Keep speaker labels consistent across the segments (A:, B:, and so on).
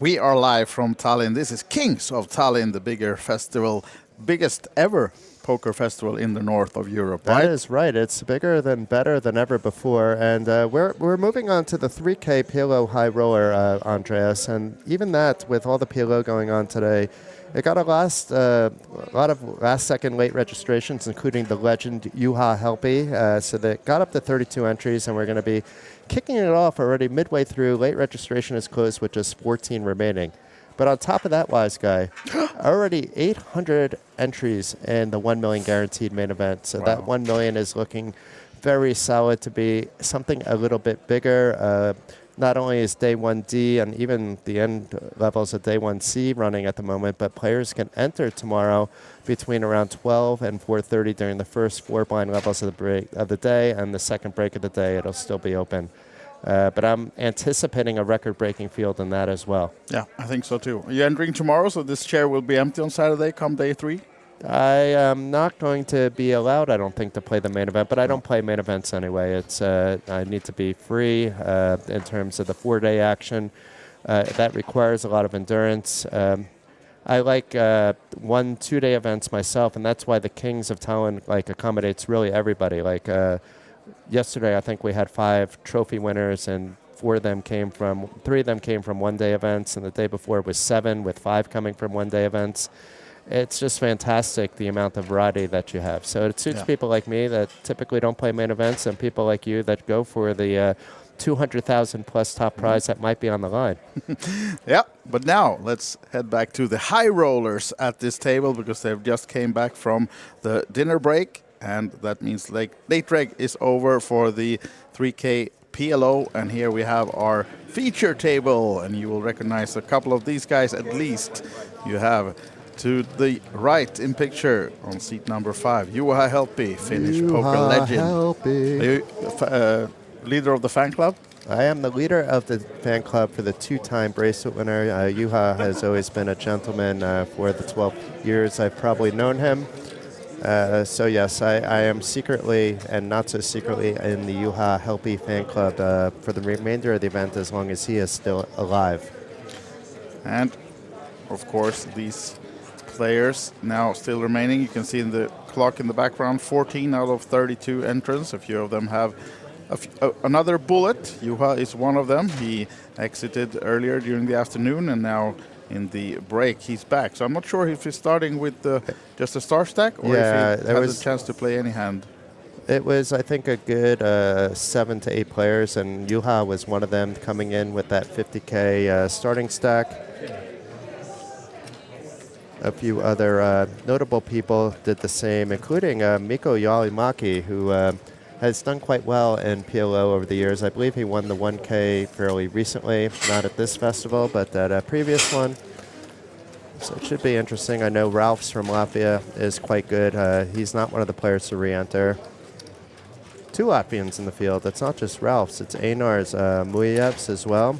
A: We are live from Tallinn. This is Kings of Tallinn, the bigger festival, biggest ever poker festival in the north of Europe, right?
B: That is right. It's bigger than, better than ever before. And we're moving on to the 3K PLO high roller, Andreas. And even that, with all the PLO going on today, it got a lot of last-second late registrations, including the legend Juha Helppi. So they got up to 32 entries, and we're going to be kicking it off already midway through. Late registration is closed with just 14 remaining. But on top of that, Wise Guy, already 800 entries in the 1 million guaranteed main event. So that 1 million is looking very solid to be something a little bit bigger. Not only is Day 1D and even the end levels of Day 1C running at the moment, but players can enter tomorrow between around 12 and 4:30 during the first 4 blind levels of the day, and the second break of the day, it'll still be open. But I'm anticipating a record-breaking field in that as well.
A: Yeah, I think so too. Are you entering tomorrow, so this chair will be empty on Saturday come Day 3?
B: I am not going to be allowed, I don't think, to play the main event, but I don't play main events anyway. It's I need to be free in terms of the 4-day action. That requires a lot of endurance. I like 1-2-day events myself, and that's why the Kings of Tallinn accommodates really everybody. Yesterday, I think we had 5 trophy winners, and 3 of them came from 1-day events, and the day before was 7, with 5 coming from 1-day events. It's just fantastic, the amount of variety that you have. So it suits people like me that typically don't play main events, and people like you that go for the 200,000 plus top prize that might be on the line.
A: Yeah, but now let's head back to the high rollers at this table, because they've just came back from the dinner break, and that means late reg is over for the 3K PLO, and here we have our feature table, and you will recognize a couple of these guys at least. You have to the right in picture on seat number 5, Juha Helppi, Finnish poker legend. Are you leader of the fan club?
B: I am the leader of the fan club for the 2-time bracelet winner. Juha has always been a gentleman for the 12 years I've probably known him. So yes, I am secretly and not so secretly in the Juha Helppi fan club for the remainder of the event, as long as he is still alive.
A: And of course, these players now still remaining. You can see in the clock in the background, 14 out of 32 entrants. A few of them have another bullet. Juha is one of them. He exited earlier during the afternoon, and now in the break he's back. So I'm not sure if he's starting with just a star stack, or if he has a chance to play any hand.
B: It was, I think, a good 7 to 8 players, and Juha was one of them, coming in with that 50K starting stack. A few other notable people did the same, including Mikko Yalimaki, who has done quite well in PLO over the years. I believe he won the 1K fairly recently, not at this festival, but at a previous one. So it should be interesting. I know Ralph's from Latvia is quite good. He's not one of the players to re-enter. 2 Latvians in the field. It's not just Ralph's, it's Einar's Mujevs as well.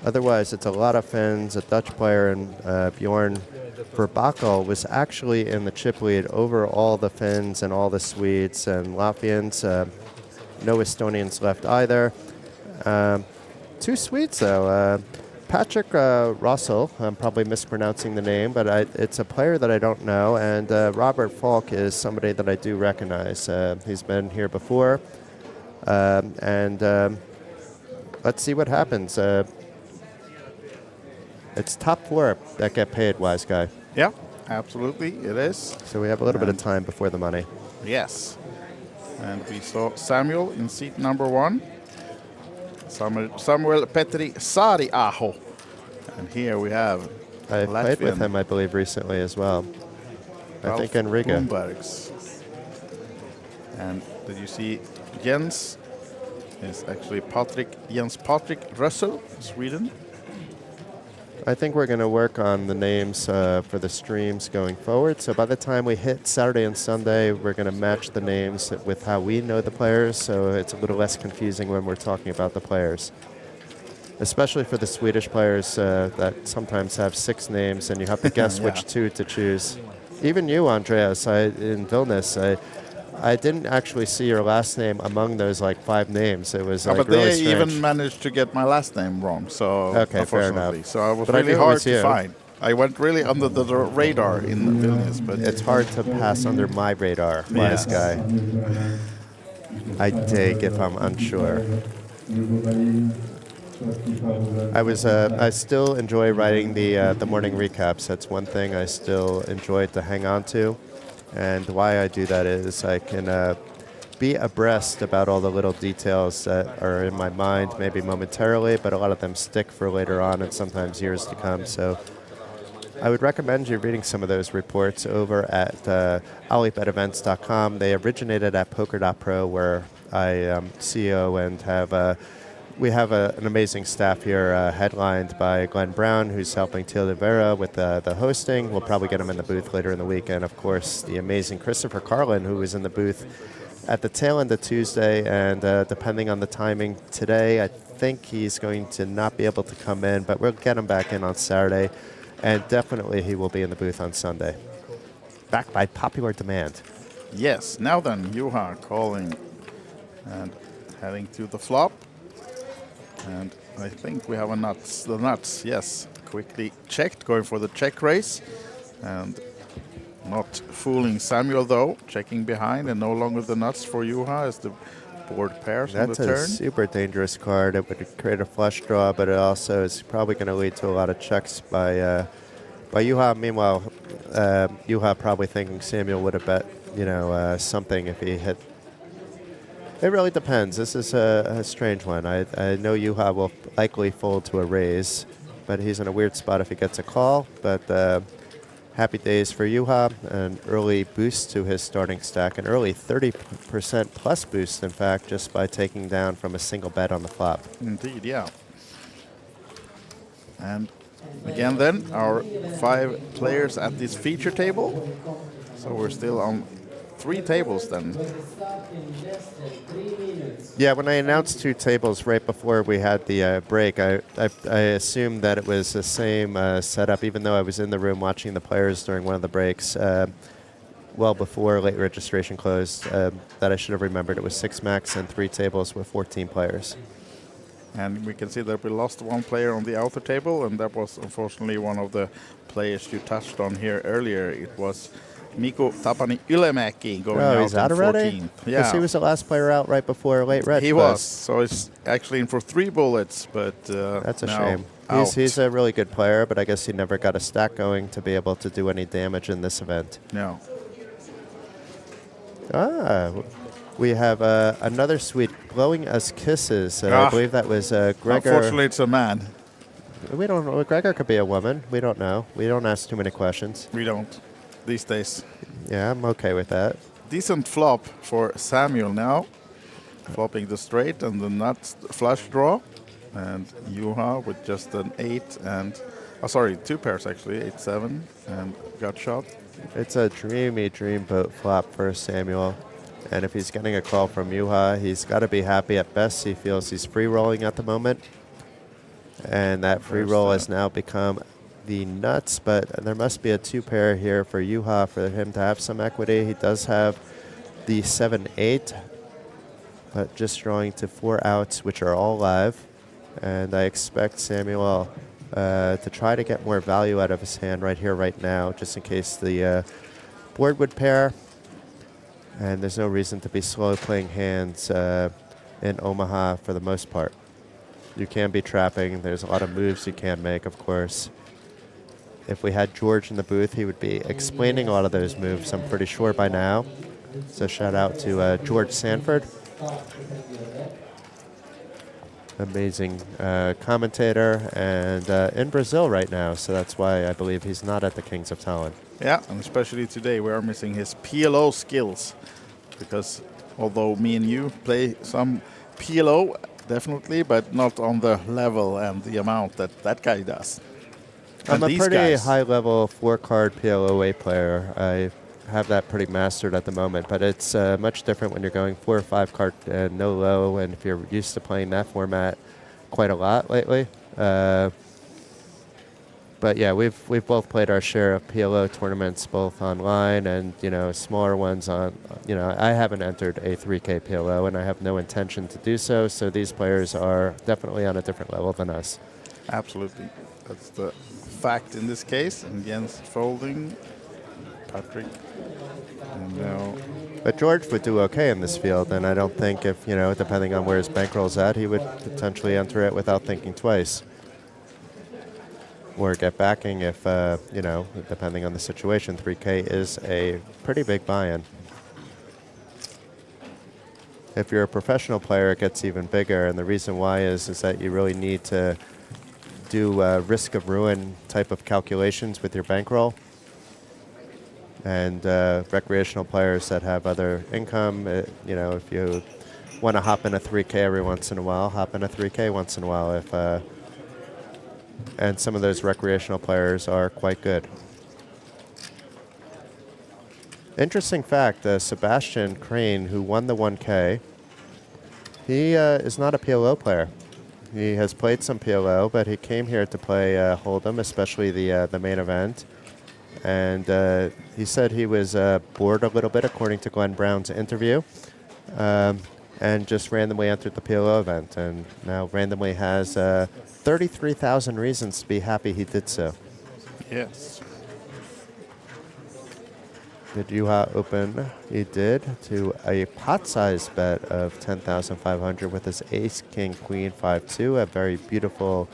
B: Otherwise, it's a lot of Finns, a Dutch player, and Bjorn Verbakel was actually in the chip lead over all the Finns and all the Swedes and Latvians. No Estonians left either. 2 Swedes, though. Patrick Russell, I'm probably mispronouncing the name, but it's a player that I don't know. And Robert Falk is somebody that I do recognize. He's been here before. Let's see what happens. It's top 4 that get paid, Wise Guy.
A: Yeah, absolutely, it is.
B: So we have a little bit of time before the money.
A: Yes. And we saw Samuel in seat number 1. Samuel Petri Saariaho. And here we have
B: I played with him, I believe, recently as well. I think in Riga.
A: Bloombergs. And did you see Jens? Is actually Jens Patrick Russell, Sweden.
B: I think we're going to work on the names for the streams going forward. So by the time we hit Saturday and Sunday, we're going to match the names with how we know the players, so it's a little less confusing when we're talking about the players. Especially for the Swedish players that sometimes have 6 names, and you have to guess which 2 to choose. Even you, Andreas, in Vilnius, I didn't actually see your last name among those like 5 names. It was like
A: but
B: really
A: they
B: strange.
A: even managed to get my last name wrong, so
B: Okay, fair
A: unfortunately.
B: enough.
A: So I was
B: But I
A: really
B: knew it
A: hard
B: was
A: to
B: you.
A: find. I went really under the radar in Vilnius, but
B: It's hard to pass under my radar, wise
A: Yes.
B: guy. I dig if I'm unsure. I still enjoy writing the morning recaps. That's one thing I still enjoy to hang on to. And why I do that is I can be abreast about all the little details that are in my mind, maybe momentarily, but a lot of them stick for later on and sometimes years to come. So I would recommend you reading some of those reports over at OlyBetEvents.com. They originated at Poker.pro, where I am CEO and we have an amazing staff here, headlined by Glenn Brown, who's helping Til Vera with the hosting. We'll probably get him in the booth later in the week. And, of course, the amazing Christopher Carlin, who was in the booth at the tail end of Tuesday. And depending on the timing today, I think he's going to not be able to come in, but we'll get him back in on Saturday. And definitely he will be in the booth on Sunday. Backed by popular demand.
A: yes. Now then, Juha calling and heading to the flop. And I think we have the nuts, yes. Quickly checked, going for the check raise. And not fooling Samuel, though. Checking behind, and no longer the nuts for Juha as the board pairs on the
B: That's
A: turn.
B: a super dangerous card. It would create a flush draw, but it also is probably going to lead to a lot of checks by Juha. Meanwhile, Juha probably thinking Samuel would have bet, something if he hit. It really depends. This is a strange one. I know Juha will likely fold to a raise, but he's in a weird spot if he gets a call. But happy days for Juha, an early boost to his starting stack, an early 30% plus boost, in fact, just by taking down from a single bet on the flop.
A: Indeed, yeah. And again then, our 5 players at this feature table. So we're still on 3 tables then.
B: Yeah, when I announced 2 tables right before we had the break, I assumed that it was the same setup, even though I was in the room watching the players during one of the breaks well before late registration closed, that I should have remembered it was 6 max and 3 tables with 14 players.
A: And we can see that we lost 1 player on the outer table, and that was unfortunately one of the players you touched on here earlier. It was Mikko Tapani Ylemäki going out
B: he's out
A: in
B: already?
A: 14th.
B: Because he was the last player out right before late red.
A: He was. So he's actually in for 3 bullets, but
B: that's a
A: now
B: shame.
A: out.
B: He's a really good player, but I guess he never got a stack going to be able to do any damage in this event.
A: No.
B: We have another suite blowing us kisses. I believe that was Gregor.
A: Unfortunately, it's a man.
B: We don't know. Gregor could be a woman. We don't know. We don't ask too many questions.
A: We don't these days.
B: Yeah, I'm okay with that.
A: Decent flop for Samuel now. Flopping the straight and the nuts flush draw. And Juha with just an 8 and... 2 pairs actually, 8-7 and gut shot.
B: It's a dreamy dreamboat flop for Samuel. And if he's getting a call from Juha, he's got to be happy at best. He feels he's free rolling at the moment. And that free roll has now become the nuts, but there must be a 2 pair here for Juha for him to have some equity. He does have the 7-8, but just drawing to 4 outs, which are all live. And I expect Samuel to try to get more value out of his hand right here, right now, just in case the board would pair. And there's no reason to be slow playing hands in Omaha for the most part. You can be trapping. There's a lot of moves you can make, of course. If we had George in the booth, he would be explaining a lot of those moves, I'm pretty sure by now. So shout out to George Sanford. Amazing commentator, and in Brazil right now, so that's why I believe he's not at the Kings of Tallinn.
A: Yeah, and especially today we are missing his PLO skills, because although me and you play some PLO, definitely, but not on the level and the amount that guy does.
B: I'm a pretty high-level 4-card PLO8 player. I have that pretty mastered at the moment, but it's much different when you're going 4 or 5 card no low, and if you're used to playing that format quite a lot lately. But yeah, we've both played our share of PLO tournaments, both online and smaller ones on. I haven't entered a 3K PLO, and I have no intention to do so. So these players are definitely on a different level than us.
A: Absolutely, that's the fact in this case. And Jens folding, Patrick, and now.
B: But George would do okay in this field, and I don't think if depending on where his bankroll's at, he would potentially enter it without thinking twice. Or get backing if, depending on the situation. 3K is a pretty big buy-in. If you're a professional player, it gets even bigger, and the reason why is that you really need to do risk of ruin type of calculations with your bankroll. And recreational players that have other income, if you want to hop in a 3K every once in a while, hop in a 3K once in a while. And some of those recreational players are quite good. Interesting fact, Sebastian Crane, who won the 1K, he is not a PLO player. He has played some PLO, but he came here to play Hold'em, especially the main event. And he said he was bored a little bit, according to Glenn Brown's interview, and just randomly entered the PLO event, and now randomly has 33,000 reasons to be happy he did so.
A: Yes.
B: Did Juha open? He did, to a pot-sized bet of 10,500 with his ace, king, queen, 5-2, a very beautiful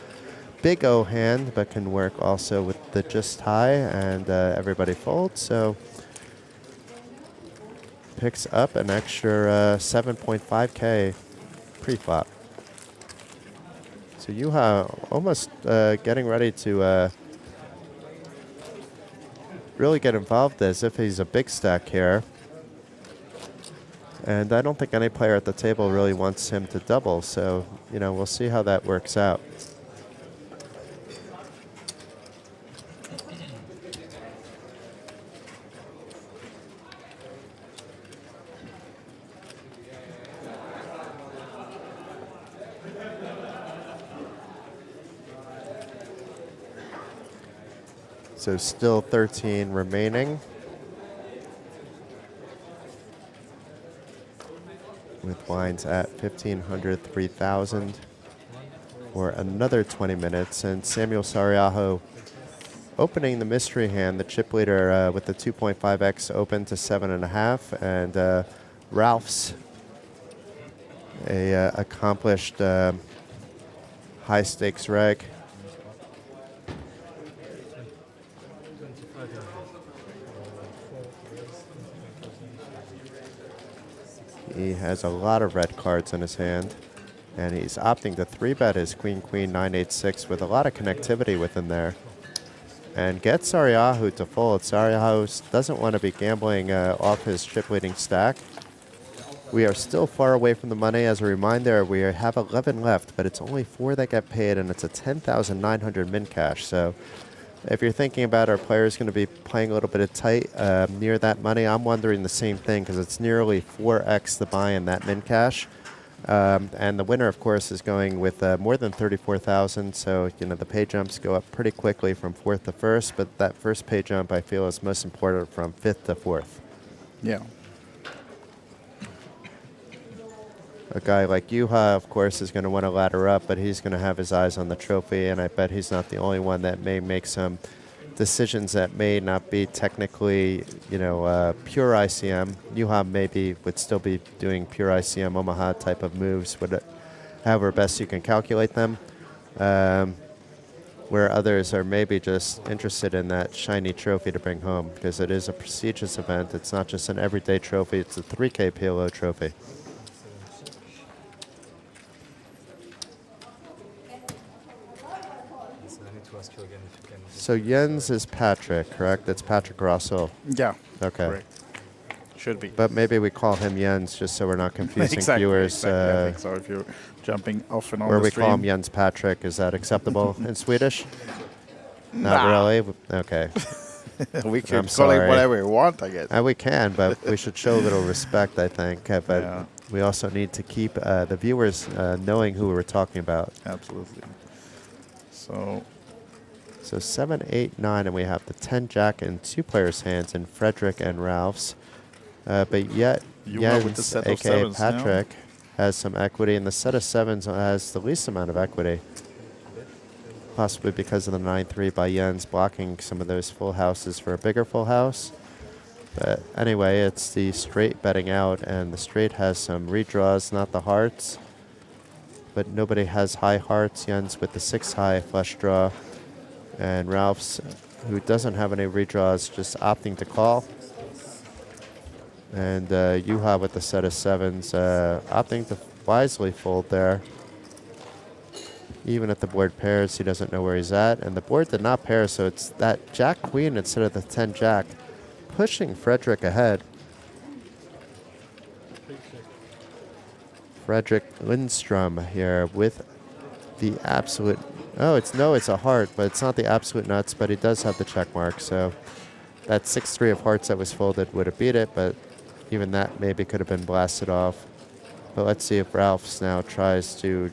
B: big O hand, but can work also with the just high, and everybody folds, so picks up an extra 7.5K pre-flop. So Juha almost getting ready to really get involved as if he's a big stack here. And I don't think any player at the table really wants him to double, so we'll see how that works out. So still 13 remaining. With blinds at 1,500, 3,000 for another 20 minutes. And Samuel Sariaho opening the mystery hand, the chip leader with the 2.5x open to 7.5. And Ralph's a accomplished high stakes reg. He has a lot of red cards in his hand, and he's opting to 3-bet his queen, 9-8-6 with a lot of connectivity within there. And get Sariaho to fold. Sariaho doesn't want to be gambling off his chip leading stack. We are still far away from the money. As a reminder, we have 11 left, but it's only 4 that get paid, and it's a 10,900 min cash. So if you're thinking about our players going to be playing a little bit of tight near that money, I'm wondering the same thing, because it's nearly 4x the buy in that min cash. And the winner, of course, is going with more than 34,000. So, the pay jumps go up pretty quickly from 4th to 1st. But that first pay jump, I feel, is most important from 5th to 4th.
A: Yeah.
B: A guy like Juha, of course, is going to want to ladder up, but he's going to have his eyes on the trophy, and I bet he's not the only one that may make some decisions that may not be technically, pure ICM. Juha maybe would still be doing pure ICM Omaha type of moves, however best you can calculate them, where others are maybe just interested in that shiny trophy to bring home, because it is a prestigious event. It's not just an everyday trophy, it's a 3K PLO trophy. So Jens is Patrick, correct? It's Patrick Rossel.
A: Yeah.
B: Okay.
A: Correct. Should be.
B: But maybe we call him Jens just so we're not confusing viewers.
A: Exactly. I think so. If you're jumping off and on
B: or
A: the
B: we
A: stream.
B: call him Jens Patrick. Is that acceptable in Swedish? Not really? Okay.
A: We can call it whatever we want, I guess.
B: We can, but we should show a little respect, I think. But we also need to keep the viewers knowing who we're talking about.
A: Absolutely. So
B: So 7, 8, 9, and we have the 10 Jack in two players' hands in Frederick and Ralph's. But yet,
A: Juha with the
B: Jens,
A: set of
B: aka
A: sevens now.
B: Patrick, has some equity, and the set of sevens has the least amount of equity. Possibly because of the 9-3 by Jens blocking some of those full houses for a bigger full house. But anyway, it's the straight betting out, and the straight has some redraws, not the hearts. But nobody has high hearts. Jens with the 6 high flush draw. And Ralph's, who doesn't have any redraws, just opting to call. And Juha with the set of sevens, opting to wisely fold there. Even if the board pairs, he doesn't know where he's at. And the board did not pair, so it's that Jack-Queen instead of the 10-Jack, pushing Frederick ahead. Frederick Lindstrom here with the absolute... Oh, it's a heart, but it's not the absolute nuts, but he does have the check mark. So that 6-3 of hearts that was folded would have beat it, but even that maybe could have been blasted off. But let's see if Ralph's now tries to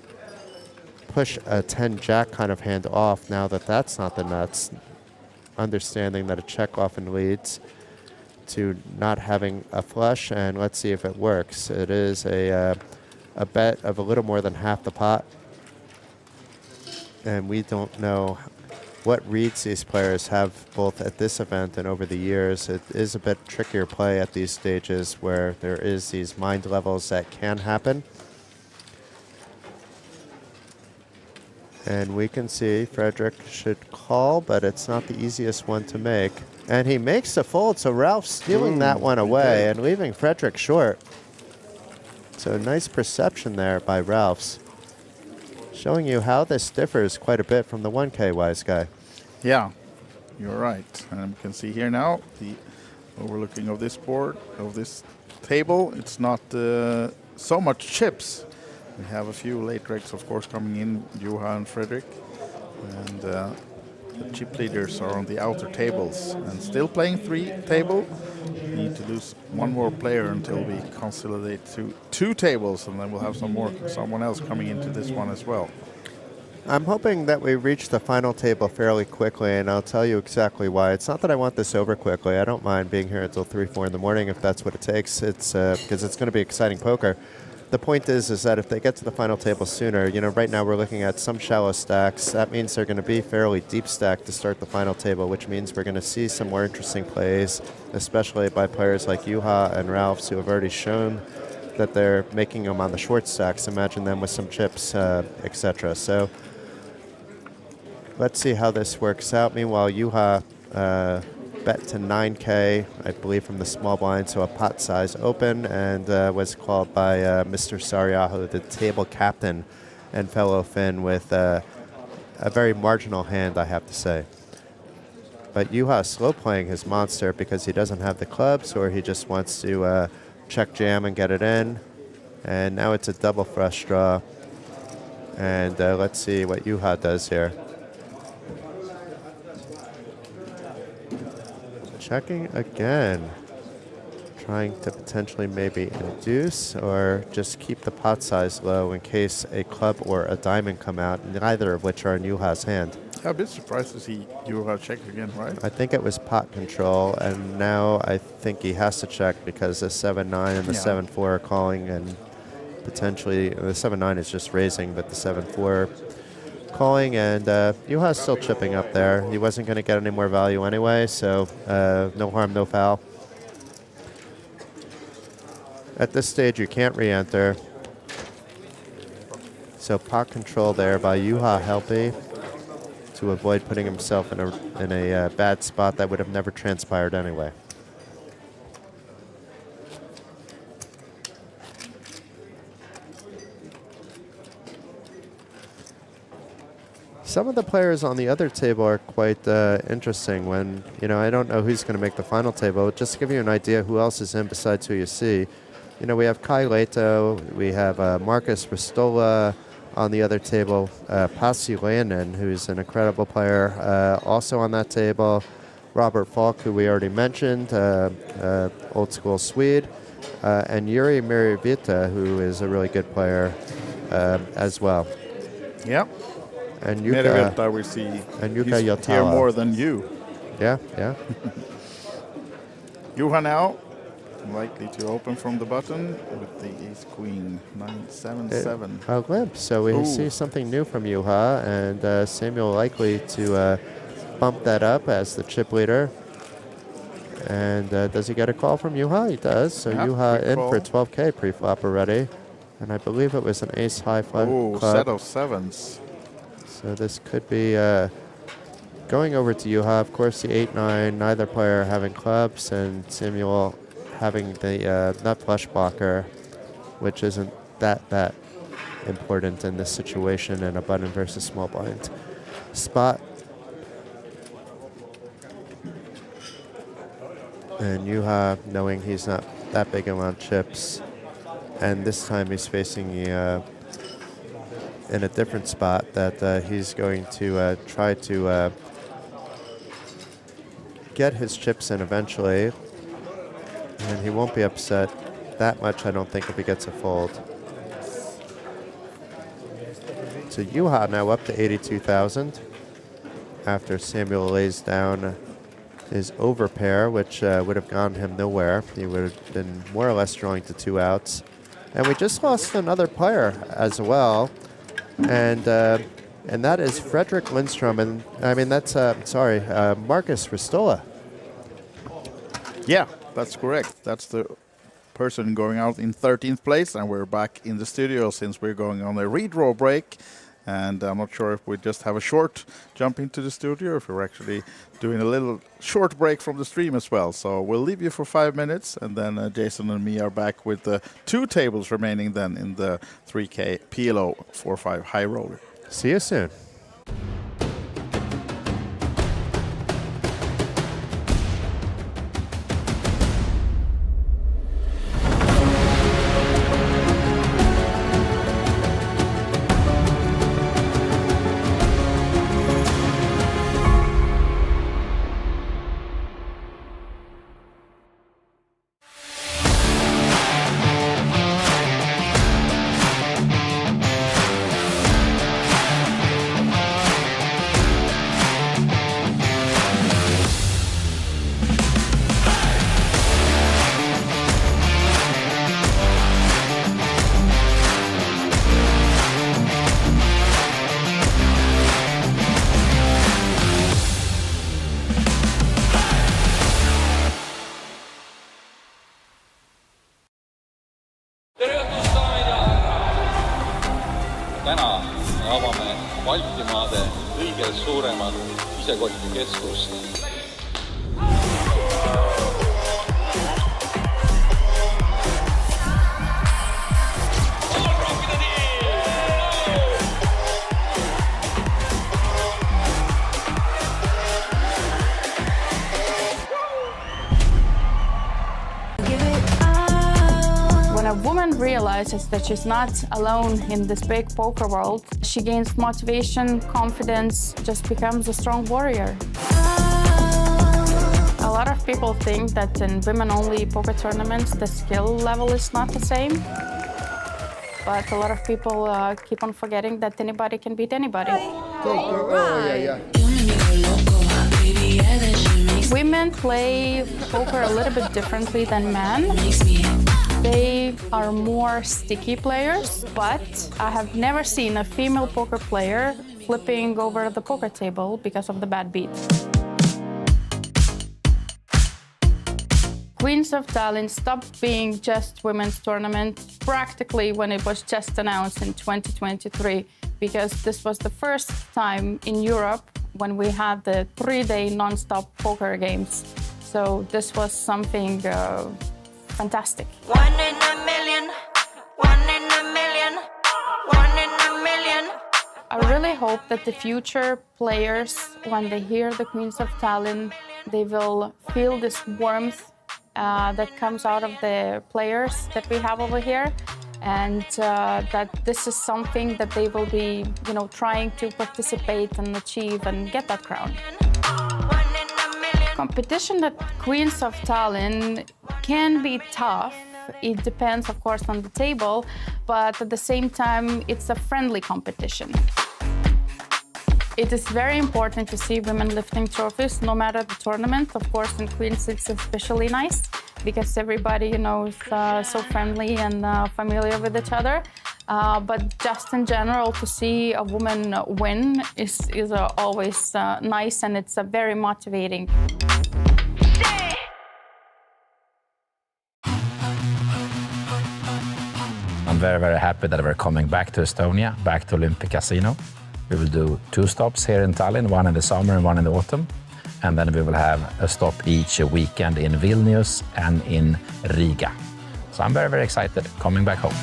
B: push a 10-Jack kind of hand off now that that's not the nuts, understanding that a check often leads to not having a flush, and let's see if it works. It is a bet of a little more than half the pot, and we don't know what reads these players have both at this event and over the years. It is a bit trickier play at these stages where there is these mind levels that can happen. And we can see Frederick should call, but it's not the easiest one to make. And he makes the fold, so Ralph's stealing that one away and leaving Frederick short. So nice perception there by Ralph's, showing you how this differs quite a bit from the 1K wise guy.
A: Yeah, you're right. And you can see here now the overlooking of this board, of this table. It's not so much chips. We have a few late regs, of course, coming in, Juha and Frederick. And the chip leaders are on the outer tables and still playing 3 table. We need to lose one more player until we consolidate to 2 tables, and then we'll have someone else coming into this one as well.
B: I'm hoping that we reach the final table fairly quickly, and I'll tell you exactly why. It's not that I want this over quickly. I don't mind being here until 3, 4 in the morning if that's what it takes. It's because it's going to be exciting poker. The point is that if they get to the final table sooner, right now we're looking at some shallow stacks. That means they're going to be fairly deep stacked to start the final table, which means we're going to see some more interesting plays, especially by players like Juha and Ralph's, who have already shown that they're making them on the short stacks. Imagine them with some chips, etc. So let's see how this works out. Meanwhile, Juha bet to 9K, I believe, from the small blind, so a pot size open, and was called by Mr. Sariaho, the table captain and fellow Finn, with a very marginal hand, I have to say. But Juha slow playing his monster because he doesn't have the clubs, or he just wants to check jam and get it in. And now it's a double flush draw. And let's see what Juha does here. Checking again, trying to potentially maybe induce or just keep the pot size low in case a club or a diamond come out, neither of which are in Juha's hand.
A: I'm a bit surprised to see Juha check again, right?
B: I think it was pot control, and now I think he has to check because the 7-9 and the 7-4 are calling, and potentially the 7-9 is just raising, but the 7-4 calling, and Juha's still chipping up there. He wasn't going to get any more value anyway, so no harm, no foul. At this stage, you can't re-enter. So pot control there by Juha Helpy to avoid putting himself in a bad spot that would have never transpired anyway. Some of the players on the other table are quite interesting when, I don't know who's going to make the final table. Just to give you an idea who else is in besides who you see. We have Kai Leto, we have Marcus Ristola on the other table, Pasi Leinen, who's an incredible player, also on that table. Robert Falk, who we already mentioned, old school Swede, and Yuri Mirivita, who is a really good player as well.
A: Yep.
B: And
A: Merivetta, we see
B: and
A: he's
B: Jukka
A: here
B: Jotala.
A: more than you.
B: Yeah, yeah.
A: Juha now likely to open from the button with the ace queen 9-7-7.
B: A limp. So we see something new from Juha, and Samuel likely to bump that up as the chip leader. And does he get a call from Juha? He does. So Juha in for 12K pre-flop already. And I believe it was an ace-high club.
A: Set of sevens.
B: So this could be going over to Juha. Of course, the 8-9, neither player having clubs, and Samuel having the nut flush blocker, which isn't that important in this situation in a button versus small blind spot. And Juha, knowing he's not that big on chips, and this time he's facing in a different spot that he's going to try to get his chips in eventually. And he won't be upset that much, I don't think, if he gets a fold. So Juha now up to 82,000 after Samuel lays down his overpair, which would have gone him nowhere. He would have been more or less drawing to 2 outs. And we just lost another player as well. And that is Frederick Lindstrom. And I mean, that's, Marcus Ristola.
A: Yeah, that's correct. That's the person going out in 13th place, and we're back in the studio since we're going on a redraw break. And I'm not sure if we just have a short jump into the studio, or if we're actually doing a little short break from the stream as well. So we'll leave you for 5 minutes, and then Jason and me are back with the 2 tables remaining then in the 3K PLO4-5 high roller.
B: See you soon.
C: Täna me avame Baltimaade kõige suuremat isekotikeskust.
D: When a woman realizes that she's not alone in this big poker world, she gains motivation, confidence, just becomes a strong warrior. A lot of people think that in women-only poker tournaments, the skill level is not the same. But a lot of people keep on forgetting that anybody can beat anybody. Women play poker a little bit differently than men. They are more sticky players, but I have never seen a female poker player flipping over the poker table because of the bad beat. Queens of Tallinn stopped being just women's tournament practically when it was just announced in 2023, because this was the first time in Europe when we had the 3-day non-stop poker games. So this was something fantastic.
E: One in a million, one in a million, one in a million.
D: I really hope that the future players, when they hear the Queens of Tallinn, they will feel this warmth that comes out of the players that we have over here, and that this is something that they will be, trying to participate and achieve and get that crown. Competition at Queens of Tallinn can be tough. It depends, of course, on the table, but at the same time, it's a friendly competition. It is very important to see women lifting trophies, no matter the tournament. Of course, in Queens, it's especially nice because everybody, is so friendly and familiar with each other. But just in general, to see a woman win is always nice, and it's very motivating.
F: I'm very, very happy that we're coming back to Estonia, back to Olympic Casino. We will do 2 stops here in Tallinn, one in the summer and one in the autumn. And then we will have a stop each weekend in Vilnius and in Riga. So I'm very, very excited coming back home.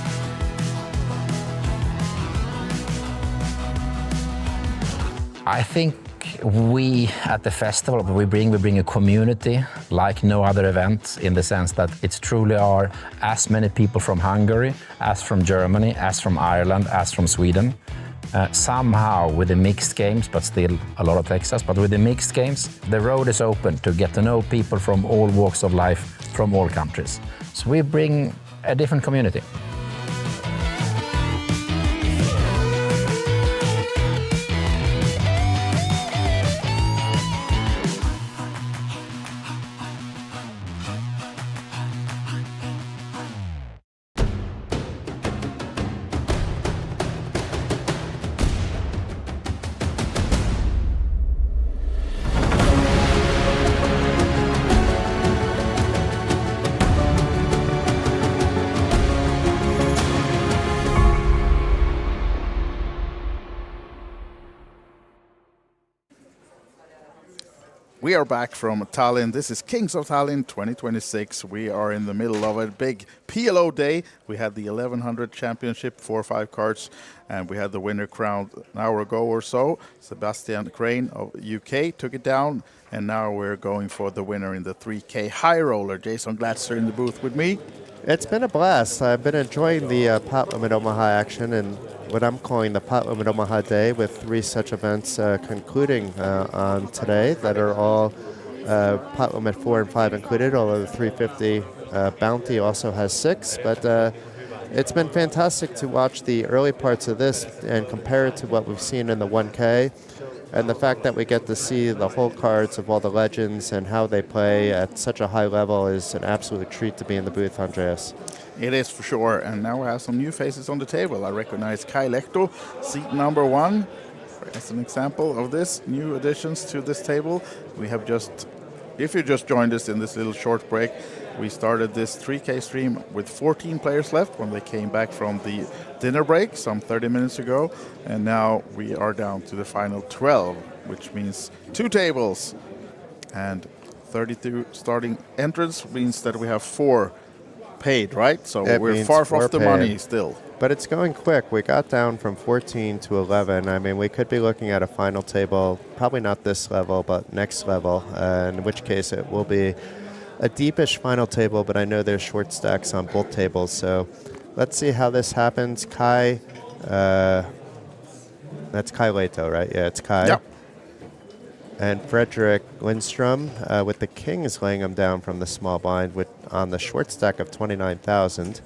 F: I think we at the festival, we bring a community like no other event, in the sense that it truly are as many people from Hungary, as from Germany, as from Ireland, as from Sweden. Somehow with the mixed games, but still a lot of Texas, but with the mixed games, the road is open to get to know people from all walks of life, from all countries. So we bring a different community.
A: We are back from Tallinn. This is Kings of Tallinn 2026. We are in the middle of a big PLO day. We had the 1100 Championship, 4-5 cards, and we had the winner crowned an hour ago or so. Sebastian Crane of UK took it down, and now we're going for the winner in the 3K high roller. Jason Glatzer in the booth with me.
B: It's been a blast. I've been enjoying the Pot Limit Omaha action and what I'm calling the Pot Limit Omaha Day, with 3 such events concluding on today that are all Pot Limit 4 and 5 included, although the 350 bounty also has 6. But it's been fantastic to watch the early parts of this and compare it to what we've seen in the 1K. And the fact that we get to see the whole cards of all the legends and how they play at such a high level is an absolute treat to be in the booth, Andreas.
A: It is for sure. And now we have some new faces on the table. I recognize Kai Lehto, seat number 1. As an example of this, new additions to this table. We have just, if you just joined us in this little short break, we started this 3K stream with 14 players left when they came back from the dinner break some 30 minutes ago. And now we are down to the final 12, which means 2 tables. And 32 starting entrance means that we have 4 paid, right? So we're far off the money still.
B: But it's going quick. We got down from 14 to 11. I mean, we could be looking at a final table, probably not this level, but next level, in which case it will be a deepish final table, but I know there's short stacks on both tables. So let's see how this happens. Kai, that's Kai Lehto, right? Yeah, it's Kai.
A: Yep.
B: And Frederick Lindstrom with the Kings laying him down from the small blind on the short stack of 29,000.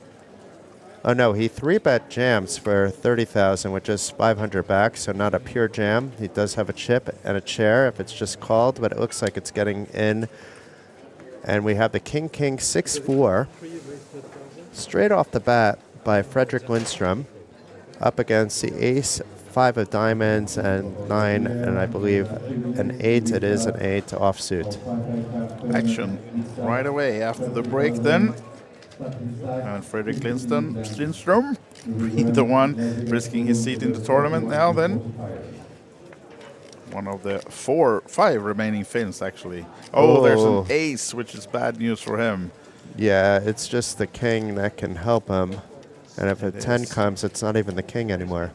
B: Oh no, he 3-bet jams for 30,000, which is 500 back, so not a pure jam. He does have a chip and a chair if it's just called, but it looks like it's getting in. And we have the King 6-4 straight off the bat by Frederick Lindstrom up against the Ace 5 of diamonds and 9, and I believe an 8. It is an 8 offsuit.
A: Action right away after the break then. And Frederick Lindstrom, the one risking his seat in the tournament now then. One of the 5 remaining Finns actually. Oh, there's an ace, which is bad news for him.
B: Yeah, it's just the king that can help him. And if a 10 comes, it's not even the king anymore.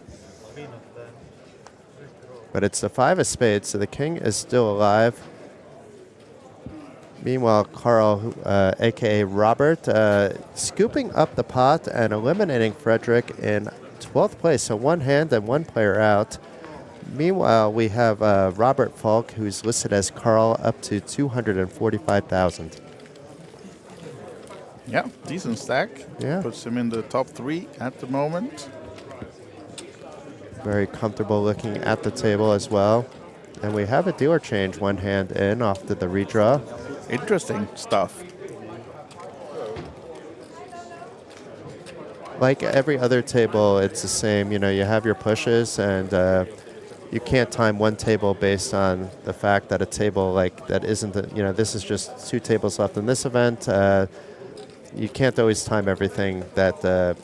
B: But it's the 5 of spades, so the king is still alive. Meanwhile, Carl, a.k.a. Robert, scooping up the pot and eliminating Frederick in 12th place. So 1 hand and 1 player out. Meanwhile, we have Robert Falk, who's listed as Carl, up to 245,000.
A: Yeah, decent stack.
B: Yeah.
A: Puts him in the top 3 at the moment.
B: Very comfortable looking at the table as well. And we have a dealer change, one hand in off to the redraw.
A: Interesting stuff.
B: Like every other table, it's the same. You know, you have your pushes, and you can't time one table based on the fact that a table like that isn't, this is just 2 tables left in this event. You can't always time everything that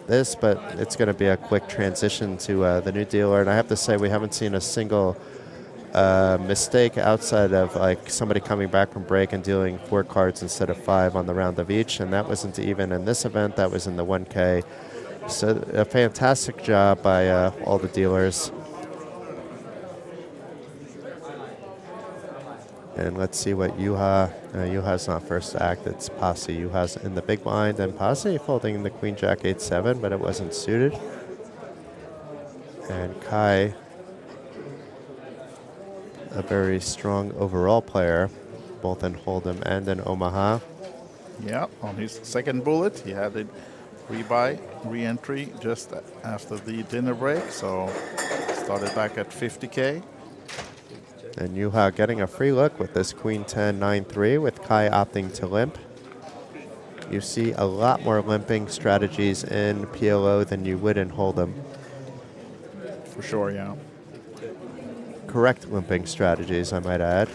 B: this, but it's going to be a quick transition to the new dealer. And I have to say, we haven't seen a single mistake outside of like somebody coming back from break and dealing 4 cards instead of 5 on the round of each. And that wasn't even in this event. That was in the 1K. So a fantastic job by all the dealers. And let's see what Juha. Juha's not first to act. It's Pasi. Juha's in the big blind, and Pasi folding the Queen Jack 8-7, but it wasn't suited. And Kai, a very strong overall player, both in Hold'em and in Omaha.
A: Yeah, on his second bullet, he had a rebuy, re-entry just after the dinner break, so started back at 50K.
B: And Juha getting a free look with this Queen 10 9-3 with Kai opting to limp. You see a lot more limping strategies in PLO than you would in Hold'em.
A: For sure, yeah.
B: Correct limping strategies, I might add.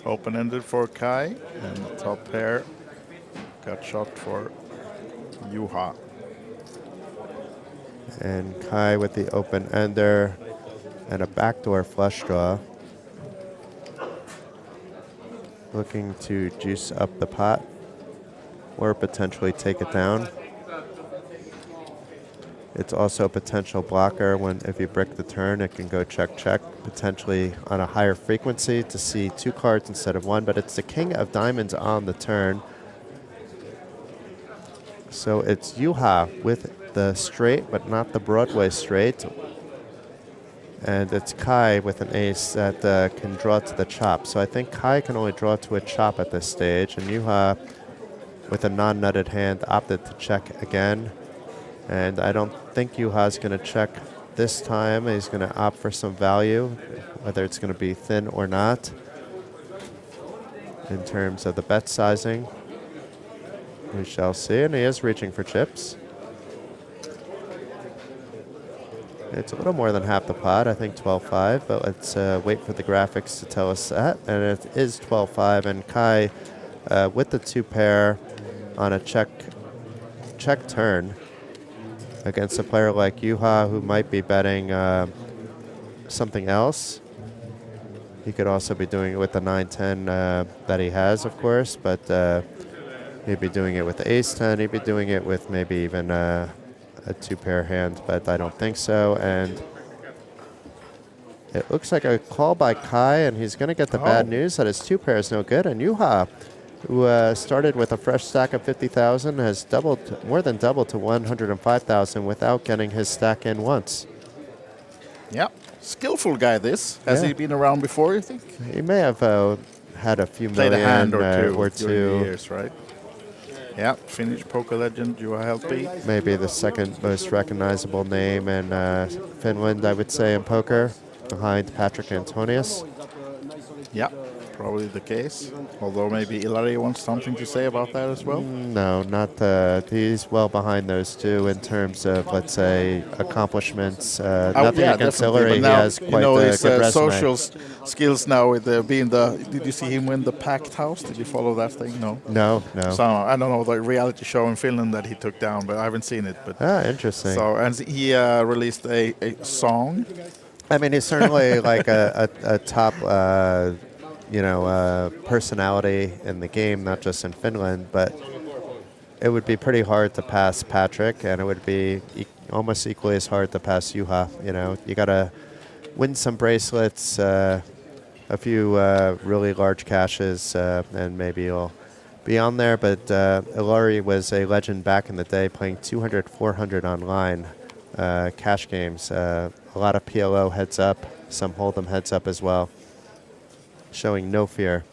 A: Open-ended for Kai, and the top pair got shot for Juha.
B: And Kai with the open-ender and a backdoor flush draw. Looking to juice up the pot or potentially take it down. It's also a potential blocker when if you brick the turn, it can go check, check, potentially on a higher frequency to see 2 cards instead of 1, but it's the king of diamonds on the turn. So it's Juha with the straight, but not the Broadway straight. And it's Kai with an ace that can draw to the chop. So I think Kai can only draw to a chop at this stage. And Juha, with a non-nutted hand, opted to check again. And I don't think Juha's going to check this time. He's going to opt for some value, whether it's going to be thin or not. In terms of the bet sizing, we shall see. And he is reaching for chips. It's a little more than half the pot, I think 12-5, but let's wait for the graphics to tell us that. And it is 12-5, and Kai with the 2 pair on a check turn against a player like Juha, who might be betting something else. He could also be doing it with the 9-10 that he has, of course, but he'd be doing it with the ace-10. He'd be doing it with maybe even a 2-pair hand, but I don't think so. And it looks like a call by Kai, and he's going to get the bad news that his 2-pair is no good. And Juha, who started with a fresh stack of 50,000, has more than doubled to 105,000 without getting his stack in once.
A: Yeah, skillful guy this. Has he been around before, you think?
B: He may have had a few
A: Played
B: million
A: a hand or two during the
B: two.
A: years, right? Yeah, Finnish poker legend Juha Helppi.
B: Maybe the second most recognizable name in Finland, I would say, in poker, behind Patrick Antonius.
A: Yeah, probably the case. Although maybe Ilari wants something to say about that as well.
B: No, not he's well behind those two in terms of, let's say, accomplishments. Nothing against Ilari. He has quite a
A: his
B: good resume.
A: social skills now with being the. Did you see him win the Packed House? Did you follow that thing? No.
B: No.
A: So I don't know the reality show in Finland that he took down, but I haven't seen it. But
B: interesting.
A: So and he released a song.
B: I mean, he's certainly like a top, personality in the game, not just in Finland, but it would be pretty hard to pass Patrick, and it would be almost equally as hard to pass Juha. You got to win some bracelets, a few really large cashes, and maybe you'll be on there. But Ilari was a legend back in the day, playing 200, 400 online cash games. A lot of PLO heads up, some Hold'em heads up as well, showing no fear.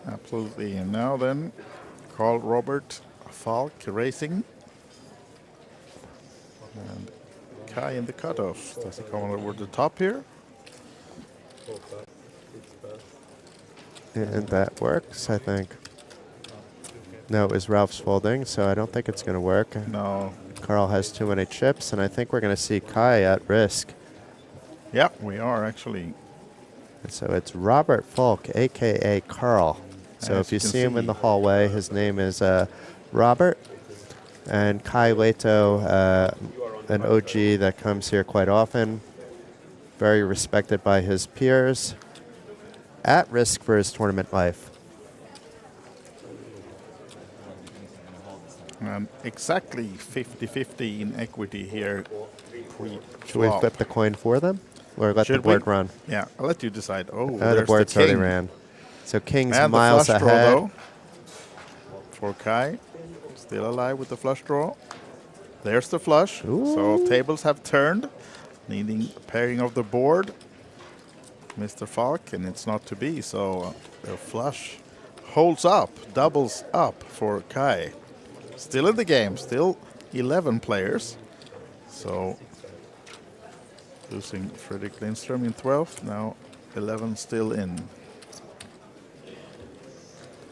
A: Absolutely. And now then, Carl Robert Falk Racing. And Kai in the cutoff. Does he come over the top here?
B: And that works, I think. No, it was Ralph's folding, so I don't think it's going to work.
A: No.
B: Carl has too many chips, and I think we're going to see Kai at risk.
A: Yeah, we are actually.
B: So it's Robert Falk, a.k.a. Carl. So
A: As
B: if you
A: can
B: see him in the hallway, his name is Robert. And Kai Leto, an OG that comes here quite often, very respected by his peers, at risk for his tournament life.
A: Exactly 50-50 in equity here.
B: Should we flip the coin for them? Or let the board run?
A: Yeah, I'll let you decide. Oh,
B: The
A: there's
B: board's
A: the
B: already
A: king.
B: ran. So King's
A: And
B: miles
A: the flush
B: ahead.
A: draw, though, for Kai. Still alive with the flush draw. There's the flush.
B: Ooh.
A: So tables have turned, needing a pairing of the board. Mr. Falk, and it's not to be. So the flush holds up, doubles up for Kai. Still in the game, still 11 players. So losing Fredrik Lindström in 12th, now 11 still in.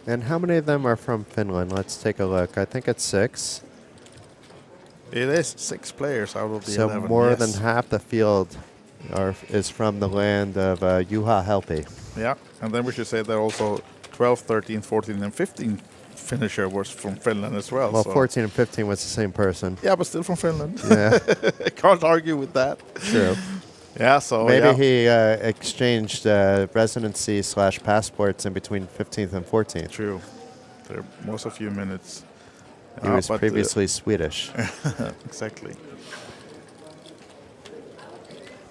B: And how many of them are from Finland? Let's take a look. I think it's 6.
A: It is 6 players out of the
B: So
A: 11.
B: more
A: yes.
B: than half the field is from the land of Juha Helpi.
A: Yeah, and then we should say that also 12, 13, 14, and 15 finisher was from Finland as well.
B: Well,
A: so.
B: 14 and 15 was the same person.
A: Yeah, but still from Finland.
B: Yeah,
A: Can't argue with that.
B: true.
A: Yeah, so
B: Maybe
A: yeah.
B: he exchanged residency/passports in between 15th and 14th.
A: True. There was a few minutes.
B: He was previously Swedish.
A: Exactly.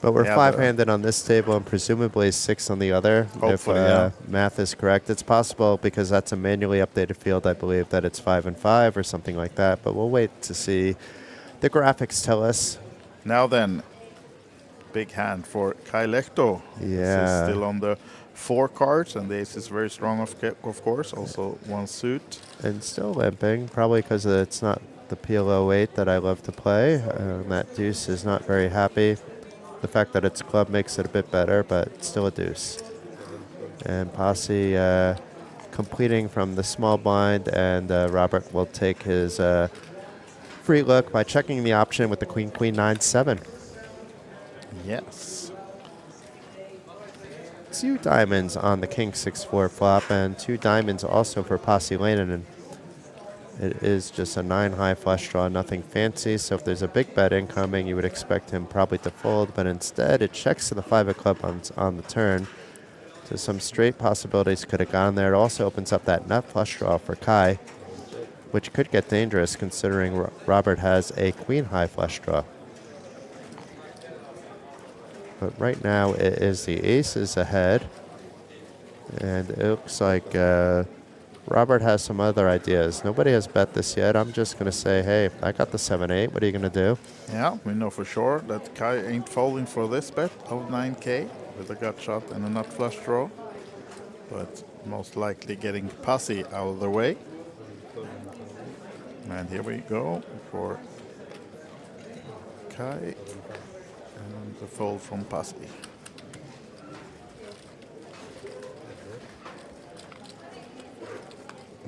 B: But we're
A: Yeah,
B: five-handed on this table and presumably 6 on the other, if
A: Hopefully, yeah.
B: math is correct. It's possible because that's a manually updated field. I believe that it's 5 and 5 or something like that. But we'll wait to see. The graphics tell us.
A: Now then, big hand for Kai Lehto.
B: Yeah.
A: This is still on the 4 cards, and the ace is very strong, of course. Also 1 suit.
B: And still limping, probably because it's not the PLO8 that I love to play. That deuce is not very happy. The fact that it's club makes it a bit better, but still a deuce. And Posse completing from the small blind, and Robert will take his free look by checking the option with the Queen, Queen, 9-7.
A: Yes.
B: 2 diamonds on the King 6-4 flop, and 2 diamonds also for Posse Lainen. It is just a 9 high flush draw, nothing fancy. So if there's a big bet incoming, you would expect him probably to fold. But instead, it checks to the 5 of club on the turn. So some straight possibilities could have gone there. It also opens up that nut flush draw for Kai, which could get dangerous considering Robert has a queen high flush draw. But right now, it is the aces ahead. And it looks like Robert has some other ideas. Nobody has bet this yet. I'm just going to say, hey, I got the 7-8. What are you going to do?
A: Yeah, we know for sure that Kai ain't folding for this bet of 9K with a gut shot and a nut flush draw. But most likely getting Posse out of the way. And here we go for Kai and the fold from Posse.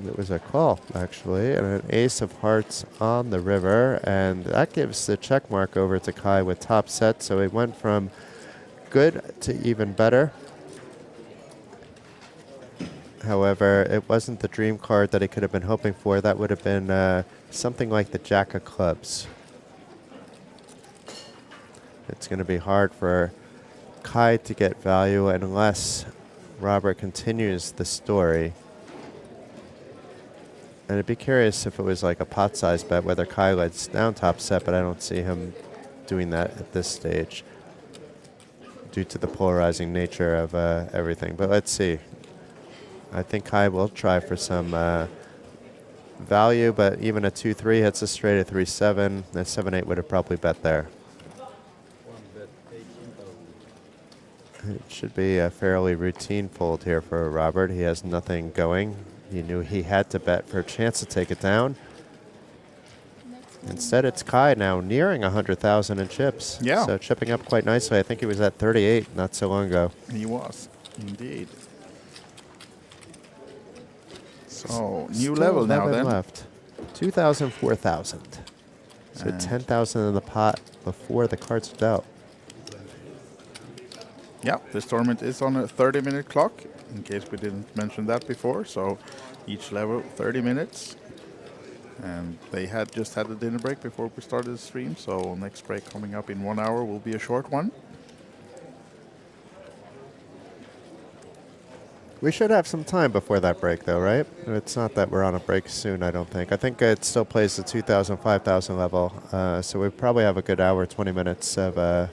B: It was a call, actually, and an ace of hearts on the river, and that gives the check mark over to Kai with top set, so he went from good to even better. However, it wasn't the dream card that he could have been hoping for. That would have been something like the Jack of Clubs. It's going to be hard for Kai to get value unless Robert continues the story. And I'd be curious if it was like a pot-sized bet, whether Kai lets down top set, but I don't see him doing that at this stage due to the polarizing nature of everything. But let's see. I think Kai will try for some value, but even a 2-3 hits a straight at 3-7. The 7-8 would have probably bet there. It should be a fairly routine fold here for Robert. He has nothing going. He knew he had to bet for a chance to take it down. Instead, it's Kai now nearing 100,000 in chips.
A: Yeah.
B: So chipping up quite nicely. I think he was at 38 not so long ago.
A: He was, indeed. So, new
B: Still
A: level now
B: 11
A: then.
B: left. 2,000, 4,000. So 10,000 in the pot before the cards are dealt.
A: Yeah, this tournament is on a 30-minute clock, in case we didn't mention that before. So each level 30 minutes. And they had just had a dinner break before we started the stream, so next break coming up in 1 hour will be a short one.
B: We should have some time before that break, though, right? It's not that we're on a break soon, I don't think. I think it still plays the 2,000, 5,000 level. So we probably have a good hour, 20 minutes of...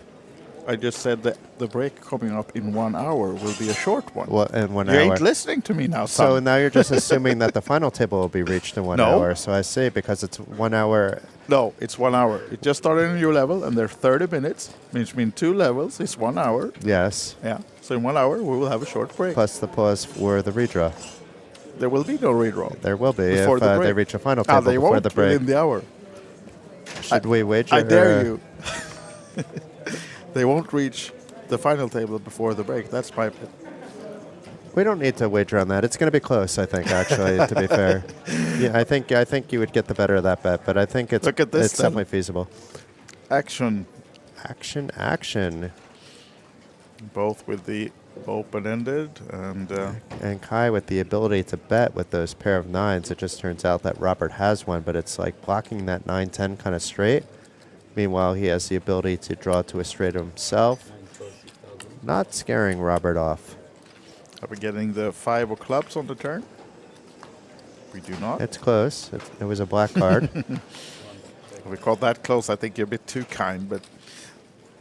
A: I just said that the break coming up in 1 hour will be a short one.
B: Well, in 1
A: you
B: hour.
A: ain't listening to me now, son.
B: So now you're just assuming that the final table will be reached in 1
A: No.
B: hour. So I see, because it's 1 hour.
A: No, it's 1 hour. It just started a new level, and they're 30 minutes, which means 2 levels is 1 hour.
B: Yes.
A: Yeah. So in 1 hour, we will have a short break.
B: Plus the pause for the redraw.
A: There will be no redraw.
B: There will be
A: Before
B: if
A: the break.
B: they reach a final table
A: they
B: before
A: won't
B: the break.
A: within the hour.
B: Should we wager?
A: I dare you. They won't reach the final table before the break. That's my bet.
B: We don't need to wager on that. It's going to be close, I think, actually, to be fair. Yeah, I think you would get the better of that bet, but I think it's,
A: Look at this
B: it's
A: then.
B: definitely feasible.
A: Action.
B: Action, action.
A: Both with the open-ended and...
B: And Kai with the ability to bet with those pair of nines. It just turns out that Robert has one, but it's like blocking that 9-10 kind of straight. Meanwhile, he has the ability to draw to a straight himself. Not scaring Robert off.
A: Are we getting the 5 of clubs on the turn? We do not.
B: It's close. It was a black card.
A: We call that close. I think you're a bit too kind, but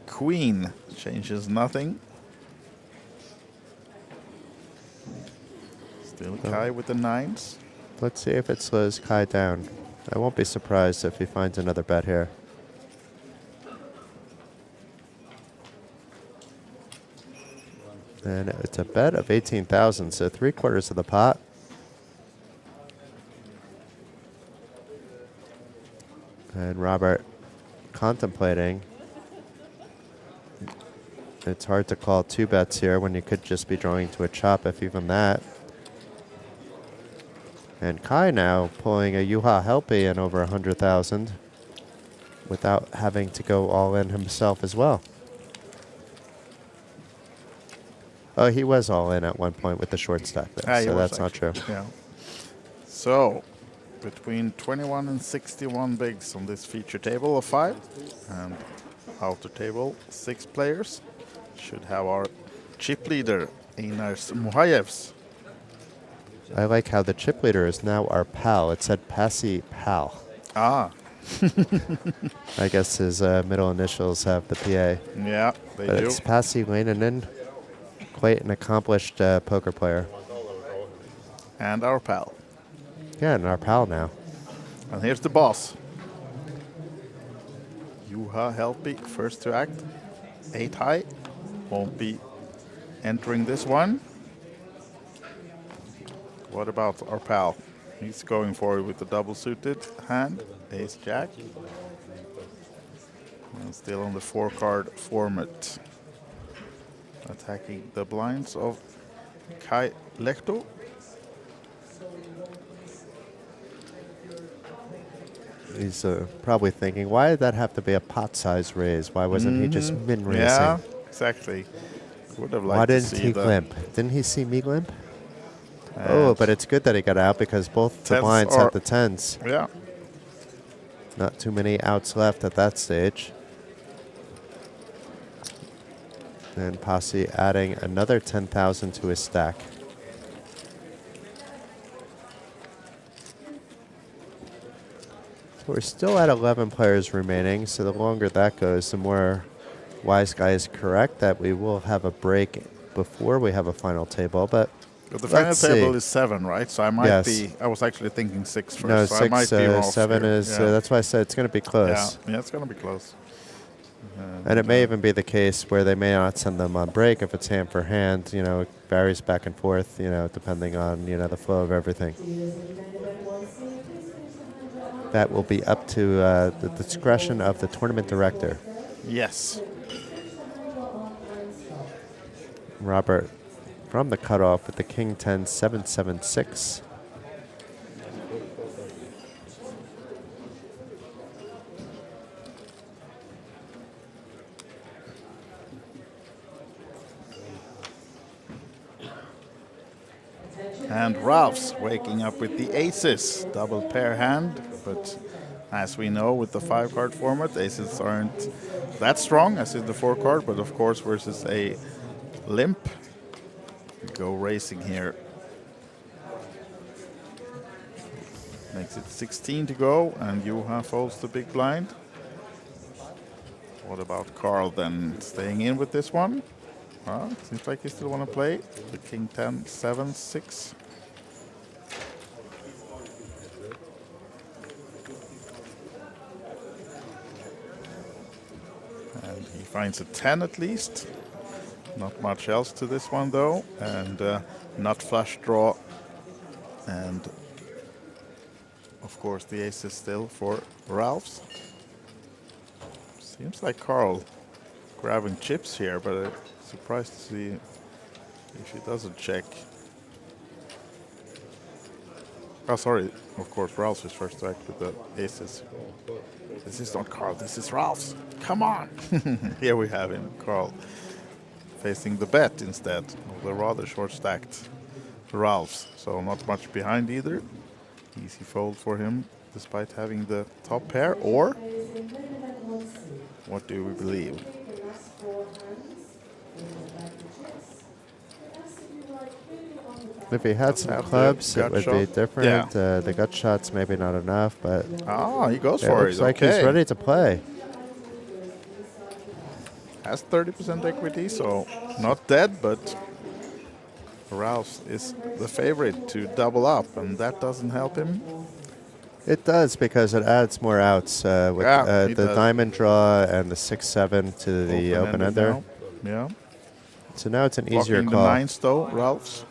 A: Queen changes nothing. Still Kai with the 9s.
B: Let's see if it slows Kai down. I won't be surprised if he finds another bet here. And it's a bet of 18,000, so 3/4 of the pot. And Robert contemplating. It's hard to call 2 bets here when you could just be drawing to a chop, if even that. And Kai now pulling a Juha Helpy in over 100,000 without having to go all in himself as well. Oh, he was all in at one point with the short stack there, so that's not true.
A: Yeah. So, between 21 and 61 bigs on this feature table of 5, and outer table 6 players, should have our chip leader, Einars Muhajevs.
B: I like how the chip leader is now our pal. It said Passy Pal.
A: Ah,
B: I guess his middle initials have the PA.
A: yeah, they
B: But
A: do.
B: it's Passy Leinonen, quite an accomplished poker player.
A: And our pal.
B: Yeah, and our pal now.
A: And here's the boss. Juha Helpy, first to act. 8 high. Won't be entering this one. What about our pal? He's going for it with the double suited hand. Ace Jack. And still on the 4-card format. Attacking the blinds of Kai Lehto.
B: He's probably thinking, why did that have to be a pot size raise? Why wasn't he just min raising?
A: Yeah, exactly. Would have liked
B: Why
A: to
B: didn't
A: see
B: he
A: the
B: limp? Didn't he see me limp? Oh, but it's good that he got out because both the
A: Tens
B: blinds
A: are-
B: have the 10s.
A: Yeah.
B: Not too many outs left at that stage. And Posse adding another 10,000 to his stack. So we're still at 11 players remaining, so the longer that goes, the more Wise Guy is correct that we will have a break before we have a final table, but
A: But the final
B: let's
A: table
B: see.
A: is 7, right? So I might
B: Yes.
A: be. I was actually thinking 6 first.
B: No,
A: so I might
B: 6,
A: be off
B: 7
A: here.
B: is,
A: Yeah.
B: that's why I said it's going to be
A: yeah.
B: close.
A: Yeah, it's going to be close.
B: And it may even be the case where they may not send them on break if it's hand for hand. You know, it varies back and forth, you know, depending on, you know, the flow of everything. that will be up to the discretion of the tournament director.
A: Yes.
B: Robert from the cutoff with the King 10 776.
A: And Ralph's waking up with the aces, double pair hand, but as we know with the 5-card format, aces aren't that strong as in the 4-card, but of course versus a limp, go racing here. Makes it 16 to go, and Juha folds the big blind. What about Carl then? Staying in with this one? Well, seems like he still want to play. The King 10 7 6. And he finds a 10 at least. Not much else to this one though. And not flush draw. And of course the ace is still for Ralph's. Seems like Carl grabbing chips here, but I'm surprised to see if he doesn't check. Oh, sorry. Of course, Ralph's is first to act with the aces. This is not Carl, this is Ralph's. Come on! Here we have him, Carl, facing the bet instead of the rather short stacked Ralph's. So not much behind either. Easy fold for him, despite having the top pair. Or what do we believe?
B: If he had some clubs, it would be different.
A: Yeah.
B: The gut shot's maybe not enough, but
A: He goes for it.
B: looks like he's ready to play.
A: Has 30% equity, so not dead, but Ralph is the favorite to double up, and that doesn't help him.
B: It does, because it adds more outs with the
A: does.
B: diamond draw and the 6-7 to the open-ender.
A: Now. Yeah.
B: So now it's an easier
A: Blocking
B: call.
A: the 9s though, Ralph's.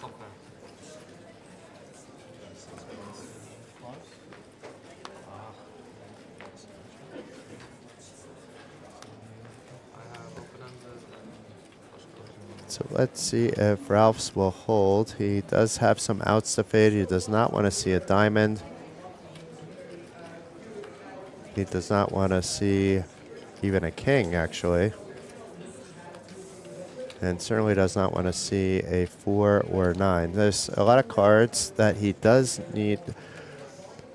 B: So let's see if Ralph's will hold. He does have some outs to fade. He does not want to see a diamond. He does not want to see even a king, actually. And certainly does not want to see a 4 or 9. There's a lot of cards that he does need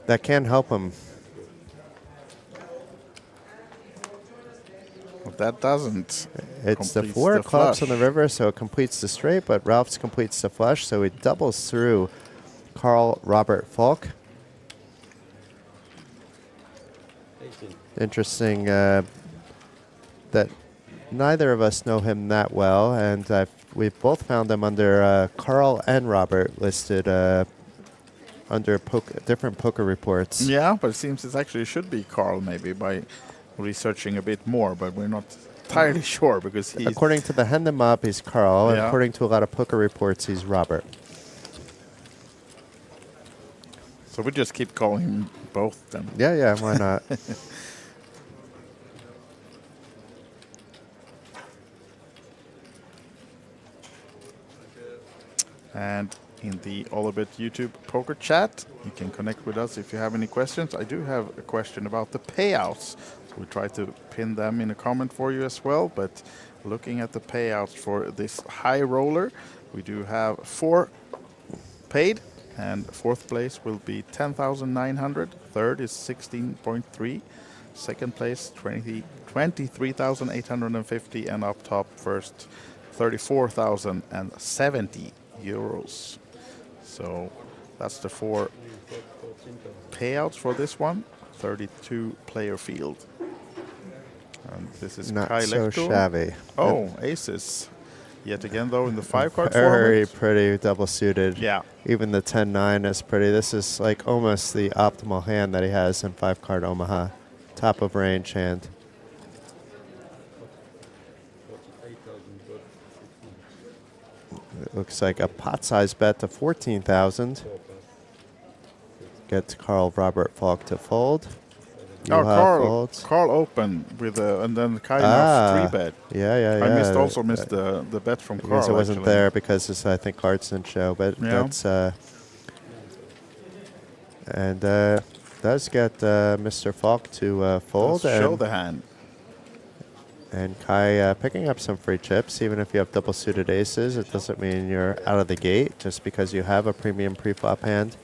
B: that can help him.
A: But that doesn't.
B: It's the
A: completes
B: 4
A: the
B: clubs
A: flush.
B: on the river, so it completes the straight, but Ralph's completes the flush, so he doubles through Carl Robert Falk. Interesting that neither of us know him that well, and we've both found him under Carl and Robert listed under different poker reports.
A: Yeah, but it seems it actually should be Carl maybe by researching a bit more, but we're not entirely sure because he's...
B: According to the Hendon Mob, he's Carl, and
A: Yeah.
B: according to a lot of poker reports, he's Robert.
A: So we just keep calling him both then.
B: Yeah, why not?
A: And in the OlyBet YouTube poker chat, you can connect with us if you have any questions. I do have a question about the payouts. So we try to pin them in a comment for you as well. But looking at the payouts for this high roller, we do have 4 paid, and 4th place will be 10,900. 3rd is 16.3. 2nd place 23,850, and up top first 34,070 euros. So that's the 4 payouts for this one. 32 player field. And this is
B: Not
A: Kai
B: so
A: Lehto.
B: shabby.
A: Oh, aces. Yet again, though, in the 5-card
B: Very
A: format.
B: pretty double suited.
A: Yeah.
B: Even the 10-9 is pretty. This is like almost the optimal hand that he has in 5-card Omaha. Top of range hand. It looks like a pot size bet to 14,000. get Carl Robert Falk to fold.
A: Oh,
B: Juha folds.
A: Carl opened with and then Kai now 3-bet.
B: Yeah.
A: I also missed the bet from Carl.
B: Because it wasn't
A: actually.
B: there because it's, I think cards didn't show, but
A: Yeah.
B: that's and does get Mr. Falk to fold
A: Let's show
B: and,
A: the hand.
B: and Kai picking up some free chips. Even if you have double suited aces, it doesn't mean you're out of the gate just because you have a premium pre-flop hand.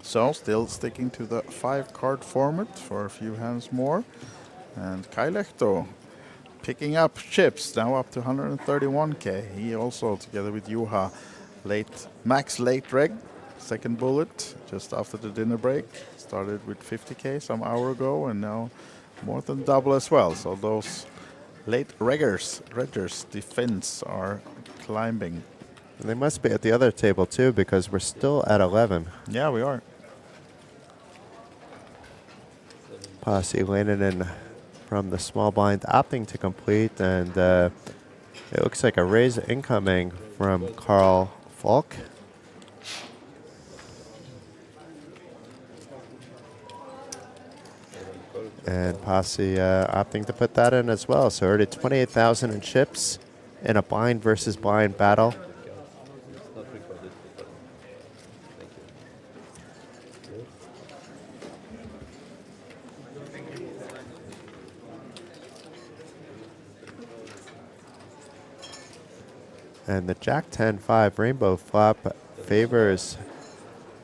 A: So still sticking to the 5-card format for a few hands more. And Kai Lehto picking up chips, now up to 131k. He also, together with Juha, max late reg, second bullet, just after the dinner break. Started with 50k some hour ago, and now more than double as well. So those late reggers, defense are climbing.
B: And they must be at the other table too because we're still at 11.
A: Yeah, we are.
B: Posse landing in from the small blind, opting to complete, and it looks like a raise incoming from Carl Falk. And Posse opting to put that in as well. So already 28,000 in chips in a blind versus blind battle. And the Jack 10-5 rainbow flop favors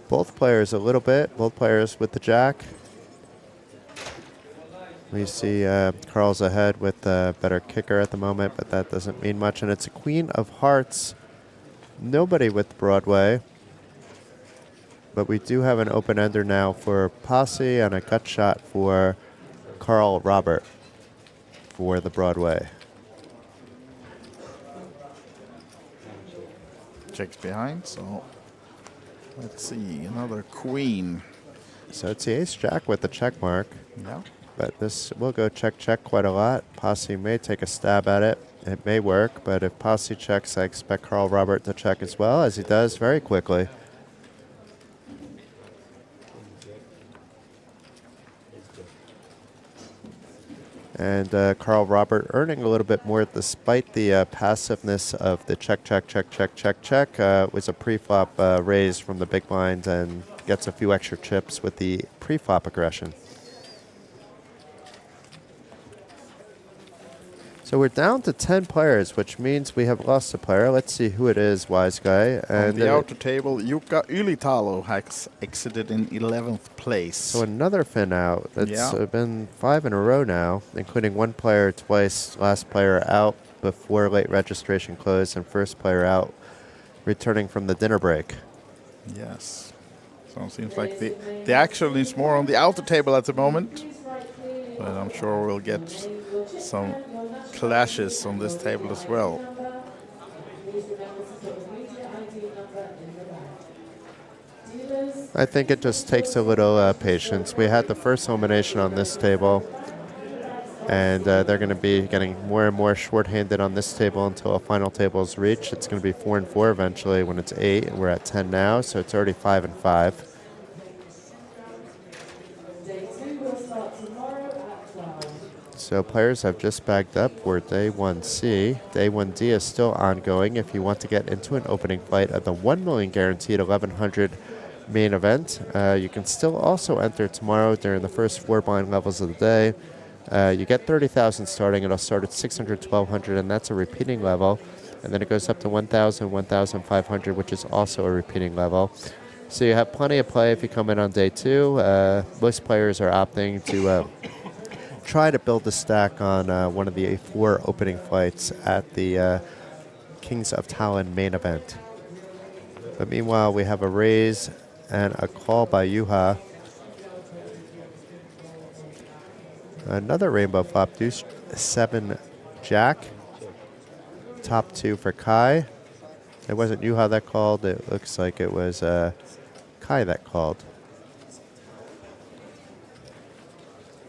B: both players a little bit, both players with the Jack. We see Carl's ahead with the better kicker at the moment, but that doesn't mean much. And it's a Queen of Hearts. Nobody with Broadway. But we do have an open-ender now for Posse and a gut shot for Carl Robert for the Broadway.
A: Checks behind, so let's see, another queen.
B: So it's the ace-jack with the check mark.
A: Yeah.
B: But this will go check quite a lot. Posse may take a stab at it. It may work, but if Posse checks, I expect Carl Robert to check as well, as he does very quickly. And Carl Robert earning a little bit more despite the passiveness of the check. Was a pre-flop raise from the big blind and gets a few extra chips with the pre-flop aggression. So we're down to 10 players, which means we have lost a player. Let's see who it is, wise guy.
A: On the outer table, Jukka Ylitalo has exited in 11th place.
B: So another Finn out. That's been 5 in a row now, including one player twice. Last player out before late registration closed, and first player out returning from the dinner break.
A: Yes. So it seems like the action is more on the outer table at the moment. But I'm sure we'll get some clashes on this table as well.
B: I think it just takes a little patience. We had the first elimination on this table, and they're going to be getting more and more shorthanded on this table until a final table is reached. It's going to be 4 and 4 eventually when it's 8, and we're at 10 now, so it's already 5 and 5. So players have just bagged up for Day 1C. Day 1D is still ongoing if you want to get into an opening fight at the 1 million guaranteed 1100 main event. You can still also enter tomorrow during the first 4 blind levels of the day. You get 30,000 starting. It'll start at 600, 1200, and that's a repeating level. And then it goes up to 1,000, 1,500, which is also a repeating level. So you have plenty of play if you come in on Day 2. Most players are opting to try to build a stack on one of the 4 opening fights at the Kings of Tallinn main event. But meanwhile, we have a raise and a call by Juha. Another rainbow flop, deuce 7 jack. Top 2 for Kai. It wasn't you how that called. It looks like it was Kai that called.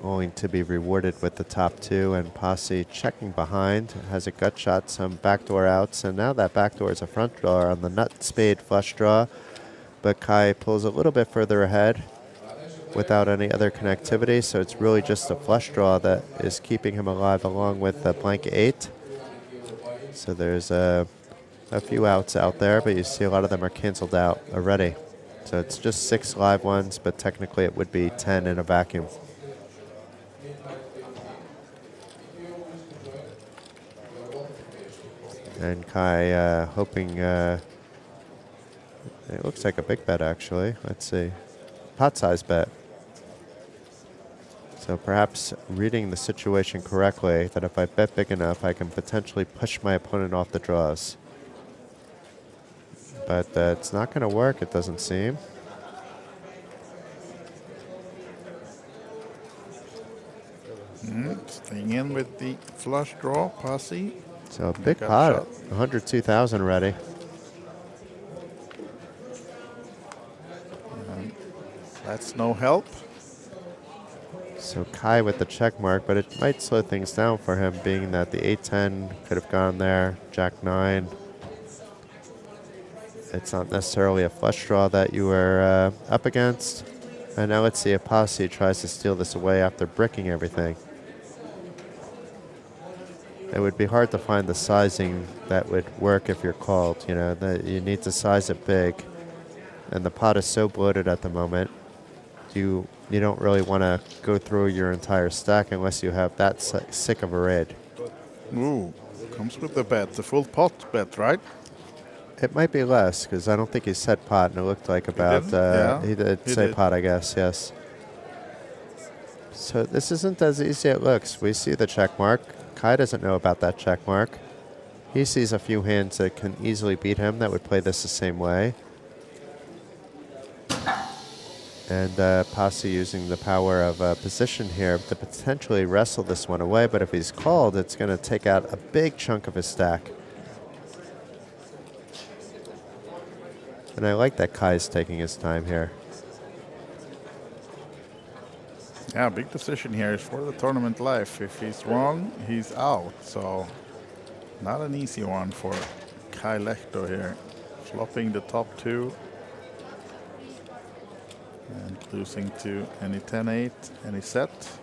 B: Only to be rewarded with the top 2, and Posse checking behind. Has a gut shot, some backdoor outs, and now that backdoor is a front draw on the nut spade flush draw. But Kai pulls a little bit further ahead without any other connectivity, so it's really just a flush draw that is keeping him alive along with the blank 8. So there's a few outs out there, but you see a lot of them are canceled out already. So it's just 6 live ones, but technically it would be 10 in a vacuum. And Kai hoping, it looks like a big bet actually. Let's see. Pot size bet. So perhaps reading the situation correctly, that if I bet big enough, I can potentially push my opponent off the draws. But it's not going to work, it doesn't seem.
A: Staying in with the flush draw, Posse.
B: So a big
A: Got
B: pot,
A: shot.
B: 102,000 ready.
A: That's no help.
B: So Kai with the check mark, but it might slow things down for him, being that the 8-10 could have gone there, Jack 9. It's not necessarily a flush draw that you were up against. And now let's see if Posse tries to steal this away after bricking everything. It would be hard to find the sizing that would work if you're called. You know, that you need to size it big, and the pot is so bloated at the moment. You don't really want to go through your entire stack unless you have that sick of a raid.
A: Ooh, comes with the bet, the full pot bet, right?
B: It might be less because I don't think he said pot, and it looked like about he did say pot, I guess. Yes. So this isn't as easy as it looks. We see the check mark. Kai doesn't know about that check mark. He sees a few hands that can easily beat him that would play this the same way. And Posse using the power of position here to potentially wrestle this one away. But if he's called, it's going to take out a big chunk of his stack. And I like that Kai's taking his time here.
A: Yeah, big decision here for the tournament life. If he's wrong, he's out. So not an easy one for Kai Lehto here. Flopping the top 2. And losing to any 10-8, any set.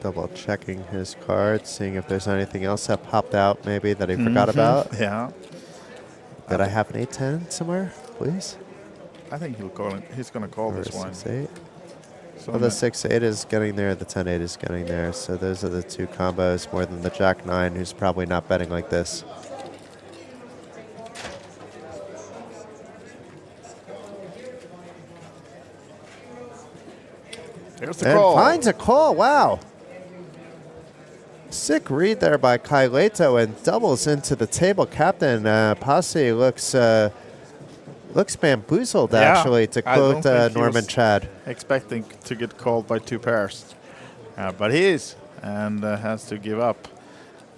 B: Double checking his cards, seeing if there's anything else that popped out maybe that he forgot about.
A: Yeah.
B: Did I have an 8-10 somewhere, please?
A: I think he'll call it. He's going to call
B: Or
A: this one.
B: 6-8?
A: So
B: Well, the 6-8 is getting there, the 10-8 is getting there. So those are the 2 combos more than the Jack 9, who's probably not betting like this.
A: There's the
B: And
A: call.
B: finds a call, wow. Sick read there by Kai Lehto and doubles into the table captain. Posse looks bamboozled, actually, to
A: I don't
B: quote
A: think he
B: Norman
A: was
B: Chad.
A: expecting to get called by 2 pairs. But he is, and has to give up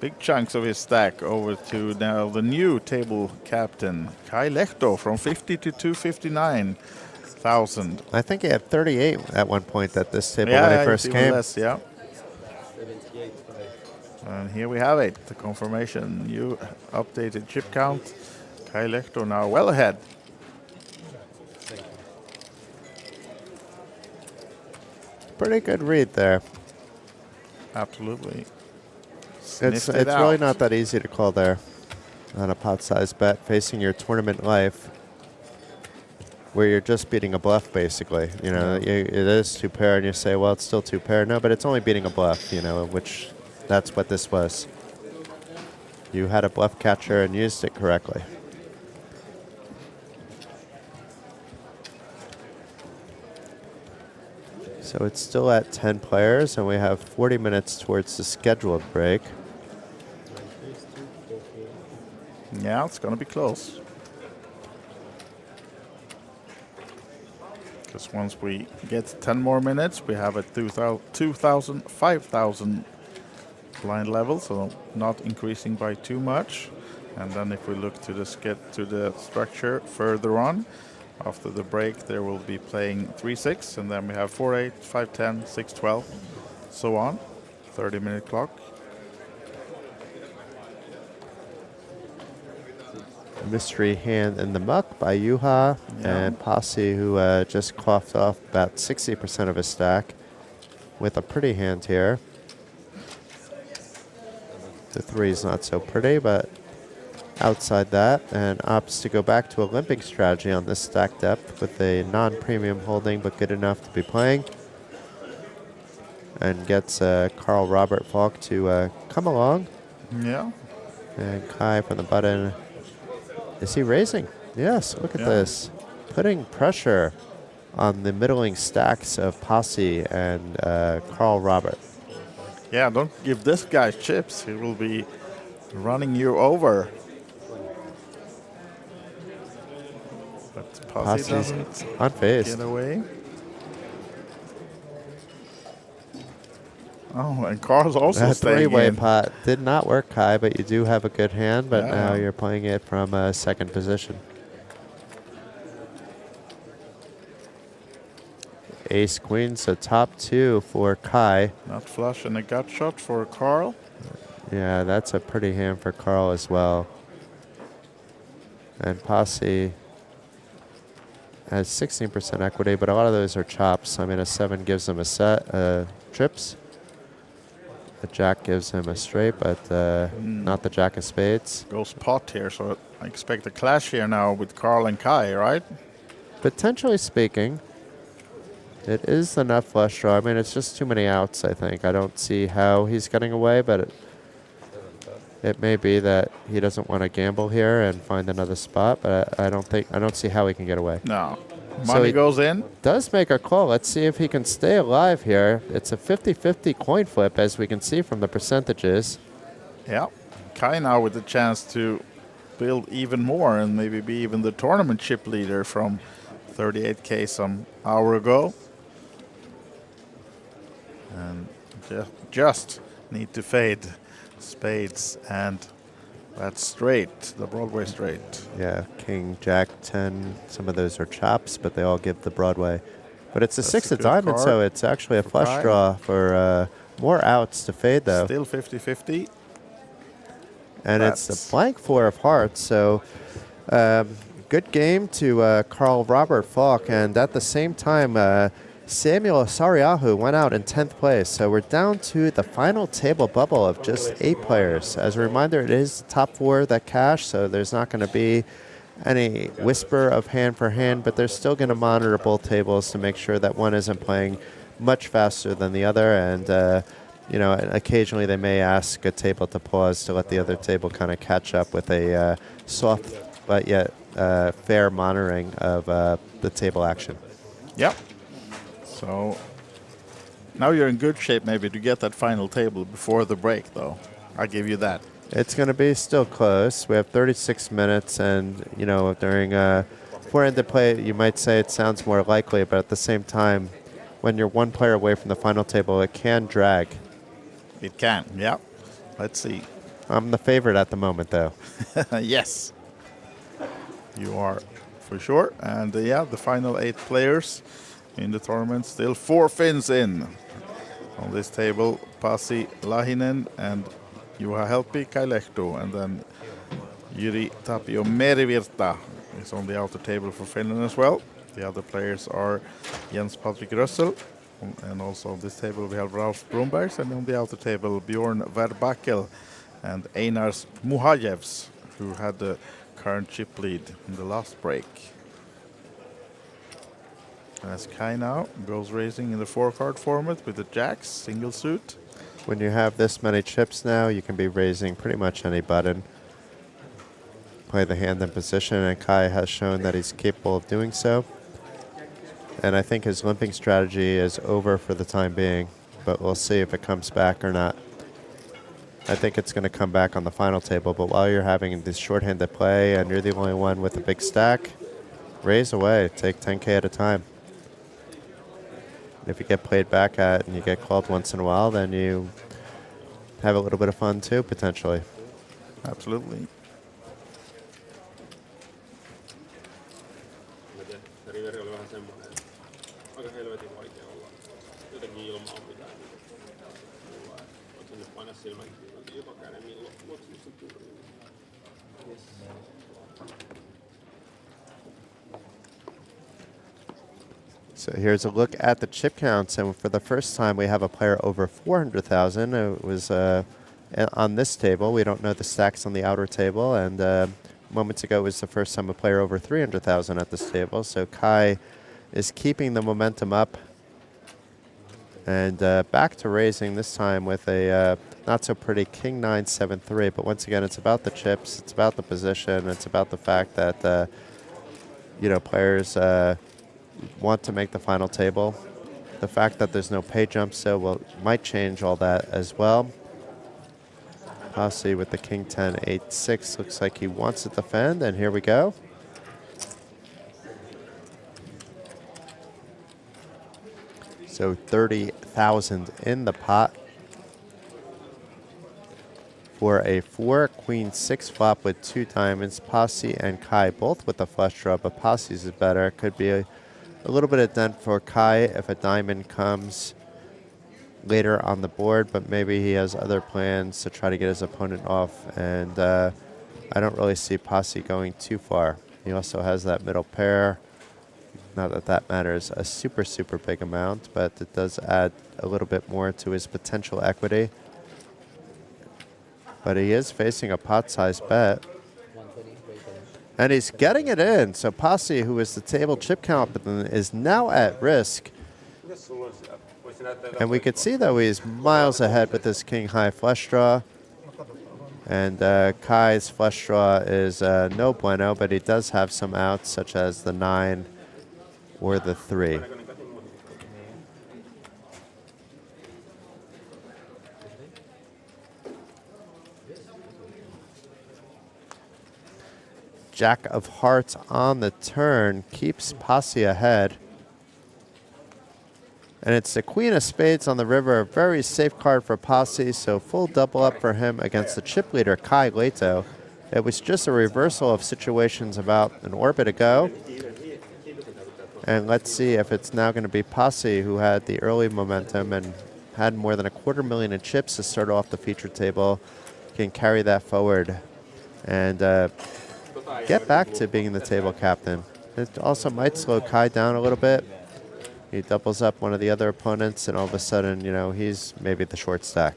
A: big chunks of his stack over to now the new table captain, Kai Lehto, from 50 to 259,000.
B: I think he had 38 at one point at this table
A: Yeah,
B: when he first
A: even
B: came.
A: less, yeah. And here we have it, the confirmation. New updated chip count. Kai Lehto now well ahead.
B: Pretty good read there.
A: Absolutely.
B: It's really not that easy to call there on a pot size bet facing your tournament life, where you're just beating a bluff, basically. You know, it is 2 pair, and you say, well, it's still 2 pair. No, but it's only beating a bluff, you know, which that's what this was. You had a bluff catcher and used it correctly. So it's still at 10 players, and we have 40 minutes towards the scheduled break.
A: Yeah, it's going to be close. Because once we get 10 more minutes, we have a 2,000, 5,000 blind level, so not increasing by too much. And then if we look to the structure further on, after the break, there will be playing 3-6, and then we have 4-8, 5-10, 6-12, so on. 30-minute clock.
B: A mystery hand in the muck by Juha and Posse, who just coughed off about 60% of his stack with a pretty hand here. The 3 is not so pretty, but outside that, and opts to go back to a limping strategy on this stack depth with a non-premium holding but good enough to be playing, and gets Carl Robert Falk to come along.
A: Yeah.
B: And Kai from the button. Is he raising? Yes, look at this. Putting pressure on the middling stacks of Posse and Carl Robert.
A: Yeah, don't give this guy chips. He will be running you over. But Posse doesn't
B: unfazed.
A: get away. Oh, and Carl's also
B: That
A: staying
B: three-way
A: in.
B: pot did not work, Kai, but you do have a good hand, but
A: Yeah.
B: now you're playing it from a second position. Ace queen, so top 2 for Kai.
A: Not flush and a gut shot for Carl.
B: Yeah, that's a pretty hand for Carl as well. And Posse has 16% equity, but a lot of those are chops. I mean, a 7 gives him a set, trips. A jack gives him a straight, but not the jack of spades.
A: Goes pot here, so I expect a clash here now with Carl and Kai, right?
B: Potentially speaking, it is enough flush draw. I mean, it's just too many outs, I think. I don't see how he's getting away, but it may be that he doesn't want to gamble here and find another spot, but I don't see how he can get away.
A: No.
B: So
A: Money
B: he
A: goes in.
B: does make a call. Let's see if he can stay alive here. It's a 50-50 coin flip, as we can see from the percentages.
A: Yeah. Kai now with the chance to build even more and maybe be even the tournament chip leader from 38K some hour ago. And just need to fade spades, and that's straight, the Broadway straight.
B: Yeah, king, jack, 10. Some of those are chops, but they all give the Broadway. But it's a
A: That's
B: 6
A: a
B: of
A: good
B: diamonds, so
A: card
B: it's actually a
A: for
B: flush
A: Kai.
B: draw for more outs to fade, though.
A: Still 50-50.
B: And it's
A: That's-
B: the blank 4 of hearts, so good game to Carl Robert Falk. And at the same time, Samuel Sariahu went out in 10th place. So we're down to the final table bubble of just 8 players. As a reminder, it is the top 4 that cash, so there's not going to be any whisper of hand for hand, but they're still going to monitor both tables to make sure that one isn't playing much faster than the other. And you know, occasionally they may ask a table to pause to let the other table kind of catch up with a soft but yet fair monitoring of the table action.
A: Yep. So now you're in good shape maybe to get that final table before the break, though. I'll give you that.
B: It's going to be still close. We have 36 minutes, and, you know, during four-handed play, you might say it sounds more likely, but at the same time, when you're one player away from the final table, it can drag.
A: It can, yeah. Let's see.
B: I'm the favorite at the moment, though.
A: Yes. You are for sure. And yeah, the final 8 players in the tournament. Still 4 Finns in. On this table, Pasi Lahinen and Juha Helppi Kailehto. And then Jyri Tapio Merivirta is on the outer table for Finland as well. The other players are Jens Patrick Russell. And also on this table we have Ralf Brumbergs. And on the outer table, Bjorn Verbakel and Einars Muhajevs, who had the current chip lead in the last break. As Kai now goes racing in the 4-card format with the jacks, single suit.
B: When you have this many chips now, you can be raising pretty much any button. Play the hand in position, and Kai has shown that he's capable of doing so. And I think his limping strategy is over for the time being, but we'll see if it comes back or not. I think it's going to come back on the final table, but while you're having this shorthanded play and you're the only one with a big stack, raise away. Take 10K at a time. If you get played back at and you get called once in a while, then you have a little bit of fun too, potentially.
A: Absolutely.
G: Riveri oli vähän semmoinen, aika helvetin vaikea olla jotenkin ilman mitään. Voit sinne painaa silmän joka käden, niin luotsin sen turriin.
B: So here's a look at the chip counts, and for the first time we have a player over 400,000. It was on this table. We don't know the stacks on the outer table, and moments ago was the first time a player over 300,000 at this table. So Kai is keeping the momentum up, and back to raising this time with a not so pretty King 9-7-3. But once again, it's about the chips, it's about the position, it's about the fact that players want to make the final table. The fact that there's no pay jump so might change all that as well. Posse with the King 10-8-6 looks like he wants to defend, and here we go. So 30,000 in the pot for a 4-Queen-6 flop with 2 diamonds. Posse and Kai both with the flush draw, but Posse's is better. Could be a little bit of dent for Kai if a diamond comes later on the board, but maybe he has other plans to try to get his opponent off, and I don't really see Posse going too far. He also has that middle pair. Not that that matters a super, super big amount, but it does add a little bit more to his potential equity. But he is facing a pot-sized bet. And he's getting it in. So Posse, who is the table chip captain, is now at risk. And we could see, though, he's miles ahead with this king high flush draw. And Kai's flush draw is no bueno, but he does have some outs, such as the 9 or the 3. Jack of hearts on the turn keeps Posse ahead. And it's the Queen of Spades on the river, a very safe card for Posse, so full double up for him against the chip leader, Kai Leto. It was just a reversal of situations about an orbit ago. And let's see if it's now going to be Posse, who had the early momentum and had more than $250,000 in chips to start off the feature table, can carry that forward and get back to being the table captain. It also might slow Kai down a little bit. He doubles up one of the other opponents, and all of a sudden, he's maybe the short stack.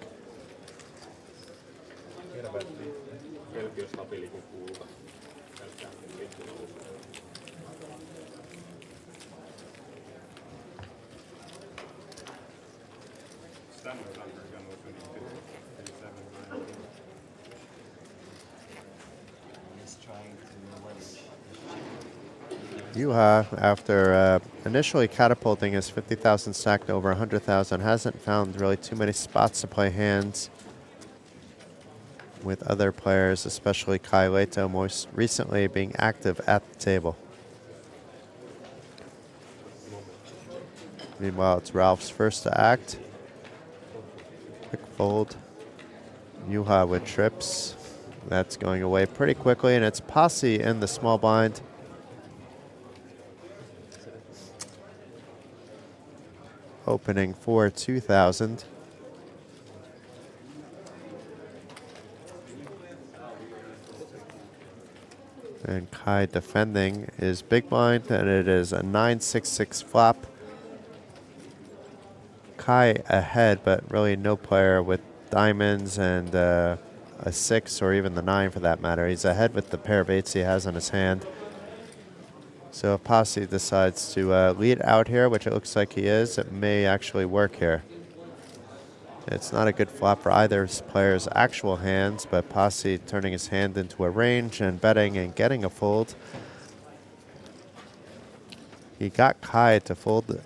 B: Yuha, after initially catapulting his 50,000 stack to over 100,000, hasn't found really too many spots to play hands with other players, especially Kai Leto, most recently being active at the table. Meanwhile, it's Ralph's first to act. Quick fold. Yuha with trips. That's going away pretty quickly, and it's Posse in the small blind. Opening for 2,000. And Kai defending is big blind, and it is a 9-6-6 flop. Kai ahead, but really no player with diamonds and a 6 or even the 9 for that matter. He's ahead with the pair of 8s he has in his hand. So if Posse decides to lead out here, which it looks like he is, it may actually work here. It's not a good flop for either player's actual hands, but Posse turning his hand into a range and betting and getting a fold. He got Kai to fold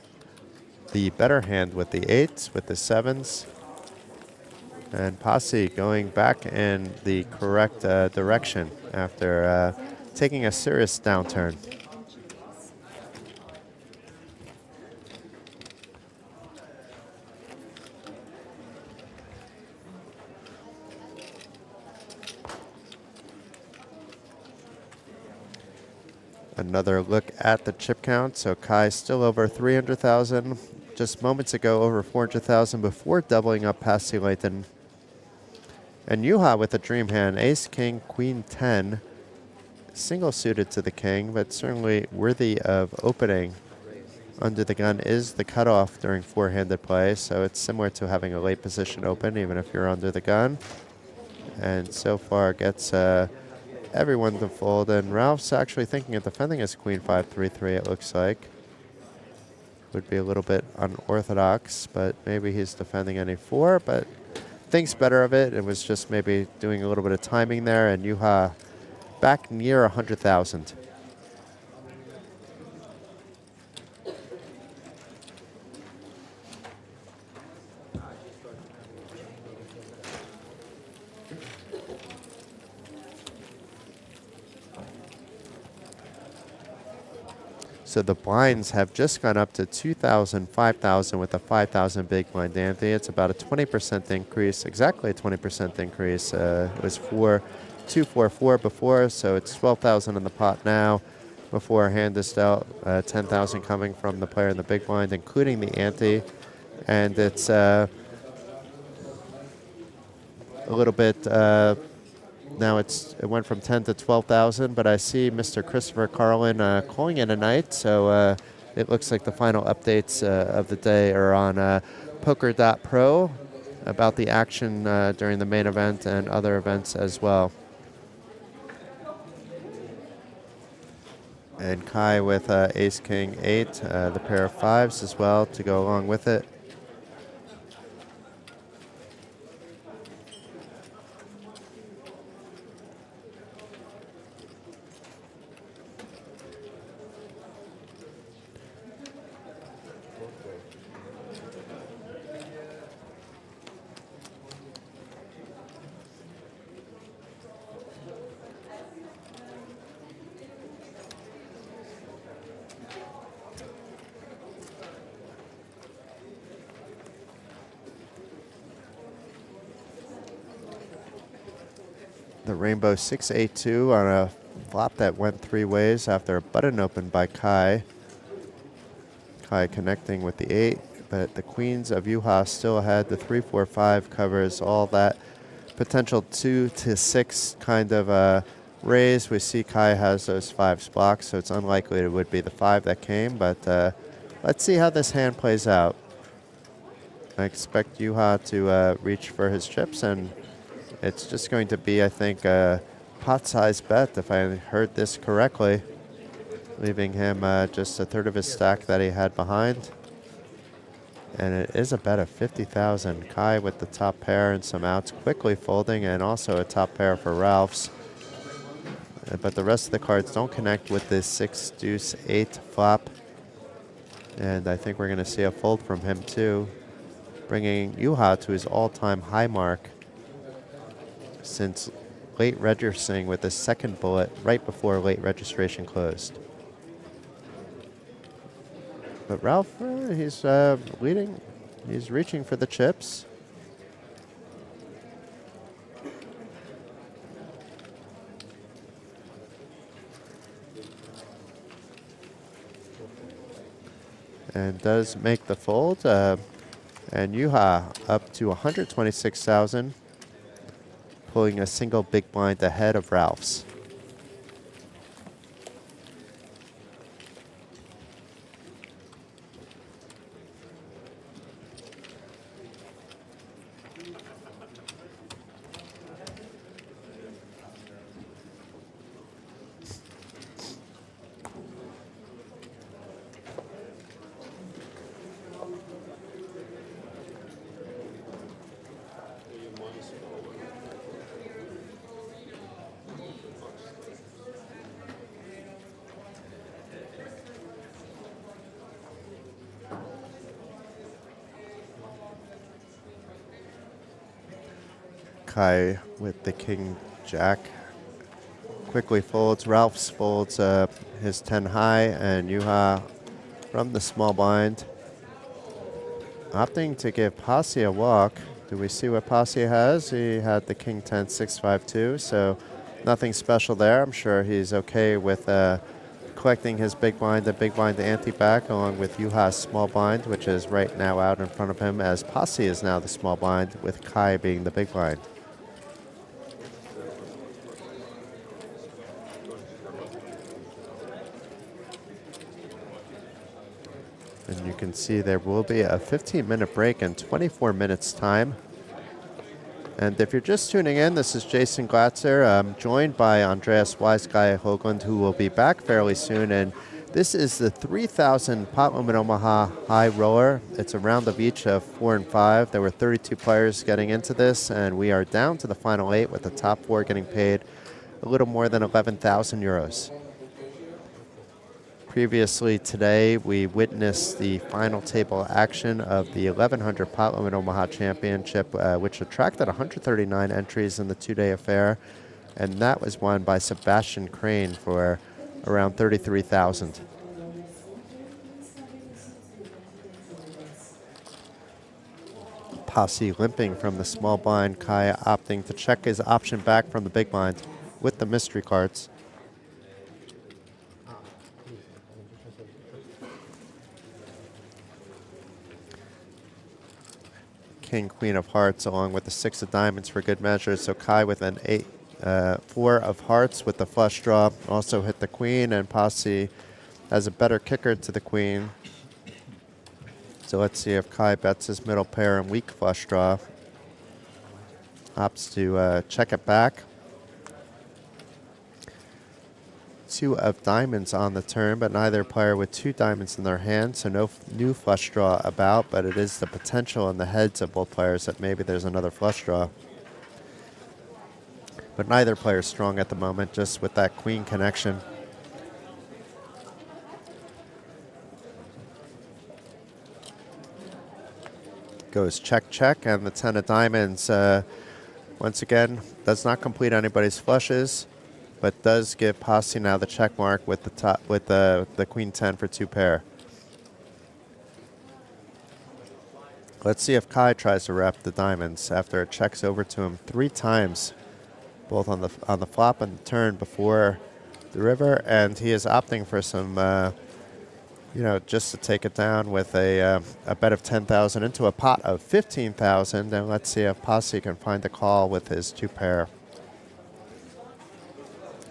B: the better hand with the 8s, with the 7s. And Posse going back in the correct direction after taking a serious downturn. Another look at the chip count. So Kai still over 300,000. Just moments ago, over 400,000 before doubling up past Hilton. And Juha with a dream hand, ace, king, queen, 10. Single suited to the king, but certainly worthy of opening. Under the gun is the cutoff during four-handed play, so it's similar to having a late position open, even if you're under the gun. And so far gets everyone to fold, and Ralph's actually thinking of defending his queen 5-3-3, it looks like. Would be a little bit unorthodox, but maybe he's defending any 4, but thinks better of it. It was just maybe doing a little bit of timing there, and Juha back near 100,000. So the blinds have just gone up to 2,000, 5,000 with a 5,000 big blind ante. It's about a 20% increase, exactly a 20% increase. It was 244 before, so it's 12,000 in the pot now. Before hand is dealt, 10,000 coming from the player in the big blind, including the ante. And it's a little bit, now it went from 10 to 12,000, but I see Mr. Christopher Carlin calling it a night, so it looks like the final updates of the day are on poker.pro about the action during the main event and other events as well. And Kai with ace, king, 8, the pair of 5s as well to go along with it. The Rainbow 6-8-2 on a flop that went 3 ways after a button open by Kai. Kai connecting with the 8, but the queens of Juha still ahead. The 3-4-5 covers all that potential 2 to 6 kind of raise. We see Kai has those 5s blocked, so it's unlikely it would be the 5 that came, but let's see how this hand plays out. I expect Juha to reach for his chips, and it's just going to be, I think, a pot-sized bet, if I heard this correctly, leaving him just a third of his stack that he had behind. And it is a bet of 50,000. Kai with the top pair and some outs quickly folding, and also a top pair for Ralph's. But the rest of the cards don't connect with this 6-deuce-8 flop. And I think we're going to see a fold from him too, bringing Juha to his all-time high mark since late registering with the second bullet right before late registration closed. But Ralph, he's leading. He's reaching for the chips. And does make the fold. And Juha up to 126,000. Pulling a single big blind ahead of Ralph's. Kai with the king jack. Quickly folds. Ralph's folds his 10 high, and Juha from the small blind, opting to give Pasi a walk. Do we see what Pasi has? He had the king 10 6-5-2, so nothing special there. I'm sure he's okay with collecting his big blind and big blind ante back, along with Juha's small blind, which is right now out in front of him, as Pasi is now the small blind, with Kai being the big blind. And you can see there will be a 15-minute break in 24 minutes time. And if you're just tuning in, this is Jason Glatzer. I'm joined by Andreas Wise Guy Hoagland, who will be back fairly soon. And this is the 3,000 Tallinn Omaha High Roller. It's a round of each of 4 and 5. There were 32 players getting into this, and we are down to the final 8, with the top 4 getting paid a little more than 11,000 euros. Previously today, we witnessed the final table action of the 1100 Tallinn Omaha Championship, which attracted 139 entries in the 2-day affair, and that was won by Sebastian Crane for around 33,000. Pasi limping from the small blind, Kai opting to check his option back from the big blind with the mystery cards. King, Queen of Hearts, along with the 6 of Diamonds for good measure. So Kai with an 4 of Hearts with the flush draw also hit the Queen, and Pasi has a better kicker to the Queen. So let's see if Kai bets his middle pair and weak flush draw. Opts to check it back. 2 of Diamonds on the turn, but neither player with 2 diamonds in their hand, so no new flush draw about, but it is the potential in the heads of both players that maybe there's another flush draw. But neither player is strong at the moment, just with that Queen connection. Goes check, check, and the 10 of Diamonds, once again, does not complete anybody's flushes, but does give Pasi now the check mark with the top, with the Queen 10 for 2 pair. Let's see if Kai tries to wrap the diamonds after it checks over to him 3 times, both on the flop and the turn before the river, and he is opting for some, just to take it down with a bet of 10,000 into a pot of 15,000, and let's see if Pasi can find a call with his 2 pair.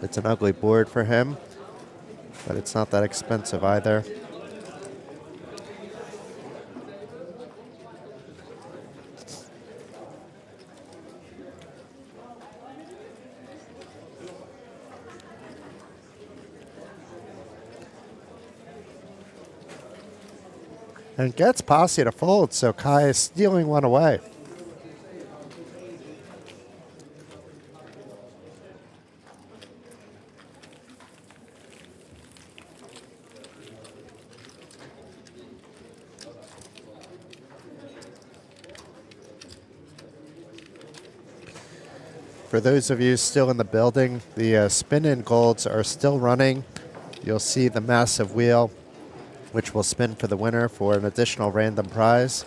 B: It's an ugly board for him, but it's not that expensive either. And gets Pasi to fold, so Kai is stealing one away. For those of you still in the building, the spin-in golds are still running. You'll see the massive wheel, which will spin for the winner for an additional random prize.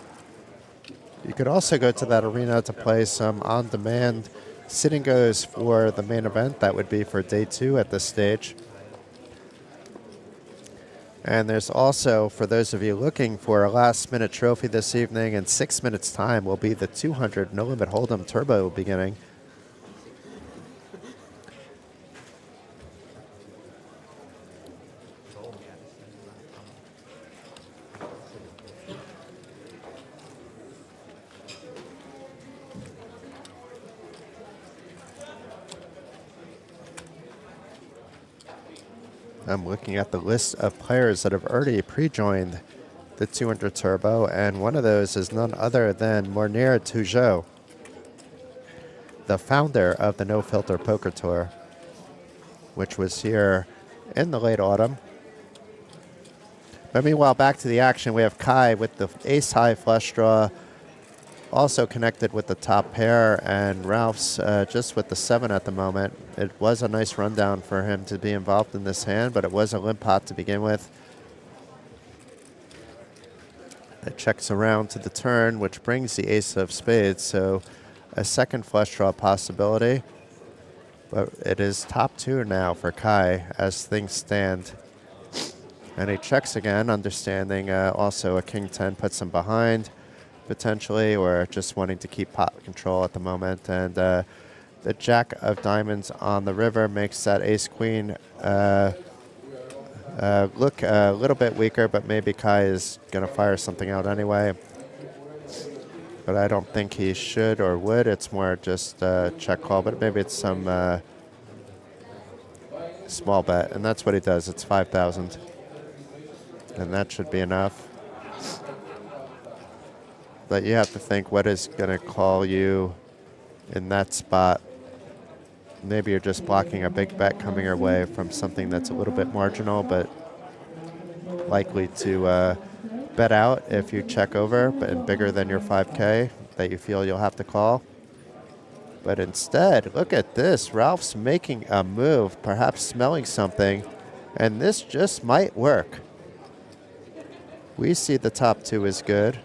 B: You could also go to that arena to play some on-demand sitting goes for the main event. That would be for day 2 at this stage. And there's also, for those of you looking for a last-minute trophy this evening, in 6 minutes' time will be the 200 No Limit Hold'em Turbo beginning. I'm looking at the list of players that have already pre-joined the 200 Turbo, and one of those is none other than Mornir Tougeau, the founder of the No Filter Poker Tour, which was here in the late autumn. But meanwhile, back to the action, we have Kai with the ace-high flush draw, also connected with the top pair, and Ralph's just with the 7 at the moment. It was a nice rundown for him to be involved in this hand, but it was a limp pot to begin with. It checks around to the turn, which brings the ace of spades, so a second flush draw possibility. But it is top 2 now for Kai as things stand. And he checks again, understanding also a king 10 puts him behind, potentially, or just wanting to keep pot control at the moment. And the jack of diamonds on the river makes that ace queen look a little bit weaker, but maybe Kai is going to fire something out anyway. But I don't think he should or would. It's more just check call, but maybe it's some small bet, and that's what he does. It's 5,000, and that should be enough. But you have to think what is going to call you in that spot. Maybe you're just blocking a big bet coming your way from something that's a little bit marginal, but likely to bet out if you check over, but bigger than your 5K that you feel you'll have to call. But instead, look at this. Ralph's making a move, perhaps smelling something, and this just might work. We see the top 2 is good.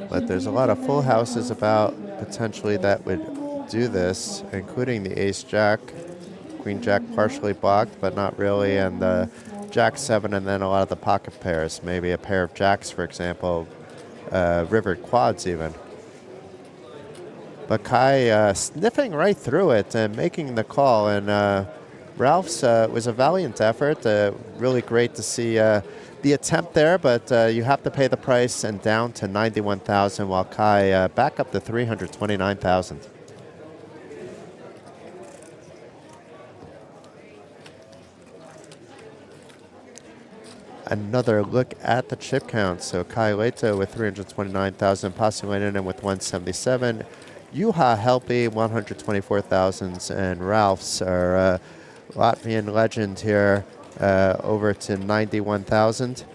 B: But there's a lot of full houses about potentially that would do this, including the ace-jack, queen-jack partially blocked, but not really, and the jack-7, and then a lot of the pocket pairs, maybe a pair of jacks, for example, rivered quads even. But Kai sniffing right through it and making the call, and Ralph's was a valiant effort. Really great to see the attempt there, but you have to pay the price, and down to 91,000, while Kai back up to 329,000. Another look at the chip count. So Kai Leito with 329,000, Pasuinen with 177, Juha Helppi 124,000, and Ralph's our Latvian legend here over to 91,000.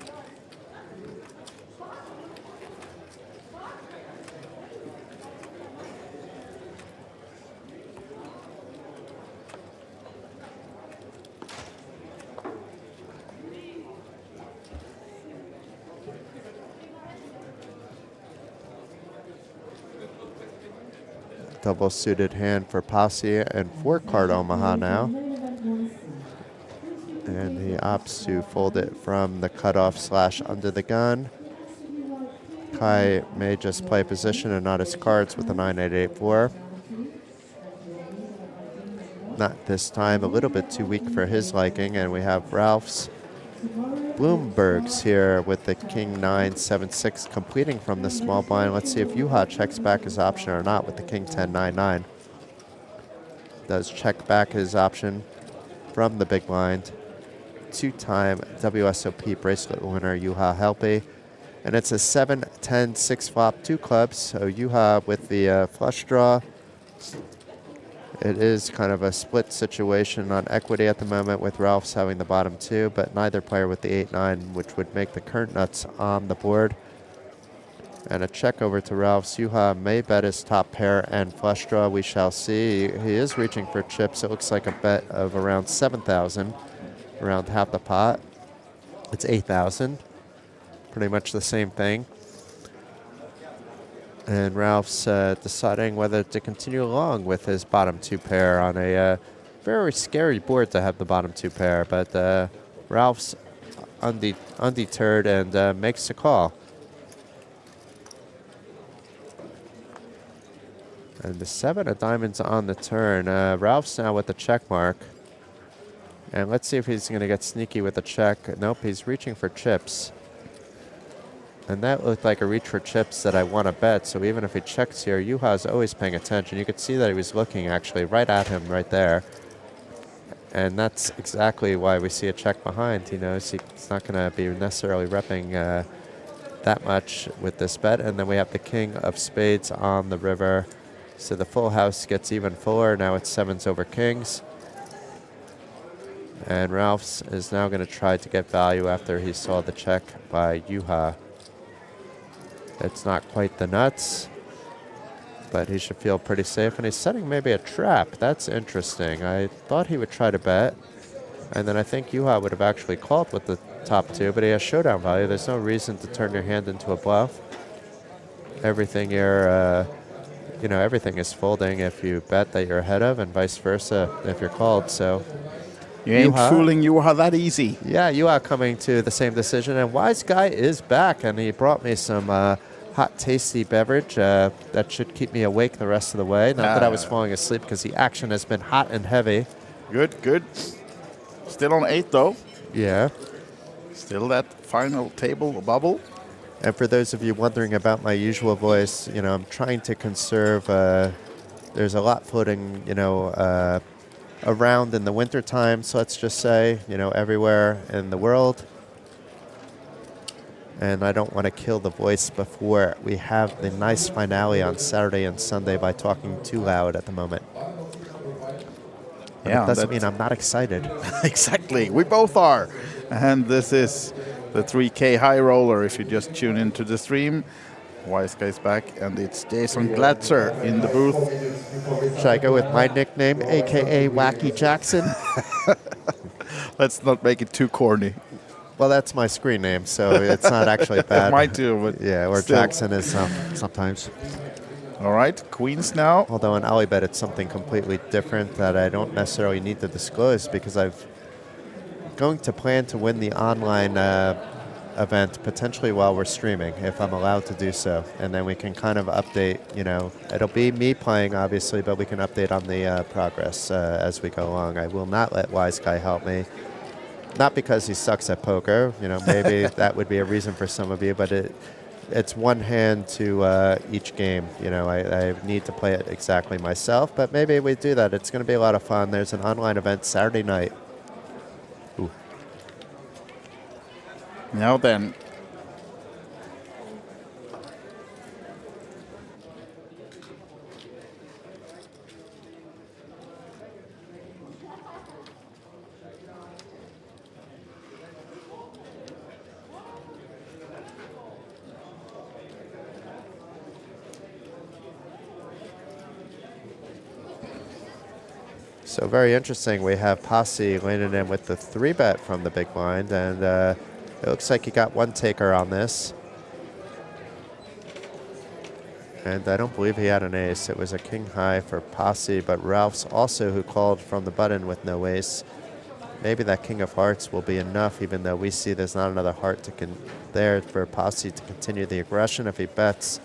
B: Double suited hand for Pasi and 4-card Omaha now. And he opts to fold it from the cutoff / under the gun. Kai may just play position and not his cards with a 9-8-8-4. Not this time, a little bit too weak for his liking, and we have Ralph's Bloomberg's here with the king 9-7-6 completing from the small blind. Let's see if Juha checks back his option or not with the king 10-9-9. Does check back his option from the big blind. 2-time WSOP bracelet winner Juha Helppi. And it's a 7-10-6 flop, 2 clubs. So Juha with the flush draw. It is kind of a split situation on equity at the moment, with Ralph's having the bottom 2, but neither player with the 8-9, which would make the current nuts on the board. And a check over to Ralph's. Juha may bet his top pair and flush draw. We shall see. He is reaching for chips. It looks like a bet of around 7,000, around half the pot. It's 8,000. Pretty much the same thing. And Ralph's deciding whether to continue along with his bottom 2 pair on a very scary board to have the bottom 2 pair. But Ralph's undeterred and makes the call. And the 7 of diamonds on the turn. Ralph's now with the check mark. And let's see if he's going to get sneaky with a check. Nope, he's reaching for chips. And that looked like a reach for chips that I want to bet. So even if he checks here, Juha's always paying attention. You could see that he was looking actually right at him right there. And that's exactly why we see a check behind. He knows he's not going to be necessarily repping that much with this bet. And then we have the king of spades on the river. So the full house gets even fuller. Now it's 7s over kings. And Ralph's is now going to try to get value after he saw the check by Juha. It's not quite the nuts, but he should feel pretty safe. And he's setting maybe a trap. That's interesting. I thought he would try to bet. And then I think Juha would have actually called with the top two, but he has showdown value. There's no reason to turn your hand into a bluff. Everything everything is folding if you bet that you're ahead of, and vice versa if you're called. So
A: you ain't fooling Juha that easy.
B: Yeah, Juha coming to the same decision, and Wise Guy is back, and he brought me some hot, tasty beverage that should keep me awake the rest of the way. Not that I was falling asleep, because the action has been hot and heavy.
A: Good. Still on 8 though.
B: Yeah.
A: Still that final table bubble.
B: And for those of you wondering about my usual voice, I'm trying to conserve. There's a lot floating, around in the wintertime, so let's just say, everywhere in the world. And I don't want to kill the voice before we have the nice finale on Saturday and Sunday by talking too loud at the moment. And it doesn't mean I'm not excited.
A: Exactly. We both are. And this is the 3K high roller. If you just tune into the stream, Wise Guy's back, and it's Jason Glatzer in the booth.
B: Should I go with my nickname, a.k.a. Wacky Jackson?
A: Let's not make it too corny.
B: Well, that's my screen name, so it's not actually bad.
A: Mine too, but
B: yeah, or
A: still.
B: Jackson is sometimes.
A: All right, Queens now.
B: Although in OlyBet it's something completely different that I don't necessarily need to disclose, because I'm going to plan to win the online event potentially while we're streaming, if I'm allowed to do so. And then we can kind of update, it'll be me playing, obviously, but we can update on the progress as we go along. I will not let Wise Guy help me. Not because he sucks at poker, maybe that would be a reason for some of you, but it's one hand to each game. I need to play it exactly myself, but maybe we do that. It's going to be a lot of fun. There's an online event Saturday night. Ooh.
A: Now then.
B: So very interesting. We have Posse leaning in with the 3-bet from the big blind, and it looks like he got one taker on this. And I don't believe he had an ace. It was a king high for Posse, but Ralph's also who called from the button with no ace. Maybe that king of hearts will be enough, even though we see there's not another heart there for Posse to continue the aggression. If he bets,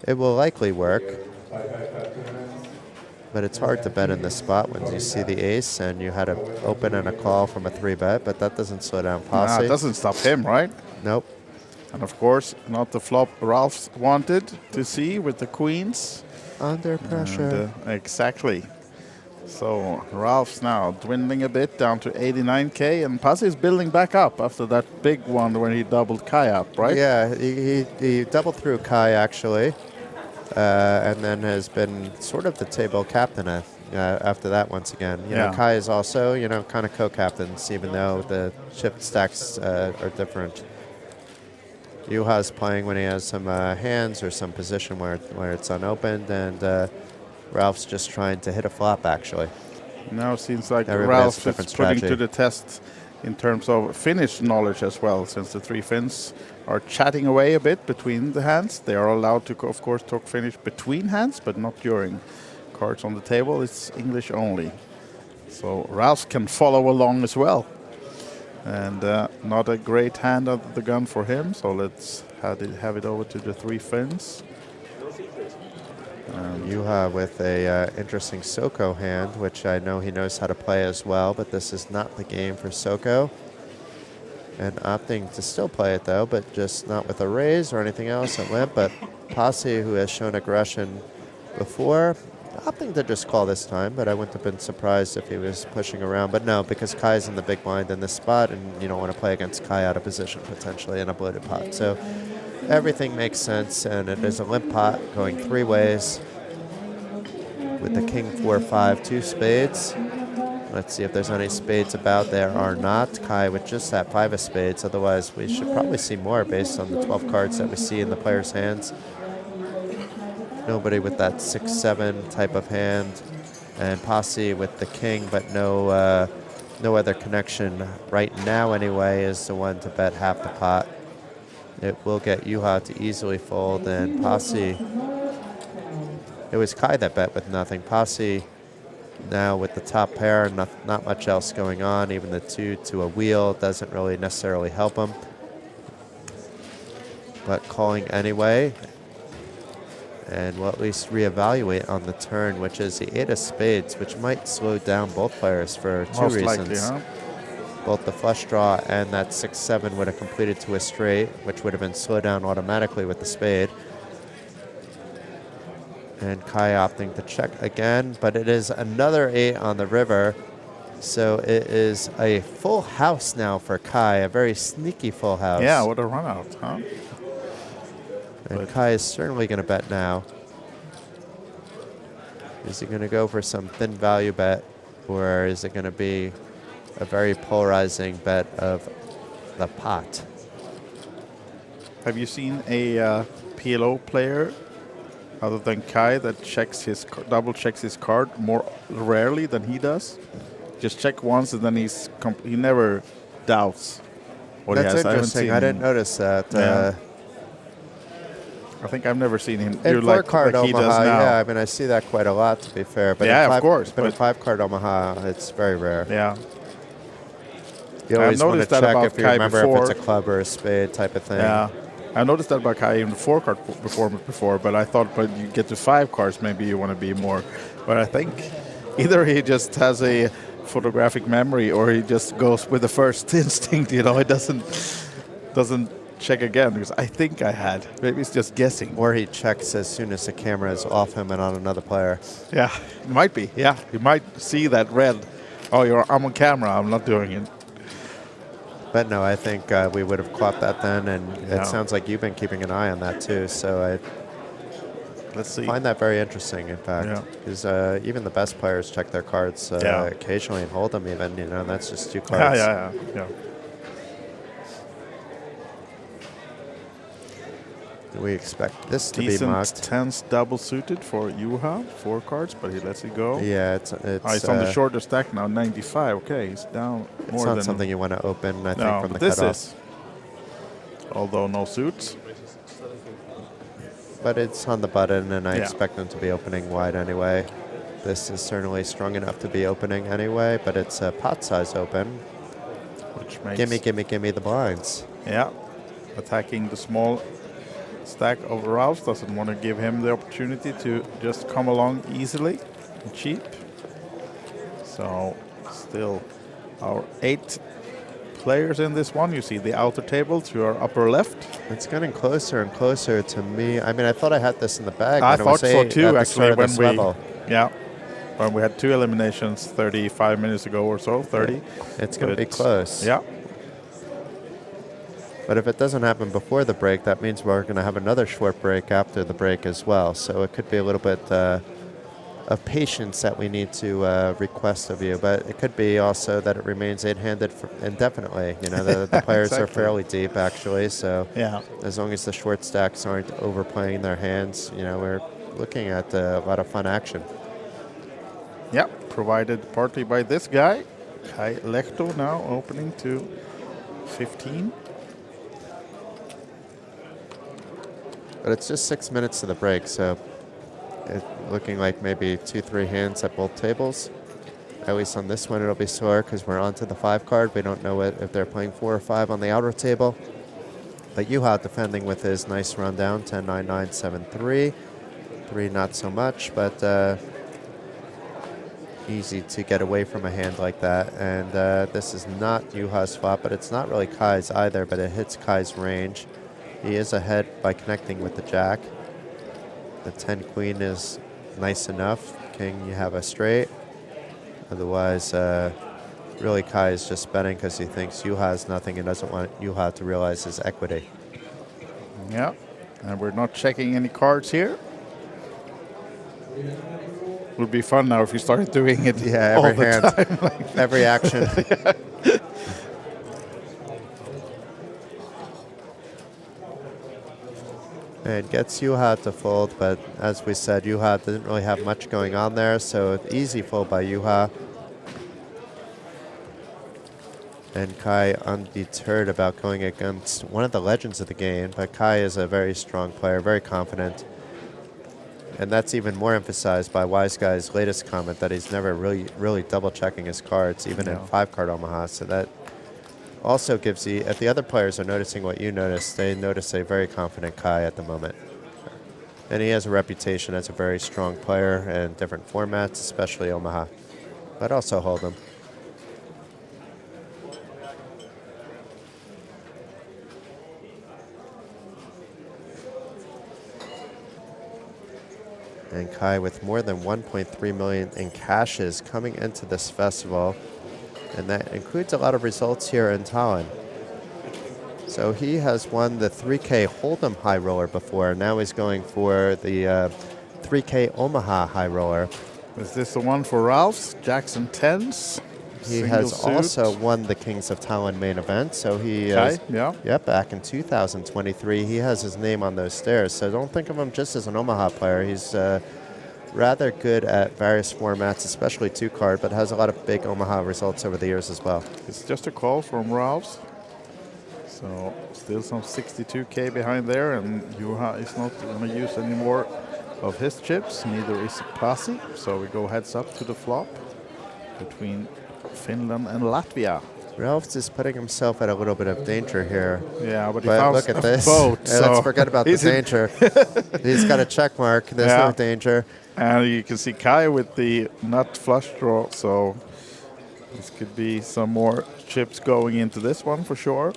B: it will likely work. But it's hard to bet in this spot when you see the ace and you had an open and a call from a 3-bet, but that doesn't slow down Posse.
A: It doesn't stop him, right?
B: Nope.
A: And of course, not the flop Ralph's wanted to see with the queens.
B: Under pressure.
A: And, exactly. So Ralph's now dwindling a bit down to 89K, and Posse is building back up after that big one when he doubled Kai up, right?
B: Yeah, he doubled through Kai, actually. And then has been sort of the table captain after that once again. Kai is also, kind of co-captains, even though the shift stacks are different. Juha's playing when he has some hands or some position where it's unopened, and Ralph's just trying to hit a flop, actually.
A: Now it seems like
B: Everybody has
A: Ralph
B: a
A: is
B: different
A: putting to the test in terms of Finnish knowledge as well, since the three Finns are chatting away a bit between the hands. They are allowed to, of course, talk Finnish between hands, but not during. Cards on the table, it's English only. So Ralph can follow along as well. And not a great hand under the gun for him, so let's have it over to the three Finns.
B: Juha with a interesting Soko hand, which I know he knows how to play as well, but this is not the game for Soko. And opting to still play it, though, but just not with a raise or anything else at limp. But Posse, who has shown aggression before, opting to just call this time, but I wouldn't have been surprised if he was pushing around. But no, because Kai's in the big blind in this spot, and you don't want to play against Kai out of position, potentially, in a bloated pot. So everything makes sense, and it is a limp pot going three ways with the king, 4, 5, 2 spades. Let's see if there's any spades about. There are not. Kai with just that 5 of spades. Otherwise, we should probably see more based on the 12 cards that we see in the players' hands. Nobody with that 6-7 type of hand. And Posse with the king, but no other connection right now anyway is the one to bet half the pot. It will get Juha to easily fold, and Posse, it was Kai that bet with nothing. Posse now with the top pair, not much else going on. Even the 2 to a wheel doesn't really necessarily help him. But calling anyway. And we'll at least reevaluate on the turn, which is the 8 of spades, which might slow down both players for two
A: Most
B: reasons.
A: likely, huh?
B: Both the flush draw and that 6-7 would have completed to a straight, which would have been slowed down automatically with the spade. And Kai opting to check again, but it is another 8 on the river. So it is a full house now for Kai, a very sneaky full house.
A: Yeah, what a run out, huh?
B: And Kai is certainly going to bet now. Is he going to go for some thin value bet, or is it going to be a very polarizing bet of the pot?
A: Have you seen a PLO player other than Kai that checks his double checks his card more rarely than he does? Just check once and then he never doubts what
B: That's
A: he has.
B: interesting. I didn't notice that.
A: Yeah. I think I've never seen him do
B: In
A: like
B: 4-card
A: he does
B: Omaha,
A: now.
B: yeah, I mean, I see that quite a lot, to be fair. But
A: Yeah,
B: in
A: of course,
B: But in
A: but-
B: 5-card Omaha, it's very rare.
A: Yeah.
B: You
A: I've
B: always want to
A: noticed that
B: check
A: about
B: if you
A: Kai
B: remember if
A: before.
B: it's a club or a spade type of thing.
A: Yeah. I noticed that about Kai in the 4-card before, but I thought, but you get to 5 cards, maybe you want to be more. But I think either he just has a photographic memory or he just goes with the first instinct, you know, it doesn't check again, because I think I had. Maybe it's just guessing.
B: Or he checks as soon as the camera is off him and on another player.
A: Yeah, it might be. Yeah, you might see that red. Oh, I'm on camera, I'm not doing it.
B: But no, I think we would have caught that then, and
A: Yeah.
B: it sounds like you've been keeping an eye on that too. So
A: Let's see.
B: I find that very interesting, in fact,
A: Yeah.
B: because even the best players check their cards
A: Yeah.
B: occasionally and hold them even. You know, and that's just 2
A: Yeah,
B: cards.
A: yeah.
B: We expect this to be
A: Decent
B: mocked.
A: tens double suited for Juha, 4 cards, but he lets it go.
B: Yeah, it's
A: He's on the shorter stack now, 95. Okay, he's down
B: It's
A: more
B: not
A: than
B: something you want to open, I think,
A: no,
B: from the
A: but this
B: cutoff.
A: is. Although no suits.
B: But it's on the button, and I
A: Yeah.
B: expect them to be opening wide anyway. This is certainly strong enough to be opening anyway, but it's a pot size open.
A: Which makes
B: Gimme the blinds.
A: Yeah, attacking the small stack of Rouse, doesn't want to give him the opportunity to just come along easily and cheap. So still our 8 players in this one. You see the outer table to our upper left.
B: It's getting closer and closer to me. I mean, I thought I had this in the bag.
A: I
B: when it was
A: thought so
B: 8
A: too,
B: at the
A: actually,
B: start of
A: when
B: this
A: we
B: level.
A: when we had 2 eliminations 35 minutes ago or so, 30.
B: It's going to be
A: But,
B: close.
A: Yeah.
B: But if it doesn't happen before the break, that means we're going to have another short break after the break as well. So it could be a little bit of patience that we need to request of you. But it could be also that it remains 8-handed indefinitely. You know, the players are
A: Exactly.
B: fairly deep, actually. So
A: Yeah.
B: as long as the short stacks aren't overplaying their hands, you know, we're looking at a lot of fun action.
A: Yeah, provided partly by this guy. Kai Lehto now opening to 15.
B: But it's just 6 minutes to the break, so it's looking like maybe 2-3 hands at both tables. At least on this one, it'll be sore because we're on to the 5 card. We don't know if they're playing 4 or 5 on the outer table. But Juha defending with his nice rundown, 10-9-9, 7-3. 3 not so much, but easy to get away from a hand like that. And this is not Juha's spot, but it's not really Kai's either, but it hits Kai's range. He is ahead by connecting with the jack. The 10-queen is nice enough. King, you have a straight. Otherwise, really Kai is just betting because he thinks Juha has nothing and doesn't want Juha to realize his equity.
A: Yeah, and we're not checking any cards here. Would be fun now if you started doing it
B: Yeah,
A: all
B: every
A: the
B: hand,
A: time.
B: every action. It gets Juha to fold, but as we said, Juha didn't really have much going on there, so easy fold by Juha. And Kai undeterred about going against one of the legends of the game, but Kai is a very strong player, very confident. And that's even more emphasized by Wise Guy's latest comment that he's never really double-checking his cards, even in 5-card Omaha. So that also gives if the other players are noticing what you noticed, they notice a very confident Kai at the moment. And he has a reputation as a very strong player in different formats, especially Omaha. But also Hold'em. And Kai with more than 1.3 million in cashes coming into this festival. And that includes a lot of results here in Tallinn. So he has won the 3K Hold'em High Roller before. Now he's going for the 3K Omaha High Roller.
A: Is this the one for Ralph's? Jackson 10s?
B: He has also won the Kings of Tallinn main event. So he
A: Okay, yeah.
B: Yep, back in 2023. He has his name on those stairs. So don't think of him just as an Omaha player. He's rather good at various formats, especially 2-card, but has a lot of big Omaha results over the years as well.
A: It's just a call from Ralph's. So still some 62K behind there, and Juha is not going to use any more of his chips. Neither is Pasi. So we go heads up to the flop between Finland and Latvia.
B: Ralphs is putting himself at a little bit of danger here.
A: Yeah, but he found
B: look at this.
A: boat.
B: Yeah, let's forget about the danger. He's got a check mark. There's no danger.
A: And you can see Kai with the nut flush draw, so this could be some more chips going into this one for sure.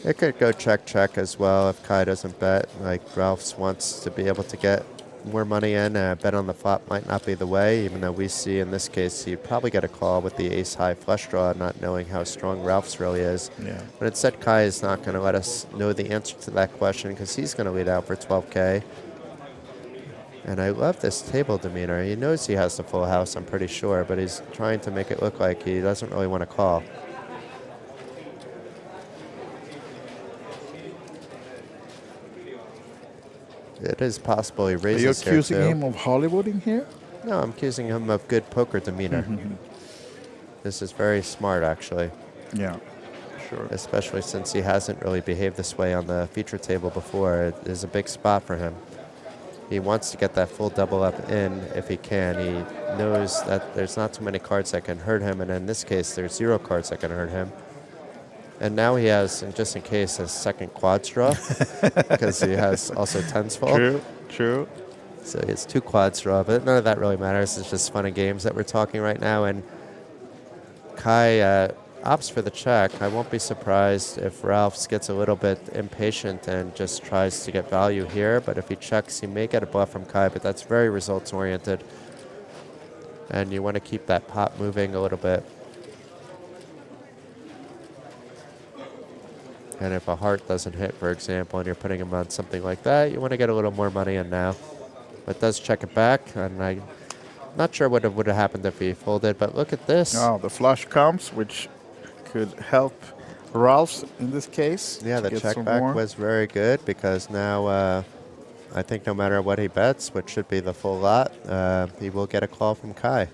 B: It could go check as well if Kai doesn't bet. Like Ralphs wants to be able to get more money in. Bet on the flop might not be the way, even though we see in this case he'd probably get a call with the ace-high flush draw, not knowing how strong Ralphs really is.
A: Yeah.
B: But instead Kai is not going to let us know the answer to that question because he's going to lead out for 12K. And I love this table demeanor. He knows he has the full house, I'm pretty sure, but he's trying to make it look like he doesn't really want to call. It is possible he raises here, too.
A: Are you accusing him of Hollywooding here?
B: No, I'm accusing him of good poker demeanor. This is very smart, actually.
A: Yeah, sure.
B: Especially since he hasn't really behaved this way on the feature table before. It is a big spot for him. He wants to get that full double up in if he can. He knows that there's not too many cards that can hurt him, and in this case, there's 0 cards that can hurt him. And now he has, and just in case, a second quad draw because he has also tens full.
A: True.
B: So he has 2 quads draw, but none of that really matters. It's just fun and games that we're talking right now. And Kai opts for the check. I won't be surprised if Ralphs gets a little bit impatient and just tries to get value here. But if he checks, he may get a bluff from Kai, but that's very results-oriented. And you want to keep that pot moving a little bit. And if a heart doesn't hit, for example, and you're putting him on something like that, you want to get a little more money in now. But does check it back, and I'm not sure what would have happened if he folded, but look at this.
A: Oh, the flush comes, which could help Ralph's in this case.
B: Yeah, the check back was very good because now I think no matter what he bets, which should be the full lot, he will get a call from Kai.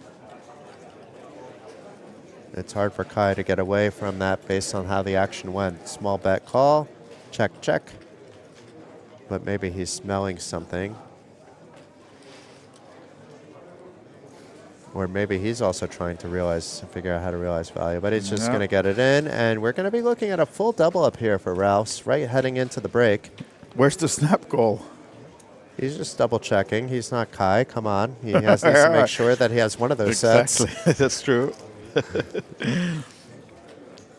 B: It's hard for Kai to get away from that based on how the action went. Small bet call, check. But maybe he's smelling something. Or maybe he's also trying to figure out how to realize value. But he's just going to get it in. And we're going to be looking at a full double up here for Ralphs, right heading into the break.
A: Where's the snap goal?
B: He's just double checking. He's not Kai. Come on. He needs to make sure that he has one of those sets.
A: Exactly. That's true.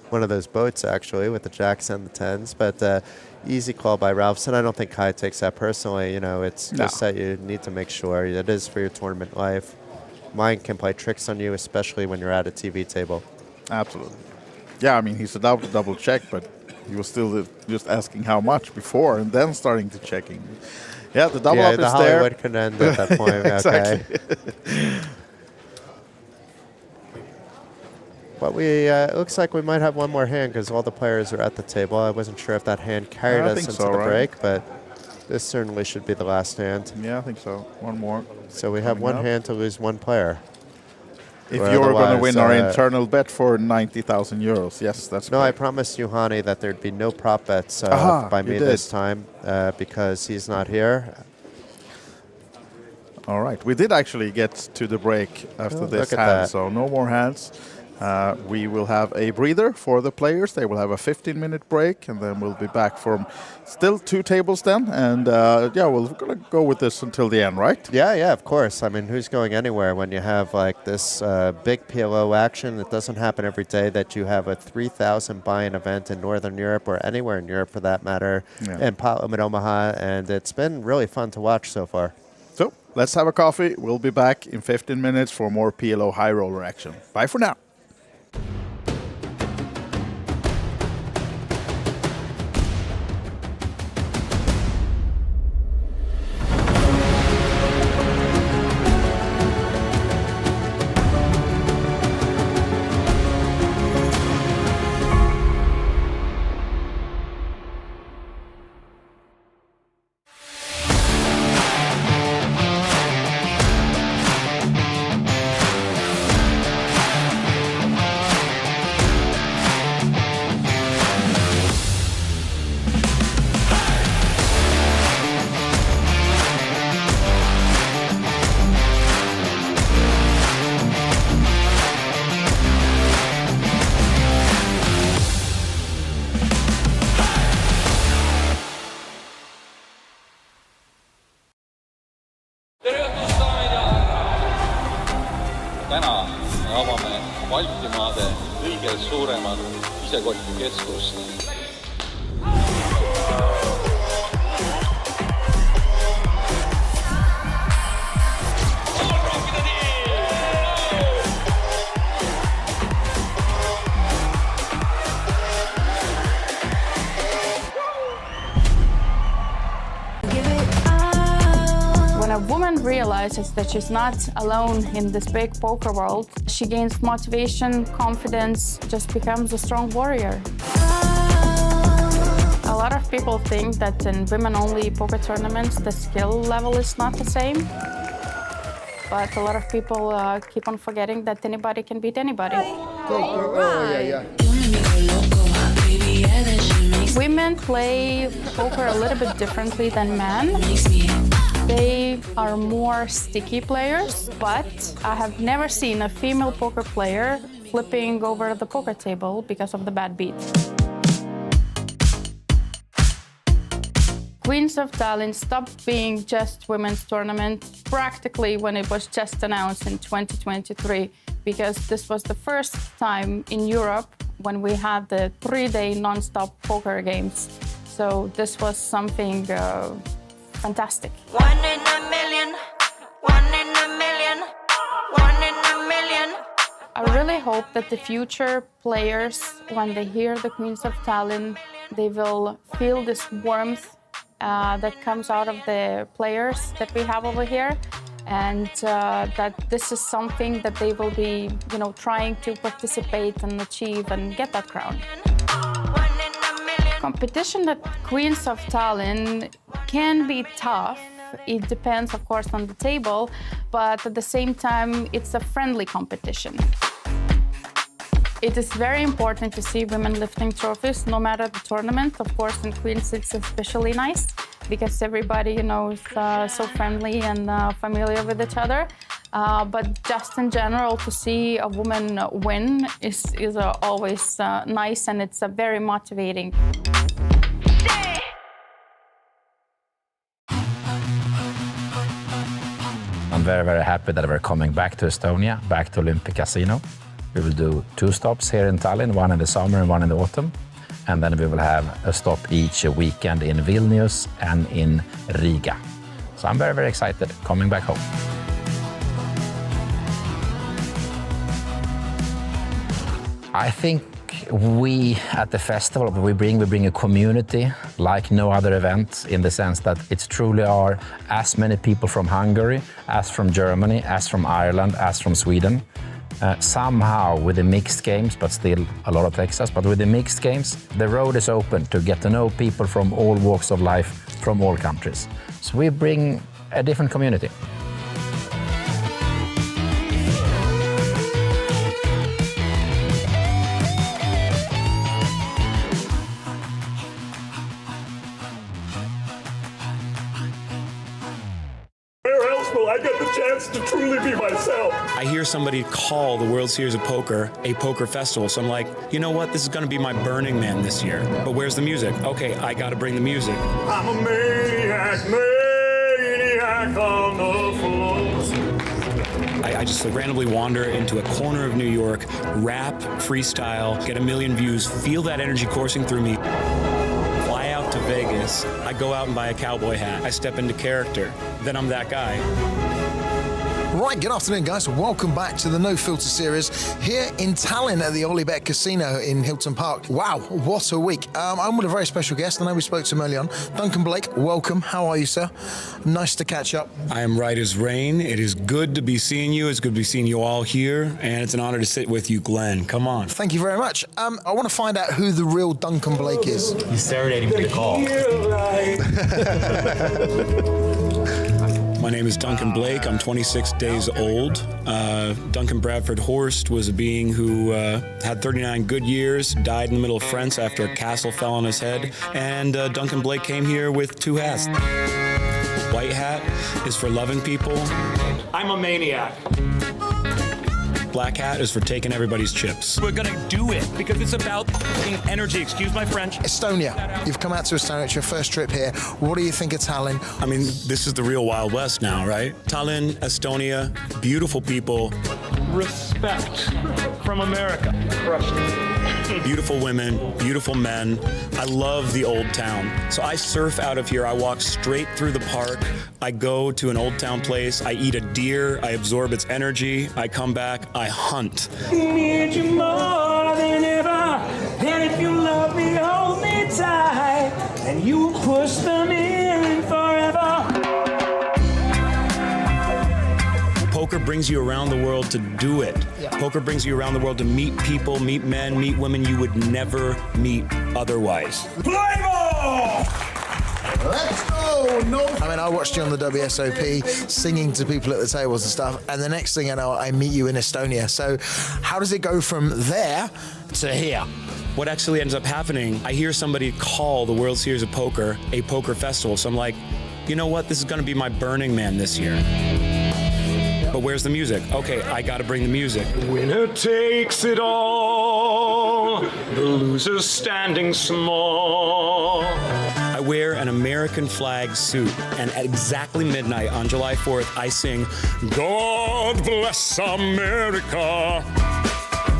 B: One of those boats, actually, with the jacks and the tens. But easy call by Ralphs. And I don't think Kai takes that personally. You know, it's just that you need to make sure it is for your tournament life. Mind can play tricks on you, especially when you're at a TV table.
A: Absolutely. Yeah, I mean, he's allowed to double check, but he was still just asking how much before and then starting to checking. Yeah, the double
B: yeah,
A: up
B: the
A: is
B: Hollywood
A: there.
B: can end at that point.
A: Exactly.
B: Okay. But it looks like we might have one more hand because all the players are at the table. I wasn't sure if that hand carried
A: I
B: us
A: think
B: into
A: so,
B: the
A: right?
B: break, but this certainly should be the last hand.
A: Yeah, I think so. One more.
B: So we have
A: coming
B: one
A: up.
B: hand to lose one player.
A: If
B: Or
A: you're going to
B: otherwise,
A: win our internal bet for 90,000 euros. Yes, that's
B: No, I
A: correct.
B: promised Juhani that there'd be no prop bets
A: Aha,
B: by
A: you
B: me
A: did.
B: this time because he's not here.
A: All right. We did actually get to the break after
B: Oh,
A: this
B: look at
A: hand,
B: that.
A: so no more hands. We will have a breather for the players. They will have a 15-minute break, and then we'll be back from still 2 tables then. And yeah, we're going to go with this until the end, right?
B: Yeah, of course. I mean, who's going anywhere when you have like this big PLO action? It doesn't happen every day that you have a 3,000 buy-in event in Northern Europe or anywhere in Europe for that matter,
A: Yeah.
B: in Omaha, and it's been really fun to watch so far.
A: So let's have a coffee. We'll be back in 15 minutes for more PLO high roller action. Bye for now.
C: täna me avame Baltimaade kõige suuremat isekotikeskust.
D: When a woman realizes that she's not alone in this big poker world, she gains motivation, confidence, just becomes a strong warrior. A lot of people think that in women-only poker tournaments, the skill level is not the same. But a lot of people keep on forgetting that anybody can beat anybody. Women play poker a little bit differently than men. They are more sticky players, but I have never seen a female poker player flipping over the poker table because of the bad beat. Queens of Tallinn stopped being just women's tournament practically when it was just announced in 2023, because this was the first time in Europe when we had the 3-day non-stop poker games. So this was something fantastic.
E: One in a million, one in a million, one in a million.
D: I really hope that the future players, when they hear the Queens of Tallinn, they will feel this warmth that comes out of the players that we have over here, and that this is something that they will be, trying to participate and achieve and get that crown.
E: One in a million.
D: Competition at Queens of Tallinn can be tough. It depends, of course, on the table, but at the same time, it's a friendly competition. It is very important to see women lifting trophies, no matter the tournament. Of course, in Queens, it's especially nice because everybody, is so friendly and familiar with each other. But just in general, to see a woman win is always nice, and it's very motivating.
F: I'm very, very happy that we're coming back to Estonia, back to Olympic Casino. We will do 2 stops here in Tallinn, one in the summer and one in the autumn. And then we will have a stop each weekend in Vilnius and in Riga. So I'm very, very excited coming back home. I think we at the festival, we bring a community like no other event, in the sense that it's truly are as many people from Hungary, as from Germany, as from Ireland, as from Sweden. Somehow with the mixed games, but still a lot of Texas, but with the mixed games, the road is open to get to know people from all walks of life, from all countries. So we bring a different community.
H: I get the chance to truly be myself.
I: I hear somebody call the World Series of Poker a poker festival, so I'm like, you know what, this is gonna be my Burning Man this year. But where's the music? Okay, I gotta bring the music.
H: I'm a maniac on the floor.
I: I just randomly wander into a corner of New York, rap, freestyle, get 1 million views, feel that energy coursing through me. Fly out to Vegas, I go out and buy a cowboy hat, I step into character, then I'm that guy.
J: Right, good afternoon, guys. Welcome back to the No Filter series here in Tallinn at the OlyBet Casino in Hilton Park. Wow, what a week. I'm with a very special guest. I know we spoke to him early on. Duncan Blake, welcome. How are you, sir? Nice to catch up.
I: I am right as rain. It is good to be seeing you. It's good to be seeing you all here. And it's an honor to sit with you, Glenn. Come on.
J: Thank you very much. I want to find out who the real Duncan Blake is.
K: He's serenading me to call.
I: My name is Duncan Blake. I'm 26 days old. Duncan Bradford Horst was a being who had 39 good years, died in the middle of France after a castle fell on his head, and Duncan Blake came here with 2 hats. White hat is for loving people.
H: I'm a maniac.
I: Black hat is for taking everybody's chips.
K: We're gonna do it because it's about energy. Excuse my French.
J: Estonia. You've come out to Estonia. It's your first trip here. What do you think of Tallinn?
I: I mean, this is the real Wild West now, right? Tallinn, Estonia, beautiful people.
H: Respect from America. Crushed it.
I: Beautiful women, beautiful men. I love the old town. So I surf out of here. I walk straight through the park. I go to an old town place. I eat a deer. I absorb its energy. I come back. I hunt.
L: Need you more than ever. And if you love me, hold me tight. And you push them in forever.
I: Poker brings you around the world to do it. Yeah. Poker brings you around the world to meet people, meet men, meet women you would never meet otherwise.
H: Play ball!
J: Let's go! No. I mean, I watched you on the WSOP singing to people at the tables and stuff, and the next thing I know, I meet you in Estonia. So how does it go from there to here?
I: What actually ends up happening, I hear somebody call the World Series of Poker a poker festival, so I'm like, you know what, this is gonna be my Burning Man this year. But where's the music? Okay, I gotta bring the music.
H: Winner takes it all, the loser standing small.
I: I wear an American flag suit, and at exactly midnight on July 4th, I sing, God Bless America.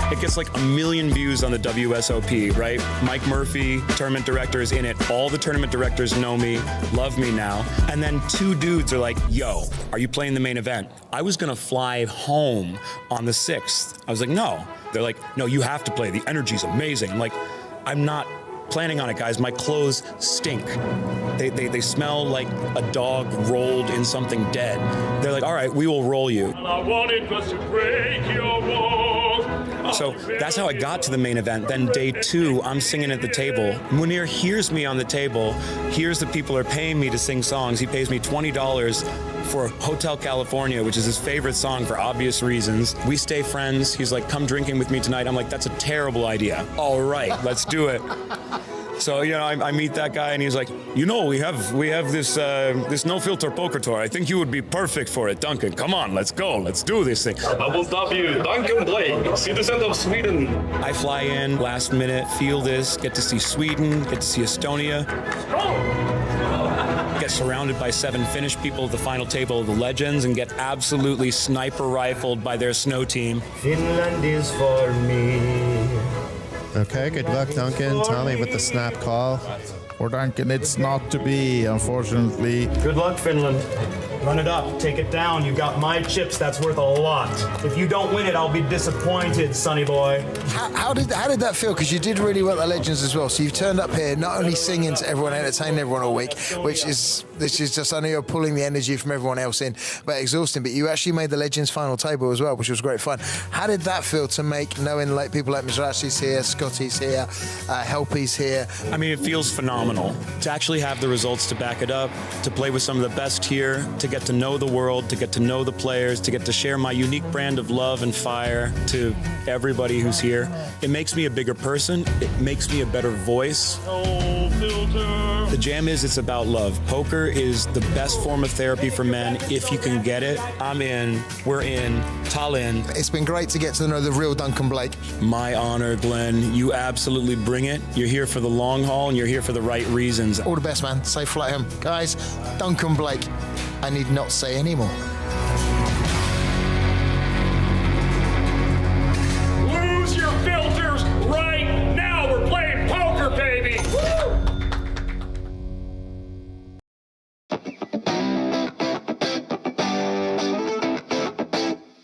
I: It gets like 1 million views on the WSOP, right? Mike Murphy, tournament director, is in it. All the tournament directors know me, love me now. And then 2 dudes are like, yo, are you playing the main event? I was gonna fly home on the 6th. I was like, no. They're like, no, you have to play. The energy's amazing. I'm like, I'm not planning on it, guys. My clothes stink. They smell like a dog rolled in something dead. They're like, all right, we will roll you.
H: All I wanted was to break your walls.
I: So that's how I got to the main event. Then day 2, I'm singing at the table. Munir hears me on the table, hears the people are paying me to sing songs. He pays me $20 for Hotel California, which is his favorite song for obvious reasons. We stay friends. He's like, come drinking with me tonight. I'm like, that's a terrible idea. All right, let's do it. So, you know, I meet that guy and he's like, you know, we have this no filter poker tour. I think you would be perfect for it, Duncan. Come on, let's go. Let's do this thing.
H: I will W, Duncan Blake, citizen of Sweden.
I: I fly in last minute, feel this, get to see Sweden, get to see Estonia. Get surrounded by 7 Finnish people at the final table of the legends and get absolutely sniper rifled by their snow team.
L: Finland is for me.
B: Okay, good luck, Duncan. Tommy with the snap call.
A: For Duncan, it's not to be, unfortunately.
L: Good luck, Finland.
I: Run it up, take it down. You got my chips, that's worth a lot. If you don't win it, I'll be disappointed, sonny boy.
J: How did that feel? Because you did really well at Legends as well. So you've turned up here, not only singing to everyone, entertaining everyone all week, this is just, I know you're pulling the energy from everyone else in, but exhausting. But you actually made the Legends final table as well, which was great fun. How did that feel to make, knowing like people like Mizrachi's here, Scotty's here, Helpy's here?
I: I mean, it feels phenomenal to actually have the results to back it up, to play with some of the best here, to get to know the world, to get to know the players, to get to share my unique brand of love and fire to everybody who's here. It makes me a bigger person. It makes me a better voice. The jam is, it's about love. Poker is the best form of therapy for men. If you can get it, I'm in. We're in. Tallinn.
J: It's been great to get to know the real Duncan Blake.
I: My honor, Glenn. You absolutely bring it. You're here for the long haul and you're here for the right reasons.
J: All the best, man. Safe flight home. Guys, Duncan Blake, I need not say anymore.
H: Lose your filters right now. We're playing poker, baby.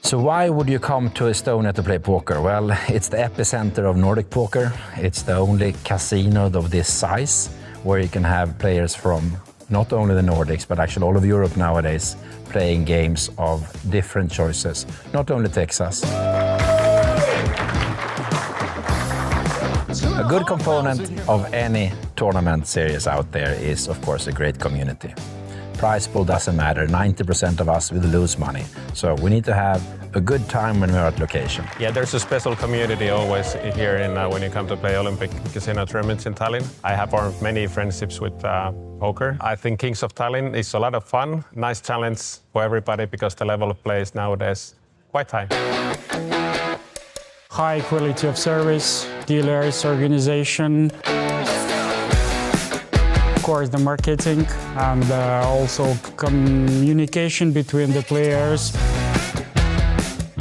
F: So why would you come to Estonia to play poker? Well, it's the epicenter of Nordic poker. It's the only casino of this size where you can have players from not only the Nordics, but actually all of Europe nowadays playing games of different choices, not only Texas. A good component of any tournament series out there is, of course, a great community. Prize pool doesn't matter. 90% of us will lose money. So we need to have a good time when we're at location.
G: Yeah, there's a special community always here when you come to play Olympic Casino tournaments in Tallinn. I have formed many friendships with poker. I think Kings of Tallinn is a lot of fun, nice challenge for everybody because the level of play is nowadays quite high.
M: High quality of service, dealers, organization. Of course, the marketing and also communication between the players.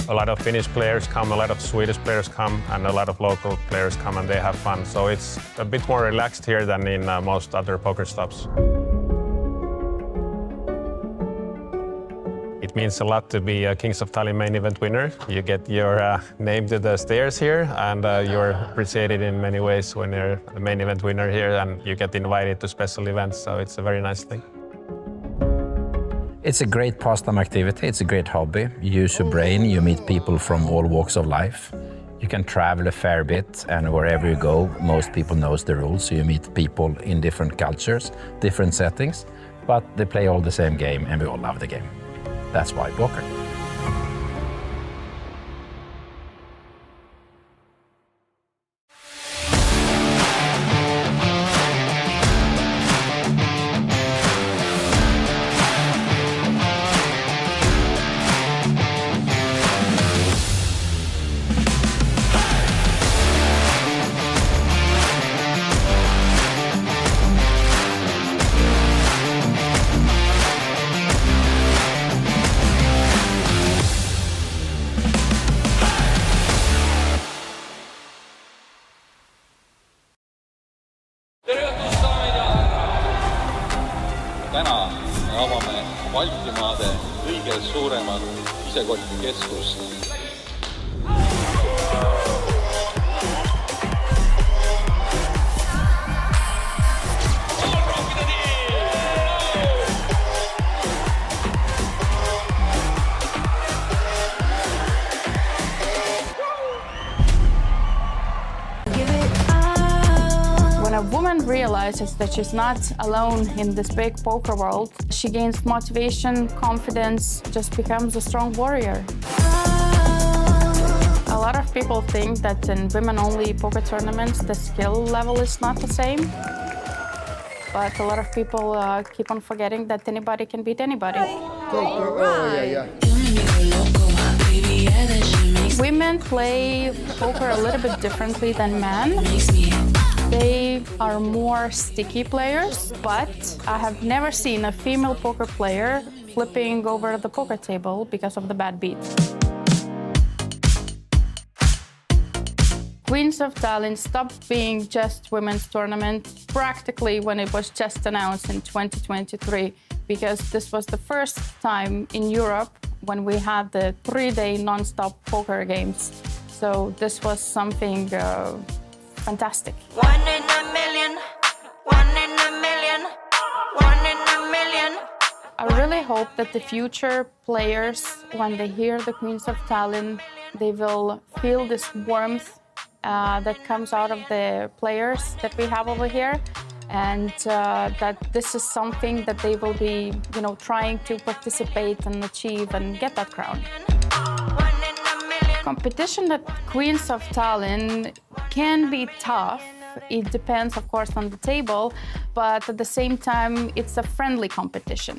G: A lot of Finnish players come, a lot of Swedish players come, and a lot of local players come and they have fun. So it's a bit more relaxed here than in most other poker stops. It means a lot to be a Kings of Tallinn main event winner. You get your name to the stairs here, and you're appreciated in many ways when you're the main event winner here, and you get invited to special events, so it's a very nice thing.
F: It's a great pastime activity, it's a great hobby. You use your brain, you meet people from all walks of life. You can travel a fair bit, and wherever you go, most people knows the rules, so you meet people in different cultures, different settings, but they play all the same game, and we all love the game. That's why poker.
C: Täna me avame Baltimaade kõige suuremat isekotikeskust.
D: When a woman realizes that she's not alone in this big poker world, she gains motivation, confidence, just becomes a strong warrior. A lot of people think that in women-only poker tournaments, the skill level is not the same. But a lot of people keep on forgetting that anybody can beat anybody. Women play poker a little bit differently than men. They are more sticky players, but I have never seen a female poker player flipping over the poker table because of the bad beat. Queens of Tallinn stopped being just women's tournament practically when it was just announced in 2023 because this was the first time in Europe when we had the 3-day non-stop poker games. So this was something fantastic.
E: One in a million, one in a million, one in a million.
D: I really hope that the future players, when they hear the Queens of Tallinn, they will feel this warmth that comes out of the players that we have over here, and that this is something that they will be, trying to participate and achieve and get that crown. Competition at Queens of Tallinn can be tough. It depends, of course, on the table, but at the same time, it's a friendly competition.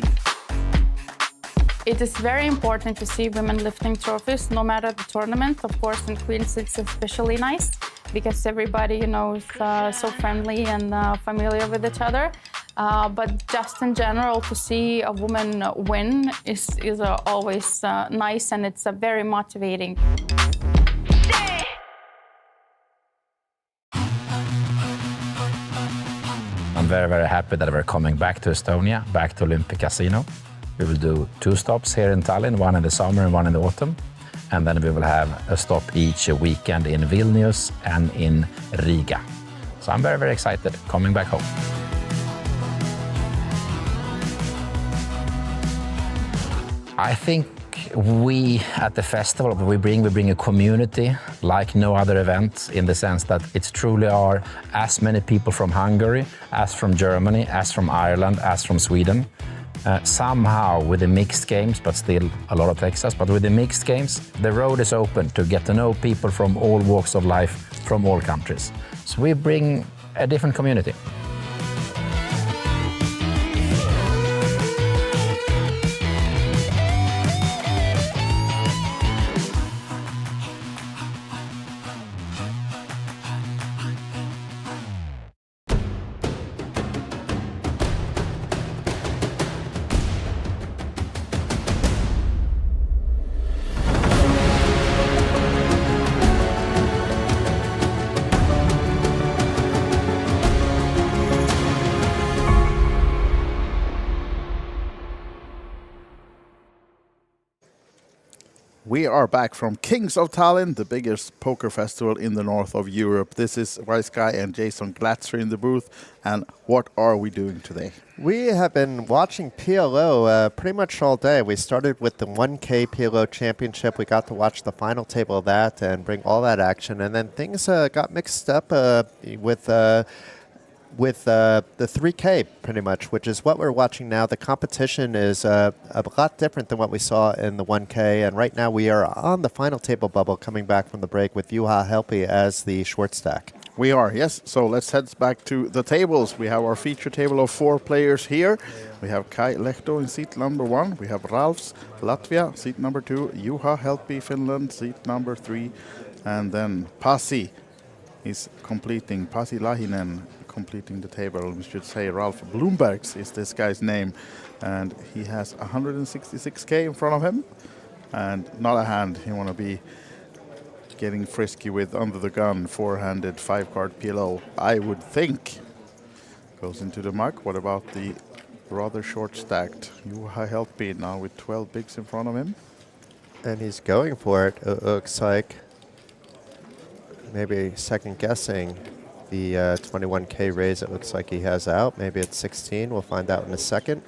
D: It is very important to see women lifting trophies, no matter the tournament. Of course, in Queens, it's especially nice because everybody, is so friendly and familiar with each other. But just in general, to see a woman win is always nice, and it's very motivating.
F: I'm very, very happy that we're coming back to Estonia, back to Olympic Casino. We will do 2 stops here in Tallinn, one in the summer and one in the autumn. And then we will have a stop each weekend in Vilnius and in Riga. So I'm very, very excited coming back home. I think we at the festival, we bring a community like no other event, in the sense that it truly are as many people from Hungary, as from Germany, as from Ireland, as from Sweden. Somehow with the mixed games, but still a lot of Texas, but with the mixed games, the road is open to get to know people from all walks of life, from all countries. So we bring a different community.
A: We are back from Kings of Tallinn, the biggest poker festival in the north of Europe. This is Wise Guy and Jason Glatzer in the booth. And what are we doing today?
B: We have been watching PLO pretty much all day. We started with the 1K PLO Championship. We got to watch the final table of that and bring all that action. And then things got mixed up with the 3K, pretty much, which is what we're watching now. The competition is a lot different than what we saw in the 1K, and right now we are on the final table bubble coming back from the break with Juha Helppi as the short stack.
A: We are, yes. So let's head back to the tables. We have our feature table of 4 players here. We have Kai Lehto in seat number 1. We have Ralfs, Latvia, seat number 2. Juha Helppi, Finland, seat number 3. And then Pasi is completing, Pasi Lahinen, completing the table. We should say Ralph Bloombergs is this guy's name, and he has 166k in front of him, and not a hand he want to be getting frisky with under the gun. 4-handed 5-card PLO, I would think, goes into the muck. What about the rather short stacked Juha Helppi now with 12 bigs in front of him?
B: And he's going for it, it looks like. Maybe second guessing the 21K raise. It looks like he has out. Maybe it's 16. We'll find out in a second.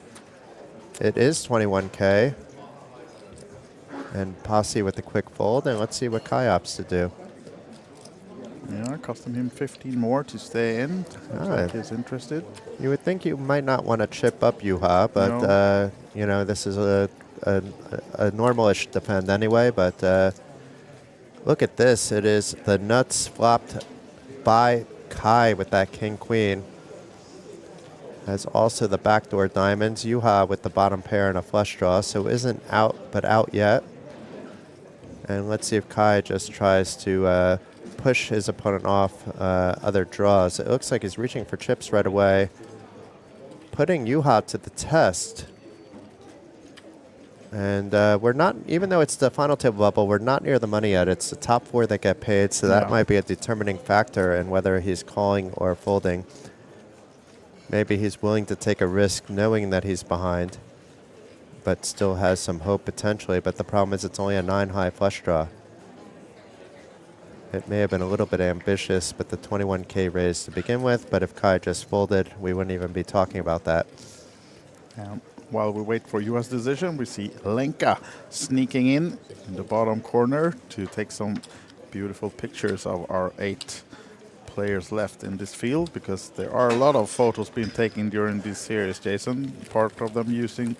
B: It is 21K. And Pasi with the quick fold. And let's see what Kai opts to do.
A: Yeah, costing him 15 more to stay in. Looks like he's interested.
B: You would think you might not want to chip up Juha, but
A: No.
B: you know, this is a normal-ish defend anyway. But look at this. It is the nuts flopped by Kai with that king-queen. Has also the backdoor diamonds. Juha with the bottom pair and a flush draw, so isn't out, but out yet. And let's see if Kai just tries to push his opponent off other draws. It looks like he's reaching for chips right away, putting Juha to the test. And we're not, even though it's the final table bubble, we're not near the money yet. It's the top 4 that get paid, so that might be a determining factor in whether he's calling or folding. Maybe he's willing to take a risk knowing that he's behind. but still has some hope potentially. But the problem is it's only a 9-high flush draw. It may have been a little bit ambitious, but the 21K raise to begin with. But if Kai just folded, we wouldn't even be talking about that.
A: While we wait for Juha's decision, we see Lenka sneaking in the bottom corner to take some beautiful pictures of our 8 players left in this field, because there are a lot of photos being taken during this series, Jason. Part of them used in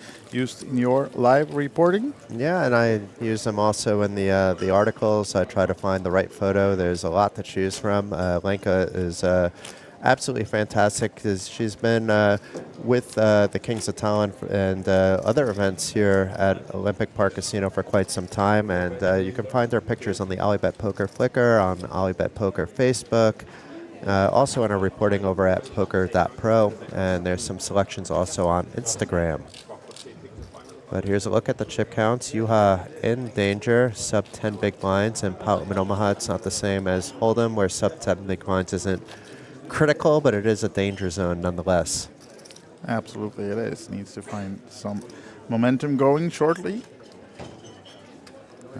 A: your live reporting.
B: Yeah, and I use them also in the articles. I try to find the right photo. There's a lot to choose from. Lenka is absolutely fantastic because she's been with the Kings of Tallinn and other events here at Olympic Park Casino for quite some time. And you can find their pictures on the OlyBet Poker Flickr, on OlyBet Poker Facebook, also in our reporting over at poker.pro. And there's some selections also on Instagram. But here's a look at the chip counts. Juha in danger, sub 10 big blinds, and Pot in Omaha. It's not the same as Hold'em, where sub 10 big blinds isn't critical, but it is a danger zone nonetheless.
A: Absolutely it is. Needs to find some momentum going shortly.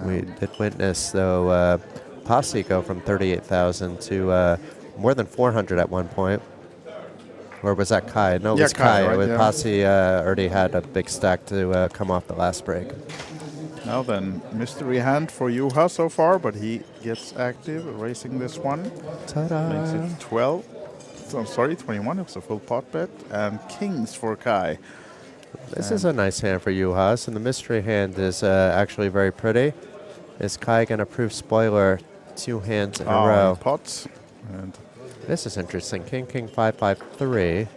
B: We did witness, though, Posse go from 38,000 to more than 400 at one point. Or was that Kai? No, it was Kai.
A: Right, yeah.
B: Posse already had a big stack to come off the last break.
A: Now then, mystery hand for Juha so far, but he gets active, erasing this one.
B: Ta-da!
A: Makes it 12. So, sorry, 21. It's a full pot bet. And kings for Kai.
B: This is a nice hand for Juha, and the mystery hand is actually very pretty. Is Kai going to prove spoiler 2 hands in a row?
A: Pots. And
B: this is interesting. King, king, 5, 5, 3.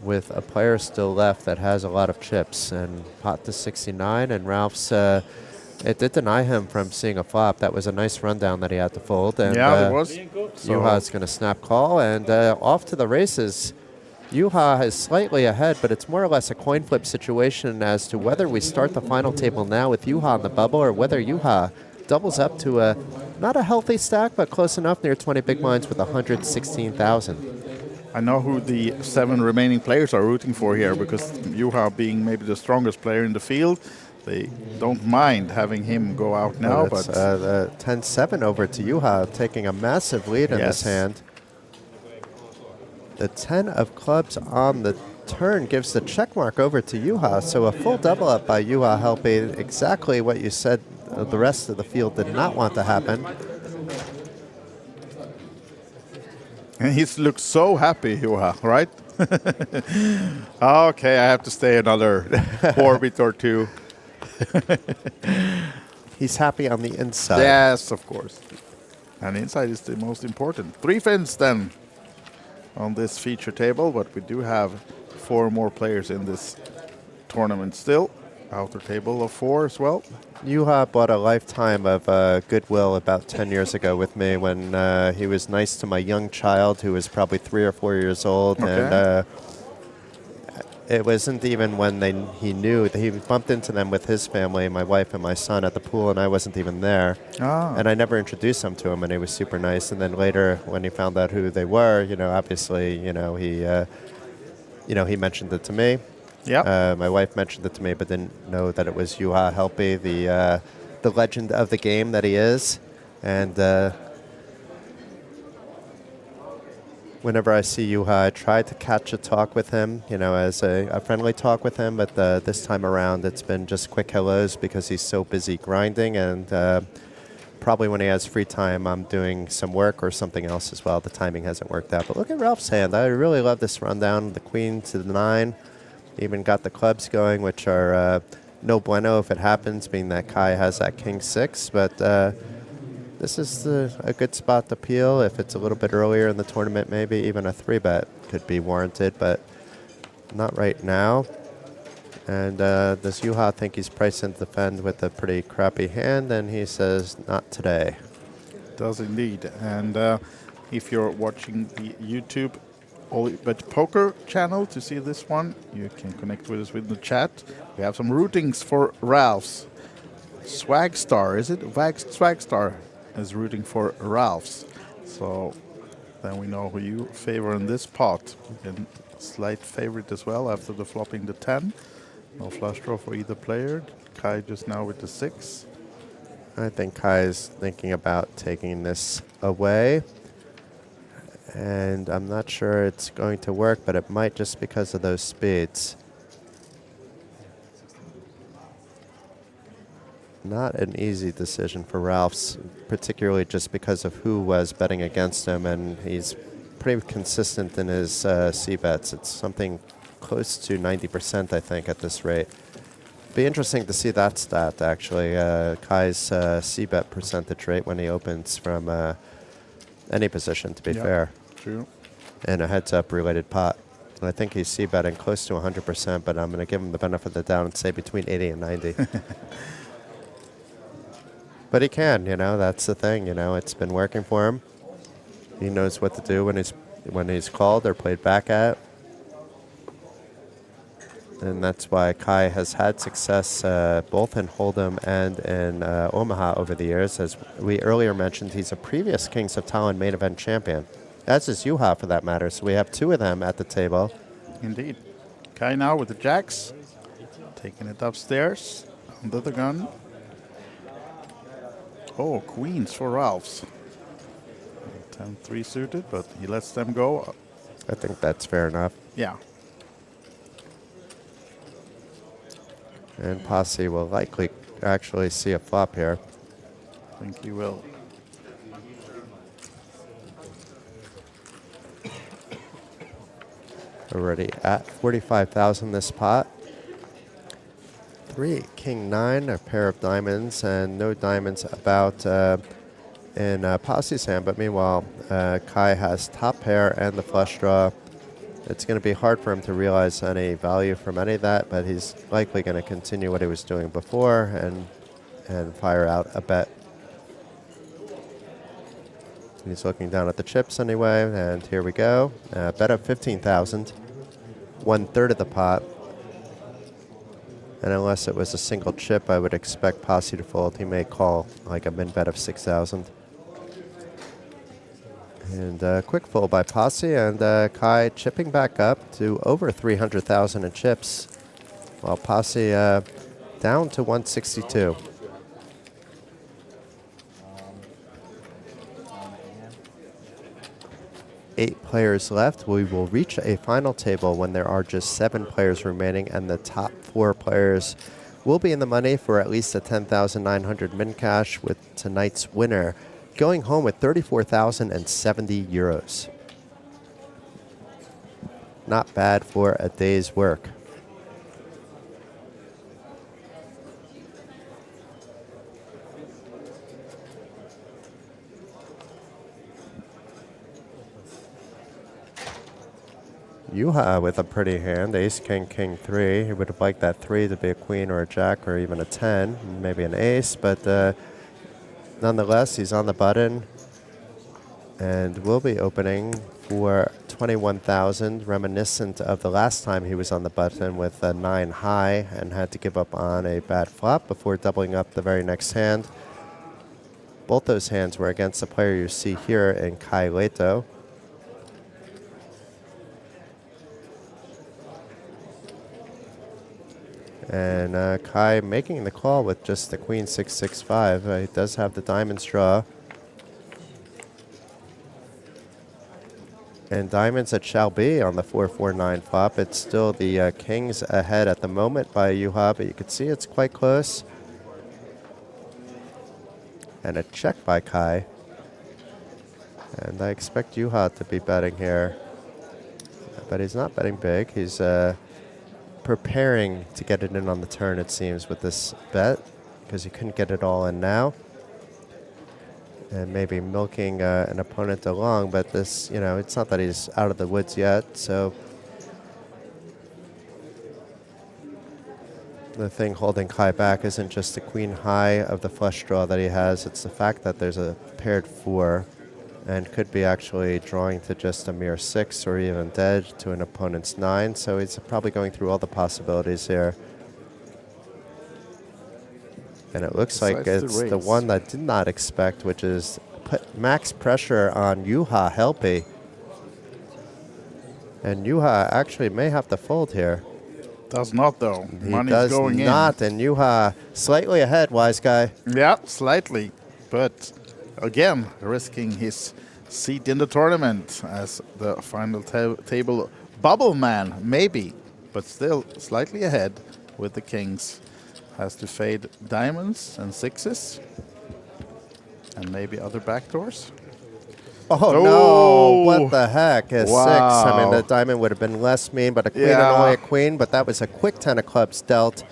B: With a player still left that has a lot of chips, and pot to 69, and Ralph's, it did deny him from seeing a flop. That was a nice rundown that he had to fold. And,
A: yeah, it was.
B: Juha's going to snap call, and off to the races. Juha is slightly ahead, but it's more or less a coin flip situation as to whether we start the final table now with Juha on the bubble, or whether Juha doubles up to a, not a healthy stack, but close enough near 20 big blinds with 116,000.
A: I know who the 7 remaining players are rooting for here, because Juha being maybe the strongest player in the field, they don't mind having him go out now.
B: But the 10-7 over to Juha, taking a massive lead in this hand. The 10 of clubs on the turn gives the check mark over to Juha, so a full double up by Juha, helping exactly what you said the rest of the field did not want to happen.
A: And he looks so happy, Juha, right? Okay, I have to stay another orbit or 2.
B: He's happy on the inside.
A: Yes, of course. And inside is the most important. 3 fins then on this feature table, but we do have 4 more players in this tournament still. Outer table of 4 as well.
B: Juha bought a lifetime of goodwill about 10 years ago with me when he was nice to my young child who was probably 3 or 4 years old.
A: Okay.
B: And it wasn't even when he knew that he bumped into them with his family, my wife and my son, at the pool, and I wasn't even there. And I never introduced them to him, and he was super nice. And then later, when he found out who they were, obviously, he mentioned it to me.
A: Yeah.
B: My wife mentioned it to me, but didn't know that it was Juha Helppi, the legend of the game that he is. And whenever I see Juha, I try to catch a talk with him, as a friendly talk with him. But this time around, it's been just quick hellos because he's so busy grinding. And probably when he has free time, I'm doing some work or something else as well. The timing hasn't worked out. But look at Ralph's hand. I really love this rundown. The queen to the 9. Even got the clubs going, which are no bueno if it happens, being that Kai has that king 6. But this is a good spot to peel. If it's a little bit earlier in the tournament, maybe even a 3-bet could be warranted, but not right now. And does Juha think he's priced in to defend with a pretty crappy hand? And he says, not today.
A: Does indeed. And if you're watching the YouTube OlyBet Poker channel to see this one, you can connect with us with the chat. We have some rootings for Ralph's. Swagstar, is it? Swagstar is rooting for Ralph's. So then we know who you favor in this pot. And slight favorite as well after the flopping the 10. No flush draw for either player. Kai just now with the 6.
B: I think Kai's thinking about taking this away. And I'm not sure it's going to work, but it might just because of those speeds. Not an easy decision for Ralph's, particularly just because of who was betting against him, and he's pretty consistent in his C-bets. It's something close to 90%, I think, at this rate. Be interesting to see that stat, actually, Kai's C-bet percentage rate when he opens from any position, to be fair.
A: True.
B: In a heads-up related pot. And I think he's C-betting close to 100%, but I'm going to give him the benefit of the doubt and say between 80 and 90. But he can, that's the thing, it's been working for him. He knows what to do when he's called or played back at. And that's why Kai has had success both in Hold'em and in Omaha over the years. As we earlier mentioned, he's a previous Kings of Tallinn main event champion, as is Juha for that matter. So we have 2 of them at the table.
A: Indeed. Kai now with the jacks, taking it upstairs, under the gun. Oh, queens for Ralph's. 10-3 suited, but he lets them go.
B: I think that's fair enough.
A: Yeah.
B: And Posse will likely actually see a flop here.
A: I think he will.
B: Already at 45,000 this pot. 3, King 9, a pair of diamonds, and no diamonds about in Posse's hand. But meanwhile, Kai has top pair and the flush draw. It's going to be hard for him to realize any value from any of that, but he's likely going to continue what he was doing before and fire out a bet. He's looking down at the chips anyway, and here we go. Bet of 15,000, 1/3 of the pot. And unless it was a single chip, I would expect Posse to fold. He may call like a min bet of 6,000. And quick fold by Posse, and Kai chipping back up to over 300,000 in chips, while Posse down to 162. Eight players left. We will reach a final table when there are just 7 players remaining, and the top 4 players will be in the money for at least a 10,900 min cash, with tonight's winner going home with 34,070 euros. Not bad for a day's work. Juha with a pretty hand, ace, king, king, 3. He would have liked that 3 to be a queen or a jack or even a 10, maybe an ace, but nonetheless, he's on the button and will be opening for 21,000, reminiscent of the last time he was on the button with a 9 high and had to give up on a bad flop before doubling up the very next hand. Both those hands were against the player you see here in Kai Leto. And Kai making the call with just the queen 6-6-5. He does have the diamonds draw. And diamonds it shall be on the 4-4-9 flop. It's still the kings ahead at the moment by Juha, but you can see it's quite close. And a check by Kai. And I expect Juha to be betting here. But he's not betting big. He's preparing to get it in on the turn, it seems, with this bet, because he couldn't get it all in now. And maybe milking an opponent along, but this, it's not that he's out of the woods yet, so the thing holding Kai back isn't just the queen high of the flush draw that he has, it's the fact that there's a paired 4 and could be actually drawing to just a mere 6 or even dead to an opponent's 9, so he's probably going through all the possibilities here. And it looks like it's the one that did not expect, which is put max pressure on Juha Helpy. And Juha actually may have to fold here.
A: Does not, though.
B: He
A: Money's
B: does
A: going
B: not, and Juha slightly ahead, wise guy.
A: Yeah, slightly. But again, risking his seat in the tournament as the final table bubble man, maybe, but still slightly ahead with the kings. Has to fade diamonds and sixes and maybe other backdoors.
B: Oh, no, what the heck, a 6. I mean, the diamond would have been less mean, but a queen and only a queen, but that was a quick 10 of clubs dealt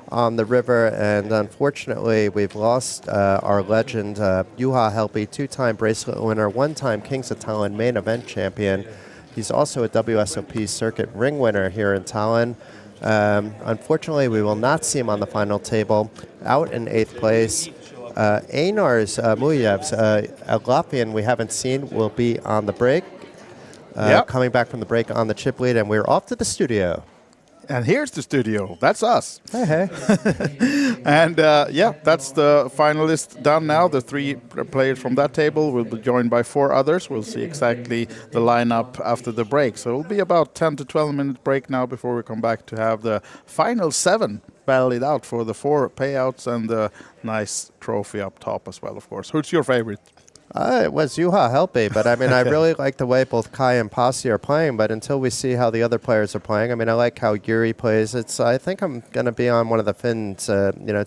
B: on the river, and unfortunately, we've lost our legend, Juha Helppi, 2-time bracelet winner, 1-time Kings of Tallinn main event champion. He's also a WSOP circuit ring winner here in Tallinn. Unfortunately, we will not see him on the final table. Out in 8th place, Einars Mujevs, a Latvian we haven't seen, will be on the break. Coming back from the break on the chip lead, and we're off to the studio.
A: And here's the studio. That's us.
B: Hey, hey.
A: And that's the finalist done now. The 3 players from that table will be joined by 4 others. We'll see exactly the lineup after the break. So it'll be about 10 to 12 minute break now before we come back to have the final 7 battle it out for the 4 payouts and the nice trophy up top as well, of course. Who's your favorite?
B: It was Juha Helppi, but I mean, I really like the way both Kai and Pasi are playing, but until we see how the other players are playing, I mean, I like how Yuri plays. I think I'm going to be on one of the Finns,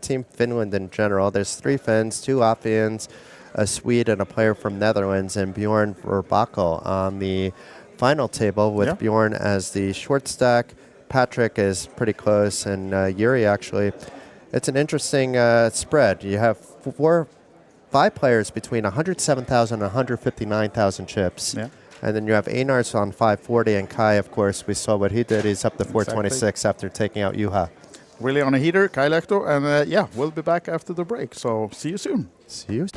B: Team Finland in general. There's 3 Finns, 2 Latvians, a Swede, and a player from Netherlands, and Bjorn Verbakel on the final table with Bjorn as the short stack. Patrick is pretty close, and Yuri, actually. It's an interesting spread. You have 5 players between 107,000 and 159,000 chips. Yeah. And then you have Einars on 540, and Kai, of course, we saw what he did. He's up to 426 after taking out Juha.
A: Really on a heater, Kai Lehto. And we'll be back after the break. So see you soon.
B: See you.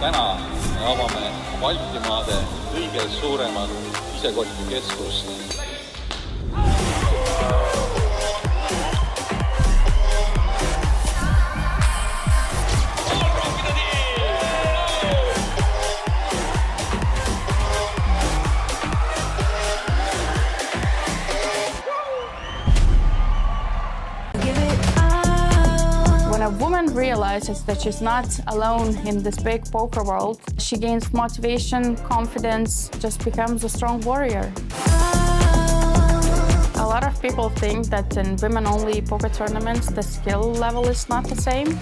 C: täna me avame Baltimaade kõige suuremat isekotikeskust.
D: When a woman realizes that she's not alone in this big poker world, she gains motivation, confidence, just becomes a strong warrior. A lot of people think that in women-only poker tournaments, the skill level is not the same.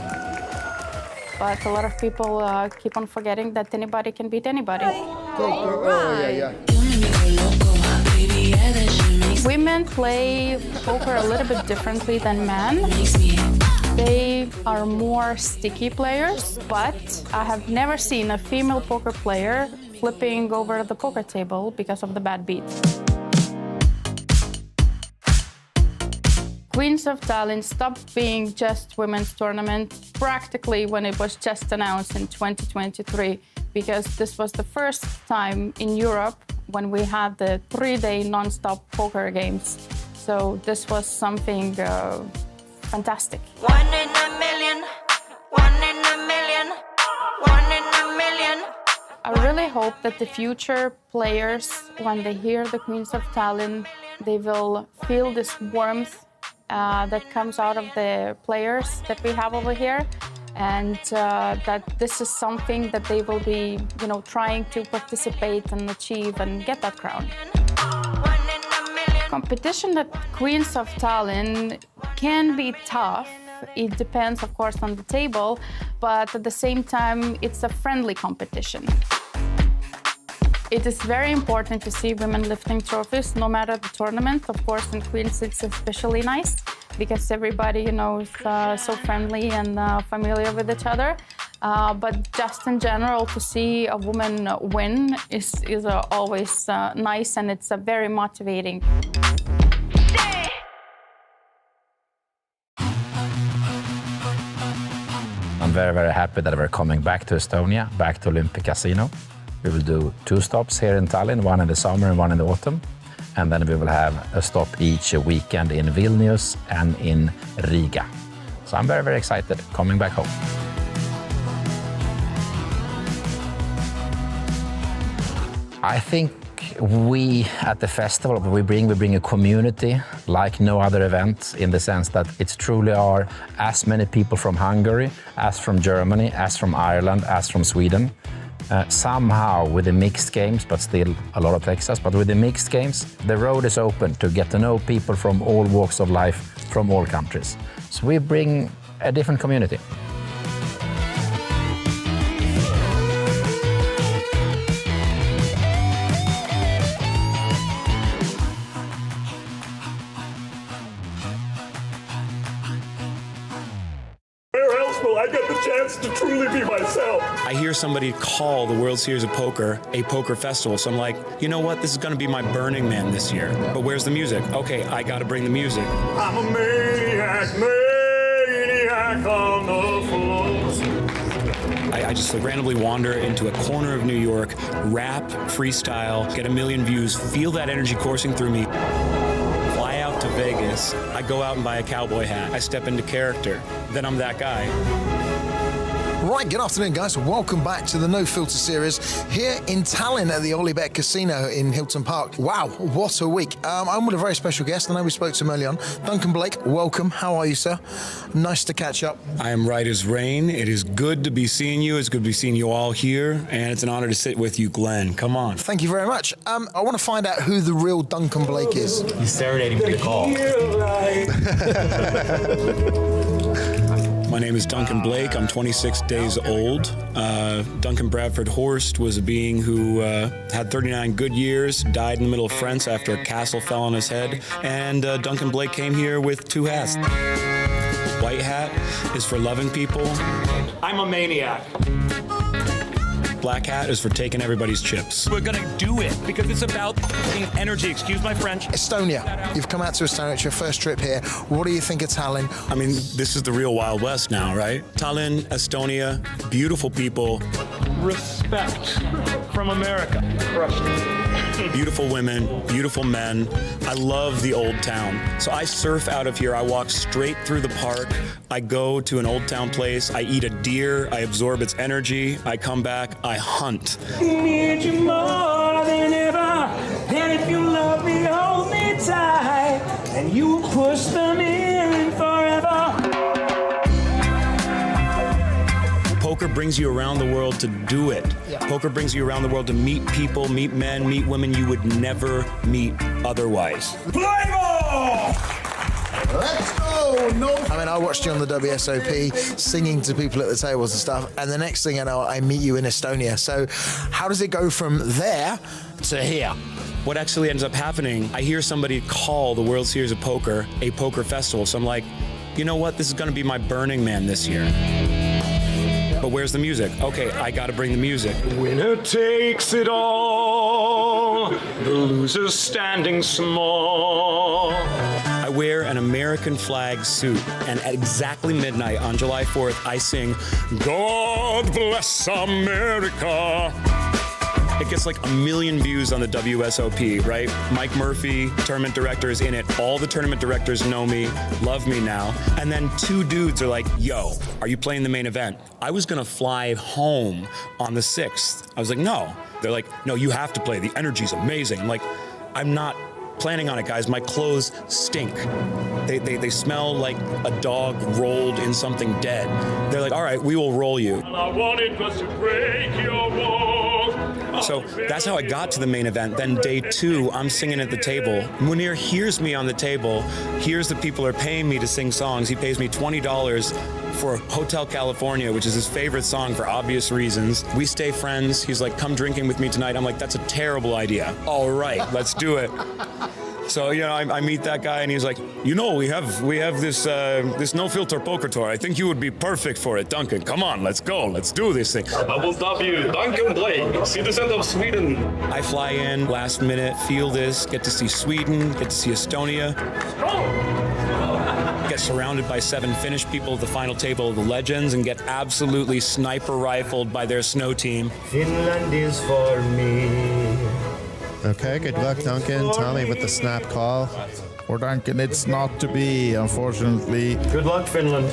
D: But a lot of people keep on forgetting that anybody can beat anybody. Women play poker a little bit differently than men. They are more sticky players, but I have never seen a female poker player flipping over the poker table because of the bad beat. Queens of Tallinn stopped being just women's tournament practically when it was just announced in 2023, because this was the first time in Europe when we had the 3-day non-stop poker games. So this was something fantastic.
E: One in a million, one in a million, one in a million.
D: I really hope that the future players, when they hear the Queens of Tallinn, they will feel this warmth that comes out of the players that we have over here, and that this is something that they will be, trying to participate and achieve and get that crown. Competition at Queens of Tallinn can be tough It depends, of course, on the table, but at the same time, it's a friendly competition. It is very important to see women lifting trophies, no matter the tournament. Of course, in Queens, it's especially nice because everybody, is so friendly and familiar with each other. But just in general, to see a woman win is always nice, and it's very motivating.
F: I'm very, very happy that we're coming back to Estonia, back to Olympic Casino. We will do 2 stops here in Tallinn, one in the summer and one in the autumn. And then we will have a stop each weekend in Vilnius and in Riga. So I'm very, very excited coming back home. I think we at the festival, we bring a community like no other event, in the sense that it's truly are as many people from Hungary, as from Germany, as from Ireland, as from Sweden. Somehow with the mixed games, but still a lot of Texas, but with the mixed games, the road is open to get to know people from all walks of life, from all countries. So we bring a different community.
H: I get the chance to truly be myself.
I: I hear somebody call the World Series of Poker a poker festival, so I'm like, you know what, this is gonna be my Burning Man this year. But where's the music? Okay, I gotta bring the music.
H: I'm a maniac, maniac on the floor.
I: I just randomly wander into a corner of New York, rap, freestyle, get 1 million views, feel that energy coursing through me. Fly out to Vegas, I go out and buy a cowboy hat, I step into character, then I'm that guy.
J: Right, good afternoon, guys. Welcome back to the No Filter series here in Tallinn at the OlyBet Casino in Hilton Park. Wow, what a week. I'm with a very special guest. I know we spoke to him early on. Duncan Blake, welcome. How are you, sir? Nice to catch up.
I: I am right as rain. It is good to be seeing you. It's good to be seeing you all here. And it's an honor to sit with you, Glenn. Come on.
J: Thank you very much. I want to find out who the real Duncan Blake is.
K: He's serenading me to call.
I: My name is Duncan Blake. I'm 26 days old. Duncan Bradford Horst was a being who had 39 good years, died in the middle of France after a castle fell on his head. And Duncan Blake came here with 2 hats. White hat is for loving people.
H: I'm a maniac.
I: Black hat is for taking everybody's chips.
K: We're gonna do it because it's about energy. Excuse my French.
J: Estonia. You've come out to Estonia. It's your first trip here. What do you think of Tallinn?
I: I mean, this is the real Wild West now, right? Tallinn, Estonia, beautiful people.
H: Respect from America. Crushed it.
I: Beautiful women, beautiful men. I love the old town. So I surf out of here. I walk straight through the park. I go to an old town place. I eat a deer. I absorb its energy. I come back. I hunt.
L: Need you more than ever, and if you love me, hold me tight, and you will push them in forever.
I: Poker brings you around the world to do it. Yeah. Poker brings you around the world to meet people, meet men, meet women you would never meet otherwise.
H: Play ball!
J: Let's go! No. I mean, I watched you on the WSOP singing to people at the tables and stuff, and the next thing I know, I meet you in Estonia. So how does it go from there to here?
I: What actually ends up happening, I hear somebody call the World Series of Poker a poker festival. So I'm like, you know what? This is going to be my Burning Man this year. But where's the music? Okay, I gotta bring the music.
H: Winner takes it all, the loser's standing small.
I: I wear an American flag suit, and at exactly midnight on July 4th, I sing,
H: God bless America.
I: It gets like 1 million views on the WSOP, right? Mike Murphy, tournament director, is in it. All the tournament directors know me, love me now. And then 2 dudes are like, yo, are you playing the main event? I was gonna fly home on the 6th. I was like, no. They're like, no, you have to play. The energy's amazing. I'm like, I'm not planning on it, guys. My clothes stink. They smell like a dog rolled in something dead. They're like, all right, we will roll you.
H: All I wanted was to break your walls.
I: So that's how I got to the main event. Then day 2, I'm singing at the table. Munir hears me on the table, hears the people are paying me to sing songs. He pays me $20 for Hotel California, which is his favorite song for obvious reasons. We stay friends. He's like, come drinking with me tonight. I'm like, that's a terrible idea. All right, let's do it. So, you know, I meet that guy and he's like, you know, we have this no filter poker tour. I think you would be perfect for it, Duncan. Come on, let's go. Let's do this thing.
H: I will stop you. Duncan Blake, citizen of Sweden.
I: I fly in last minute, feel this, get to see Sweden, get to see Estonia. Get surrounded by 7 Finnish people at the final table of the legends and get absolutely sniper rifled by their snow team.
L: Finland is for me.
B: Okay, good luck, Duncan. Tommy with the snap call.
A: For Duncan, it's not to be, unfortunately.
L: Good luck, Finland.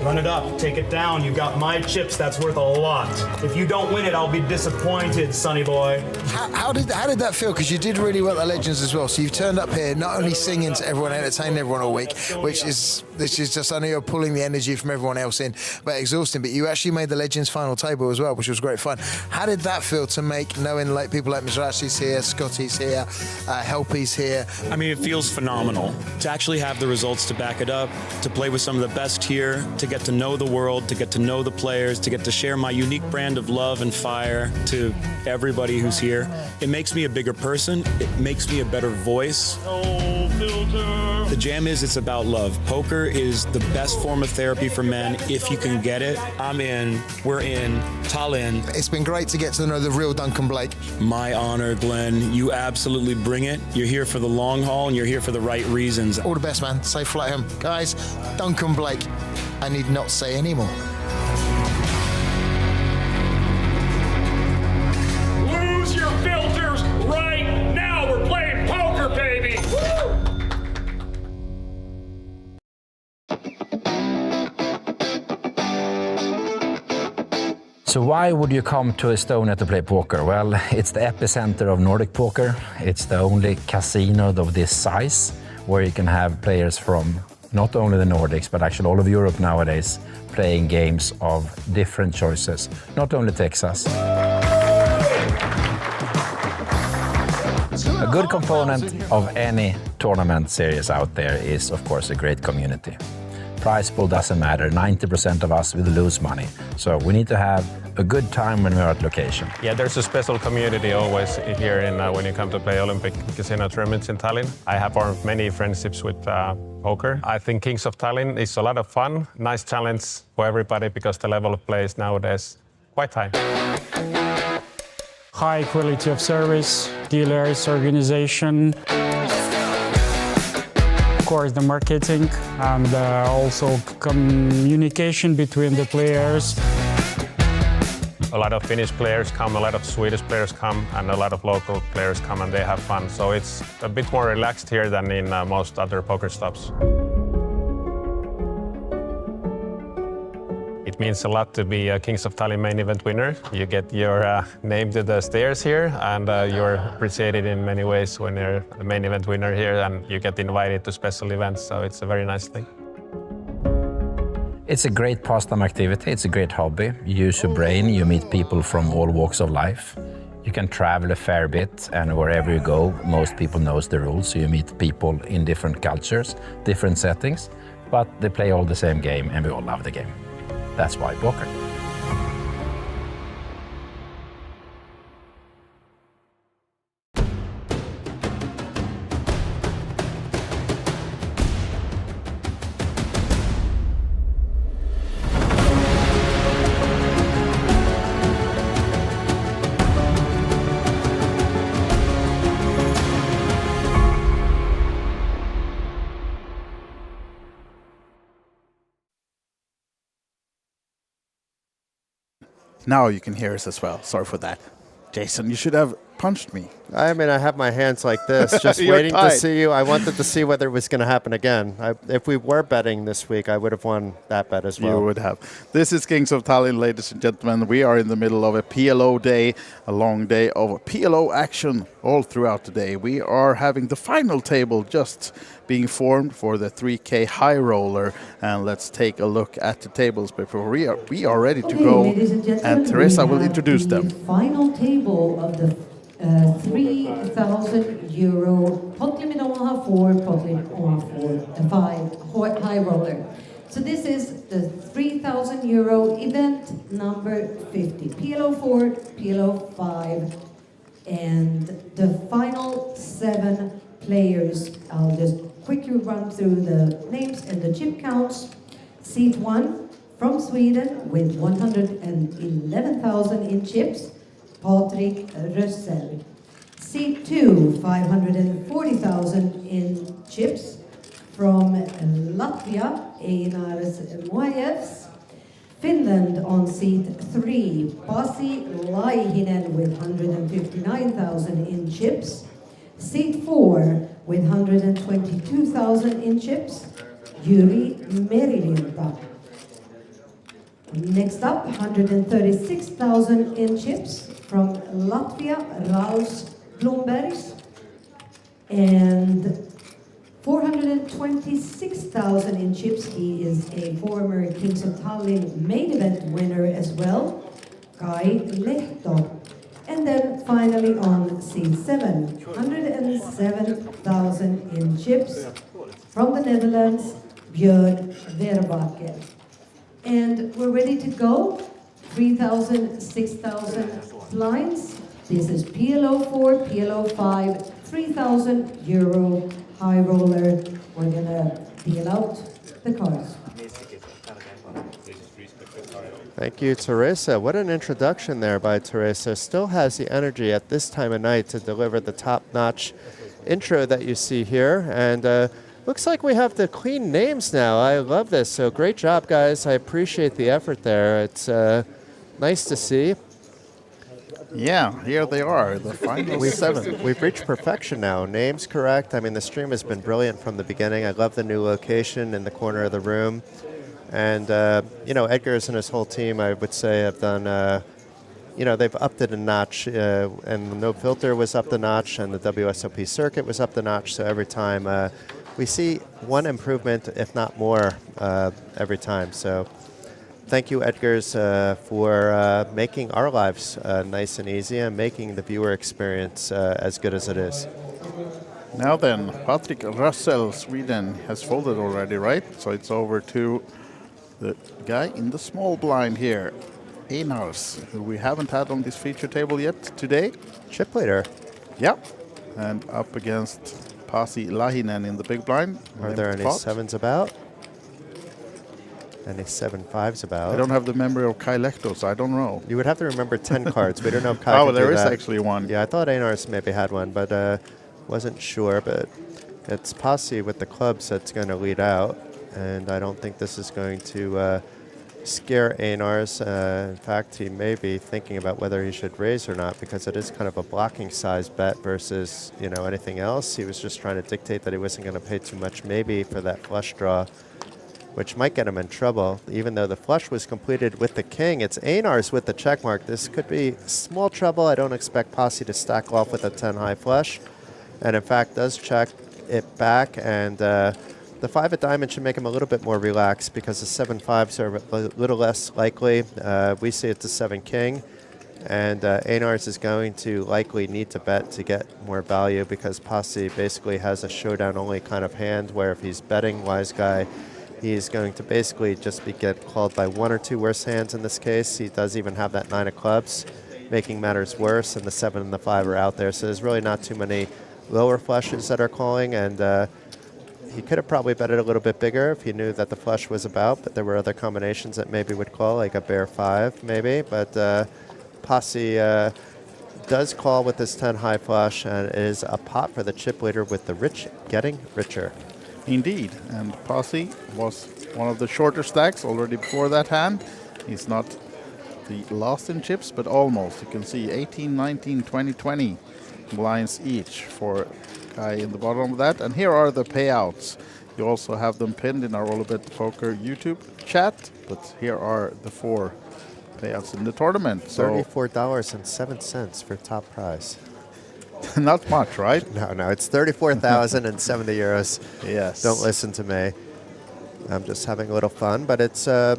L: Run it up, take it down. You got my chips, that's worth a lot. If you don't win it, I'll be disappointed, sonny boy.
J: How did that feel? Because you did really well at the Legends as well. So you've turned up here, not only singing to everyone, entertaining everyone all week, this is just, I know you're pulling the energy from everyone else in, but exhausting. But you actually made the Legends final table as well, which was great fun. How did that feel to make, knowing like people like Mizrachi's here, Scotty's here, Helpy's here?
I: I mean, it feels phenomenal to actually have the results to back it up, to play with some of the best here, to get to know the world, to get to know the players, to get to share my unique brand of love and fire to everybody who's here. It makes me a bigger person. It makes me a better voice. The jam is, it's about love. Poker is the best form of therapy for men if you can get it. I'm in, we're in, Tallinn.
J: It's been great to get to know the real Duncan Blake.
I: My honor, Glenn. You absolutely bring it. You're here for the long haul and you're here for the right reasons.
J: All the best, man. Safe flight home. Guys, Duncan Blake. I need not say anymore.
H: Lose your filters right now. We're playing poker, baby.
F: So why would you come to Estonia to play poker? Well, it's the epicenter of Nordic poker. It's the only casino of this size where you can have players from not only the Nordics, but actually all of Europe nowadays playing games of different choices, not only Texas. A good component of any tournament series out there is, of course, a great community. Prize pool doesn't matter, 90% of us will lose money. So we need to have a good time when we're at location.
G: Yeah, there's a special community always here when you come to play Olympic Casino tournaments in Tallinn. I have formed many friendships with poker. I think Kings of Tallinn is a lot of fun, nice challenge for everybody because the level of play is nowadays quite high.
M: High quality of service, dealers, organization. Of course, the marketing and also communication between the players.
G: A lot of Finnish players come, a lot of Swedish players come, and a lot of local players come and they have fun. So it's a bit more relaxed here than in most other poker stops. It means a lot to be a Kings of Tallinn main event winner. You get your name to the stairs here, and you're appreciated in many ways when you're the main event winner here, and you get invited to special events, so it's a very nice thing.
F: It's a great pastime activity, it's a great hobby. You use your brain, you meet people from all walks of life. You can travel a fair bit, and wherever you go, most people knows the rules, so you meet people in different cultures, different settings, but they play all the same game, and we all love the game. That's why poker.
A: Now you can hear us as well. Sorry for that. Jason, you should have punched me.
B: I mean, I have my hands like this, just
A: You're
B: waiting to
A: tied.
B: see you. I wanted to see whether it was going to happen again. If we were betting this week, I would have won that bet as well.
A: You would have. This is Kings of Tallinn, ladies and gentlemen. We are in the middle of a PLO day, a long day of PLO action all throughout the day. We are having the final table just being formed for the 3K high roller, and let's take a look at the tables before we are ready to go.
N: Ladies and gentlemen,
A: And Teresa
N: we
A: will
N: have
A: introduce
N: the
A: them.
N: Final table of the 3,000 euro pot limit Omaha 4, pot limit Omaha 4, 5 high roller. So this is the 3,000 euro event number 50. PLO4, PLO5, and the final 7 players. I'll just quickly run through the names and the chip counts. Seat 1 from Sweden with 111,000 in chips, Patrik Rössel. Seat 2, 540,000 in chips, from Latvia, Einars Moajevs. Finland on seat 3, Pasi Laihinen with 159,000 in chips. Seat 4 with 122,000 in chips, Juri Merilinta. Next up, 136,000 in chips from Latvia, Raus Blombergs. And 426,000 in chips. He is a former Kings of Tallinn main event winner as well, Kai Lehto. And then finally on seat 7, 107,000 in chips from the Netherlands, Björn Verbaken. And we're ready to go. 3,000, 6,000 blinds. This is PLO4, PLO5, 3,000 euro high roller. We're gonna deal out the cards.
B: Thank you, Teresa. What an introduction there by Teresa. Still has the energy at this time of night to deliver the top-notch intro that you see here. And looks like we have the clean names now. I love this. So great job, guys. I appreciate the effort there. It's nice to see.
A: Yeah, here they are, the final 7.
B: We've reached perfection now. Names correct. I mean, the stream has been brilliant from the beginning. I love the new location in the corner of the room. And, Edgar's and his whole team, I would say, have done, they've upped it a notch. And the No Filter was up the notch, and the WSOP circuit was up the notch. So every time we see one improvement, if not more, every time. So thank you, Edgar's, for making our lives nice and easy and making the viewer experience as good as it is.
A: Now then, Patrik Rössel, Sweden, has folded already, right? So it's over to the guy in the small blind here, Einars, who we haven't had on this feature table yet today.
B: Chip leader.
A: Yep. And up against Pasi Laihinen in the big blind.
B: Are there any 7s about? Any 7-5s about?
A: I don't have the memory of Kai Lehto, so I don't know.
B: You would have to remember 10 cards. We don't know if Kai
A: Oh,
B: can
A: there
B: do
A: is
B: that.
A: actually one.
B: Yeah, I thought Einars maybe had one, but wasn't sure. But it's Pasi with the clubs that's going to lead out. And I don't think this is going to scare Einars. In fact, he may be thinking about whether he should raise or not, because it is kind of a blocking size bet versus anything else. He was just trying to dictate that he wasn't going to pay too much, maybe for that flush draw, which might get him in trouble. Even though the flush was completed with the king, it's Einars with the check mark. This could be small trouble. I don't expect Pasi to stack off with a 10 high flush, and in fact does check it back. And the 5 of diamonds should make him a little bit more relaxed, because the 7-5s are a little less likely. We see it's a 7 king, and Einars is going to likely need to bet to get more value, because Pasi basically has a showdown only kind of hand, where if he's betting Wise Guy, he's going to basically just get called by 1 or 2 worse hands in this case. He does even have that 9 of clubs, making matters worse, and the 7 and the 5 are out there. So there's really not too many lower flushes that are calling, and he could have probably bet it a little bit bigger if he knew that the flush was about, but there were other combinations that maybe would call, like a bear 5 maybe. But Pasi does call with this 10 high flush, and it is a pot for the chip leader, with the rich getting richer.
A: Indeed, and Pasi was one of the shorter stacks already before that hand. He's not the last in chips, but almost. You can see 18, 19, 20, 20 blinds each for guy in the bottom of that. And here are the payouts. You also have them pinned in our OlyBet Poker YouTube chat, but here are the 4 payouts in the tournament. So
B: $34.07 for top prize.
A: not much, right?
B: No, it's 34,070 euros.
A: Yes.
B: Don't listen to me. I'm just having a little fun, but it's a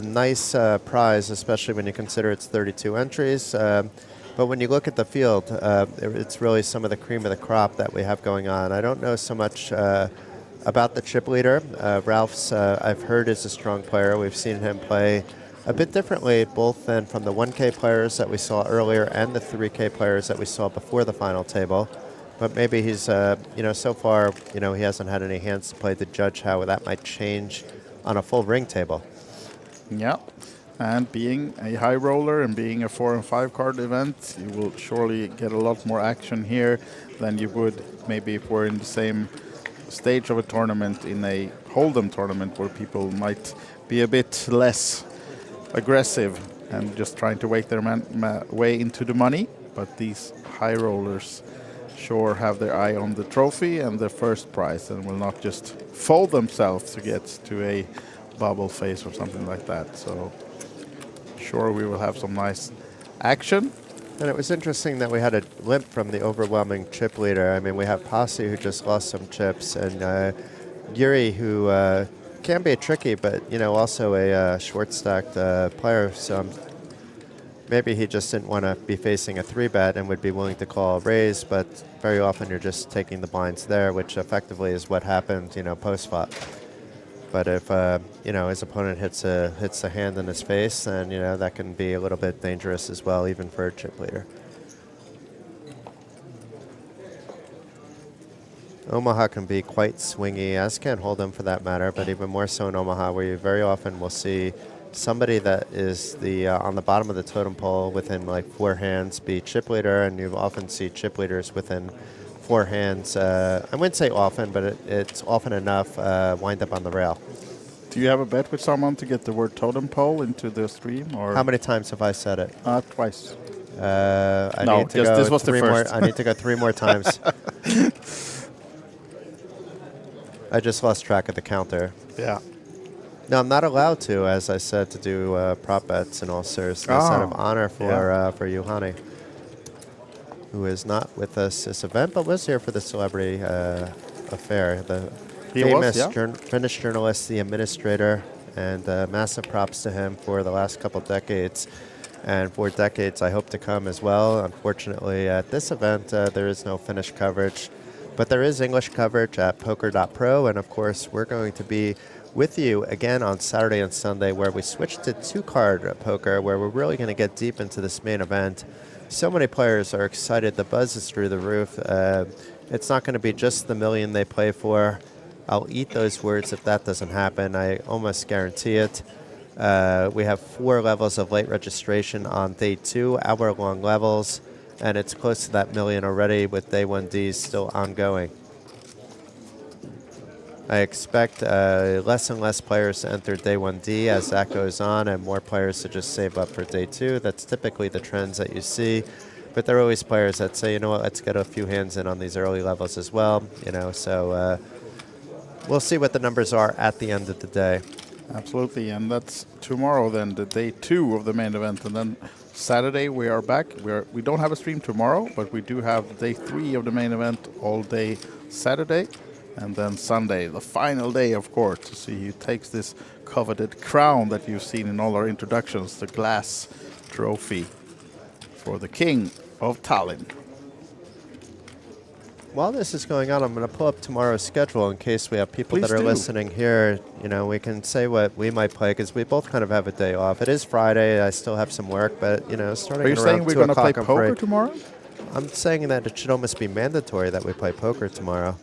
B: nice prize, especially when you consider it's 32 entries. But when you look at the field, it's really some of the cream of the crop that we have going on. I don't know so much about the chip leader. Ralph's, I've heard, is a strong player. We've seen him play a bit differently, both than from the 1K players that we saw earlier and the 3K players that we saw before the final table. But maybe he's, so far, he hasn't had any hands to play to judge how that might change on a full ring table.
A: Yeah. And being a high roller and being a 4 and 5 card event, you will surely get a lot more action here than you would maybe if we're in the same stage of a tournament in a Hold'em tournament where people might be a bit less aggressive and just trying to work their way into the money. But these high rollers sure have their eye on the trophy and the first prize and will not just fold themselves to get to a bubble face or something like that. So sure we will have some nice action.
B: And it was interesting that we had a limp from the overwhelming chip leader. I mean, we have Pasi, who just lost some chips, and Yuri, who can be tricky, but, also a short-stacked player. So maybe he just didn't want to be facing a 3-bet and would be willing to call a raise, but very often you're just taking the blinds there, which effectively is what happened, post-flop. But if, his opponent hits a hand in his face, then, that can be a little bit dangerous as well, even for a chip leader. Omaha can be quite swingy, as can Hold'em for that matter, but even more so in Omaha, where you very often will see somebody that is on the bottom of the totem pole within like 4 hands be chip leader, and you often see chip leaders within 4 hands. I wouldn't say often, but it's often enough wind up on the rail.
A: Do you have a bet with someone to get the word totem pole into the stream? Or
B: how many times have I said it?
A: Twice.
B: This was the first. I need to go 3 more times. I just lost track of the counter.
A: Yeah.
B: No, I'm not allowed to, as I said, to do prop bets in all seriousness out of honor for Juhani, who is not with us this event, but was here for the celebrity affair. The famous Finnish journalist, the administrator, and massive props to him for the last couple decades. And for decades, I hope to come as well. Unfortunately, at this event, there is no Finnish coverage, but there is English coverage at poker.pro. And of course, we're going to be with you again on Saturday and Sunday, where we switch to 2-card poker, where we're really going to get deep into this main event. So many players are excited. The buzz is through the roof. It's not going to be just the million they play for. I'll eat those words if that doesn't happen. I almost guarantee it. We have 4 levels of late registration on day 2, hour-long levels, and it's close to that million already with day 1Ds still ongoing. I expect less and less players to enter day 1D as that goes on, and more players to just save up for day 2. That's typically the trends that you see. But there are always players that say, you know what, let's get a few hands in on these early levels as well. So we'll see what the numbers are at the end of the day.
A: Absolutely, and that's tomorrow then, the day 2 of the main event. And then Saturday we are back. We don't have a stream tomorrow, but we do have day 3 of the main event all day Saturday. And then Sunday, the final day, of course, to see who takes this coveted crown that you've seen in all our introductions, the glass trophy for the King of Tallinn.
B: While this is going on, I'm going to pull up tomorrow's schedule in case we have people
A: Please
B: that are
A: do.
B: listening here. We can say what we might play because we both kind of have a day off. It is Friday. I still have some work, but, starting
A: Are you
B: at
A: saying
B: around
A: we're
B: 2
A: going to play
B: o'clock, I'm
A: poker
B: free.
A: tomorrow?
B: I'm saying that it should almost be mandatory that we play poker tomorrow.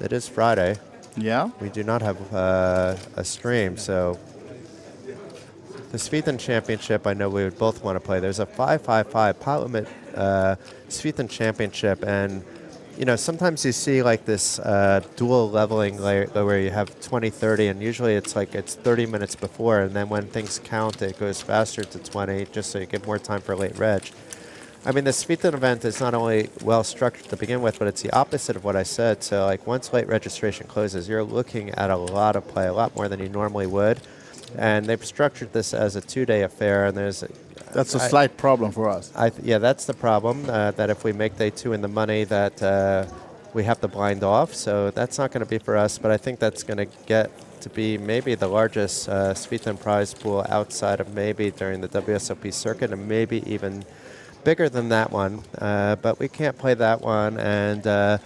B: It is Friday.
A: Yeah?
B: We do not have a stream, so the Hilton Championship, I know we would both want to play. There's a 5-5-5 pot limit Hilton Championship, and sometimes you see like this dual leveling where you have 20-30, and usually it's 30 minutes before, and then when things count, it goes faster to 20, just so you get more time for late reg. I mean, the Svitan event is not only well structured to begin with, but it's the opposite of what I said. So, like, once late registration closes, you're looking at a lot of play, a lot more than you normally would. And they've structured this as a 2-day affair, and
A: that's a slight problem for us.
B: Yeah, that's the problem. That if we make day 2 in the money, that we have to blind off. So that's not going to be for us. But I think that's going to get to be maybe the largest Svitan prize pool outside of maybe during the WSOP circuit, and maybe even bigger than that one. But we can't play that one, and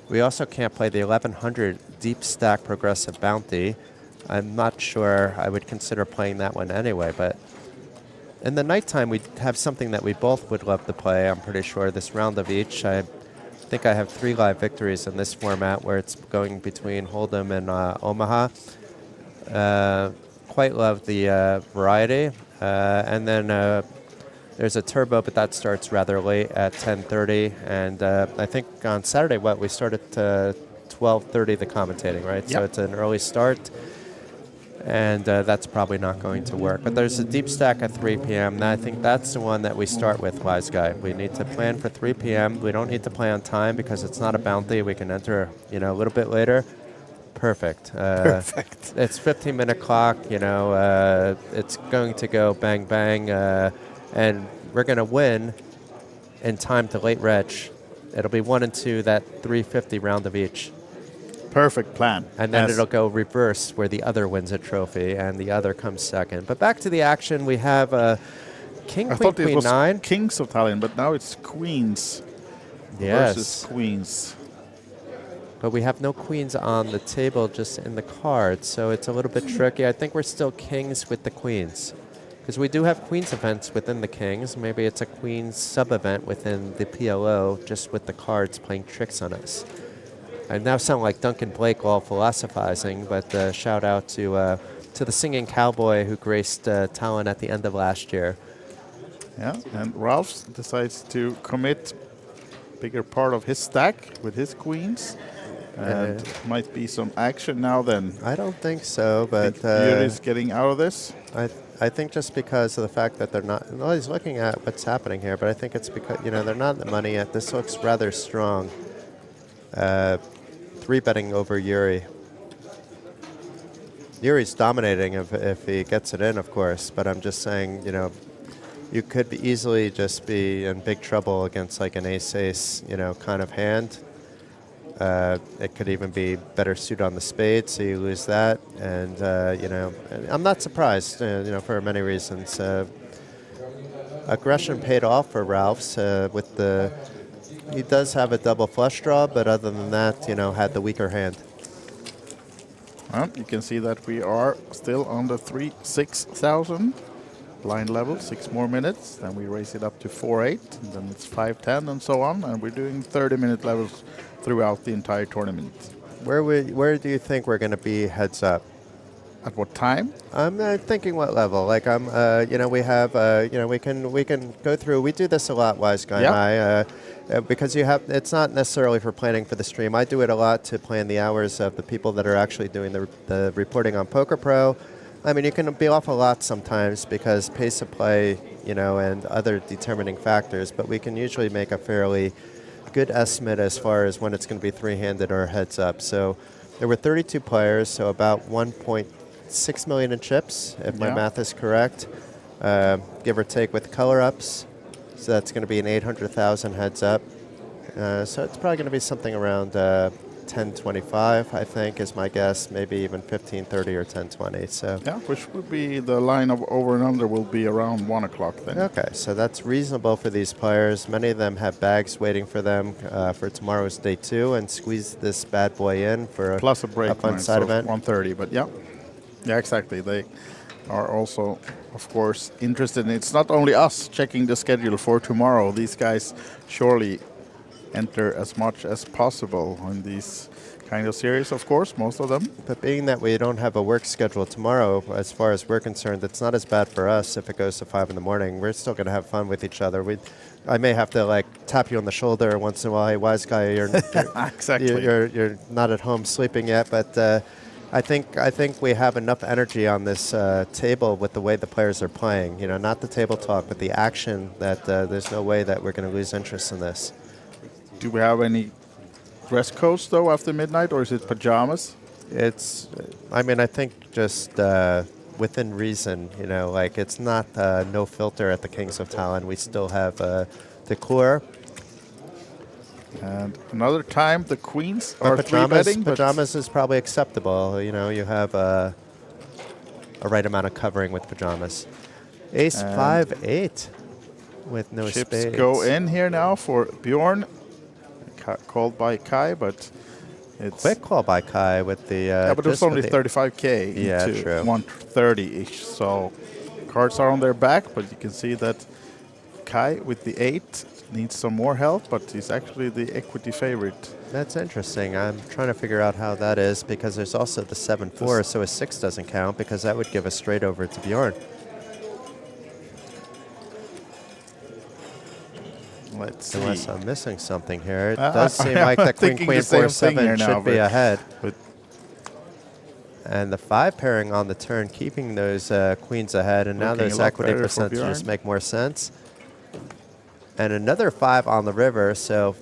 B: we also can't play the 1100 deep stack progressive bounty. I'm not sure I would consider playing that one anyway, but in the nighttime we have something that we both would love to play, I'm pretty sure, this round of each. I think I have 3 live victories in this format where it's going between Hold'em and Omaha. Quite love the variety. And then there's a turbo, but that starts rather late at 10:30. And I think on Saturday, we started at 12:30 the commentating, right? Yep. So it's an early start. And that's probably not going to work. But there's a deep stack at 3 p.m. And I think that's the one that we start with, Wise Guy. We need to plan for 3 p.m. We don't need to play on time because it's not a bounty. We can enter, a little bit later. Perfect.
A: Perfect.
B: It's 15-minute clock. It's going to go bang, bang. And we're going to win in time to late reg. It'll be 1 and 2, that 350 round of each.
A: Perfect plan.
B: And then it'll go reverse where the other wins a trophy and the other comes second. But back to the action, we have King,
A: I
B: Queen,
A: thought it
B: Queen,
A: was
B: 9.
A: Kings of Tallinn, but now it's Queens versus Queens.
B: But we have no queens on the table, just in the cards, so it's a little bit tricky. I think we're still kings with the queens. Because we do have queens events within the kings. Maybe it's a queens sub-event within the PLO, just with the cards playing tricks on us. I now sound like Duncan Blake all philosophizing, but shout out to the singing cowboy who graced Tallinn at the end of last year.
A: Yeah, and Ralph decides to commit bigger part of his stack with his queens. And might be some action now then.
B: I don't think so, but
A: Yuri's getting out of this.
B: I think just because of the fact that they're not. Well, he's looking at what's happening here, but I think it's because they're not in the money yet. This looks rather strong. 3 betting over Yuri. Yuri's dominating if he gets it in, of course. But I'm just saying, you could easily just be in big trouble against like an ace-ace, kind of hand. It could even be better suited on the spade, so you lose that. And, I'm not surprised, for many reasons. Aggression paid off for Ralph's with the... He does have a double flush draw, but other than that, had the weaker hand.
A: Well, you can see that we are still on the 6,000 blind level, 6 more minutes. Then we raise it up to 4-8, and then it's 5-10 and so on. And we're doing 30-minute levels throughout the entire tournament.
B: Where do you think we're going to be heads up?
A: At what time?
B: I'm thinking what level. Like we have, we can go through. We do this a lot, Wise Guy and I, because it's not necessarily for planning for the stream. I do it a lot to plan the hours of the people that are actually doing the reporting on Poker Pro. I mean, you can be off a lot sometimes because pace of play, and other determining factors. But we can usually make a fairly good estimate as far as when it's going to be 3-handed or heads up. So there were 32 players, so about 1.6 million in chips, if my math is correct, give or take with color ups. So that's going to be an 800,000 heads up. So it's probably going to be something around 1025, I think, is my guess. Maybe even 1530 or 1020. So
A: yeah, which would be the line of over and under will be around 1 o'clock then.
B: Okay, so that's reasonable for these players. Many of them have bags waiting for them for tomorrow's day 2 and squeeze this bad boy in for
A: plus a break
B: a fun side event.
A: 1:30, but yeah, exactly. They are also, of course, interested in it. It's not only us checking the schedule for tomorrow. These guys surely enter as much as possible in these kind of series, of course, most of them.
B: But being that we don't have a work schedule tomorrow, as far as we're concerned, it's not as bad for us if it goes to 5 in the morning. We're still going to have fun with each other. I may have to tap you on the shoulder once in a while. Hey, Wise Guy, you're
A: exactly.
B: You're not at home sleeping yet, but I think we have enough energy on this table with the way the players are playing. You know, not the table talk, but the action. That there's no way that we're going to lose interest in this.
A: Do we have any dress codes though after midnight, or is it pajamas?
B: It's, I mean, I think just within reason. You know, like it's not no filter at the Kings of Tallinn. We still have decor.
A: And another time, the queens are
B: pajamas.
A: 3-betting.
B: Pajamas is probably acceptable. You know, you have a right amount of covering with pajamas. Ace
A: And
B: 5-8 with no
A: chips
B: spades.
A: go in here now for Bjorn, called by Kai, but it's
B: Quick call by Kai with the.
A: yeah, but it was only 35k
B: Yeah,
A: into
B: true.
A: 130-ish. So cards are on their back, but you can see that Kai with the 8 needs some more help, but he's actually the equity favorite.
B: That's interesting. I'm trying to figure out how that is because there's also the 7-4, so a 6 doesn't count because that would give us straight over to Bjorn.
A: Let's see.
B: Unless I'm missing something here. It does seem like the Queen,
A: thinking
B: Queen,
A: the same
B: 4,
A: thing
B: 7
A: here now,
B: should be
A: but-
B: ahead.
A: but
B: And the 5 pairing on the turn, keeping those queens ahead, and now
A: Looking a
B: those
A: lot
B: equity
A: better for
B: percentages
A: Bjorn.
B: make more sense. And another 5 on the river, so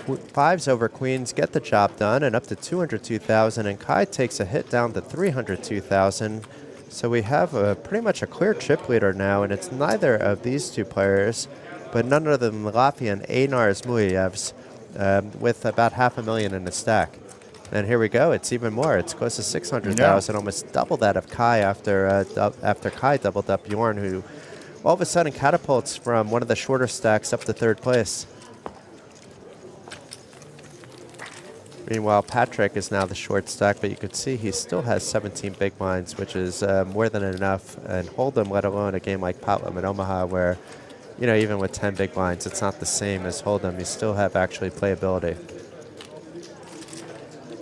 B: 5s over queens get the job done, and up to 202,000. And Kai takes a hit down to 302,000. So we have pretty much a clear chip leader now, and it's neither of these two players, but none other than Latvian Einars Muijevs with about 500,000 in the stack. And here we go. It's even more. It's close to 600,000, almost double that of Kai after Kai doubled up Bjorn, who all of a sudden catapults from one of the shorter stacks up to 3rd place. Meanwhile, Patrick is now the short stack, but you can see he still has 17 big blinds, which is more than enough. And Hold'em, let alone a game like Potlam in Omaha, where, you know, even with 10 big blinds, it's not the same as Hold'em. You still have actually playability.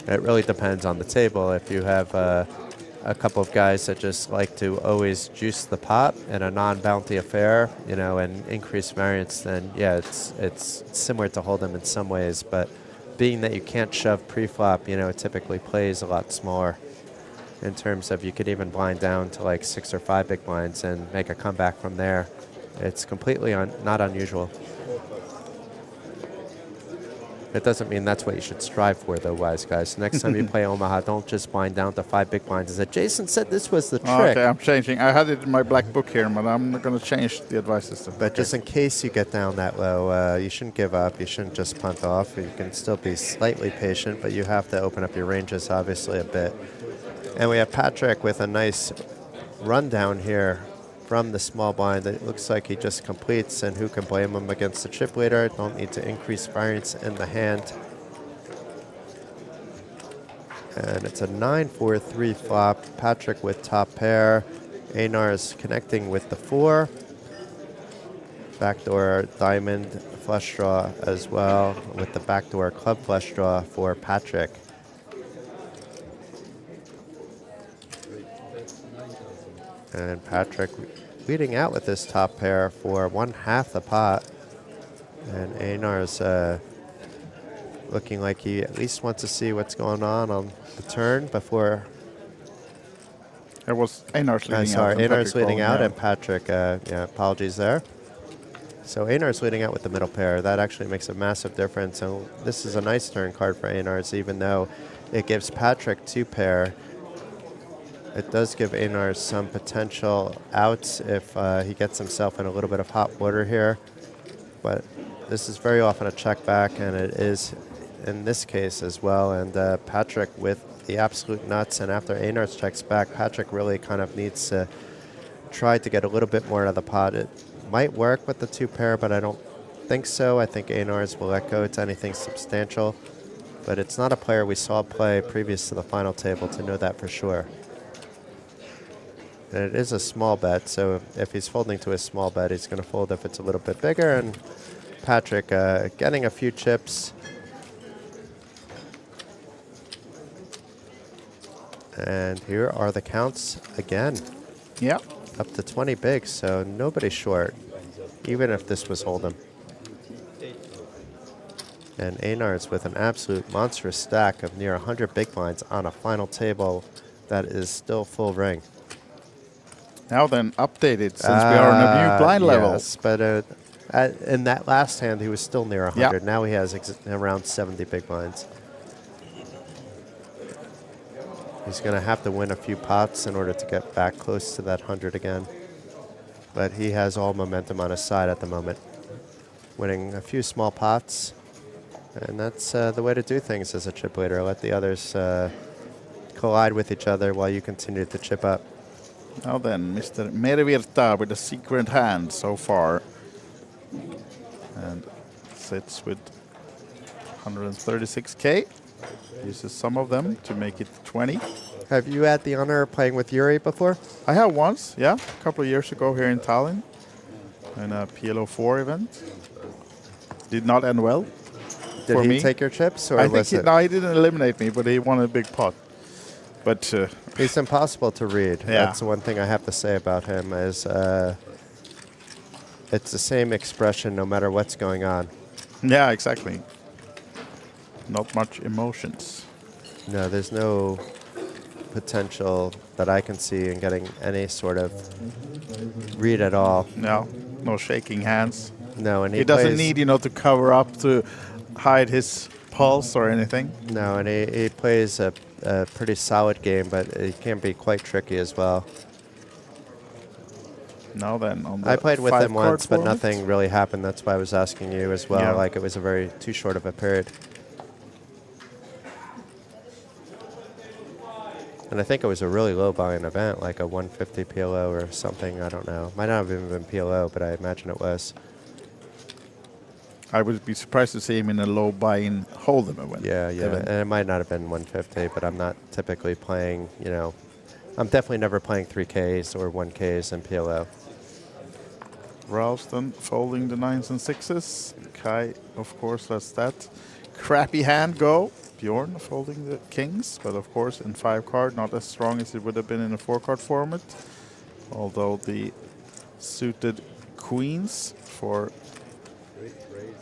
B: It really depends on the table. If you have a couple of guys that just like to always juice the pot in a non-bounty affair, you know, and increase variance, then yeah, it's similar to Hold'em in some ways. But being that you can't shove pre-flop, you know, it typically plays a lot smaller in terms of you could even blind down to like 6 or 5 big blinds and make a comeback from there. It's completely not unusual. It doesn't mean that's what you should strive for, though, wise guys. Next time you play Omaha, don't just blind down to 5 big blinds. As Jason said, this was the trick.
A: Okay, I'm changing. I had it in my black book here, but I'm not going to change the advice system.
B: But just in case you get down that low, you shouldn't give up. You shouldn't just punt off. You can still be slightly patient, but you have to open up your ranges, obviously, a bit. And we have Patrick with a nice rundown here from the small blind. It looks like he just completes, and who can blame him against the chip leader? Don't need to increase variance in the hand. And it's a 9-4-3 flop. Patrick with top pair. Einars connecting with the 4. Backdoor diamond flush draw as well, with the backdoor club flush draw for Patrick. And Patrick leading out with this top pair for 1/2 the pot. And Einar's looking like he at least wants to see what's going on the turn before.
A: It was Einar's leading out.
B: Sorry, Einar's leading out,
A: yeah.
B: and Patrick, yeah, apologies there. So Einar's leading out with the middle pair. That actually makes a massive difference. And this is a nice turn card for Einar's, even though it gives Patrick 2 pair. It does give Einars some potential outs if he gets himself in a little bit of hot water here. But this is very often a check back, and it is in this case as well. And Patrick with the absolute nuts, and after Einars checks back, Patrick really kind of needs to try to get a little bit more out of the pot. It might work with the 2 pair, but I don't think so. I think Einars will let go to anything substantial. But it's not a player we saw play previous to the final table to know that for sure. And it is a small bet, so if he's folding to a small bet, he's going to fold if it's a little bit bigger. And Patrick getting a few chips. And here are the counts again.
A: Yeah.
B: Up to 20 bigs, so nobody short, even if this was Hold'em. And Einar's with an absolute monstrous stack of near 100 big blinds on a final table that is still full ring.
A: Now then, updated since we are on a new blind level.
B: Yes, but in that last hand, he was still near 100.
A: Yeah.
B: Now he has around 70 big blinds. He's going to have to win a few pots in order to get back close to that 100 again. But he has all momentum on his side at the moment. Winning a few small pots. And that's the way to do things as a chip leader. Let the others collide with each other while you continue to chip up.
A: Now then, Mr. Mervirta with a secret hand so far. And sits with 136k. Uses some of them to make it 20.
B: Have you had the honor of playing with Yuri before?
A: I have once, yeah. A couple of years ago here in Tallinn. In a PLO4 event. Did not end well.
B: Did he take your chips, or was it?
A: No, he didn't eliminate me, but he won a big pot. But
B: he's impossible to read.
A: Yeah.
B: That's the one thing I have to say about him is it's the same expression no matter what's going on.
A: Yeah, exactly. Not much emotions.
B: No, there's no potential that I can see in getting any sort of read at all.
A: No shaking hands.
B: No, and
A: he doesn't need, to cover up to hide his pulse or anything.
B: No, and he plays a pretty solid game, but it can be quite tricky as well.
A: Now then, on the
B: I played with him once, but
A: format.
B: nothing really happened. That's why I was asking you as well.
A: Yeah.
B: Like, it was too short of a period. And I think it was a really low volume event, like a 150 PLO or something. I don't know. Might not have even been PLO, but I imagine it was.
A: I would be surprised to see him in a low buy-in hold'em event.
B: Yeah. And it might not have been 150, but I'm not typically playing, I'm definitely never playing 3Ks or 1Ks in PLO.
A: Ralston folding the 9s and 6s. Kai, of course, lets that crappy hand go. Bjorn folding the kings, but of course in 5-card, not as strong as it would have been in a 4-card format. Although the suited queens for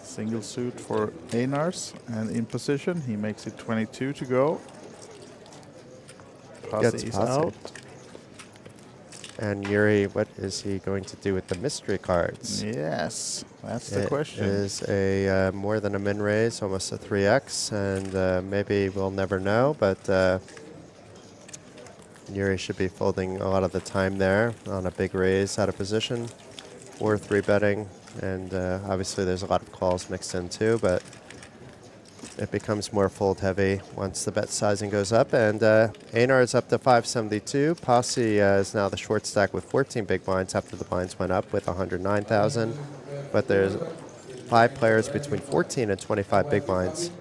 A: single suit for Einar's, and in position, he makes it 22 to go. Posse is out.
B: And Yuri, what is he going to do with the mystery cards?
A: Yes, that's the question.
B: It is a more than a min raise, almost a 3x, and maybe we'll never know, but Yuri should be folding a lot of the time there on a big raise out of position, or 3-betting, and obviously there's a lot of calls mixed in too, but it becomes more fold heavy once the bet sizing goes up. And Einar is up to 572. Posse is now the short stack with 14 big blinds after the blinds went up with 109,000. But there's 5 players between 14 and 25 big blinds.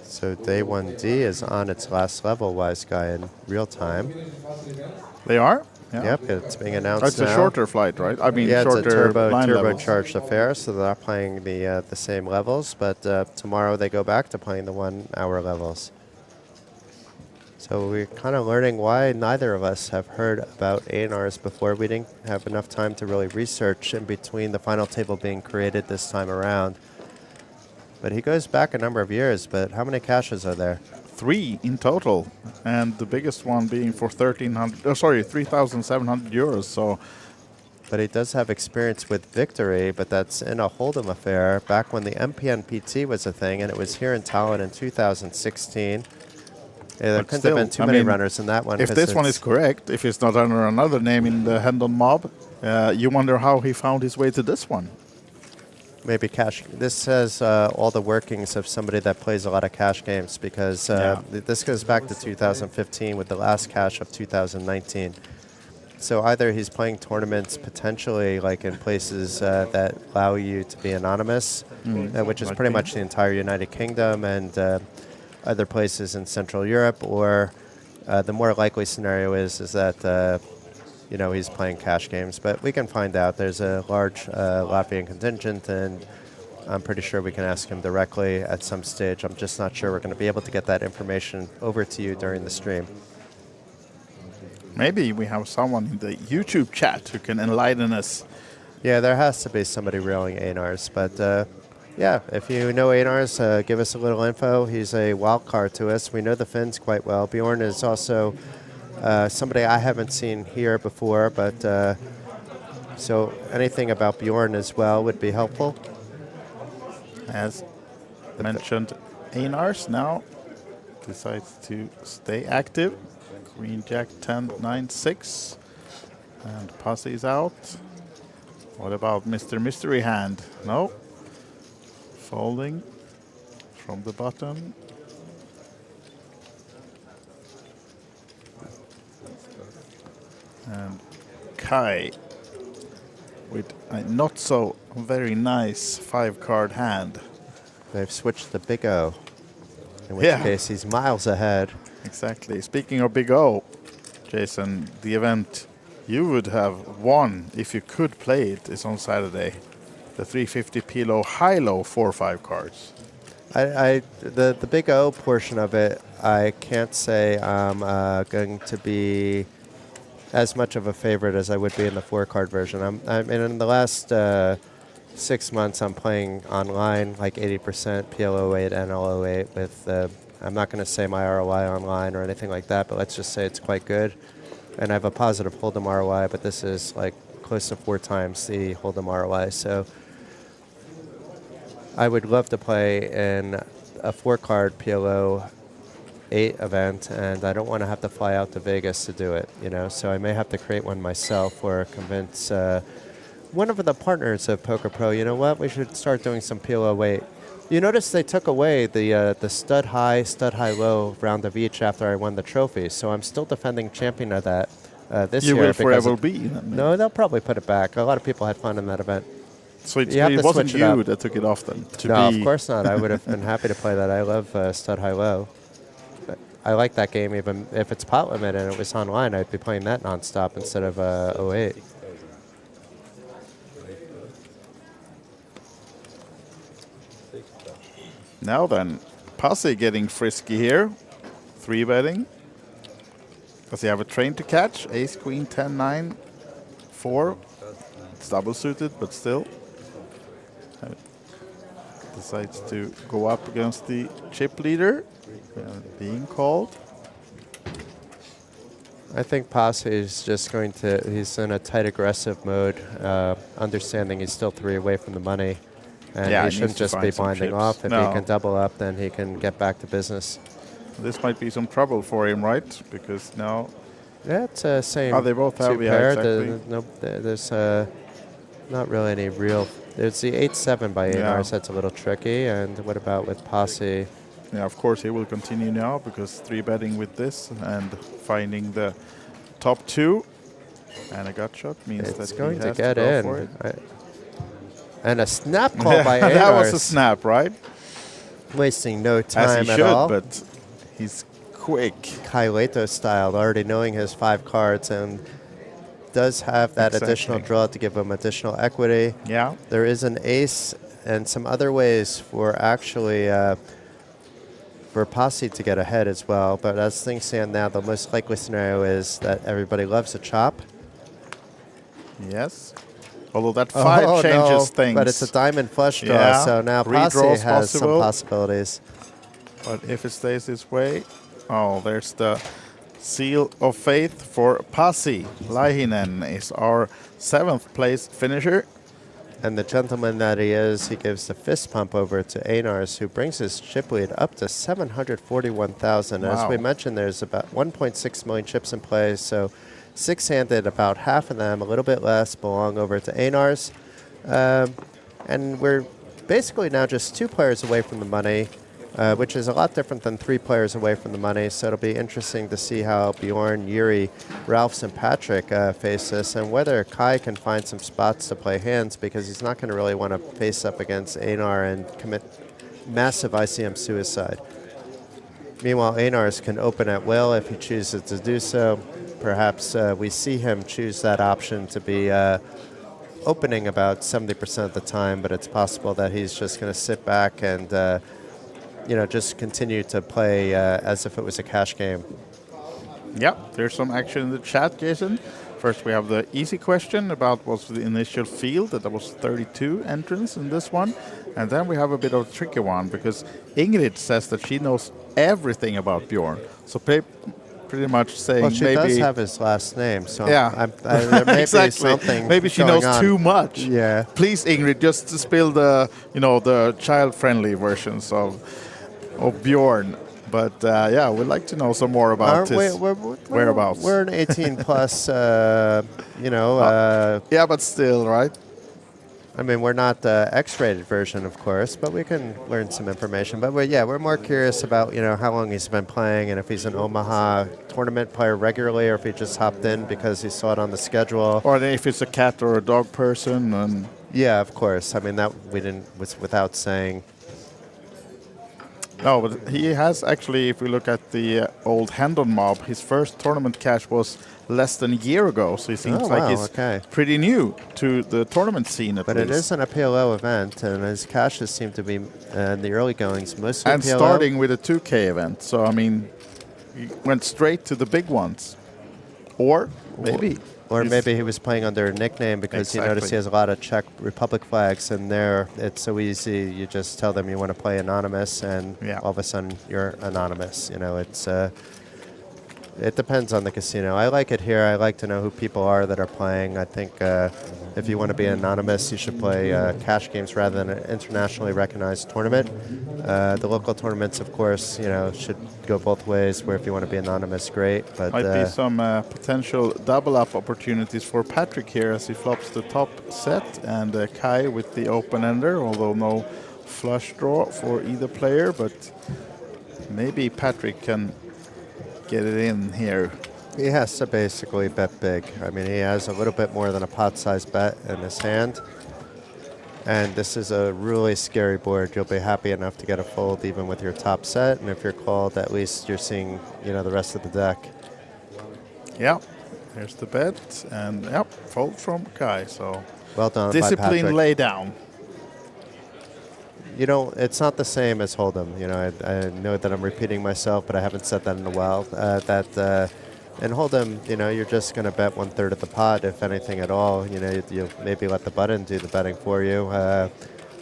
B: So day 1D is on its last level, Wise Guy, in real time.
A: They are?
B: Yeah. Yep, it's being announced
A: It's
B: now.
A: a shorter flight, right? I mean,
B: yeah,
A: shorter
B: it's a
A: line levels.
B: turbocharged affair, so they're not playing the same levels, but tomorrow they go back to playing the 1-hour levels. So we're kind of learning why neither of us have heard about A&Rs before. We didn't have enough time to really research in between the final table being created this time around. But he goes back a number of years, but how many caches are there?
A: 3 in total, and the biggest one being for 3,700 euros. So,
B: but he does have experience with victory, but that's in a hold'em affair back when the MPNPT was a thing, and it was here in Tallinn in 2016. Yeah, there couldn't have been too many runners in that one.
A: If this one is correct, if it's not under another name in the Hendon mob, you wonder how he found his way to this one.
B: Maybe cash. This has all the workings of somebody that plays a lot of cash games, because this goes back to 2015 with the last cash of 2019. So either he's playing tournaments potentially like in places that allow you to be anonymous, which is pretty much the entire United Kingdom and other places in Central Europe, or the more likely scenario is that he's playing cash games, but we can find out. There's a large Latvian contingent, and I'm pretty sure we can ask him directly at some stage. I'm just not sure we're going to be able to get that information over to you during the stream.
A: Maybe we have someone in the YouTube chat who can enlighten us.
B: Yeah, there has to be somebody reeling Einars, but yeah, if you know Einars, give us a little info. He's a wild card to us. We know the Finns quite well. Bjorn is also somebody I haven't seen here before, but so anything about Bjorn as well would be helpful.
A: As mentioned, Einars now decides to stay active. Queen, Jack, 10, 9, 6. And Posse is out. What about Mr. Mystery Hand? No. Folding from the bottom. And Kai with a not so very nice 5-card hand.
B: They've switched the Big O, in which case he's miles ahead.
A: Exactly. Speaking of Big O, Jason, the event you would have won if you could play it is on Saturday. The 350 PLO high-low 4-5 cards.
B: The Big O portion of it, I can't say I'm going to be as much of a favorite as I would be in the 4-card version. I mean, in the last 6 months, I'm playing online like 80% PLO8 and NLH with, I'm not going to say my ROI online or anything like that, but let's just say it's quite good. And I have a positive Hold'em ROI, but this is like close to 4 times the Hold'em ROI. So I would love to play in a 4-card PLO 8 event, and I don't want to have to fly out to Vegas to do it, you know. So I may have to create one myself or convince one of the partners of Poker Pro, you know what, we should start doing some PLO 8. You notice they took away the stud high, low round of each after I won the trophy, so I'm still defending champion of that this year.
A: You will forever be.
B: No, they'll probably put it back. A lot of people had fun in that event.
A: So it wasn't you that took it off then?
B: No, of course not. I would have been happy to play that. I love stud high low. But I like that game even if it's pot limit and it was online. I'd be playing that nonstop instead of 08.
A: Now then, Posse getting frisky here. 3-betting. Does he have a train to catch? Ace, Queen, 10, 9, 4. It's double suited, but still. Decides to go up against the chip leader. Being called.
B: I think Posse is just going to, he's in a tight aggressive mode, understanding he's still 3 away from the money. And he shouldn't just be binding off. If he can double up, then he can get back to business.
A: This might be some trouble for him, right? Because now...
B: Yeah, it's the same.
A: Oh, they both have,
B: pair.
A: exactly.
B: There's not really any real... There's the 8-7 by Einars. That's a little tricky. And what about with Posse?
A: Yeah, of course he will continue now because 3-betting with this and finding the top 2. And a gut shot means that
B: it's going to
A: has
B: get
A: to go
B: in.
A: for it.
B: And a snap call by Einars.
A: That was a snap, right?
B: Wasting no time
A: at
B: all.
A: But he's quick.
B: Kai Leto style, already knowing his 5 cards and does have that additional draw to give him additional equity.
A: Yeah.
B: There is an ace and some other ways for actually for Posse to get ahead as well. But as things stand now, the most likely scenario is that everybody loves a chop.
A: Yes. Although that 5 changes things.
B: But it's a diamond flush draw, so now Posse has some possibilities.
A: But if it stays this way, there's the seal of faith for Posse. Laihinen is our 7th place finisher.
B: And the gentleman that he is, he gives the fist pump over to Einars, who brings his chip lead up to 741,000.
A: Wow.
B: As we mentioned, there's about 1.6 million chips in play, so 6-handed, about half of them, a little bit less, belong over to Einars. And we're basically now just 2 players away from the money, which is a lot different than 3 players away from the money. So it'll be interesting to see how Bjorn, Yuri, Ralphs, and Patrick face this, and whether Kai can find some spots to play hands, because he's not going to really want to face up against Einar and commit massive ICM suicide. Meanwhile, Einars can open at will if he chooses to do so. Perhaps we see him choose that option to be opening about 70% of the time, but it's possible that he's just going to sit back and just continue to play as if it was a cash game.
A: Yeah, there's some action in the chat, Jason. First, we have the easy question about what's the initial field. That was 32 entrants in this one. And then we have a bit of a tricky one because Ingrid says that she knows everything about Bjorn. So pretty much saying
B: well, she
A: maybe
B: does have his last name, so
A: yeah,
B: there may
A: exactly.
B: be something.
A: Maybe she
B: going
A: knows
B: on.
A: too much.
B: Yeah.
A: Please, Ingrid, just spill the the child-friendly versions of Bjorn. But yeah, we'd like to know some more about his whereabouts.
B: We're an 18 plus,
A: yeah, but still, right?
B: I mean, we're not the X-rated version, of course, but we can learn some information. But we're more curious about how long he's been playing and if he's an Omaha tournament player regularly, or if he just hopped in because he saw it on the schedule,
A: or if it's a cat or a dog person. And
B: yeah, of course. I mean, that was without saying.
A: No, but he has actually, if we look at the old Hendon mob, his first tournament cash was less than a year ago. So he seems like he's pretty new to the tournament scene at
B: But
A: least.
B: it is an PLO event, and his caches seem to be in the early goings mostly
A: and
B: PLO.
A: starting with a 2K event. So, I mean, he went straight to the big ones. Or maybe.
B: Or maybe he was playing under a nickname because you notice he has a lot of Czech Republic flags, and there it's so easy. You just tell them you want to play anonymous, and all of a sudden you're anonymous. It depends on the casino. I like it here. I like to know who people are that are playing. I think if you want to be anonymous, you should play cash games rather than an internationally recognized tournament. The local tournaments, of course, should go both ways, where if you want to be anonymous, great. But
A: might be some potential double-up opportunities for Patrick here as he flops the top set, and Kai with the open-ender, although no flush draw for either player, but maybe Patrick can get it in here.
B: He has to basically bet big. I mean, he has a little bit more than a pot-sized bet in his hand. And this is a really scary board. You'll be happy enough to get a fold even with your top set. And if you're called, at least you're seeing, the rest of the deck.
A: Yeah, here's the bet. And, fold from Kai. So,
B: well done,
A: discipline lay down.
B: It's not the same as Hold'em. I know that I'm repeating myself, but I haven't said that in a while. In Hold'em, you're just going to bet 1/3 of the pot, if anything at all. You maybe let the button do the betting for you,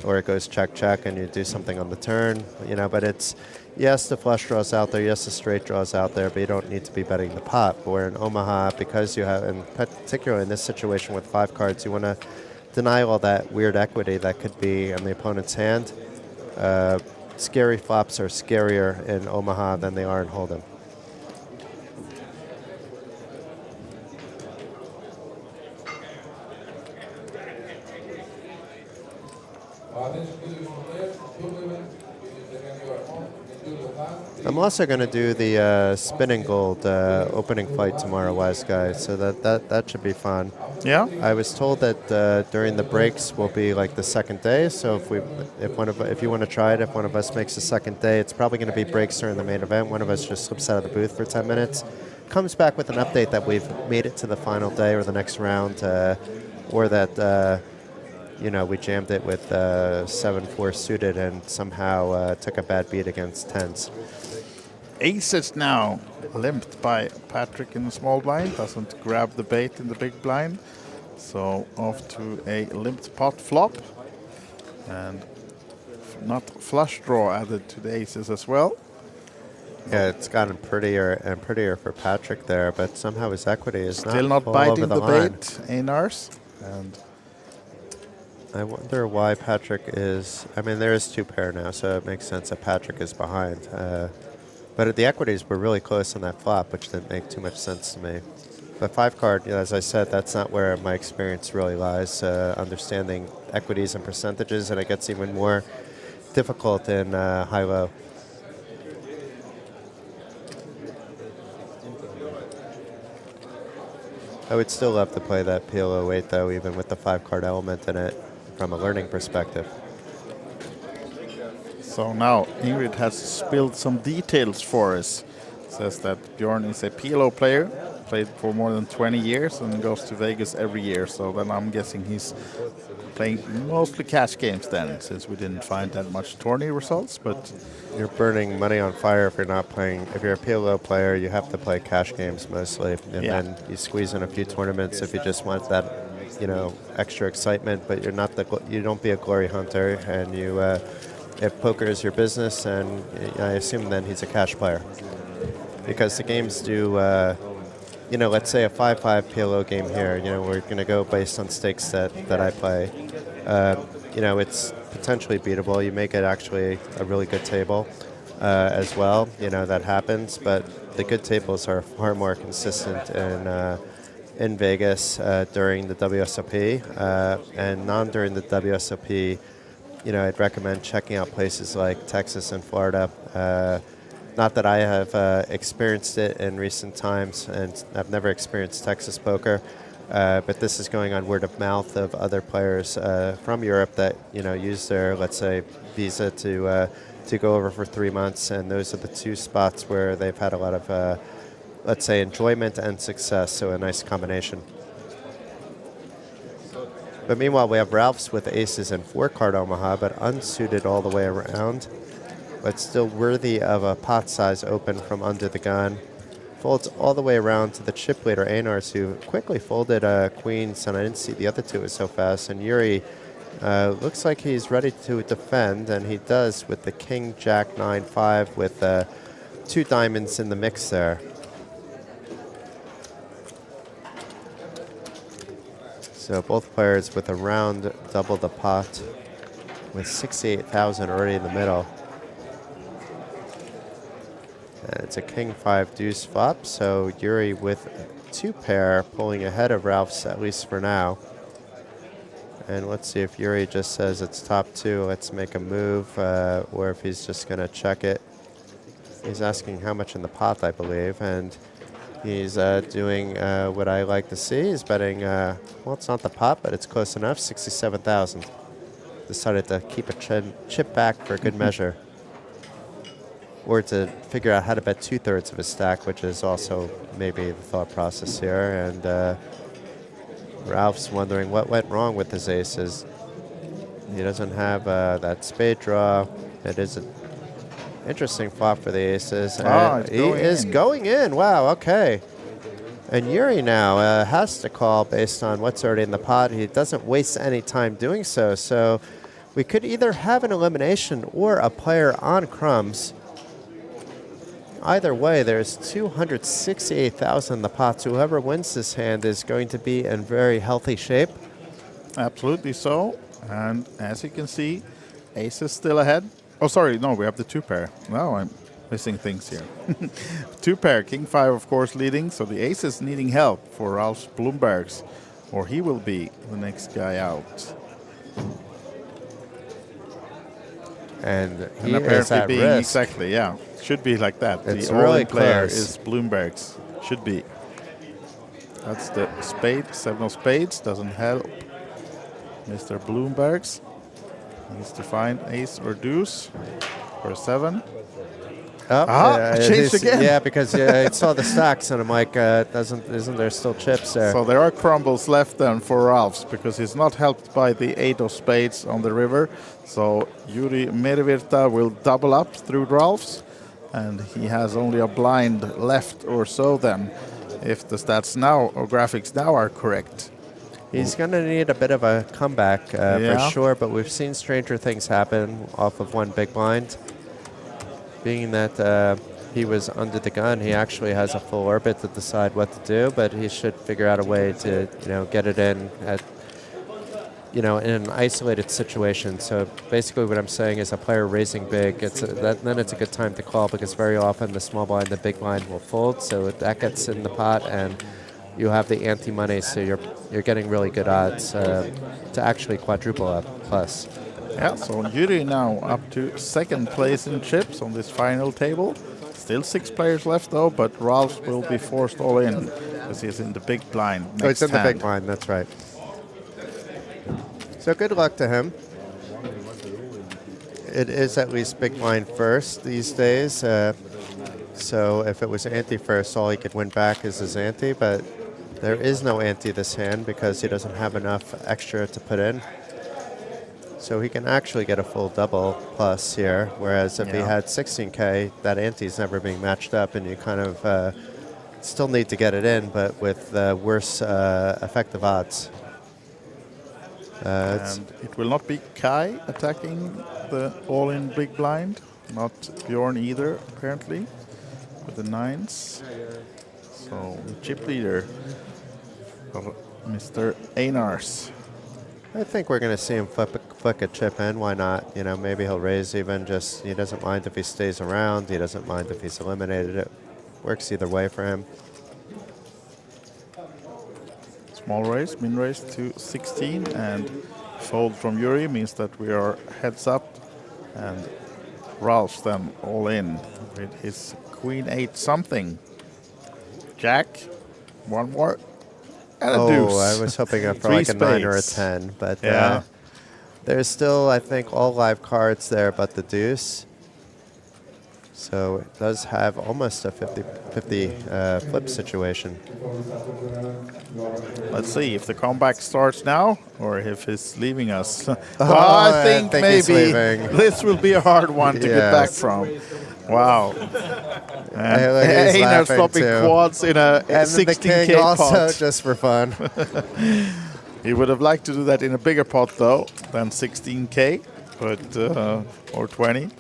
B: or it goes check, and you do something on the turn. But it's, yes, the flush draw's out there, yes, the straight draw's out there, but you don't need to be betting the pot. But we're in Omaha, because you have, and particularly in this situation with 5 cards, you want to deny all that weird equity that could be in the opponent's hand. Scary flops are scarier in Omaha than they are in Hold'em. I'm also going to do the spinning gold opening fight tomorrow, Wise Guy, so that should be fun.
A: Yeah.
B: I was told that during the breaks will be like the second day. So if you want to try it, if one of us makes the second day, it's probably going to be breaks during the main event. One of us just slips out of the booth for 10 minutes, comes back with an update that we've made it to the final day or the next round, or that we jammed it with 7-4 suited and somehow took a bad beat against tens.
A: Aces now limped by Patrick in the small blind, doesn't grab the bait in the big blind, so off to a limped pot flop, and not flush draw added to the aces as well.
B: Yeah, it's gotten prettier and prettier for Patrick there, but somehow his equity is
A: still not biting the bait, Einars, and
B: I wonder why Patrick is. I mean, there is 2 pair now, so it makes sense that Patrick is behind. But the equities were really close on that flop, which didn't make too much sense to me. But 5 card, as I said, that's not where my experience really lies. Understanding equities and percentages, and it gets even more difficult in high-low. I would still love to play that PLO8, though, even with the 5 card element in it, from a learning perspective.
A: So now Ingrid has spilled some details for us. Says that Bjorn is a PLO player, played for more than 20 years and goes to Vegas every year. So then I'm guessing he's playing mostly cash games then, since we didn't find that much tourney results. But
B: you're burning money on fire if you're not playing. If you're a PLO player, you have to play cash games mostly, and then you squeeze in a few tournaments if you just want that, extra excitement. But you're not you don't be a glory hunter, and you. If poker is your business, and I assume then he's a cash player, because the games do. Let's say a 5-5 PLO game here. We're going to go based on stakes that I play. It's potentially beatable. You make it actually a really good table as well. That happens, but the good tables are far more consistent in Vegas during the WSOP and non during the WSOP. I'd recommend checking out places like Texas and Florida. Not that I have experienced it in recent times, and I've never experienced Texas poker, but this is going on word of mouth of other players from Europe that use their, let's say, visa to go over for 3 months, and those are the two spots where they've had a lot of, let's say, enjoyment and success. So a nice combination. But meanwhile, we have Ralph's with aces and 4-card Omaha, but unsuited all the way around, but still worthy of a pot size open from under the gun. Folds all the way around to the chip leader, Einars, who quickly folded queens, and I didn't see the other two so fast. And Yuri looks like he's ready to defend, and he does with the King, Jack, 9-5 with 2 diamonds in the mix there. So both players with around double the pot, with 68,000 already in the middle. And it's a King 5 deuce flop, so Yuri with 2 pair pulling ahead of Ralph's, at least for now. And let's see if Yuri just says it's top 2, let's make a move, or if he's just going to check it. He's asking how much in the pot, I believe, and he's doing what I like to see. He's betting, well, it's not the pot, but it's close enough, 67,000. Decided to keep a chip back for good measure. Or to figure out how to bet 2/3 of his stack, which is also maybe the thought process here. And Ralph's wondering what went wrong with his aces. He doesn't have that spade draw. It is an interesting flop for the aces. He is going in. Wow, okay. And Yuri now has to call based on what's already in the pot. He doesn't waste any time doing so. So we could either have an elimination or a player on crumbs. Either way, there's 268,000 in the pot. So whoever wins this hand is going to be in very healthy shape.
A: Absolutely so. And as you can see, ace is still ahead. Oh, sorry, no, we have the 2 pair. No, I'm missing things here. 2 pair, King 5, of course, leading. So the ace is needing help for Ralph Bloomberg's, or he will be the next guy out.
B: And he is
A: apparently
B: at
A: being
B: risk.
A: Exactly, yeah. Should be like that.
B: It's
A: the
B: really
A: all-in player
B: close.
A: is Bloomberg's. Should be. That's the spade. 7 of spades doesn't help Mr. Bloomberg's. Needs to find ace or deuce for 7. Changed again.
B: Yeah, because I saw the stacks and I'm like, isn't there still chips there?
A: So there are crumbles left then for Ralph's, because he's not helped by the 8 of spades on the river. So Yuri Merivirta will double up through Ralph's, and he has only a blind left or so then, if the stats now or graphics now are correct.
B: He's going to need a bit of a comeback for sure, but we've seen stranger things happen off of 1 big blind. Being that he was under the gun, he actually has a full orbit to decide what to do, but he should figure out a way to, get it in at, in an isolated situation. So basically what I'm saying is a player raising big, then it's a good time to call, because very often the small blind, the big blind will fold, so that gets in the pot, and you have the anti-money, so you're getting really good odds to actually quadruple up plus.
A: Yeah, so Yuri now up to 2nd place in chips on this final table. Still 6 players left though, but Ralph will be forced all in, because he's in the big blind.
B: Oh, it's in the big blind, that's right. So good luck to him. It is at least big blind first these days. So if it was ante first, all he could win back is his ante, but there is no ante this hand because he doesn't have enough extra to put in. So he can actually get a full double plus here, whereas if he had 16K, that ante is never being matched up, and you kind of still need to get it in, but with worse effective odds.
A: And it will not be Kai attacking the all-in big blind, not Bjorn either, apparently, with the 9s. So the chip leader, Mr. Einars.
B: I think we're going to see him flick a chip in. Why not? You know, maybe he'll raise even. Just he doesn't mind if he stays around. He doesn't mind if he's eliminated. It works either way for him.
A: Small raise, min raise to 16, and fold from Yuri means that we are heads up, and Ralph's then all in with his Queen 8 something. Jack, one more, and a deuce.
B: I was hoping for like a 9 or a 10, but there's still, I think, all live cards there but the deuce. So it does have almost a 50-50 flip situation.
A: Let's see if the comeback starts now or if he's leaving us. I think maybe this will be a hard one to get back from. Wow. And Einar flopping quads in a 16K pot.
B: Also just for fun.
A: He would have liked to do that in a bigger pot though than 16K, but or 20,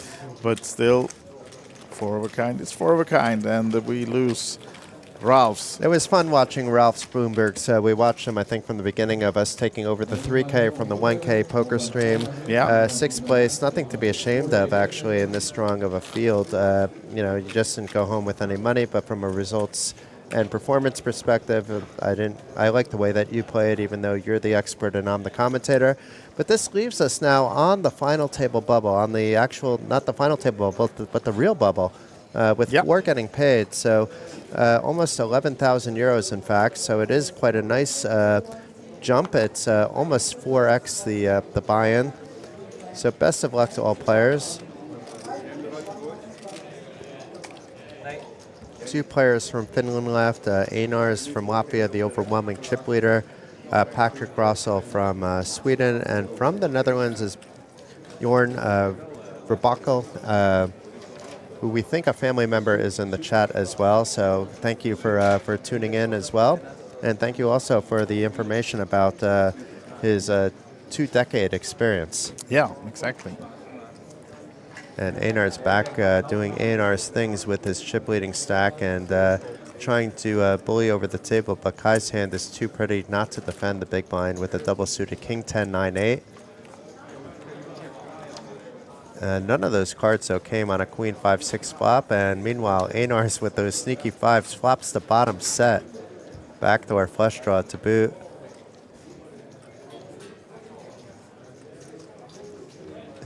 A: but still. 4 of a kind is 4 of a kind, and we lose Ralph's.
B: It was fun watching Ralph's Bloomberg. So we watched him, I think, from the beginning of us taking over the 3K from the 1K poker stream.
A: Yeah.
B: 6th place, nothing to be ashamed of, actually, in this strong of a field. You know, you just didn't go home with any money, but from a results and performance perspective, I like the way that you played, even though you're the expert and I'm the commentator. But this leaves us now on the final table bubble, on the actual, not the final table bubble, but the real bubble, with 4 getting paid. So almost 11,000 euros, in fact. So it is quite a nice jump. It's almost 4x the buy-in. So best of luck to all players. 2 players from Finland left. Einars from Latvia, the overwhelming chip leader. Patrick Rossel from Sweden. And from the Netherlands is Jorn Verbakel, who we think a family member is in the chat as well. So thank you for tuning in as well. And thank you also for the information about his 2-decade experience.
A: Yeah, exactly.
B: And Einar's back doing Einar's things with his chip leading stack and trying to bully over the table, but Kai's hand is too pretty not to defend the big blind with a double suited King 10, 9, 8. None of those cards, though, came on a Queen 5, 6 flop, and meanwhile, Einar's with those sneaky 5s flops the bottom set. Backdoor flush draw to boot.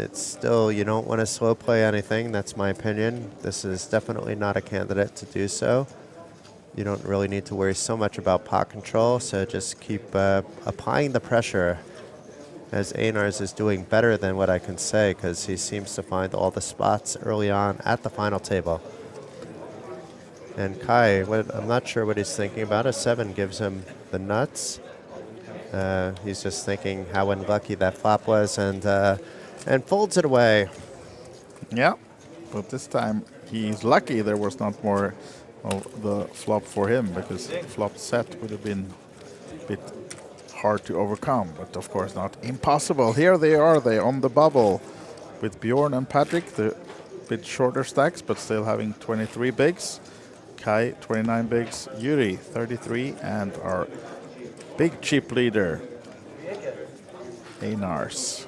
B: It's still, you don't want to slow play anything, that's my opinion. This is definitely not a candidate to do so. You don't really need to worry so much about pot control, so just keep applying the pressure, as Einars is doing better than what I can say, because he seems to find all the spots early on at the final table. And Kai, I'm not sure what he's thinking about. A 7 gives him the nuts. He's just thinking how unlucky that flop was, and folds it away.
A: Yeah, but this time he's lucky there was not more of the flop for him, because the flop set would have been a bit hard to overcome, but of course not impossible. Here they are, on the bubble with Bjorn and Patrick, the bit shorter stacks, but still having 23 bigs. Kai, 29 bigs. Yuri, 33, and our big chip leader, Einars.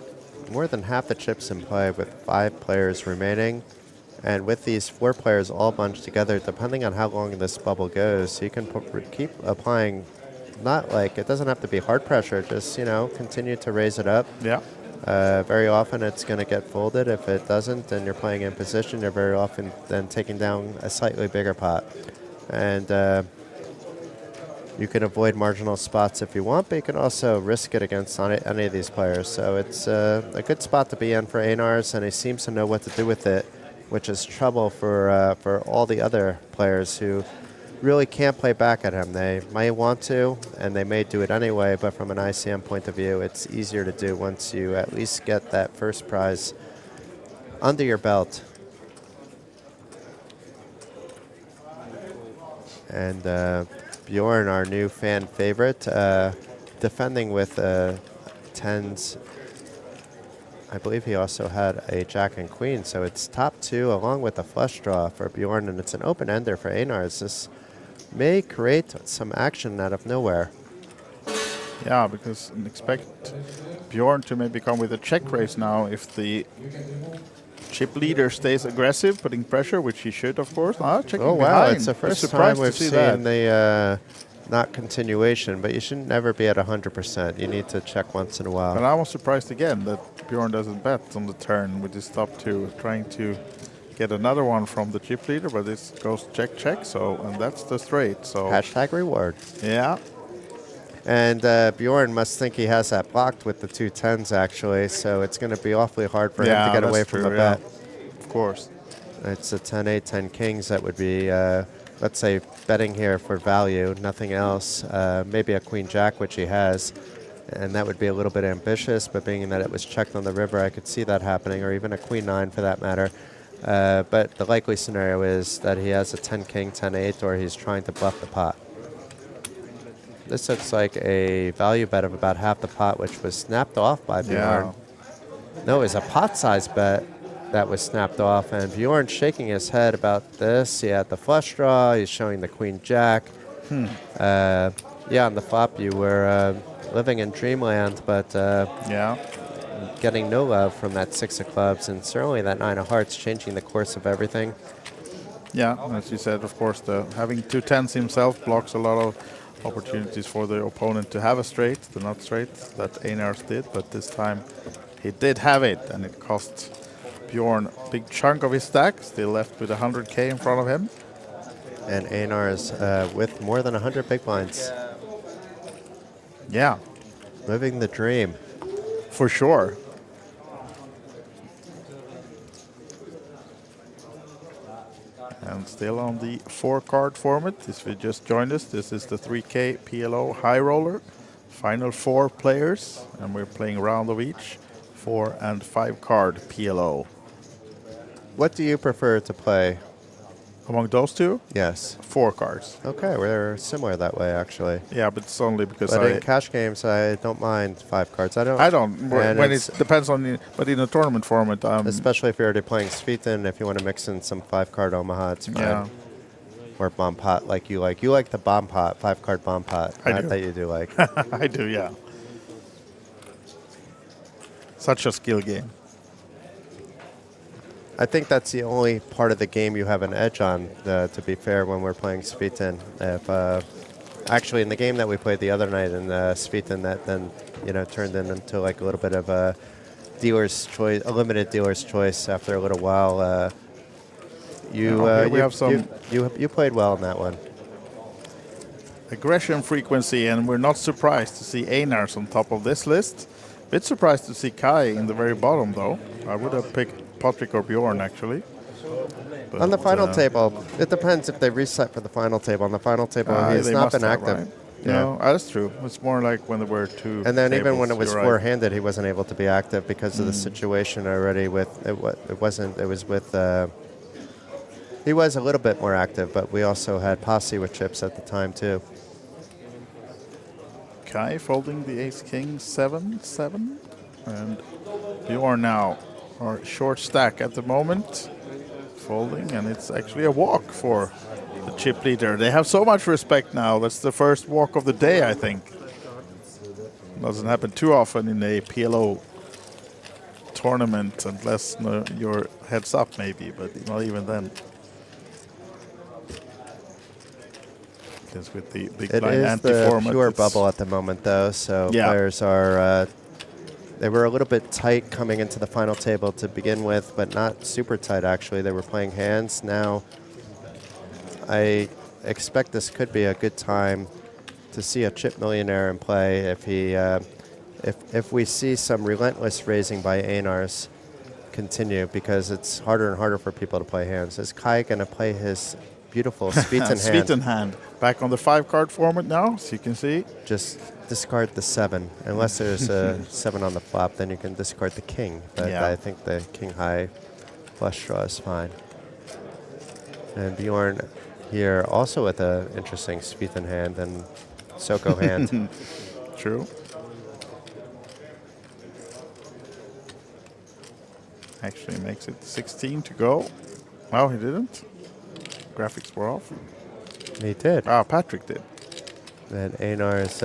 B: More than half the chips in play with 5 players remaining. And with these 4 players all bunched together, depending on how long this bubble goes, you can keep applying, not like, it doesn't have to be hard pressure, just, you know, continue to raise it up.
A: Yeah.
B: Very often it's going to get folded. If it doesn't, and you're playing in position, you're very often then taking down a slightly bigger pot. And you can avoid marginal spots if you want, but you can also risk it against any of these players. So it's a good spot to be in for Einars, and he seems to know what to do with it. which is trouble for all the other players who really can't play back at him. They may want to, and they may do it anyway, but from an ICM point of view, it's easier to do once you at least get that first prize under your belt. And Bjorn, our new fan favorite, defending with tens. I believe he also had a jack and queen, so it's top two along with a flush draw for Bjorn, and it's an open ender for Einars. This may create some action out of nowhere.
A: Yeah, because expect Bjorn to maybe come with a check raise now if the chip leader stays aggressive, putting pressure, which he should, of course. Checking
B: wow,
A: behind.
B: it's the first time we've seen the not continuation, but you should never be at 100%. You need to check once in a while.
A: And I was surprised again that Bjorn doesn't bet on the turn with his top two, trying to get another one from the chip leader, but this goes check, check, so, and that's the straight. So
B: Hashtag reward.
A: Yeah.
B: And Bjorn must think he has that blocked with the 2 10s, actually, so it's going to be awfully hard for him to get away from the bet.
A: Of course.
B: It's a 10-8, 10 kings that would be, let's say, betting here for value, nothing else. Maybe a queen jack, which he has, and that would be a little bit ambitious, but being that it was checked on the river, I could see that happening, or even a queen 9 for that matter. But the likely scenario is that he has a 10 king, 10 8, or he's trying to bluff the pot. This looks like a value bet of about half the pot, which was snapped off by Bjorn. No, it was a pot size bet that was snapped off, and Bjorn shaking his head about this. He had the flush draw. He's showing the queen jack. Yeah, on the flop you were living in dreamland, but getting no love from that 6 of clubs, and certainly that 9 of hearts changing the course of everything.
A: Yeah, as you said, of course, having 2 10s himself blocks a lot of opportunities for the opponent to have a straight, the not straight that Einars did, but this time he did have it, and it cost Bjorn a big chunk of his stack, still left with 100k in front of him.
B: And Einars with more than 100 big blinds.
A: Yeah.
B: Living the dream.
A: For sure. And still on the 4-card format. If you just joined us, this is the 3K PLO High Roller. Final 4 players, and we're playing a round of each. 4 and 5-card PLO.
B: What do you prefer to play?
A: Among those two?
B: Yes.
A: 4 cards.
B: Okay, we're similar that way, actually.
A: Yeah, but it's only because
B: but in cash games, I don't mind 5 cards. I don't.
A: When it depends on but in a tournament format,
B: especially if you're already playing Sveton, if you want to mix in some 5-card Omaha, it's fine.
A: Yeah.
B: Or bomb pot, like you like. You like the bomb pot, 5-card bomb pot.
A: I do.
B: That you do like.
A: I do, yeah. Such a skill game.
B: I think that's the only part of the game you have an edge on, to be fair, when we're playing Sveton. Actually, in the game that we played the other night in Sveton, that then turned into like a little bit of a dealer's choice, a limited dealer's choice. After a little while, you played well in that one.
A: Aggression frequency, and we're not surprised to see Einars on top of this list. Bit surprised to see Kai in the very bottom, though. I would have picked Patrick or Bjorn, actually. But
B: on the final table, it depends if they reset for the final table. On the final table, he's not been active.
A: Right? Yeah, no, that's true. It's more like when there were 2
B: and then
A: tables,
B: even when it was 4-handed,
A: right.
B: he wasn't able to be active because of the situation already. With he was a little bit more active, but we also had Posse with chips at the time too.
A: Kai folding the Ace-King 7-7, and Bjorn now our short stack at the moment, folding, and it's actually a walk for the chip leader. They have so much respect now. That's the first walk of the day, I think. Doesn't happen too often in a PLO tournament, unless you're heads up maybe, but not even then. Because with the big blind anti-format,
B: the pure bubble at the moment, though, so players are they were a little bit tight coming into the final table to begin with, but not super tight, actually. They were playing hands. Now, I expect this could be a good time to see a chip millionaire in play if he, if we see some relentless raising by Einars. continue because it's harder and harder for people to play hands. Is Kai going to play his beautiful Spiten hand?
A: Spiten hand. Back on the 5-card format now, as you can see.
B: Just discard the 7. Unless there's a 7 on the flop, then you can discard the king. But
A: Yeah.
B: I think the king-high flush draw is fine. And Bjorn here also with an interesting Spiten hand and Soko hand.
A: True. Actually makes it 16 to go. Well, he didn't. Graphics were off.
B: He did.
A: Ah, Patrick did.
B: And Einar's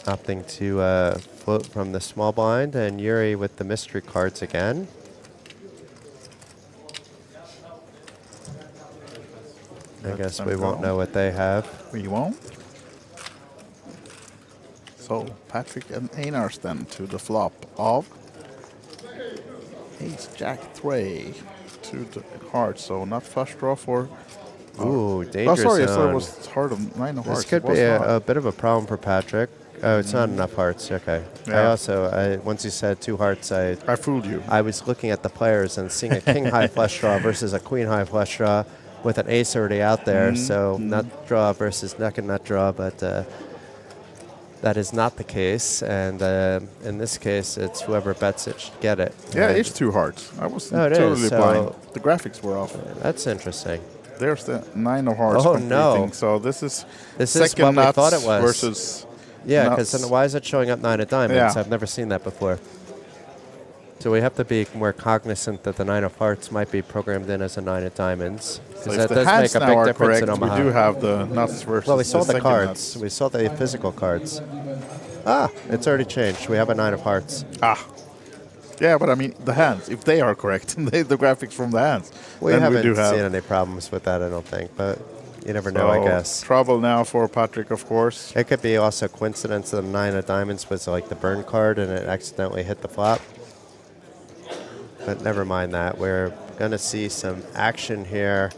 B: opting to float from the small blind, and Yuri with the mystery cards again. I guess we won't know what they have.
A: We won't. So Patrick and Einar's then to the flop of Ace Jack 3 to the heart. So not flush draw for.
B: Ooh, danger
A: Oh, sorry,
B: zone.
A: it was heart of 9 of hearts.
B: This could
A: It was
B: be
A: not.
B: a bit of a problem for Patrick. Oh, it's not enough hearts. Okay.
A: Yeah.
B: Once you said 2 hearts, I
A: fooled you.
B: I was looking at the players and seeing a king high flush draw versus a queen high flush draw with an ace already out there. So nut draw versus neck and nut draw, but that is not the case. And in this case, it's whoever bets it should get it.
A: Yeah,
B: And
A: it's 2 hearts. I was
B: Oh, it
A: totally
B: is, so-
A: blind. The graphics were off.
B: That's interesting.
A: There's the 9 of hearts.
B: Oh,
A: completing.
B: no.
A: So this is
B: This is
A: second
B: what we
A: nuts
B: thought it was.
A: versus
B: Yeah,
A: nuts.
B: because why is it showing up 9 of diamonds?
A: Yeah.
B: I've never seen that before. So we have to be more cognizant that the 9 of hearts might be programmed in as a 9 of diamonds.
A: So
B: Because
A: if
B: that
A: the
B: does
A: hands
B: make a
A: now
B: big
A: are
B: difference
A: correct,
B: in Omaha.
A: we do have the nuts versus
B: Well, we saw the
A: second
B: cards.
A: nuts.
B: We saw the physical cards. Ah, it's already changed. We have a 9 of hearts.
A: Ah. Yeah, but I mean, the hands, if they are correct, the graphics from the hands.
B: We
A: then
B: haven't
A: we do have
B: seen any problems with that, I don't think. But you never know, I
A: So,
B: guess.
A: Trouble now for Patrick, of course.
B: It could be also coincidence that the 9 of diamonds was like the burn card and it accidentally hit the flop. But never mind that. We're going to see some action here.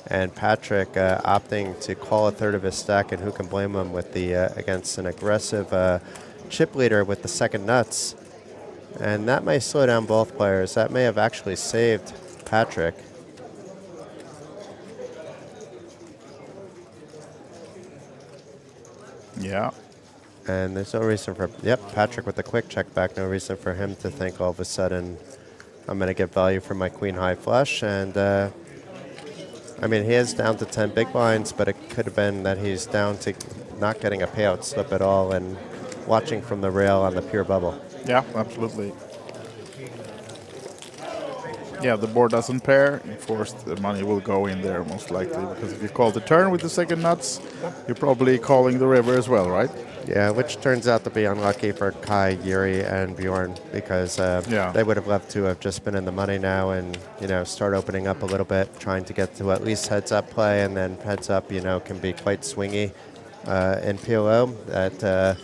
B: And Patrick opting to call a third of his stack, and who can blame him with the against an aggressive chip leader with the second nuts. And that may slow down both players. That may have actually saved Patrick.
A: Yeah.
B: And there's no reason for, Patrick with the quick check back, no reason for him to think all of a sudden I'm going to get value for my queen high flush. And I mean, he is down to 10 big blinds, but it could have been that he's down to not getting a payout slip at all and watching from the rail on the pure bubble.
A: Yeah, absolutely. Yeah, the board doesn't pair. Of course, the money will go in there most likely, because if you call the turn with the second nuts, you're probably calling the river as well, right?
B: Yeah, which turns out to be unlucky for Kai, Yuri, and Bjorn, because they would have loved to have just been in the money now and, start opening up a little bit, trying to get to at least heads-up play, and then heads-up, can be quite swingy in PLO. That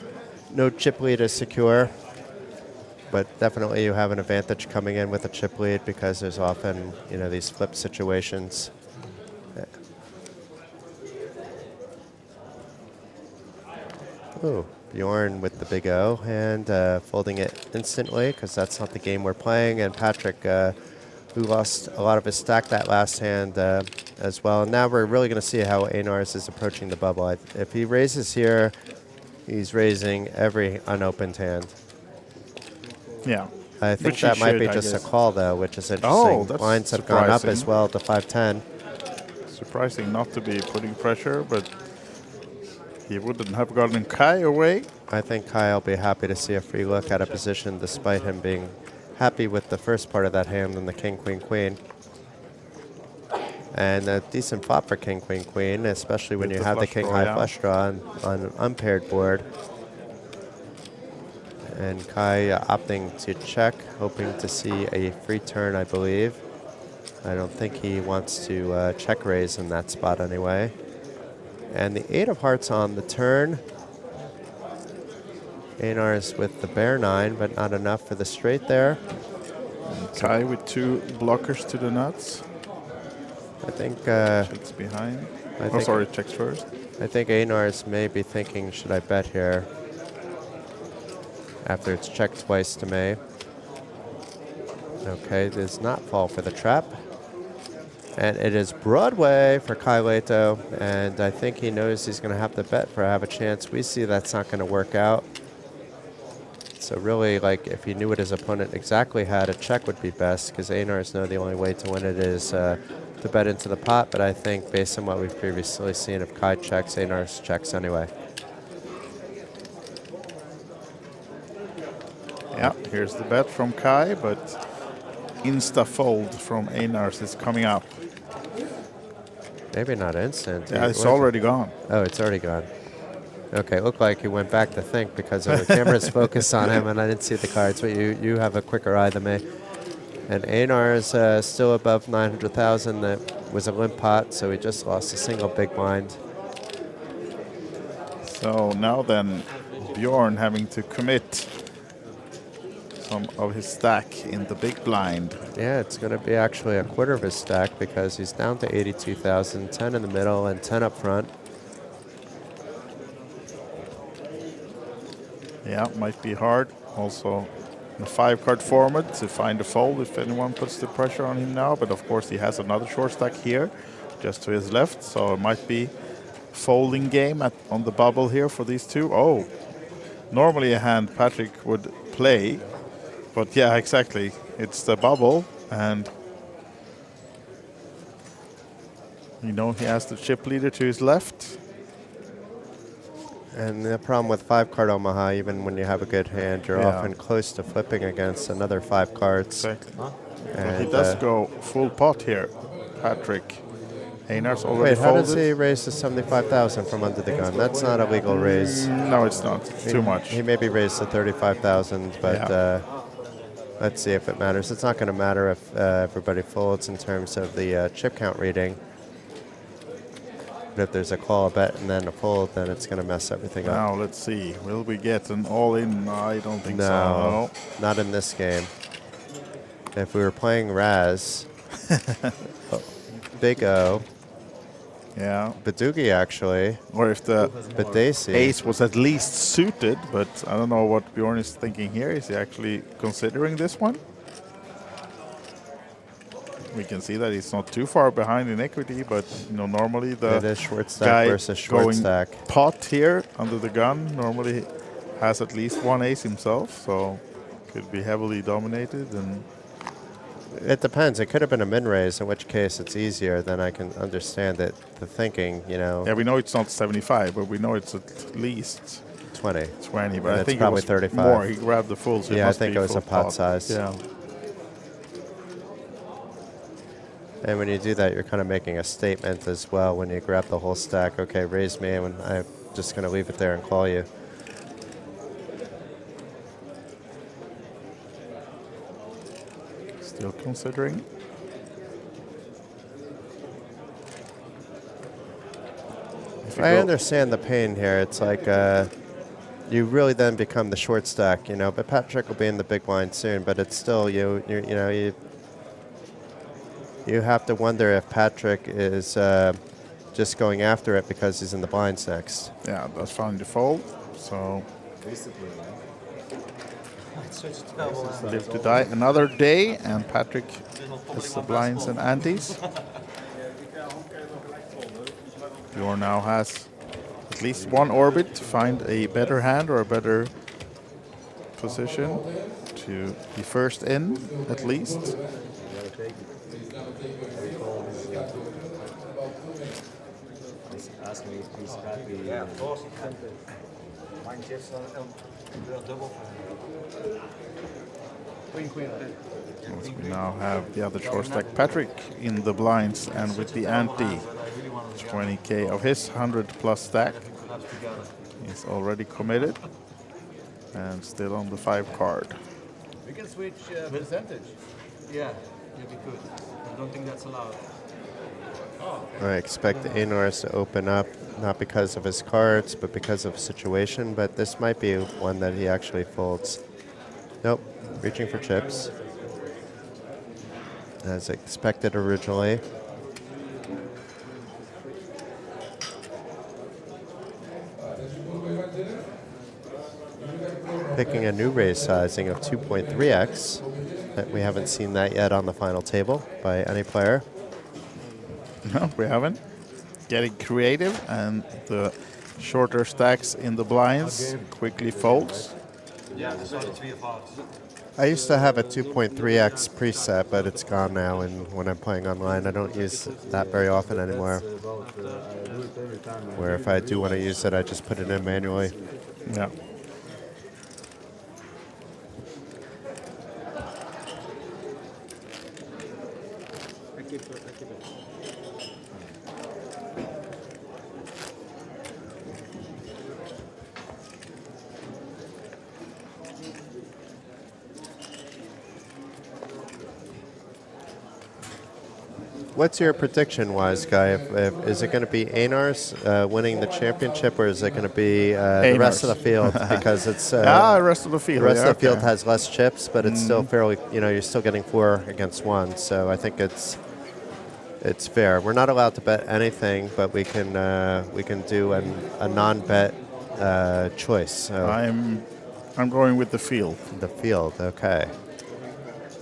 B: no chip lead is secure, but definitely you have an advantage coming in with a chip lead because there's often, these flip situations. Ooh, Bjorn with the big O and folding it instantly because that's not the game we're playing. And Patrick, who lost a lot of his stack that last hand as well. And now we're really going to see how Einar's is approaching the bubble. If he raises here, he's raising every unopened hand.
A: Yeah.
B: I think
A: Which
B: that
A: he
B: might
A: should,
B: be
A: I
B: just a
A: guess.
B: call, though, which is interesting.
A: Oh, that's
B: Blinds have gone up as
A: surprising.
B: well to 510.
A: Surprising not to be putting pressure, but he wouldn't have gotten Kai away.
B: I think Kai will be happy to see a free look at a position despite him being happy with the first part of that hand and the king, queen, queen. And a decent flop for king, queen, queen, especially when
A: With
B: you
A: the
B: have the
A: flush
B: king
A: draw,
B: high
A: yeah.
B: flush draw on an unpaired board. And Kai opting to check, hoping to see a free turn, I believe. I don't think he wants to check raise in that spot anyway. And the 8 of hearts on the turn. Einar's with the bear 9, but not enough for the straight there.
A: Kai with 2 blockers to the nuts.
B: I think...
A: checks behind. Checks first.
B: I think Einar's may be thinking, should I bet here? After it's checked twice to me. Okay, does not fall for the trap. And it is Broadway for Kai Leto, and I think he knows he's going to have to bet for have a chance. We see that's not going to work out. So really, like, if he knew what his opponent exactly had, a check would be best, because Einars know the only way to win it is to bet into the pot. But I think, based on what we've previously seen, if Kai checks, Einars checks anyway.
A: Yeah, here's the bet from Kai, but insta-fold from Einars is coming up.
B: Maybe not instant.
A: Yeah, it's already gone.
B: Oh, it's already gone. Okay, looked like he went back to think because the camera's focused on him and I didn't see the cards, but you have a quicker eye than me. And Einar's still above 900,000. That was a limp pot, so he just lost a single big blind.
A: So now then, Bjorn having to commit some of his stack in the big blind.
B: Yeah, it's going to be actually a quarter of his stack because he's down to 82,000, 10 in the middle and 10 up front.
A: Yeah, might be hard. Also, in the 5-card format to find a fold if anyone puts the pressure on him now. But of course, he has another short stack here, just to his left. So it might be folding game on the bubble here for these two. Oh, normally a hand Patrick would play. But yeah, exactly. It's the bubble, and you know he has the chip leader to his left.
B: And the problem with 5-card Omaha, even when you have a good hand, you're often close to flipping against another 5 cards.
A: Exactly. And he does go full pot here, Patrick. Einars already
B: Wait, how
A: folded.
B: does he raise to 75,000 from under the gun? That's not a legal raise.
A: No, it's not. It's too much.
B: He maybe raised to 35,000, but let's see if it matters. It's not going to matter if everybody folds in terms of the chip count reading. But if there's a call, a bet, and then a fold, then it's going to mess everything up.
A: Now, let's see. Will we get an all-in? I don't think so.
B: No, not in this game. If we were playing Raz, Big O,
A: yeah,
B: Badugi actually,
A: or if the
B: Badesi.
A: ace was at least suited, but I don't know what Bjorn is thinking here. Is he actually considering this one? We can see that he's not too far behind in equity, but you know normally the
B: It is short stack
A: guy
B: versus short
A: going
B: stack.
A: pot here under the gun normally has at least one ace himself, so could be heavily dominated. And
B: it depends. It could have been a min raise, in which case it's easier. Then I can understand it. The thinking, you know.
A: Yeah, we know it's not 75, but we know it's at least
B: 20.
A: 20, but
B: And
A: I
B: it's
A: think
B: probably
A: it was
B: 35.
A: more. He grabbed the full, so
B: yeah, I
A: must
B: think
A: be
B: it was
A: full
B: a pot
A: pot.
B: size.
A: Yeah.
B: And when you do that, you're kind of making a statement as well. When you grab the whole stack, okay, raise me, and I'm just going to leave it there and call you.
A: Still considering.
B: I understand the pain here. It's like you really then become the short stack, you know. But Patrick will be in the big blind soon. But it's still you have to wonder if Patrick is just going after it because he's in the blinds next.
A: Yeah, that's fine to fold. So live to die another day, and Patrick has the blinds and antes. Bjorn now has at least one orbit to find a better hand or a better position to be first in, at least. We now have the other short stack, Patrick, in the blinds and with the ante. 20k of his 100+ stack. He's already committed and still on the 5 card.
O: We can switch percentage. Yeah, we could. I don't think that's allowed.
B: I expect Einars to open up, not because of his cards, but because of situation. But this might be one that he actually folds. Nope, reaching for chips. As expected originally. Picking a new raise sizing of 2.3x. We haven't seen that yet on the final table by any player.
A: No, we haven't. Getting creative, and the shorter stacks in the blinds quickly folds.
B: I used to have a 2.3x preset, but it's gone now, and when I'm playing online, I don't use that very often anymore. Where if I do want to use it, I just put it in manually.
A: Yeah.
B: What's your prediction-wise, Guy? Is it going to be Einars winning the championship, or is it going to be the rest of the field? Because it's
A: the rest of the field.
B: The rest of the field has less chips, but it's still fairly. You're still getting 4 against 1, so I think it's fair. We're not allowed to bet anything, but we can do a non-bet choice. So
A: I'm going with the field.
B: The field, okay.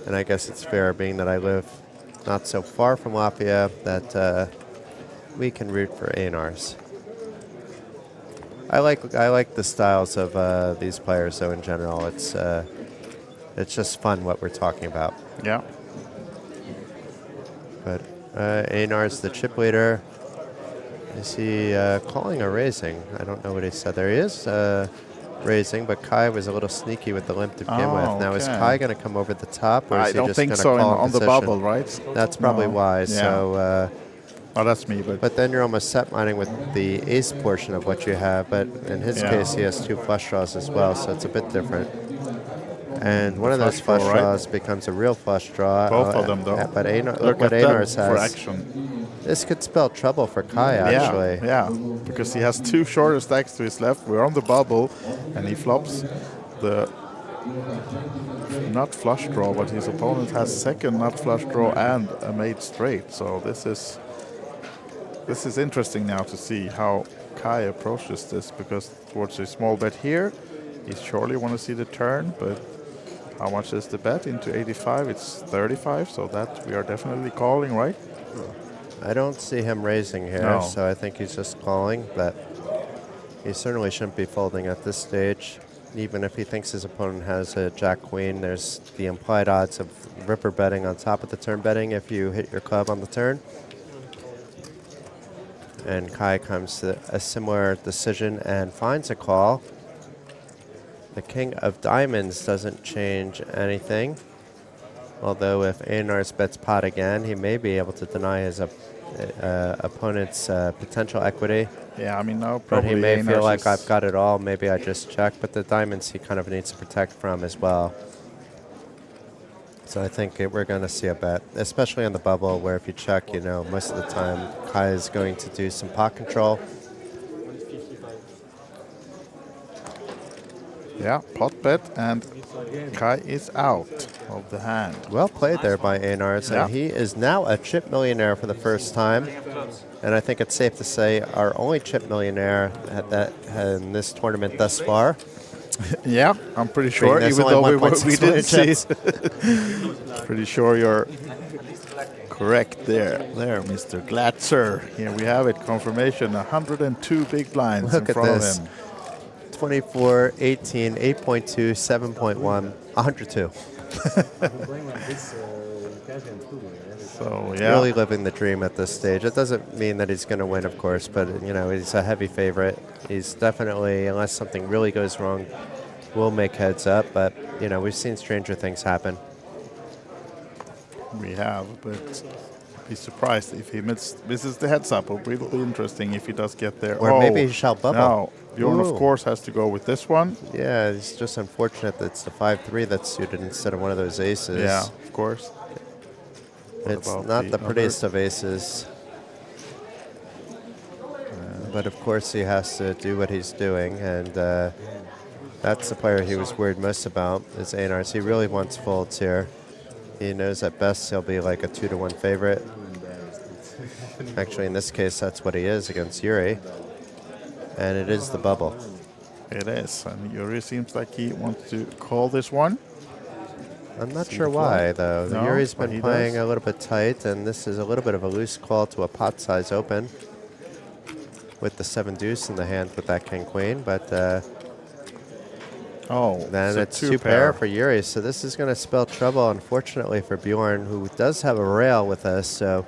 B: And I guess it's fair, being that I live not so far from Latvia, that we can root for Einars. I like the styles of these players, though. In general, it's just fun what we're talking about.
A: Yeah.
B: But Einars, the chip leader, is he calling or raising? I don't know what he said. There he is. Raising, but Kai was a little sneaky with the limp to begin with. Now, is Kai going to come over the top, or is he
A: don't
B: just
A: think
B: going to
A: so
B: call
A: on the bubble, right?
B: That's probably why.
A: Yeah.
B: So,
A: oh, that's me.
B: But then you're almost set mining with the ace portion of what you have. But in his case, he has 2 flush draws as well, so it's a bit different. And one of those flush draws becomes a real flush draw.
A: Both of them, though.
B: But look what Einars has.
A: For action.
B: This could spell trouble for Kai, actually.
A: Yeah, because he has 2 shorter stacks to his left. We're on the bubble, and he flops the nut flush draw, but his opponent has second nut flush draw and a mate straight. So this is interesting now to see how Kai approaches this, because towards a small bet here, he surely want to see the turn, but how much is the bet into 85? It's 35, so that we are definitely calling, right?
B: I don't see him raising here, so I think he's just calling, but he certainly shouldn't be folding at this stage. Even if he thinks his opponent has a jack-queen, there's the implied odds of ripper betting on top of the turn betting if you hit your club on the turn. And Kai comes to a similar decision and finds a call. The king of diamonds doesn't change anything. Although if Einars bets pot again, he may be able to deny his opponent's potential equity.
A: Yeah, I mean, no,
B: but
A: probably
B: he may
A: Einars
B: feel like I've got it all. Maybe I just check. But the diamonds he kind of needs to protect from as well. So I think we're going to see a bet, especially on the bubble, where if you check, most of the time Kai is going to do some pot control.
A: Yeah, pot bet, and Kai is out of the hand.
B: Well played there by Einars, and he is now a chip millionaire for the first time. And I think it's safe to say our only chip millionaire in this tournament thus far.
A: Yeah, I'm pretty sure, even though we didn't see. Pretty sure you're correct there, Mr. Glatzer. Here we have it, confirmation, 102 big blinds
B: Look
A: in front
B: at this.
A: of him.
B: 24, 18, 8.2, 7.1, 102.
A: So, yeah.
B: Really living the dream at this stage. It doesn't mean that he's going to win, of course, but, he's a heavy favorite. He's definitely, unless something really goes wrong, will make heads up. But, we've seen stranger things happen.
A: We have, but be surprised if he misses the heads up. It will be interesting if he does get there.
B: Or maybe he shall bubble.
A: No, Bjorn, of course, has to go with this one.
B: Yeah, it's just unfortunate that it's the 5-3 that's suited instead of one of those aces.
A: Yeah, of course.
B: It's not the prettiest of aces. But of course he has to do what he's doing, and that's the player he was worried most about, is Einars. He really wants folds here. He knows at best he'll be like a 2-1 favorite. Actually, in this case, that's what he is against Yuri. And it is the bubble.
A: It is, and Yuri seems like he wants to call this one.
B: I'm not
A: See
B: sure
A: the
B: why,
A: flop?
B: though.
A: No,
B: Yuri's
A: but
B: been
A: he
B: playing
A: does.
B: a little bit tight, and this is a little bit of a loose call to a pot size open with the 7 deuce in the hand with that king queen, but then it's two pair for Yuri. So this is going to spell trouble, unfortunately, for Bjorn, who does have a rail with us. So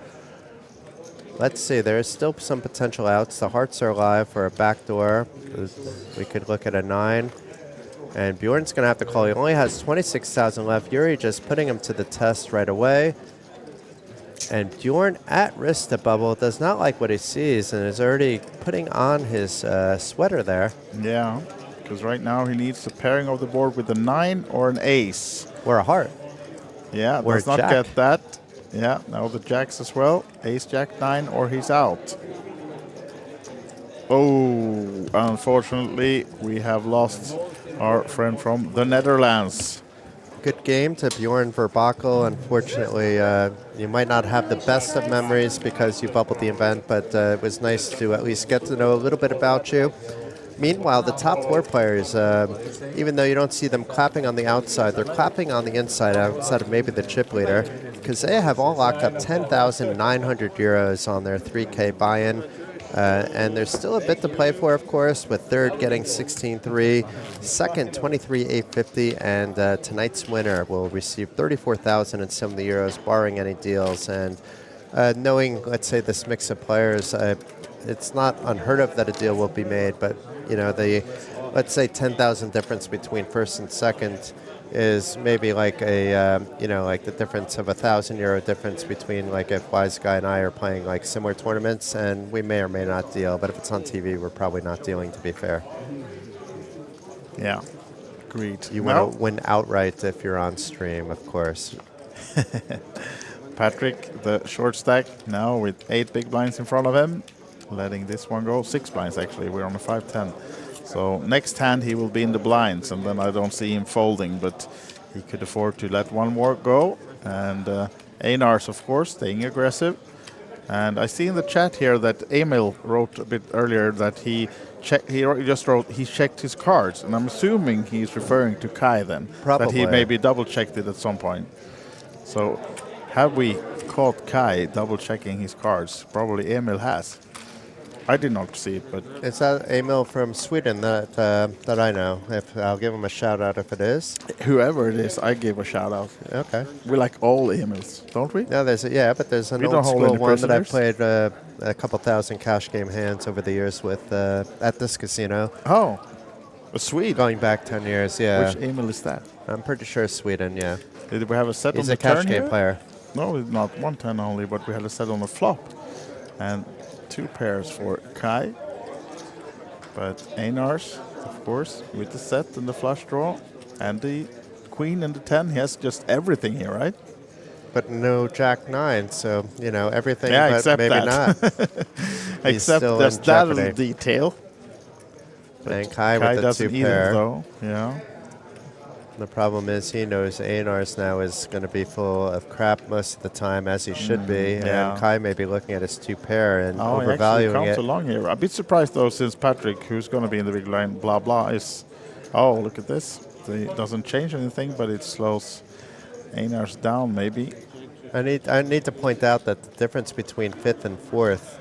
B: let's see. There is still some potential outs. The hearts are alive for a backdoor. We could look at a 9. And Bjorn's going to have to call. He only has 26,000 left. Yuri just putting him to the test right away. And Bjorn, at risk to bubble, does not like what he sees and is already putting on his sweater there.
A: Yeah, because right now he needs the pairing of the board with a 9 or an ace.
B: Or a heart.
A: Yeah,
B: Or
A: does
B: a
A: not
B: jack.
A: get that. Yeah, now the jacks as well. Ace, jack, 9, or he's out. Oh, unfortunately, we have lost our friend from the Netherlands.
B: Good game to Bjorn Verbakel. Unfortunately, you might not have the best of memories because you bubbled the event, but it was nice to at least get to know a little bit about you. Meanwhile, the top 4 players, even though you don't see them clapping on the outside, they're clapping on the inside outside of maybe the chip leader, because they have all locked up 10,900 euros on their 3K buy-in. And there's still a bit to play for, of course, with third getting 16-3, second 23,850, and tonight's winner will receive 34,070 euros, barring any deals. And knowing, let's say, this mix of players, it's not unheard of that a deal will be made, but you know, the let's say 10,000 difference between first and second is maybe like a like the difference of €1,000 difference between like if Wise Guy and I are playing like similar tournaments, and we may or may not deal, but if it's on TV, we're probably not dealing, to be fair.
A: Yeah, agreed.
B: You want to win outright if you're on stream, of course.
A: Patrick, the short stack now with 8 big blinds in front of him, letting this one go. 6 blinds actually. We're on a 5-10. So next hand he will be in the blinds, and then I don't see him folding, but he could afford to let one more go. And Einar's, of course, staying aggressive. And I see in the chat here that Emil wrote a bit earlier that he checked his cards, and I'm assuming he's referring to Kai then.
B: Probably.
A: That he maybe double checked it at some point. So have we caught Kai double checking his cards? Probably Emil has. I did not see it, but
B: Is that Emil from Sweden that I know? If I'll give him a shout out if it is.
A: whoever it is, I give a shout out.
B: Okay.
A: We like all Emils, don't we?
B: No, but there's an
A: We don't
B: old
A: hold
B: school
A: any
B: one that I
A: prisoners?
B: played a couple thousand cash game hands over the years with at this casino.
A: Oh, a Swede.
B: Going back 10 years, yeah.
A: Which Emil is that?
B: I'm pretty sure Sweden, yeah.
A: Did we have a set
B: He's
A: on
B: a
A: the
B: cash
A: turn
B: game
A: here?
B: player.
A: No, it's not 110 only, but we had a set on the flop. And 2 pairs for Kai. But Einar's, of course, with the set and the flush draw. And the queen and the 10. He has just everything here, right?
B: But no Jack 9, so, everything,
A: Yeah,
B: but
A: except
B: maybe
A: that.
B: not. He's
A: Except
B: still
A: there's
B: in
A: that
B: jeopardy.
A: little detail.
B: And Kai
A: Kai
B: with the
A: doesn't
B: 2
A: either,
B: pair.
A: though. Yeah.
B: The problem is he knows Einar's now is going to be full of crap most of the time, as he should be.
A: yeah.
B: And Kai may be looking at his 2 pair and
A: Oh, he actually
B: overvaluing
A: comes
B: it.
A: along here. A bit surprised, though, since Patrick, who's going to be in the big line, blah, blah, is... Oh, look at this. It doesn't change anything, but it slows Einar's down, maybe.
B: I need to point out that the difference between 5th and 4th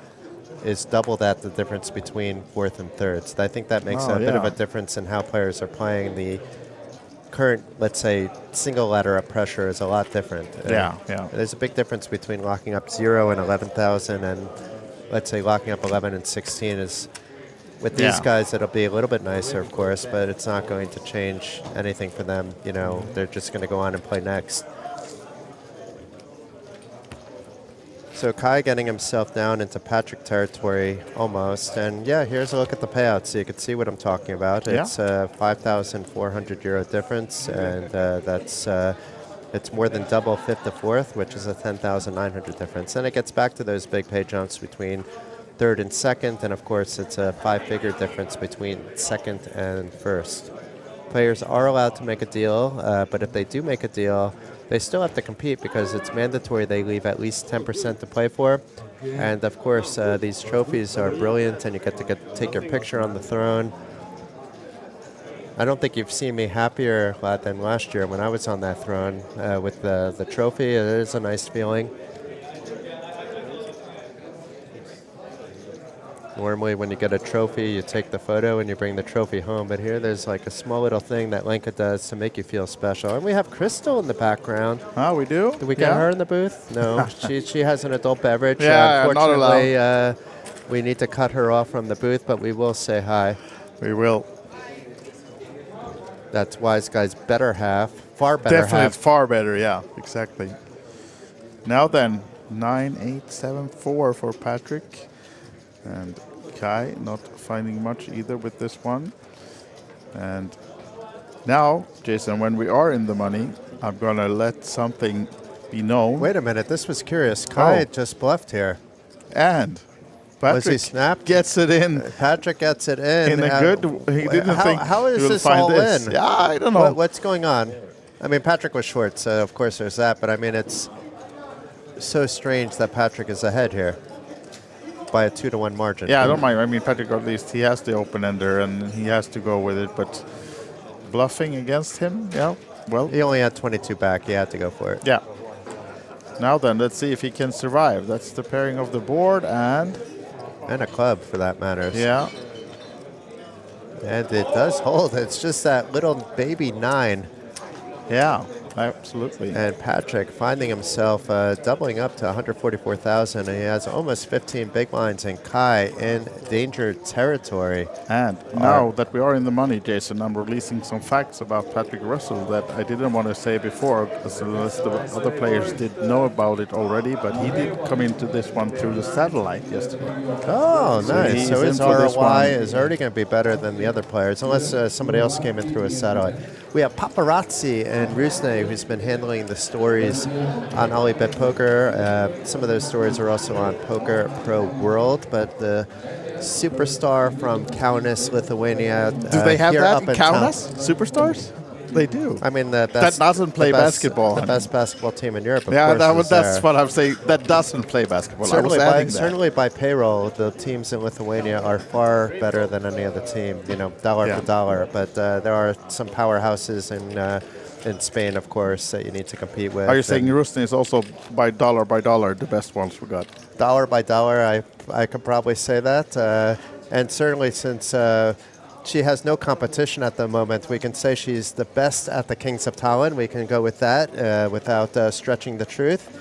B: is double that the difference between 4th and 3rd. So I think that makes a bit of a difference in how players are playing. The current, let's say, single ladder up pressure is a lot different.
A: Yeah.
B: There's a big difference between locking up 0 and 11,000 and, let's say, locking up 11 and 16 is... With these guys, it'll be a little bit nicer, of course, but it's not going to change anything for them. They're just going to go on and play next. So Kai getting himself down into Patrick territory almost. And yeah, here's a look at the payout so you can see what I'm talking about.
A: Yeah.
B: It's a 5,400 euro difference, and that's it's more than double 5th to 4th, which is a 10,900 difference. And it gets back to those big pay jumps between 3rd and 2nd, and of course it's a 5-figure difference between 2nd and 1st. Players are allowed to make a deal, but if they do make a deal, they still have to compete because it's mandatory they leave at least 10% to play for. And of course, these trophies are brilliant, and you get to take your picture on the throne. I don't think you've seen me happier than last year when I was on that throne with the trophy. It is a nice feeling. Normally when you get a trophy, you take the photo and you bring the trophy home. But here there's like a small little thing that Lenka does to make you feel special. And we have Crystal in the background.
A: Oh, we do?
B: Did we get her in the booth? No, she has an adult beverage.
A: Yeah, not
B: unfortunately,
A: allowed.
B: we need to cut her off from the booth, but we will say hi.
A: We will.
B: That's Wise Guy's better half. Far better
A: Definitely
B: half.
A: far better, yeah, exactly. Now then, 9-8-7-4 for Patrick. And Kai not finding much either with this one. And now, Jason, when we are in the money, I'm going to let something be known.
B: Wait a minute, this was curious. Kai just bluffed here.
A: And
B: was he
A: Patrick
B: snapped?
A: gets it in.
B: Patrick gets it in.
A: In a good, he didn't think
B: how is
A: he will
B: this
A: find
B: all
A: this.
B: in?
A: Yeah, I don't know.
B: What's going on? I mean, Patrick was short, so of course there's that. But I mean, it's so strange that Patrick is ahead here by a 2-1 margin.
A: Yeah, I don't mind. I mean, Patrick, at least he has the open ender and he has to go with it. But bluffing against him, yeah, well.
B: He only had 22 back. He had to go for it.
A: Yeah. Now then, let's see if he can survive. That's the pairing of the board and
B: a club, for that matter.
A: Yeah.
B: And it does hold. It's just that little baby 9.
A: Yeah, absolutely.
B: And Patrick finding himself doubling up to 144,000. And he has almost 15 big blinds. And Kai in danger territory.
A: And now that we are in the money, Jason, I'm releasing some facts about Patrick Russell that I didn't want to say before, because the rest of the other players did know about it already, but he did come into this one through the satellite yesterday.
B: Oh,
A: So
B: nice. So his
A: he's in for this
B: ROI
A: one.
B: is already going to be better than the other players, unless somebody else came in through a satellite. We have Paparazzi and Rusne, who's been handling the stories on OlyBet Poker. Some of those stories are also on Poker Pro World, but the superstar from Kaunas, Lithuania.
A: Do they have that in Kaunas? Superstars? They do.
B: I mean, that
A: doesn't play basketball.
B: The best basketball team in Europe. Of
A: Yeah,
B: course,
A: that's what I'm saying. That doesn't play basketball.
B: Certainly by payroll, the teams in Lithuania are far better than any other team. You know, dollar for dollar. But there are some powerhouses in Spain, of course, that you need to compete with.
A: Are you saying Rusne is also by dollar the best ones we got?
B: Dollar by dollar, I could probably say that. And certainly since she has no competition at the moment, we can say she's the best at the Kings of Tallinn. We can go with that without stretching the truth.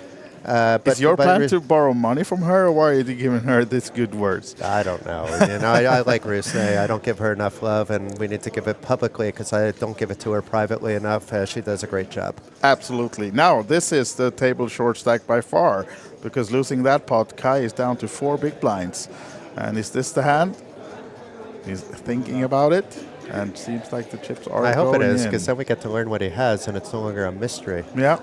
A: Is your plan to borrow money from her, or why are you giving her these good words?
B: I don't know. You know, I like Rusne. I don't give her enough love, and we need to give it publicly because I don't give it to her privately enough. She does a great job.
A: Absolutely. Now, this is the table short stack by far, because losing that pot, Kai is down to 4 big blinds. And is this the hand? He's thinking about it, and seems like the chips are
B: I hope it
A: going
B: is,
A: in.
B: because then we get to learn what he has, and it's no longer a mystery.
A: Yeah.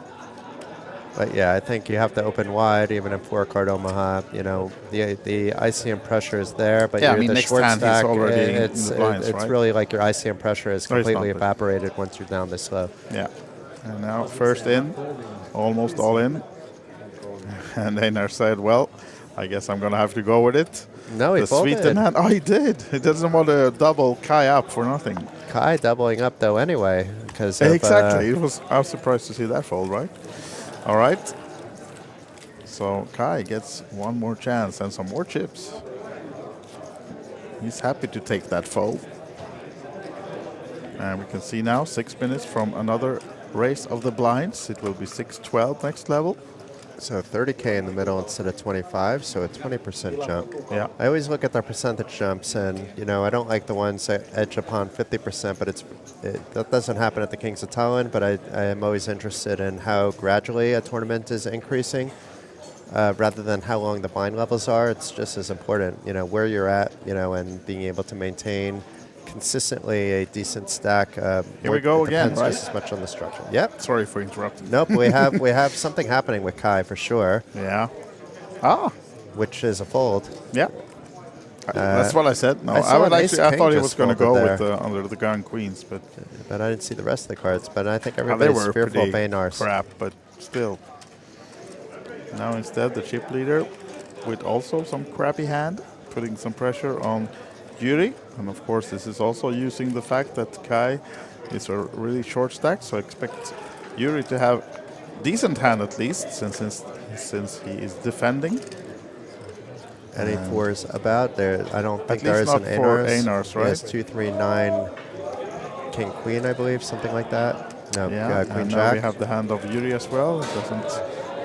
B: But yeah, I think you have to open wide, even in 4-card Omaha. You know, the ICM pressure is there, but
A: yeah,
B: you're the
A: next
B: short
A: hand
B: stack.
A: he's already
B: It's
A: in the blinds,
B: it's
A: right?
B: really like your ICM pressure is
A: No, it's
B: completely
A: not, but-
B: evaporated once you're down this low.
A: Yeah. And now first in, almost all in. And Einar said, well, I guess I'm going to have to go with it.
B: No, he
A: the
B: folded.
A: sweetened hand. Oh, he did. He doesn't want to double Kai up for nothing.
B: Kai doubling up, though, anyway. Because
A: Exactly. I was surprised to see that fold, right? All right. So Kai gets one more chance and some more chips. He's happy to take that fold. And we can see now 6 minutes from another race of the blinds. It will be 6-12 next level.
B: So 30K in the middle instead of 25, so a 20% jump.
A: Yeah.
B: I always look at the percentage jumps, and you know, I don't like the ones that edge upon 50%, but that doesn't happen at the Kings of Tallinn. But I am always interested in how gradually a tournament is increasing, rather than how long the blind levels are. It's just as important, you know, where you're at, you know, and being able to maintain consistently a decent stack.
A: Here we go again, right?
B: Just as much on the structure. Yep.
A: Sorry for interrupting.
B: Nope. we have something happening with Kai for sure.
A: Yeah. Ah.
B: Which is a fold.
A: Yeah. That's what I said. No,
B: I saw an
A: I
B: ace
A: thought
B: king
A: he was
B: just
A: going to go
B: folded
A: with
B: there.
A: under the gun queens, but
B: I didn't see the rest of the cards. But I think
A: they
B: everybody's
A: were
B: fearful of
A: pretty
B: Einar's.
A: crap, but still. Now instead the chip leader with also some crappy hand, putting some pressure on Yuri. And of course, this is also using the fact that Kai is a really short stack. So I expect Yuri to have decent hand at least, since he is defending.
B: Any fours about there? I don't think there is
A: not
B: an
A: for
B: Einars.
A: Einars, right?
B: Yes, 2, 3, 9, King, Queen, I believe, something like that. No,
A: Yeah,
B: Queen,
A: and now
B: Jack.
A: we have the hand of Yuri as well. It doesn't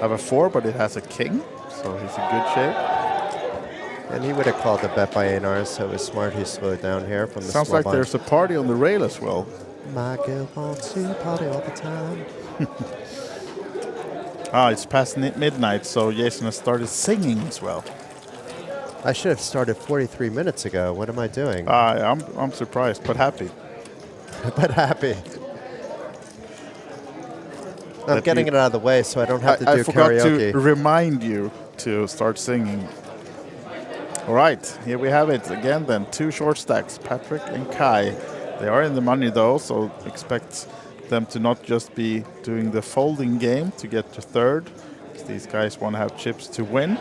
A: have a 4, but it has a king, so he's in good shape.
B: And he would have called the bet by Einars, so it was smart he slowed down here from the
A: Sounds
B: small
A: like
B: blind.
A: there's a party on the rail as well.
B: My girl wants to party all the time.
A: It's past midnight, so Jason has started singing as well.
B: I should have started 43 minutes ago. What am I doing?
A: I'm surprised, but happy.
B: But happy. I'm getting it out of the way so I don't have to do
A: I forgot
B: karaoke.
A: to remind you to start singing. All right, here we have it again then. 2 short stacks, Patrick and Kai. They are in the money though, so expect them to not just be doing the folding game to get to third, because these guys want to have chips to win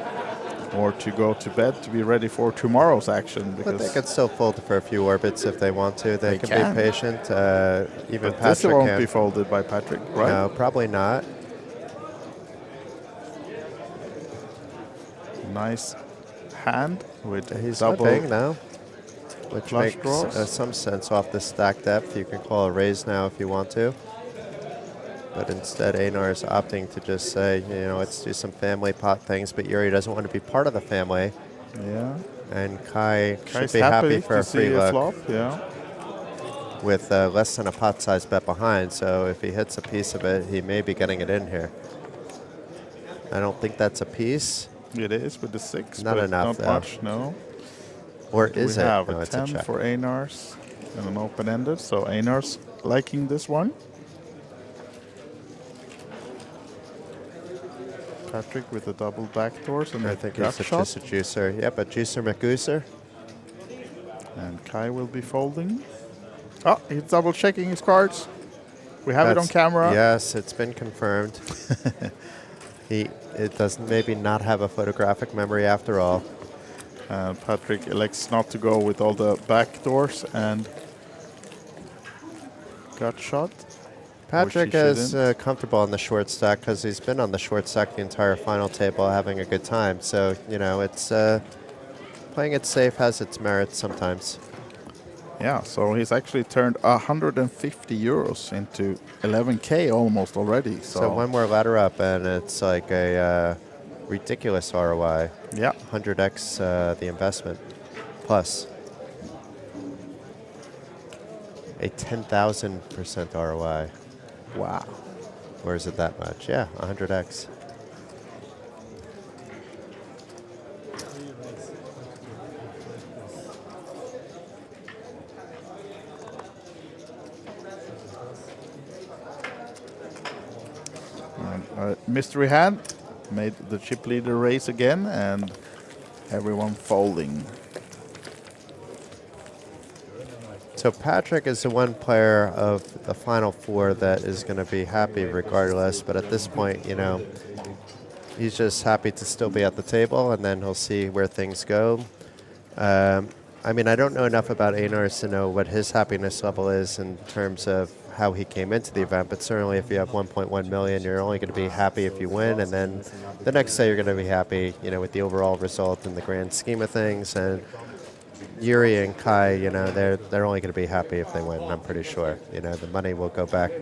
A: or to go to bed to be ready for tomorrow's action.
B: But they can still fold for a few orbits if they want to. They can
A: can.
B: be patient. Even
A: But
B: Patrick
A: this won't
B: can.
A: be folded by Patrick, right?
B: No, probably not.
A: Nice hand with
B: He's
A: double
B: limping now, which
A: flush
B: makes
A: draws.
B: some sense off the stack depth. You can call a raise now if you want to. But instead, Einar is opting to just say, let's do some family pot things. But Yuri doesn't want to be part of the family.
A: Yeah.
B: And Kai should
A: Kai's
B: be happy
A: to
B: for a
A: see
B: free look
A: flop. Yeah.
B: with less than a pot size bet behind. So if he hits a piece of it, he may be getting it in here. I don't think that's a piece.
A: It is with the 6,
B: Not
A: but
B: enough,
A: not
B: though.
A: much, no.
B: Or
A: Do
B: is
A: we
B: it?
A: have
B: No,
A: a
B: it's a
A: 10
B: check.
A: for Einars and an open-ended, so Einars liking this one. Patrick with the double backdoors and
B: I
A: the
B: think
A: gut
B: he's
A: shot.
B: just a juicer. Yep, a juicer McGooser.
A: And Kai will be folding. Oh, he's double checking his cards. We have it on camera.
B: Yes, it's been confirmed. It doesn't maybe not have a photographic memory after all.
A: Patrick elects not to go with all the backdoors and gut shot.
B: Patrick is comfortable on the short stack because he's been on the short stack the entire final table having a good time. So, it's playing it safe has its merits sometimes.
A: Yeah, so he's actually turned 150 euros into 11K almost already.
B: So one more ladder up and it's like a ridiculous ROI.
A: Yeah.
B: 100x the investment plus a 10,000% ROI.
A: Wow.
B: Or is it that much? Yeah, 100x.
A: Mystery hand made the chip leader raise again and everyone folding.
B: So Patrick is the one player of the final 4 that is going to be happy regardless. But at this point, he's just happy to still be at the table, and then he'll see where things go. I don't know enough about Einars to know what his happiness level is in terms of how he came into the event, but certainly if you have 1.1 million, you're only going to be happy if you win, and then the next day you're going to be happy, with the overall result in the grand scheme of things. And Yuri and Kai, they're only going to be happy if they win, I'm pretty sure. The money will go back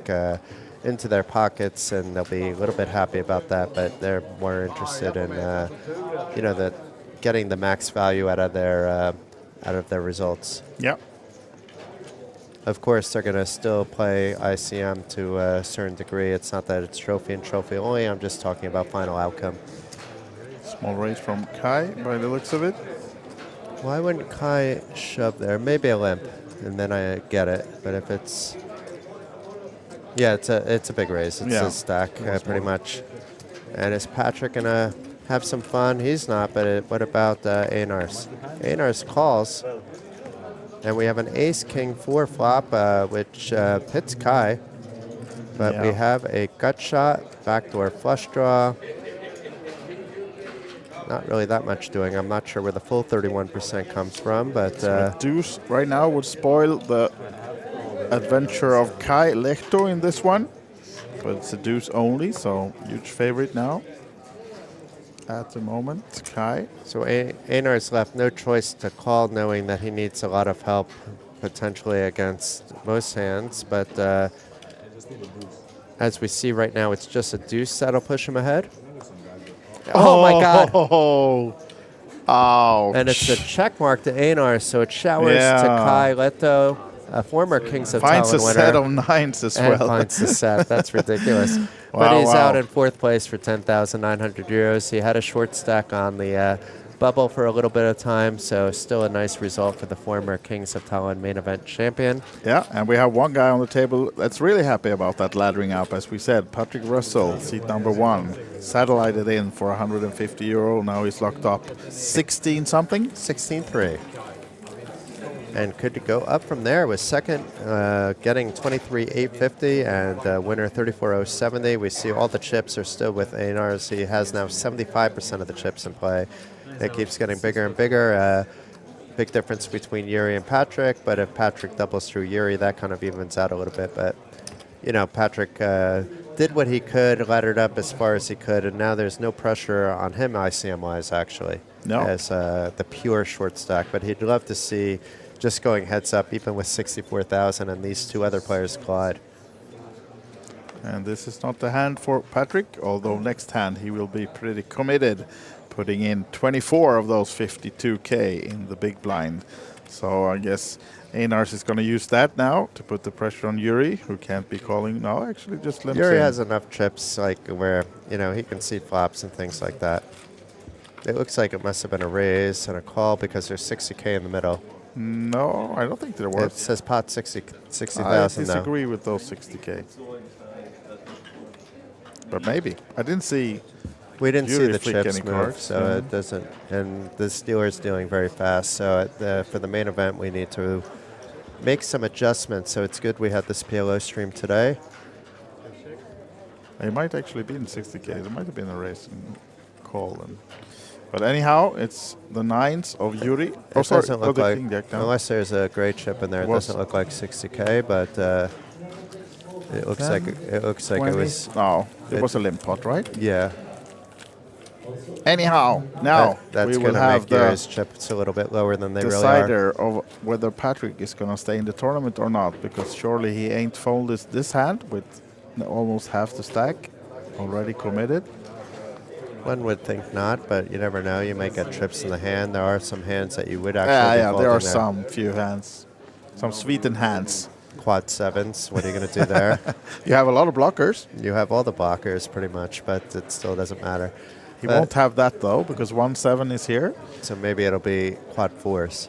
B: into their pockets, and they'll be a little bit happy about that, but they're more interested in, the getting the max value out of their results.
A: Yeah.
B: Of course, they're going to still play ICM to a certain degree. It's not that it's trophy and trophy only. I'm just talking about final outcome.
A: Small raise from Kai by the looks of it.
B: Why wouldn't Kai shove there? Maybe a limp, and then I get it. But if it's... Yeah, it's a big raise. It's a stack, pretty much. And is Patrick going to have some fun? He's not, but what about Einars? Einars calls. And we have an ace-king 4 flop, which hits Kai. But we have a gut shot, backdoor flush draw. not really that much doing. I'm not sure where the full 31% comes from, but
A: Deuce right now would spoil the adventure of Kai Lehto in this one. But it's a deuce only, so huge favorite now. At the moment, Kai.
B: So Einar's left no choice to call, knowing that he needs a lot of help potentially against most hands. But as we see right now, it's just a deuce that'll push him ahead. Oh my God!
A: Oh,
B: and it's a check mark to Einar, so it showers to Kai Lehto, a former Kings of
A: finds
B: Tallinn winner.
A: Finds a set of nines as well.
B: Finds the set. That's ridiculous. But he's out in 4th place for 10,900 euros. He had a short stack on the bubble for a little bit of time, so still a nice result for the former Kings of Tallinn main event champion.
A: Yeah, and we have one guy on the table that's really happy about that laddering up. As we said, Patrick Russell, seat number 1, satellited in for 150 euro. Now he's locked up 16 something?
B: 16-3. And could go up from there with second, getting 23,850 and winner 34,070. We see all the chips are still with Einar. He has now 75% of the chips in play. It keeps getting bigger and bigger. Big difference between Yuri and Patrick, but if Patrick doubles through Yuri, that kind of evens out a little bit. But, you know, Patrick did what he could, laddered up as far as he could, and now there's no pressure on him ICM-wise, actually, as the pure short stack. But he'd love to see just going heads up, even with 64,000, and these two other players collide.
A: And this is not the hand for Patrick, although next hand he will be pretty committed, putting in 24 of those 52K in the big blind. So I guess Einars is going to use that now to put the pressure on Yuri, who can't be calling. No, actually just limps
B: Yuri
A: in.
B: has enough chips like where, you know, he can see flops and things like that. It looks like it must have been a raise and a call because there's 60K in the middle.
A: No, I don't think there was.
B: It says pot 60,000
A: I disagree with those 60K. But maybe. I didn't see.
B: We didn't see the chips move,
A: cards.
B: so it doesn't. And the Steelers doing very fast. So for the main event, we need to make some adjustments. So it's good we had this PLO stream today.
A: It might actually be in 60K. There might have been a race and call. But anyhow, it's the nines of Yuri.
B: It doesn't look like,
A: King Jack now.
B: unless there's a great chip in there, it doesn't look like 60K, but it looks like it was.
A: No, it was a limp pot, right?
B: Yeah.
A: Anyhow, now
B: that's
A: we
B: going
A: will
B: to
A: have
B: make
A: the
B: Yuri's chips a little bit lower than they really are.
A: decider of whether Patrick is going to stay in the tournament or not, because surely he ain't folded this hand with almost half the stack already committed.
B: One would think not, but you never know. You might get trips in the hand. There are some hands that you would actually be
A: there are
B: folding
A: some few hands, some sweetened hands.
B: Quad sevens. What are you going to do there?
A: You have a lot of blockers.
B: You have all the blockers pretty much, but it still doesn't matter.
A: He won't have that though, because 1-7 is here.
B: So maybe it'll be quad fours.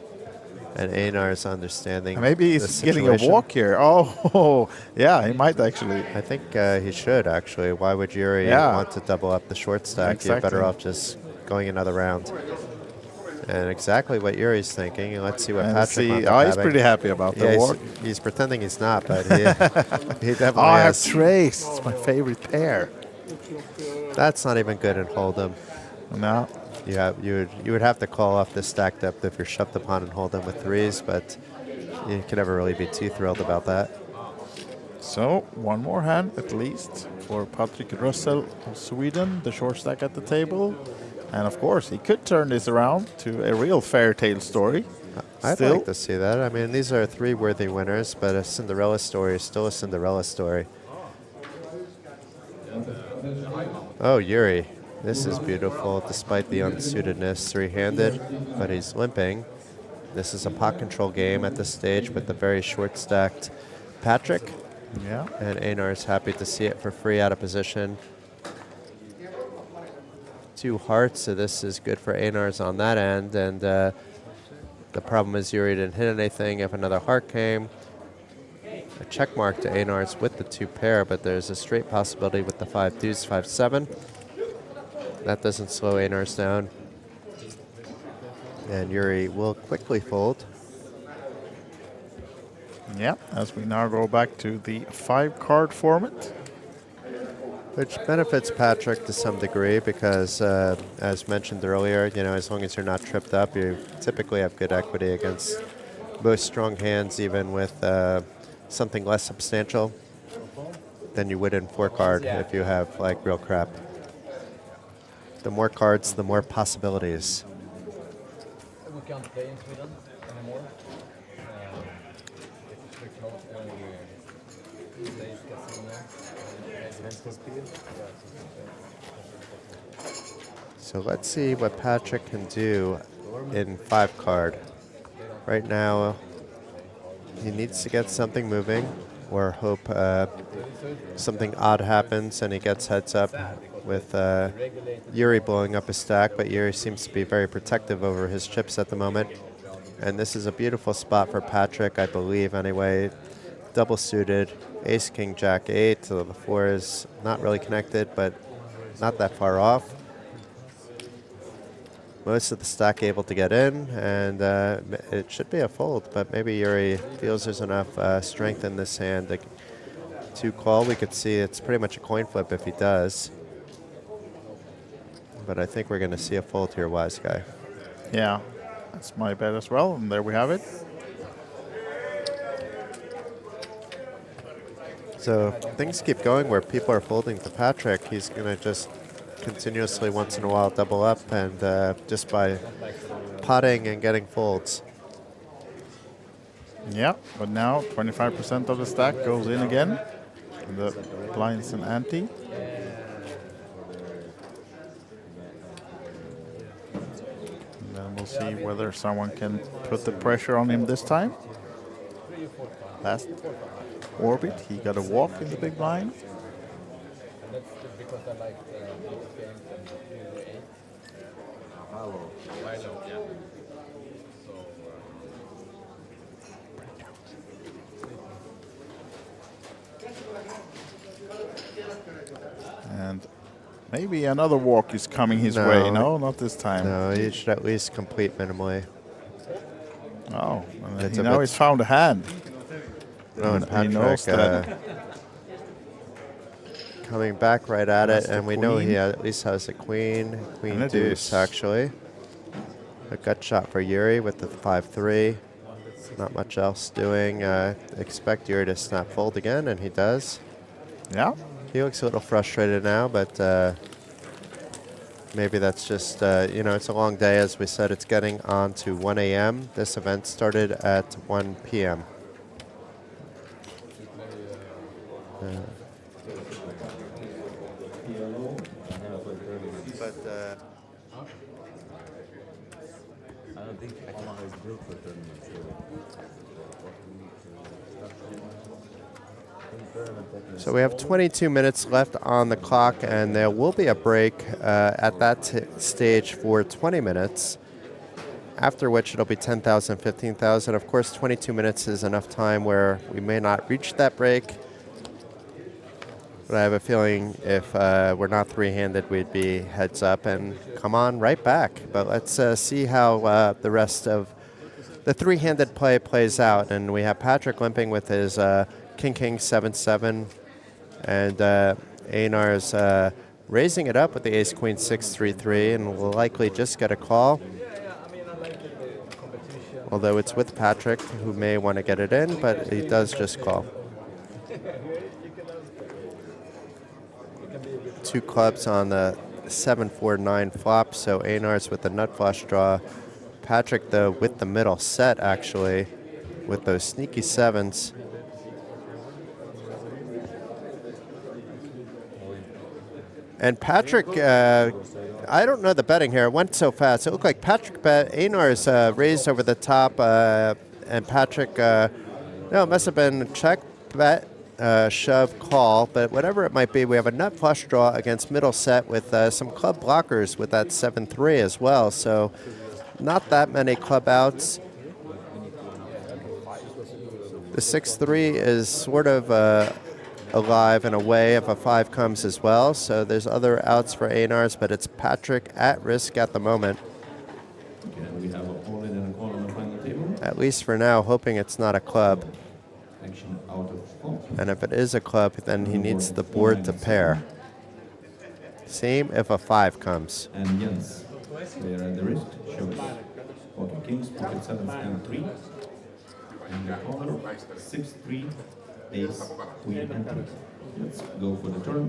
B: And Einar's understanding.
A: Maybe he's getting a walk here. Oh, yeah, he might actually.
B: I think he should actually. Why would Yuri want to double up the short stack?
A: Exactly.
B: You're better off just going another round. And exactly what Yuri's thinking. Let's see what Patrick ends up
A: he's
B: having.
A: pretty happy about the walk.
B: He's pretending he's not, but he definitely
A: I have
B: has.
A: trace. It's my favorite pair.
B: That's not even good in Hold'em.
A: No.
B: You would have to call off this stack depth if you're shoved upon and Hold'em with threes, but you can never really be too thrilled about that.
A: So one more hand at least for Patrick Russell of Sweden, the short stack at the table. And of course, he could turn this around to a real fairy tale story.
B: I'd like to see that. I mean, these are three worthy winners, but a Cinderella story is still a Cinderella story. Oh, Yuri. This is beautiful, despite the unsuitedness, three-handed, but he's limping. This is a pot control game at this stage with the very short-stacked Patrick.
A: Yeah.
B: And Einar's happy to see it for free out of position. 2 hearts, so this is good for Einar's on that end. And the problem is Yuri didn't hit anything. If another heart came, a check mark to Einar's with the 2 pair, but there's a straight possibility with the 5 deuce, 5-7. That doesn't slow Einar's down. And Yuri will quickly fold.
A: Yeah, as we now go back to the 5-card format.
B: Which benefits Patrick to some degree because, as mentioned earlier, as long as you're not tripped up, you typically have good equity against most strong hands, even with something less substantial than you would in 4-card if you have like real crap. The more cards, the more possibilities.
O: We can't play in Sweden anymore.
B: So let's see what Patrick can do in 5-card. Right now, he needs to get something moving or hope something odd happens and he gets heads up with Yuri blowing up his stack, but Yuri seems to be very protective over his chips at the moment. And this is a beautiful spot for Patrick, I believe, anyway. Double suited, ace, king, jack, 8, so the 4 is not really connected, but not that far off. Most of the stack able to get in, and it should be a fold, but maybe Yuri feels there's enough strength in this hand to call. We could see it's pretty much a coin flip if he does. But I think we're going to see a fold here, wise guy.
A: Yeah, that's my bet as well, and there we have it.
B: So things keep going where people are folding to Patrick. He's going to just continuously once in a while double up and just by potting and getting folds.
A: Yeah, but now 25% of the stack goes in again. And the blinds an ante. And then we'll see whether someone can put the pressure on him this time. Last orbit, he got a walk in the big blind. And maybe another walk is coming his way. No, not this time.
B: No, he should at least complete minimally.
A: Oh, and now he's found a hand.
B: No, and Patrick coming back right at it, and we know he at least has a queen deuce, actually. A gut shot for Yuri with the 5-3. Not much else doing. Expect Yuri to snap fold again, and he does.
A: Yeah.
B: He looks a little frustrated now, but maybe that's just, it's a long day. As we said, it's getting on to 1 a.m. This event started at 1 p.m.
O: I don't think Omaha is built for tournaments.
B: So we have 22 minutes left on the clock, and there will be a break at that stage for 20 minutes, after which it'll be 10,000, 15,000. Of course, 22 minutes is enough time where we may not reach that break. But I have a feeling if we're not three-handed, we'd be heads up and come on right back. But let's see how the rest of the three-handed play plays out. And we have Patrick limping with his King, 7-7. And Einar's raising it up with the Ace-Queen, 6-3-3, and will likely just get a call. Although it's with Patrick, who may want to get it in, but he does just call. 2 clubs on the 7-4-9 flop, so Einar's with the nut flush draw. Patrick, though, with the middle set, actually, with those sneaky 7s. And Patrick, I don't know the betting here. It went so fast. It looked like Patrick bet. Einar's raised over the top, and Patrick, no, it must have been check, bet, shove, call. But whatever it might be, we have a nut flush draw against middle set with some club blockers with that 7-3 as well. So not that many club outs. The 6-3 is sort of alive in a way if a 5 comes as well. So there's other outs for Einar's, but it's Patrick at risk at the moment. At least for now, hoping it's not a club. And if it is a club, then he needs the board to pair. Same if a 5 comes.
P: And Jens, player at the wrist, shows pocket kings, pocket sevens, and 3. And the corner, 6, 3, ace, queen, and 3. Let's go for the turn.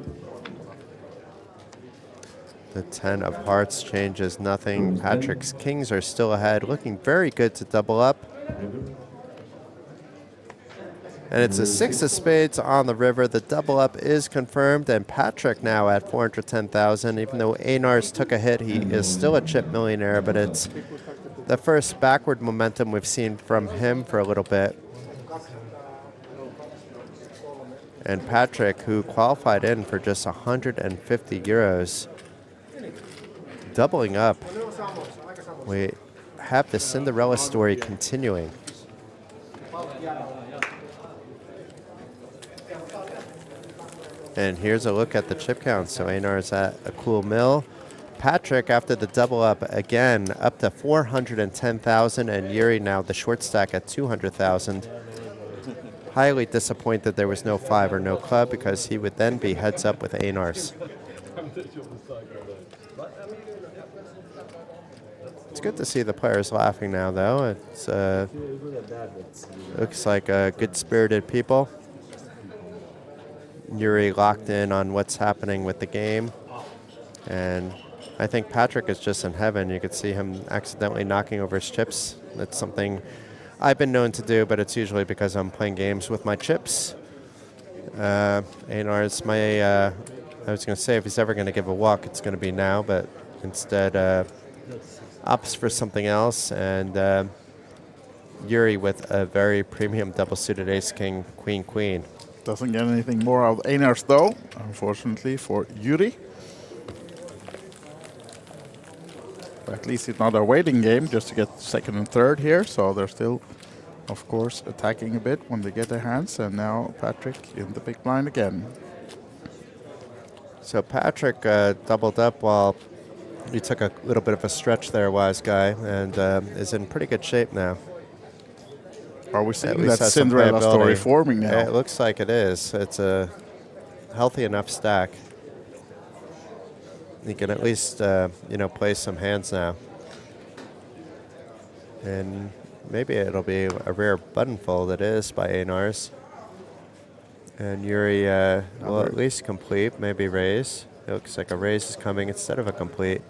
B: The 10 of hearts changes nothing. Patrick's kings are still ahead, looking very good to double up. And it's a 6 of spades on the river. The double up is confirmed, and Patrick now at 410,000. Even though Einar's took a hit, he is still a chip millionaire, but it's the first backward momentum we've seen from him for a little bit. And Patrick, who qualified in for just 150 euros, doubling up. We have the Cinderella story continuing. And here's a look at the chip count. So Einar's at a cool mill. Patrick, after the double up, again up to 410,000, and Yuri now the short stack at 200,000. Highly disappointed there was no 5 or no club, because he would then be heads up with Einar's. It's good to see the players laughing now, though. It's looks like good-spirited people. Yuri locked in on what's happening with the game, and I think Patrick is just in heaven. You could see him accidentally knocking over his chips. That's something I've been known to do, but it's usually because I'm playing games with my chips. Einar's my, I was going to say if he's ever going to give a walk, it's going to be now, but instead opts for something else, and Yuri with a very premium double-suited ace-king, queen-queen.
A: Doesn't get anything more out of Einar's though, unfortunately for Yuri. But at least it's not a waiting game just to get second and third here, so they're still, of course, attacking a bit when they get their hands, and now Patrick in the big blind again.
B: So Patrick doubled up while he took a little bit of a stretch there, wise guy, and is in pretty good shape now.
A: Are we seeing that Cinderella story forming now?
B: It looks like it is. It's a healthy enough stack. He can at least, play some hands now. And maybe it'll be a rare button fold. It is by Einar's. And Yuri will at least complete, maybe raise. It looks like a raise is coming instead of a complete.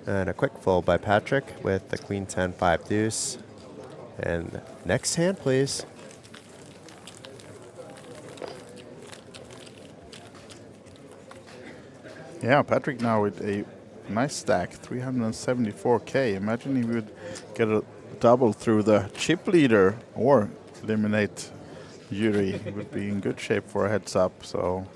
B: And a quick fold by Patrick with the queen 10, 5 deuce. And next hand, please.
A: Yeah, Patrick now with a nice stack, 374k. Imagine he would get a double through the chip leader or eliminate Yuri. He would be in good shape for a heads up. So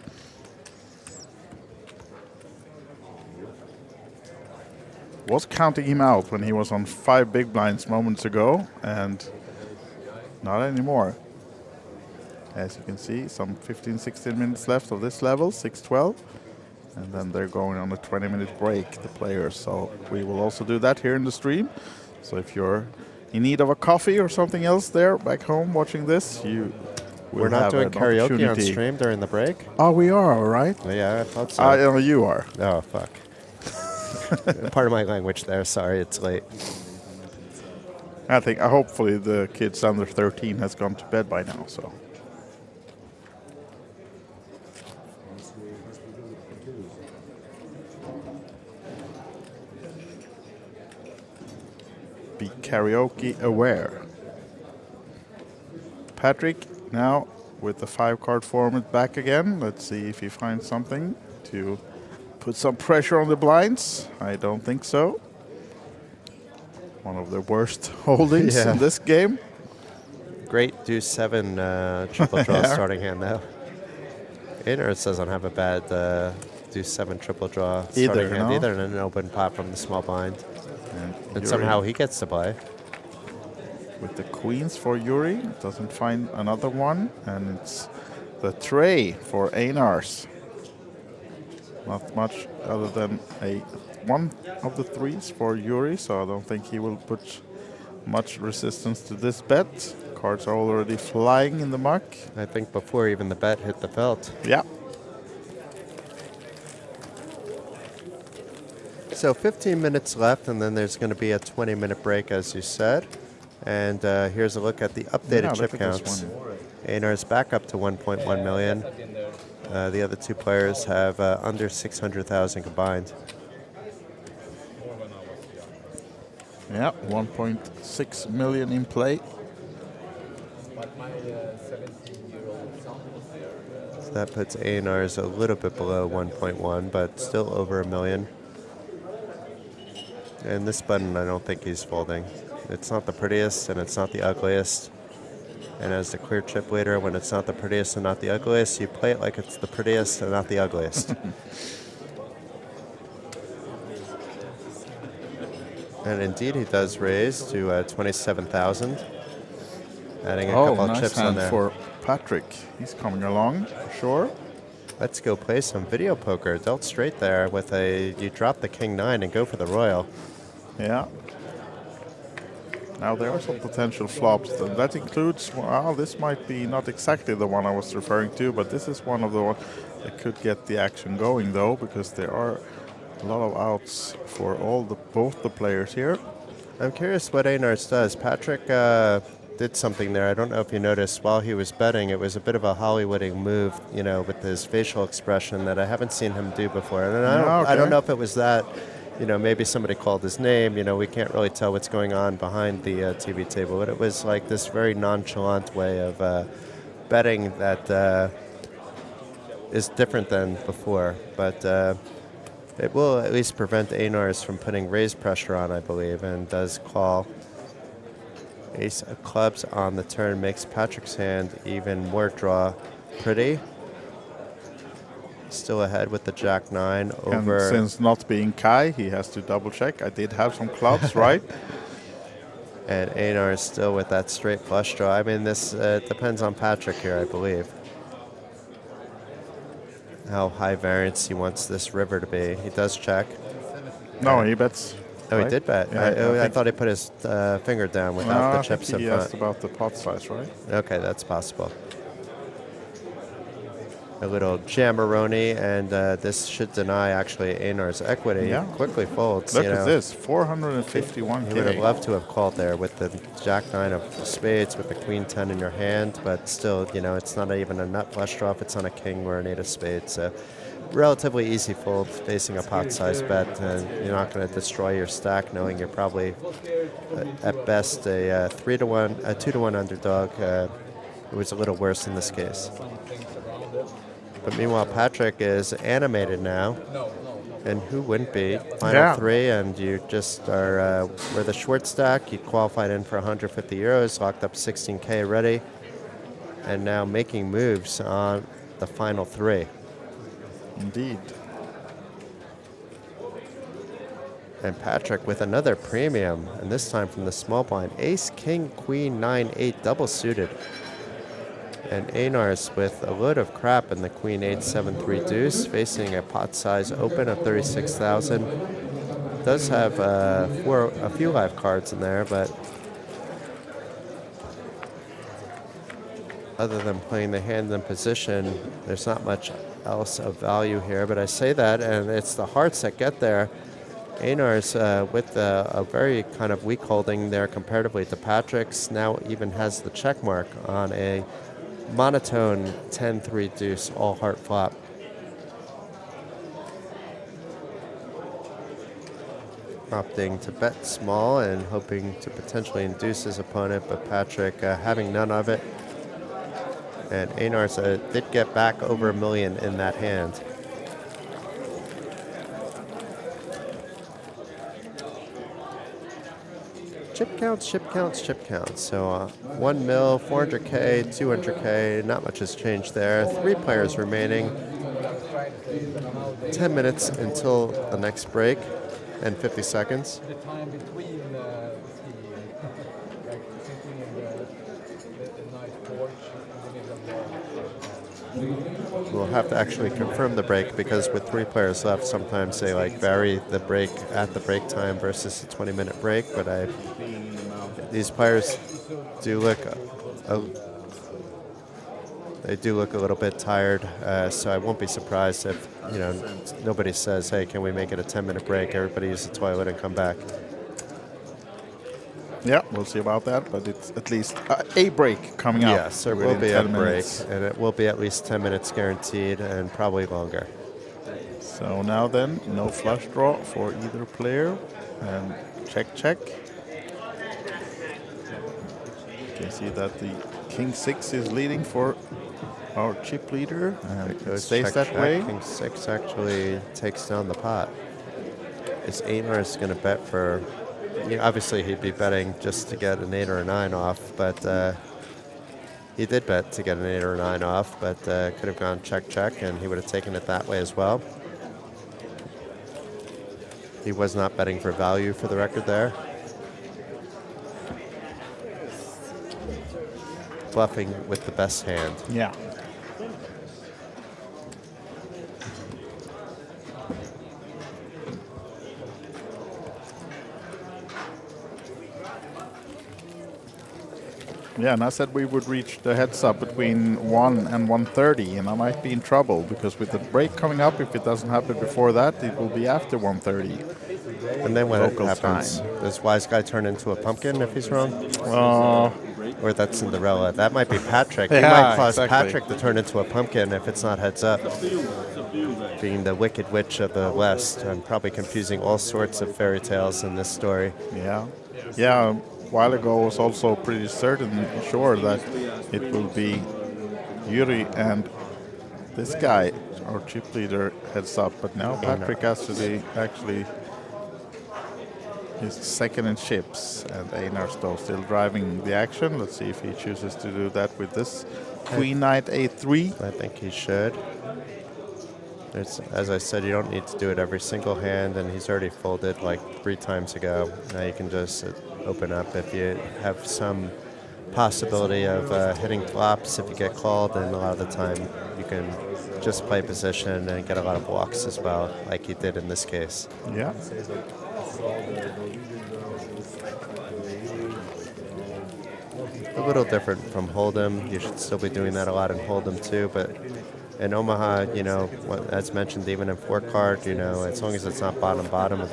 A: was counting him out when he was on 5 big blinds moments ago, and not anymore. As you can see, some 15-16 minutes left of this level, 6-12. And then they're going on a 20-minute break, the players. So we will also do that here in the stream. So if you're in need of a coffee or something else there back home watching this, you will
B: We're not
A: have
B: doing
A: an
B: karaoke on
A: opportunity.
B: stream during the break?
A: Oh, we are, all right.
B: Yeah, I thought so.
A: You are.
B: Oh, fuck. Part of my language there. Sorry, it's late.
A: I think hopefully the kids under 13 has gone to bed by now. So be karaoke aware. Patrick now with the 5-card format back again. Let's see if he finds something to put some pressure on the blinds. I don't think so. One of the worst holdings in this game.
B: Great deuce 7 triple draw starting hand though. Einar's doesn't have a bad deuce 7 triple draw starting hand either, and an open pot from the small blind. And somehow he gets to play.
A: With the queens for Yuri, doesn't find another one, and it's the tray for Einar's. Not much other than one of the 3s for Yuri, so I don't think he will put much resistance to this bet. Cards are already flying in the muck.
B: I think before even the bet hit the felt.
A: Yeah.
B: So 15 minutes left, and then there's going to be a 20-minute break, as you said. And here's a look at the updated chip counts. Einar's back up to 1.1 million. The other two players have under 600,000 combined.
A: Yeah, 1.6 million in play.
B: So that puts Einar's a little bit below 1.1, but still over a million. And this button, I don't think he's folding. It's not the prettiest, and it's not the ugliest. And as the clear chip leader, when it's not the prettiest and not the ugliest, you play it like it's the prettiest and not the ugliest. And indeed, he does raise to 27,000, adding a couple of chips on there.
A: For Patrick. He's coming along, for sure.
B: Let's go play some video poker. Dealt straight there with you drop the king-9 and go for the royal.
A: Yeah. Now there are some potential flops. That includes, well, this might be not exactly the one I was referring to, but this is one of the ones that could get the action going, though, because there are a lot of outs for both the players here.
B: I'm curious what Einar's does. Patrick did something there. I don't know if you noticed while he was betting, it was a bit of a Hollywooding move, with his facial expression that I haven't seen him do before. And I don't know if it was that. Maybe somebody called his name. We can't really tell what's going on behind the TV table. But it was like this very nonchalant way of betting that is different than before. But it will at least prevent Einar's from putting raise pressure on, I believe, and does call. Ace of clubs on the turn makes Patrick's hand even more draw pretty. Still ahead with the Jack-9 over.
A: And since not being Kai, he has to double check. I did have some clubs, right?
B: And Einar is still with that straight flush draw. I mean, this depends on Patrick here, I believe. How high variance he wants this river to be. He does check.
A: No, he bets.
B: Oh, right? He did bet.
A: Yeah,
B: I thought he put his finger down without the chips in front.
A: He asked about the pot size, right?
B: Okay, that's possible. A little jammeroni, and this should deny actually Einar's equity.
A: Yeah.
B: Quickly folds.
A: Look at this, 451K.
B: He would have loved to have called there with the Jack-9 of spades with the Queen-10 in your hand, but still, it's not even a nut flush draw if it's on a king or an 8 of spades. So relatively easy fold facing a pot-sized bet, and you're not going to destroy your stack knowing you're probably at best a 3-1, a 2-1 underdog. It was a little worse in this case. But meanwhile, Patrick is animated now, and who wouldn't be? Final three, and you just are with a short stack. You qualified in for 150 euros, locked up 16K ready, and now making moves on the final three.
A: Indeed.
B: And Patrick with another premium, and this time from the small blind. Ace, King, Queen, 9, 8, double suited. And Einar's with a load of crap in the Queen 8, 7, 3 deuce, facing a pot size open of 36,000. Does have a few live cards in there, but other than playing the hand in position, there's not much else of value here. But I say that, and it's the hearts that get there. Einar's with a very kind of weak holding there comparatively to Patrick's. Now even has the check mark on a monotone 10-3 deuce all heart flop. Opting to bet small and hoping to potentially induce his opponent, but Patrick having none of it. And Einar's did get back over $1 million in that hand. Chip counts, chip counts, chip counts. So 1 mil, 400K, 200K, not much has changed there. 3 players remaining. 10 minutes until the next break and 50 seconds.
O: The time between sitting in the nice porch in the middle of
B: We'll have to actually confirm the break because with 3 players left, sometimes they vary the break at the break time versus a 20-minute break. But these players do look They do look a little bit tired, so I won't be surprised if, nobody says, hey, can we make it a 10-minute break? Everybody use the toilet and come back.
A: Yeah, we'll see about that, but it's at least a break coming up.
B: Yes, there will be a
A: 10
B: break,
A: minutes.
B: and it will be at least 10 minutes guaranteed, and probably longer.
A: So now then, no flush draw for either player, and check. You can see that the King 6 is leading for our chip leader, and it stays that way.
B: King 6 actually takes down the pot. Is Einar is going to bet for... obviously, he'd be betting just to get an 8 or a 9 off, but he did bet to get an 8 or a 9 off, but could have gone check, and he would have taken it that way as well. He was not betting for value, for the record there. Bluffing with the best hand.
A: Yeah. Yeah, and I said we would reach the heads up between 1 and 1:30, and I might be in trouble because with the break coming up, if it doesn't happen before that, it will be after 1:30.
B: And then when
A: local
B: it happens,
A: time.
B: does Wise Guy turn into a pumpkin if he's wrong? Or that's Cinderella. That might be Patrick. He
A: Yeah,
B: might cause
A: exactly.
B: Patrick to turn into a pumpkin if it's not heads up. Being the Wicked Witch of the West. I'm probably confusing all sorts of fairy tales in this story.
A: Yeah. A while ago I was also pretty sure that it will be Yuri and this guy, our chip leader, heads up. But now Patrick actually is second in chips, and Einar's still driving the action. Let's see if he chooses to do that with this Queen Knight A3.
B: I think he should. As I said, you don't need to do it every single hand, and he's already folded like 3 times ago. Now you can just open up if you have some possibility of hitting flops if you get called, and a lot of the time you can just play position and get a lot of walks as well, like he did in this case.
A: Yeah.
B: A little different from Hold'em. You should still be doing that a lot in Hold'em too, but in Omaha, as mentioned, even in 4-card, as long as it's not bottom of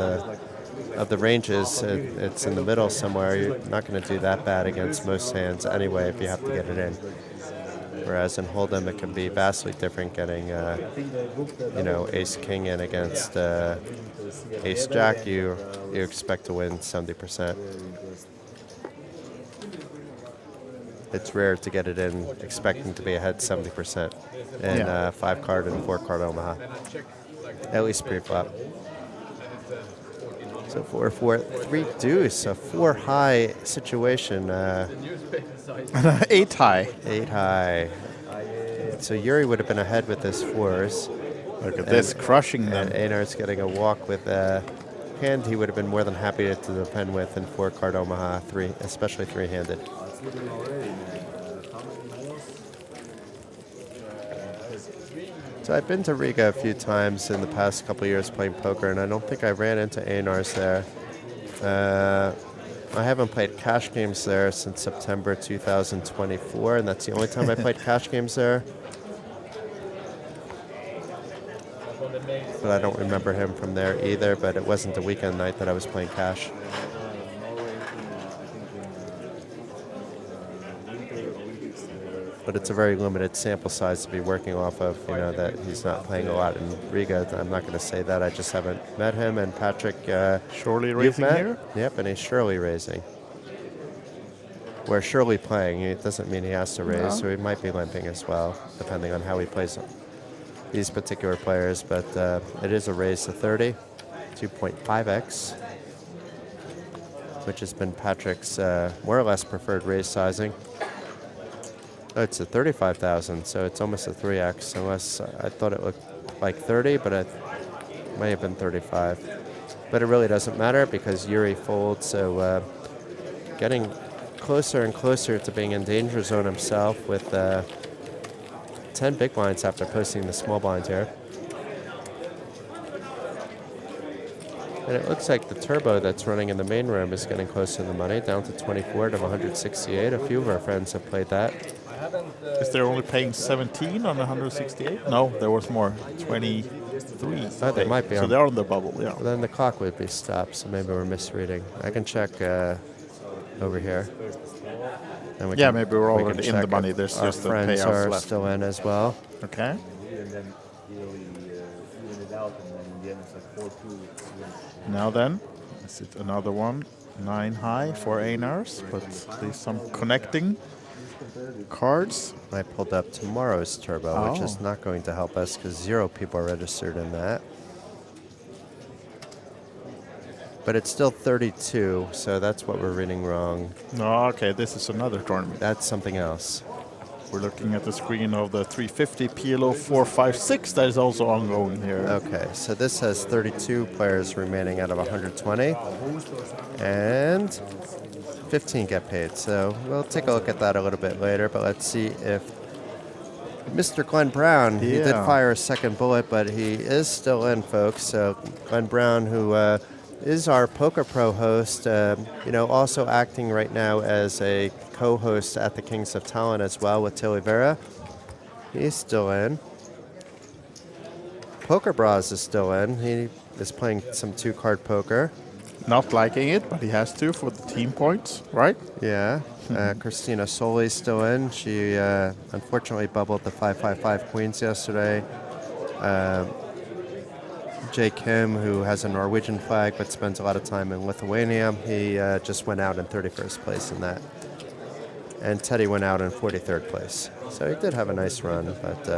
B: the ranges, it's in the middle somewhere. You're not going to do that bad against most hands anyway if you have to get it in. Whereas in Hold'em, it can be vastly different getting, Ace King in against Ace Jack. You expect to win 70%. It's rare to get it in expecting to be ahead 70% in 5-card and 4-card Omaha. At least pre-flop. So 4-4, 3 deuce, a 4 high situation.
A: 8 high.
B: 8 high. So Yuri would have been ahead with his 4s.
A: Look at this, crushing them.
B: And Einar's getting a walk with a hand he would have been more than happy to defend with in 4-card Omaha, especially 3-handed. So I've been to Riga a few times in the past couple of years playing poker, and I don't think I ran into Einar's there. I haven't played cash games there since September 2024, and that's the only time I played cash games there. But I don't remember him from there either, but it wasn't the weekend night that I was playing cash. But it's a very limited sample size to be working off of, that he's not playing a lot in Riga. I'm not going to say that. I just haven't met him. And Patrick,
A: surely
B: you've
A: raising
B: met?
A: here?
B: Yep, and he's surely raising. We're surely playing. It doesn't mean he has to raise, so he might be limping as well, depending on how he plays these particular players. But it is a raise to 30, 2.5x, which has been Patrick's more or less preferred raise sizing. Oh, it's a 35,000, so it's almost a 3x, unless I thought it looked like 30, but it may have been 35. But it really doesn't matter because Yuri folds, so getting closer and closer to being in danger zone himself with 10 big blinds after posting the small blinds here. And it looks like the turbo that's running in the main room is getting close to the money, down to 24 to 168. A few of our friends have played that.
A: Is there only paying 17 on 168? No, there was more. 23.
B: Oh, they might be
A: so
B: on.
A: they're on the bubble, yeah.
B: Well, then the clock would be stopped, so maybe we're misreading. I can check over here. And
A: Yeah, maybe we're
B: we can
A: already in the
B: check
A: money.
B: if
A: There's
B: our
A: just the
B: friends
A: payouts
B: are
A: left.
B: still in as well.
A: Okay.
O: And then even it out, and then in the end it's like 4-2.
A: Now then, is it another one? 9 high for Einars, but at least some connecting cards.
B: I pulled up tomorrow's turbo, which is not going to help us because 0 people are registered in that. But it's still 32, so that's what we're reading wrong.
A: No, okay, this is another tournament.
B: That's something else.
A: We're looking at the screen of the 350 PLO456 that is also ongoing here.
B: Okay, so this has 32 players remaining out of 120, and 15 get paid. So we'll take a look at that a little bit later, but let's see if Mr. Glenn Brown, he did fire a second bullet, but he is still in, folks. So Glenn Brown, who is our Poker Pro host, also acting right now as a co-host at the Kings of Tallinn as well with Tilly Vera. He's still in. Poker Bras is still in. He is playing some 2-card poker.
A: Not liking it, but he has to for the team points, right?
B: Yeah. Christina Soli's still in. She unfortunately bubbled the 5-5-5 queens yesterday. Jay Kim, who has a Norwegian flag but spends a lot of time in Lithuania, he just went out in 31st place in that. And Teddy went out in 43rd place. So he did have a nice run, but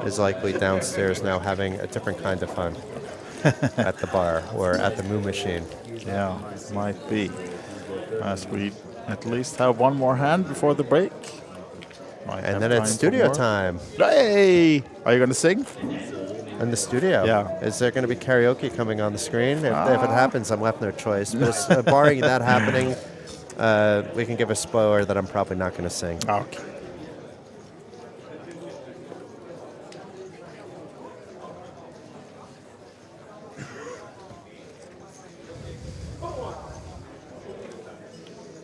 B: is likely downstairs now having a different kind of fun at the bar or at the Moo Machine.
A: Yeah, might be. As we at least have one more hand before the break.
B: And then it's studio time.
A: Hey! Are you going to sing?
B: In the studio?
A: Yeah.
B: Is there going to be karaoke coming on the screen? If it happens, I'm left no choice. But barring that happening, we can give a spoiler that I'm probably not going to sing.
A: Okay.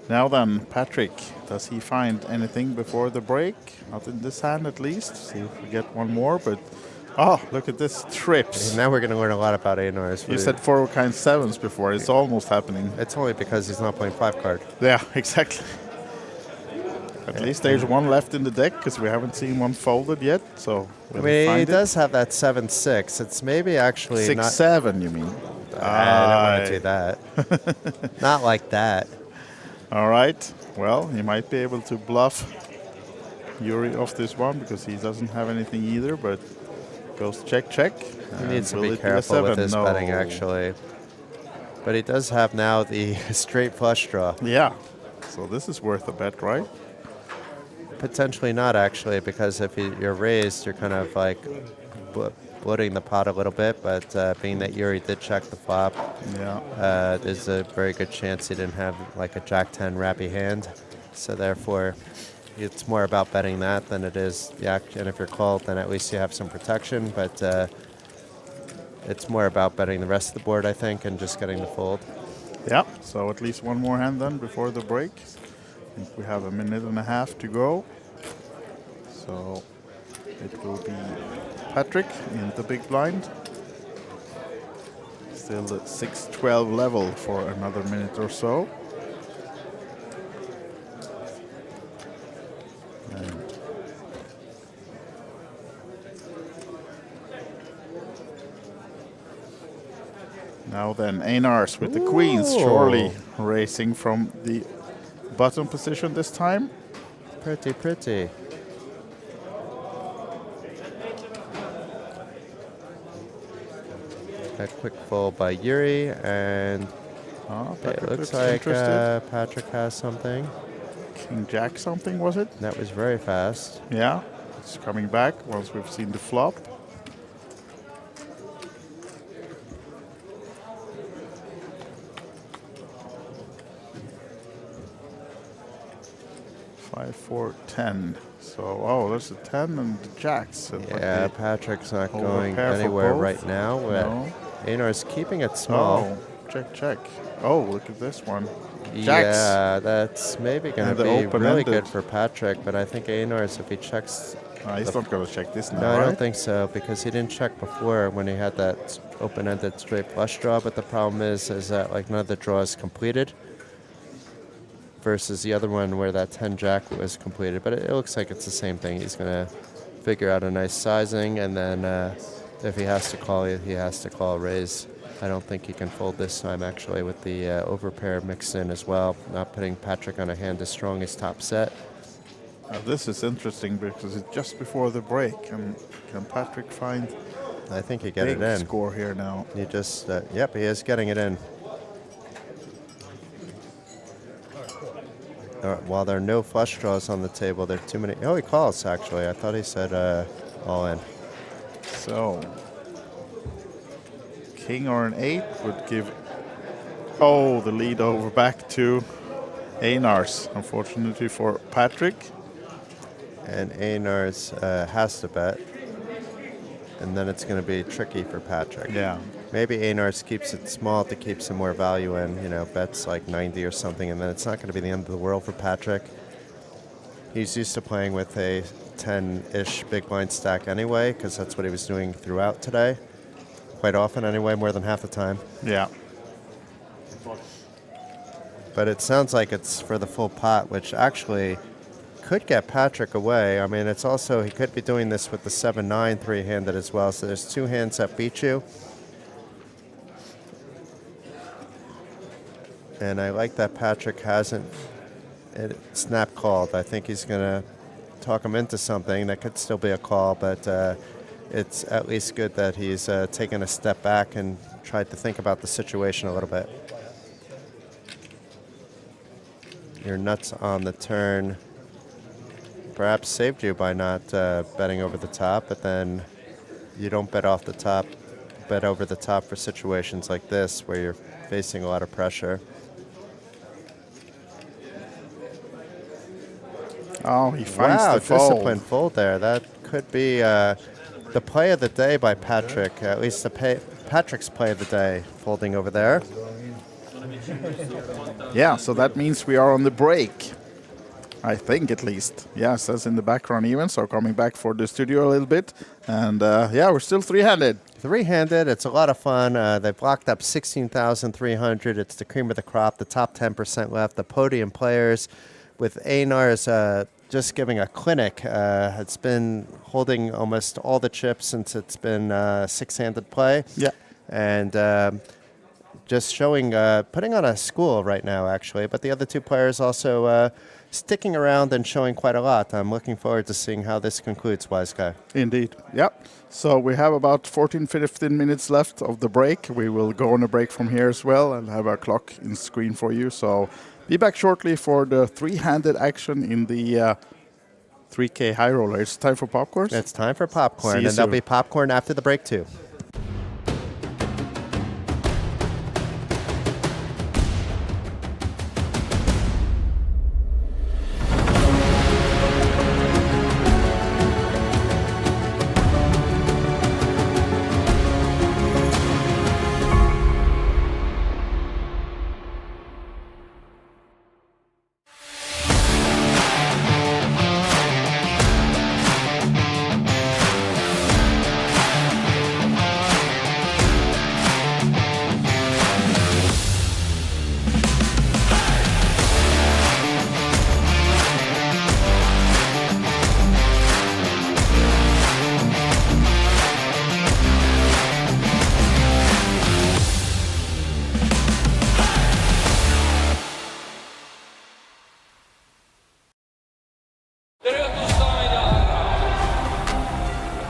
A: Now then, Patrick, does he find anything before the break? Not in this hand at least. See if we get one more, but look at this, trips.
B: And now we're going to learn a lot about Einars.
A: You said 4 kind 7s before. It's almost happening.
B: It's only because he's not playing 5-card.
A: Yeah, exactly. At least there's one left in the deck because we haven't seen one folded yet. So
B: he does have that 7-6. It's maybe actually
A: 6-7. You mean?
B: I don't want to do that. Not like that.
A: All right. Well, he might be able to bluff Yuri off this one because he doesn't have anything either. But goes check.
B: He needs to be careful with his betting, actually. But he does have now the straight flush draw.
A: Yeah. So this is worth a bet, right?
B: Potentially not, actually, because if you're raised, you're kind of like bloating the pot a little bit. But being that Yuri did check the flop, there's a very good chance he didn't have like a Jack-10 wrappy hand. So therefore, it's more about betting that than it is the act. And if you're called, then at least you have some protection. But it's more about betting the rest of the board, I think, and just getting the fold.
A: Yeah. So at least one more hand then before the break. I think we have a minute and a half to go. So it will be Patrick in the big blind. Still at 6-12 level for another minute or so. And now then, Einars with the queens, surely racing from the bottom position this time.
B: Pretty. A quick fold by Yuri, and it looks like Patrick has something.
A: King Jack something, was it?
B: That was very fast.
A: Yeah, it's coming back once we've seen the flop. Five, 4, 10. So, there's a 10 and the jacks.
B: Yeah, Patrick's not going anywhere right now.
A: No.
B: Einar's keeping it small.
A: check, check. Oh, look at this one. Jacks.
B: Yeah, that's maybe going to be really good for Patrick, but I think Einars, if he checks...
A: he's not going to check this now,
B: No, I
A: right?
B: don't think so, because he didn't check before when he had that open-ended straight flush draw, but the problem is that like none of the draw is completed versus the other one where that 10 jack was completed, but it looks like it's the same thing. He's going to figure out a nice sizing, and then if he has to call, he has to call raise. I don't think he can fold this time, actually, with the overpair mixed in as well, not putting Patrick on a hand as strong as top set.
A: This is interesting because it's just before the break, and can Patrick find?
B: I think he get it in.
A: Score here now.
B: He just, yep, he is getting it in. While there are no flush draws on the table, there are too many. Oh, he calls actually. I thought he said all in.
A: So, king or an 8 would give. Oh, the lead over back to Einars, unfortunately for Patrick.
B: And Einars has to bet. And then it's going to be tricky for Patrick.
A: Yeah.
B: Maybe Einars keeps it small to keep some more value in, bets like 90 or something, and then it's not going to be the end of the world for Patrick. He's used to playing with a 10-ish big blind stack anyway, because that's what he was doing throughout today. Quite often anyway, more than half the time.
A: Yeah.
B: But it sounds like it's for the full pot, which actually could get Patrick away. I mean, it's also, he could be doing this with the 7-9 three-handed as well, so there's two hands that beat you. And I like that Patrick hasn't snap called. I think he's going to talk him into something. That could still be a call, but it's at least good that he's taken a step back and tried to think about the situation a little bit. Your nuts on the turn perhaps saved you by not betting over the top, but then you don't bet off the top, bet over the top for situations like this where you're facing a lot of pressure.
A: Oh, he finds
B: wow,
A: the fold.
B: Disciplined fold there. That could be the play of the day by Patrick, at least Patrick's play of the day, folding over there.
A: Yeah, so that means we are on the break. I think at least. Yes, that's in the background even, so coming back for the studio a little bit. And yeah, we're still three-handed.
B: Three-handed, it's a lot of fun. They've locked up 16,300. It's the cream of the crop, the top 10% left. The podium players with Einars just giving a clinic. It's been holding almost all the chips since it's been six-handed play.
A: Yeah.
B: And just showing, putting on a school right now, actually. But the other two players also sticking around and showing quite a lot. I'm looking forward to seeing how this concludes, Wise Guy.
A: Indeed. Yep. So we have about 14-15 minutes left of the break. We will go on a break from here as well and have our clock in screen for you. So be back shortly for the three-handed action in the 3K high roller. It's time for popcorn?
B: It's time for popcorn,
A: and
B: there'll be popcorn after the break too.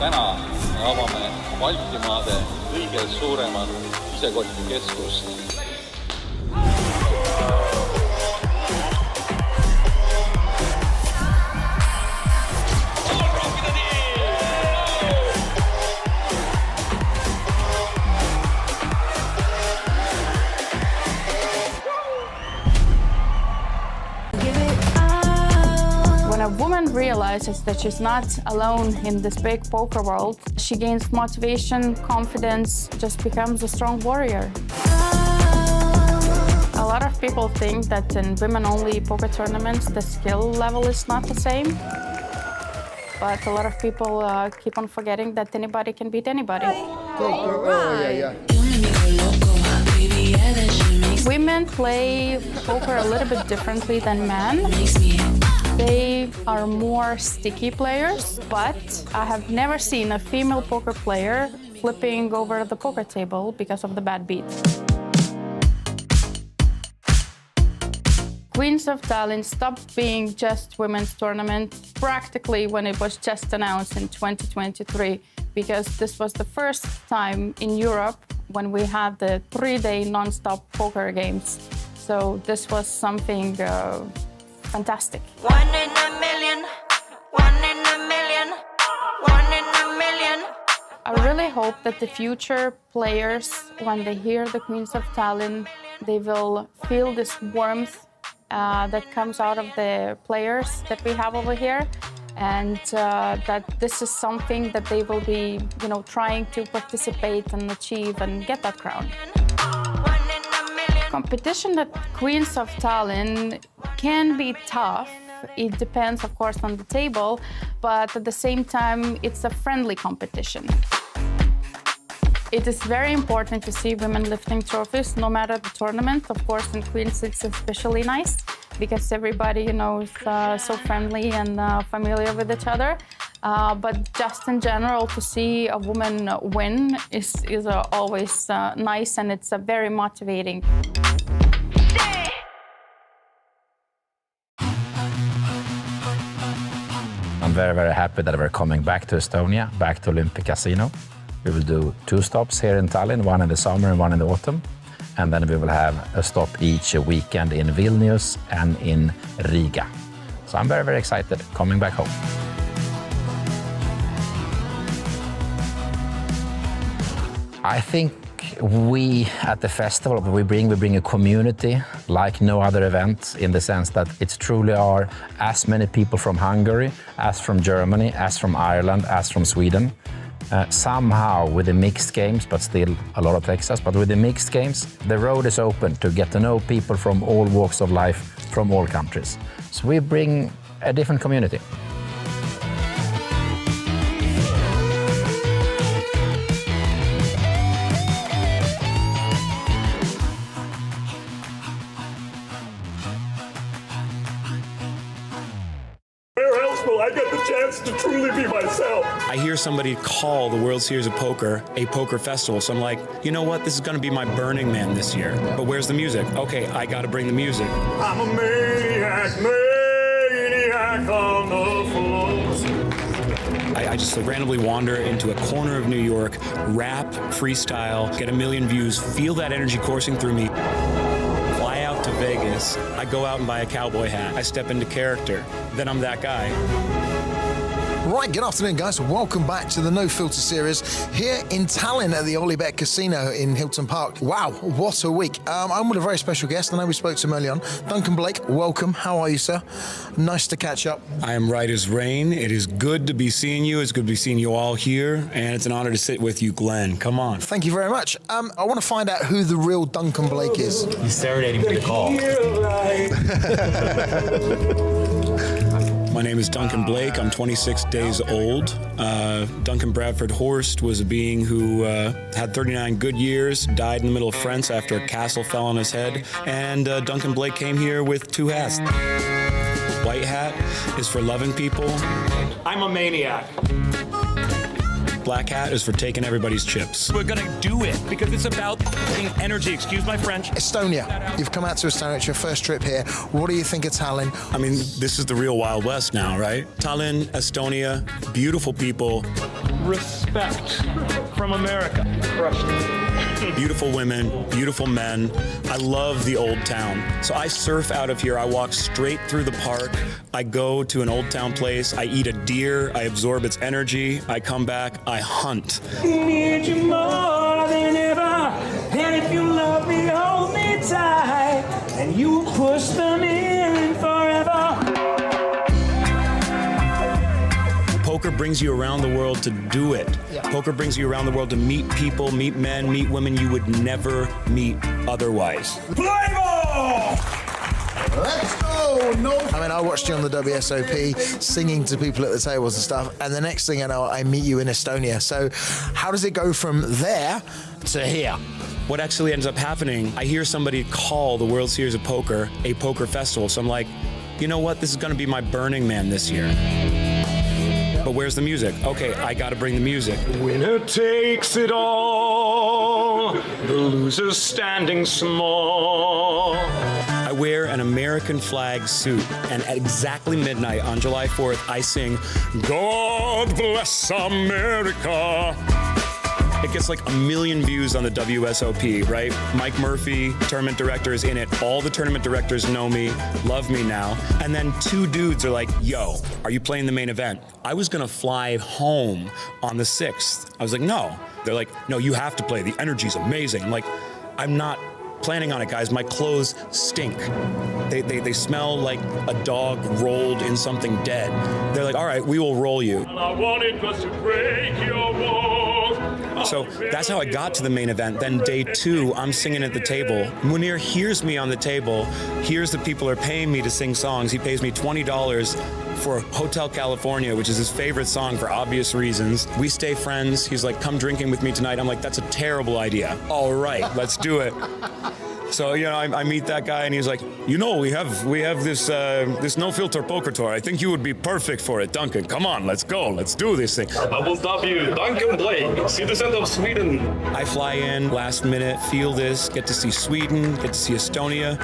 C: täna me avame Baltimaade kõige suuremat isekotikeskust.
D: When a woman realizes that she's not alone in this big poker world, she gains motivation, confidence, just becomes a strong warrior. A lot of people think that in women-only poker tournaments, the skill level is not the same. But a lot of people keep on forgetting that anybody can beat anybody. Women play poker a little bit differently than men. They are more sticky players, but I have never seen a female poker player flipping over the poker table because of the bad beat. Queens of Tallinn stopped being just women's tournament practically when it was just announced in 2023, because this was the first time in Europe when we had the 3-day non-stop poker games. So this was something fantastic.
E: One in a million, one in a million, one in a million.
D: I really hope that the future players, when they hear the Queens of Tallinn, they will feel this warmth that comes out of the players that we have over here, and that this is something that they will be, trying to participate and achieve and get that crown. Competition at Queens of Tallinn can be tough. It depends, of course, on the table, but at the same time, it's a friendly competition. It is very important to see women lifting trophies, no matter the tournament. Of course, in Queens, it's especially nice because everybody, is so friendly and familiar with each other. But just in general, to see a woman win is always nice, and it's very motivating.
F: I'm very, very happy that we're coming back to Estonia, back to Olympic Casino. We will do 2 stops here in Tallinn, one in the summer and one in the autumn. And then we will have a stop each weekend in Vilnius and in Riga. So I'm very, very excited coming back home. I think we at the festival, we bring a community like no other event, in the sense that it truly are as many people from Hungary, as from Germany, as from Ireland, as from Sweden. Somehow with the mixed games, but still a lot of Texas, but with the mixed games, the road is open to get to know people from all walks of life, from all countries. So we bring a different community.
H: Where else will I get the chance to truly be myself?
I: I hear somebody call the World Series of Poker a poker festival, so I'm like, you know what, this is gonna be my Burning Man this year. But where's the music? Okay, I gotta bring the music.
H: I'm a maniac, maniac on the floor.
I: I just randomly wander into a corner of New York, rap, freestyle, get 1 million views, feel that energy coursing through me. Fly out to Vegas, I go out and buy a cowboy hat, I step into character, then I'm that guy.
J: Right, good afternoon, guys. Welcome back to the No Filter series here in Tallinn at the OlyBet Casino in Hilton Park. Wow, what a week. I'm with a very special guest. I know we spoke to him early on. Duncan Blake, welcome. How are you, sir? Nice to catch up.
I: I am right as rain. It is good to be seeing you. It's good to be seeing you all here. And it's an honor to sit with you, Glenn. Come on.
J: Thank you very much. I want to find out who the real Duncan Blake is.
K: He's serenading me to call.
I: My name is Duncan Blake. I'm 26 days old. Duncan Bradford Horst was a being who had 39 good years, died in the middle of France after a castle fell on his head, and Duncan Blake came here with 2 hats. White hat is for loving people.
H: I'm a maniac.
I: Black hat is for taking everybody's chips.
K: We're gonna do it because it's about energy. Excuse my French.
J: Estonia. You've come out to Estonia. It's your first trip here. What do you think of Tallinn?
I: I mean, this is the real Wild West now, right? Tallinn, Estonia, beautiful people.
H: Respect from America. Crushed it.
I: Beautiful women, beautiful men. I love the old town. So I surf out of here. I walk straight through the park. I go to an old town place. I eat a deer. I absorb its energy. I come back. I hunt.
L: Need you more than ever, and if you love me, hold me tight, and you will push them in forever.
I: Poker brings you around the world to do it. Yeah. Poker brings you around the world to meet people, meet men, meet women you would never meet otherwise.
H: Play ball!
J: Let's go! No. I mean, I watched you on the WSOP singing to people at the tables and stuff, and the next thing I know, I meet you in Estonia. So how does it go from there to here?
I: What actually ends up happening, I hear somebody call the World Series of Poker a poker festival. So I'm like, you know what? This is going to be my Burning Man this year. But where's the music? Okay, I got to bring the music.
H: Winner takes it all, the loser standing small.
I: I wear an American flag suit, and at exactly midnight on July 4th, I sing, God Bless America. It gets like 1 million views on the WSOP, right? Mike Murphy, tournament director, is in it. All the tournament directors know me, love me now. And then 2 dudes are like, yo, are you playing the main event? I was gonna fly home on the 6th. I was like, no. They're like, no, you have to play. The energy's amazing. I'm like, I'm not planning on it, guys. My clothes stink. They smell like a dog rolled in something dead. They're like, all right, we will roll you.
H: All I wanted was to break your walls.
I: So that's how I got to the main event. Then day 2, I'm singing at the table. Munir hears me on the table, hears that people are paying me to sing songs. He pays me $20 for Hotel California, which is his favorite song for obvious reasons. We stay friends. He's like, come drinking with me tonight. I'm like, that's a terrible idea. All right, let's do it. So, you know, I meet that guy and he's like, you know, we have this no filter poker tour. I think you would be perfect for it, Duncan. Come on, let's go. Let's do this thing.
H: I will stop you, Duncan Blake, citizen of Sweden.
I: I fly in last minute, feel this, get to see Sweden, get to see Estonia.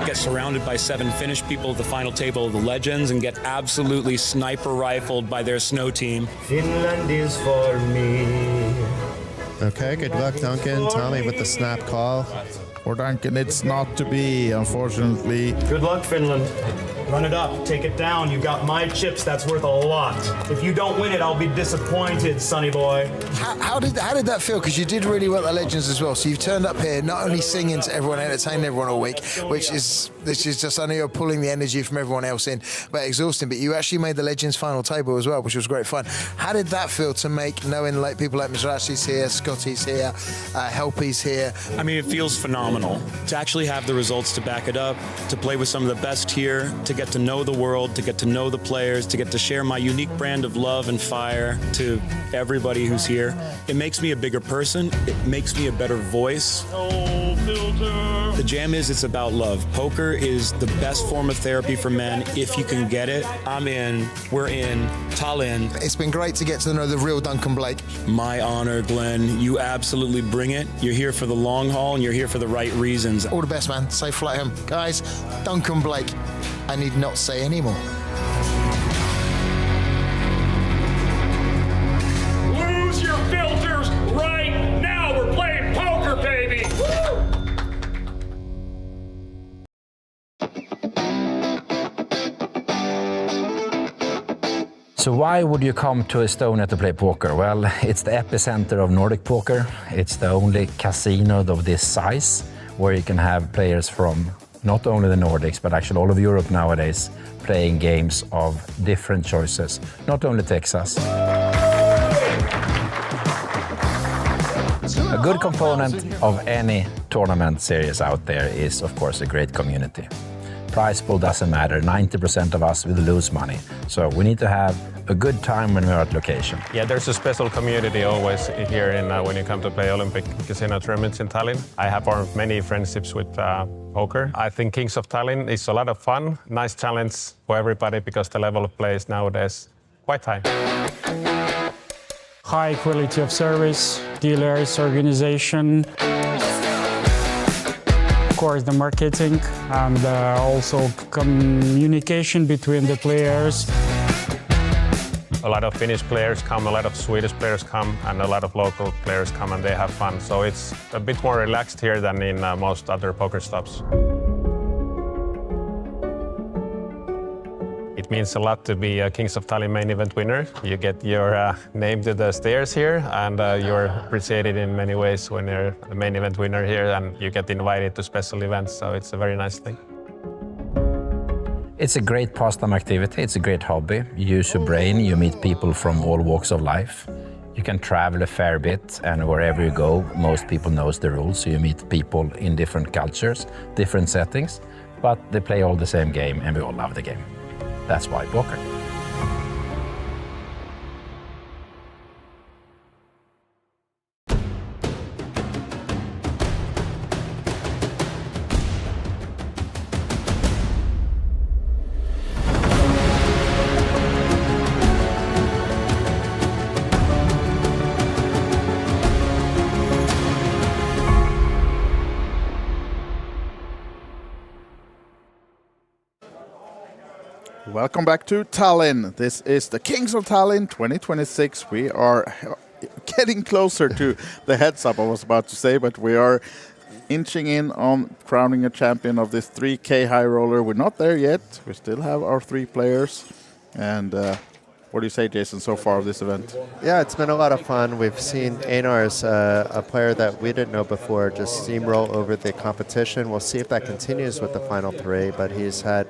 I: Get surrounded by 7 Finnish people at the final table of the legends and get absolutely sniper rifled by their snow team.
O: Finland is for me.
B: Okay, good luck, Duncan. Tommy with the snap call.
A: For Duncan, it's not to be, unfortunately.
O: Good luck, Finland. Run it up, take it down. You got my chips, that's worth a lot. If you don't win it, I'll be disappointed, sonny boy.
J: How did that feel? Because you did really well at the Legends as well. So you've turned up here, not only singing to everyone, entertaining everyone all week, which is just, I know you're pulling the energy from everyone else in, but exhausting. But you actually made the Legends final table as well, which was great fun. How did that feel to make, knowing like people like Mizrachi's here, Scotty's here, Helpy's here?
I: I mean, it feels phenomenal to actually have the results to back it up, to play with some of the best here, to get to know the world, to get to know the players, to get to share my unique brand of love and fire to everybody who's here. It makes me a bigger person. It makes me a better voice. The jam is, it's about love. Poker is the best form of therapy for men. If you can get it, I'm in. We're in Tallinn.
J: It's been great to get to know the real Duncan Blake.
I: My honor, Glenn. You absolutely bring it. You're here for the long haul and you're here for the right reasons.
J: All the best, man. Safe flight home. Guys, Duncan Blake. I need not say any more.
H: Lose your filters right now. We're playing poker, baby.
F: So why would you come to Estonia to play poker? Well, it's the epicenter of Nordic poker. It's the only casino of this size where you can have players from not only the Nordics, but actually all of Europe nowadays playing games of different choices, not only Texas. A good component of any tournament series out there is, of course, a great community. Prize pool doesn't matter. 90% of us will lose money. So we need to have a good time when we're at location.
G: Yeah, there's a special community always here when you come to play Olympic Casino tournaments in Tallinn. I have formed many friendships with poker. I think Kings of Tallinn is a lot of fun, nice challenge for everybody because the level of play is nowadays quite high.
M: High quality of service, dealers, organization. Of course, the marketing and also communication between the players.
G: A lot of Finnish players come, a lot of Swedish players come, and a lot of local players come and they have fun. So it's a bit more relaxed here than in most other poker stops. It means a lot to be a Kings of Tallinn main event winner. You get your name to the stairs here, and you're appreciated in many ways when you're the main event winner here, and you get invited to special events, so it's a very nice thing.
F: It's a great pastime activity, it's a great hobby. You use your brain, you meet people from all walks of life. You can travel a fair bit, and wherever you go, most people knows the rules. So you meet people in different cultures, different settings, but they play all the same game, and we all love the game. That's why poker.
A: Welcome back to Tallinn. This is the Kings of Tallinn 2026. We are getting closer to the heads up, I was about to say, but we are inching in on crowning a champion of this 3K high roller. We're not there yet. We still have our 3 players. And what do you say, Jason, so far of this event?
B: Yeah, it's been a lot of fun. We've seen Einar's, a player that we didn't know before, just steamroll over the competition. We'll see if that continues with the final 3, but he's had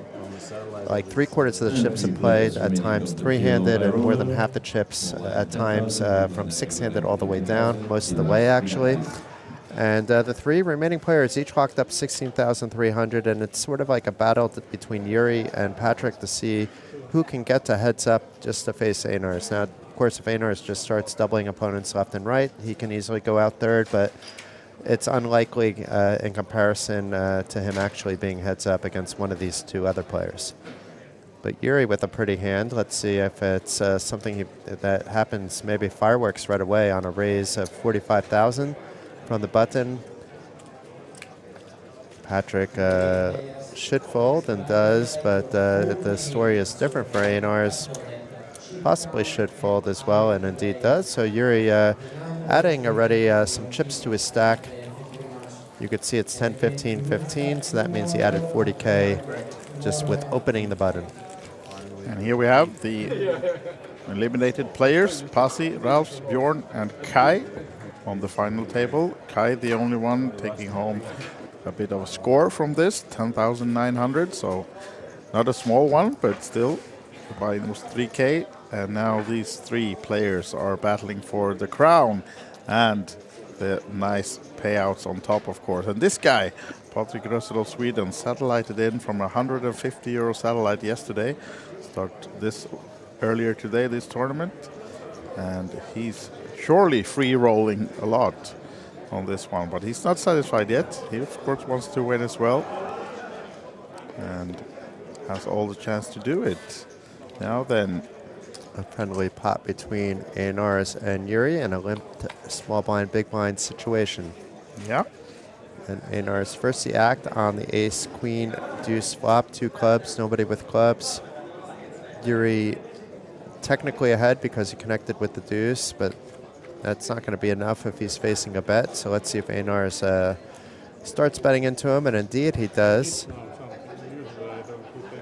B: like 3/4 of the chips in play, at times 3-handed, and more than half the chips at times from 6-handed all the way down, most of the way actually. And the 3 remaining players each locked up 16,300, and it's sort of like a battle between Yuri and Patrick to see who can get to heads up just to face Einars. Now, of course, if Einars just starts doubling opponents left and right, he can easily go out third, but it's unlikely in comparison to him actually being heads up against one of these 2 other players. But Yuri with a pretty hand. Let's see if it's something that happens, maybe fireworks right away on a raise of 45,000 from the button. Patrick should fold and does, but the story is different for Einars. Possibly should fold as well, and indeed does. So Yuri adding already some chips to his stack. You could see it's 10, 15, 15, so that means he added 40K just with opening the button.
A: And here we have the eliminated players, Pasi, Ralph, Bjorn, and Kai on the final table. Kai, the only one taking home a bit of a score from this, 10,900, so not a small one, but still by almost 3K. And now these 3 players are battling for the crown and the nice payouts on top, of course. And this guy, Patrik Rössel of Sweden, satellited in from a €150 satellite yesterday. Start this earlier today, this tournament. And he's surely free rolling a lot on this one, but he's not satisfied yet. He, of course, wants to win as well. And has all the chance to do it. Now then,
B: a friendly pot between Einars and Yuri and a limped small blind, big blind situation.
A: Yeah.
B: And Einars first the act on the ace, queen, deuce flop, 2 clubs, nobody with clubs. Yuri technically ahead because he connected with the deuce, but that's not going to be enough if he's facing a bet. So let's see if Einars starts betting into him, and indeed he does.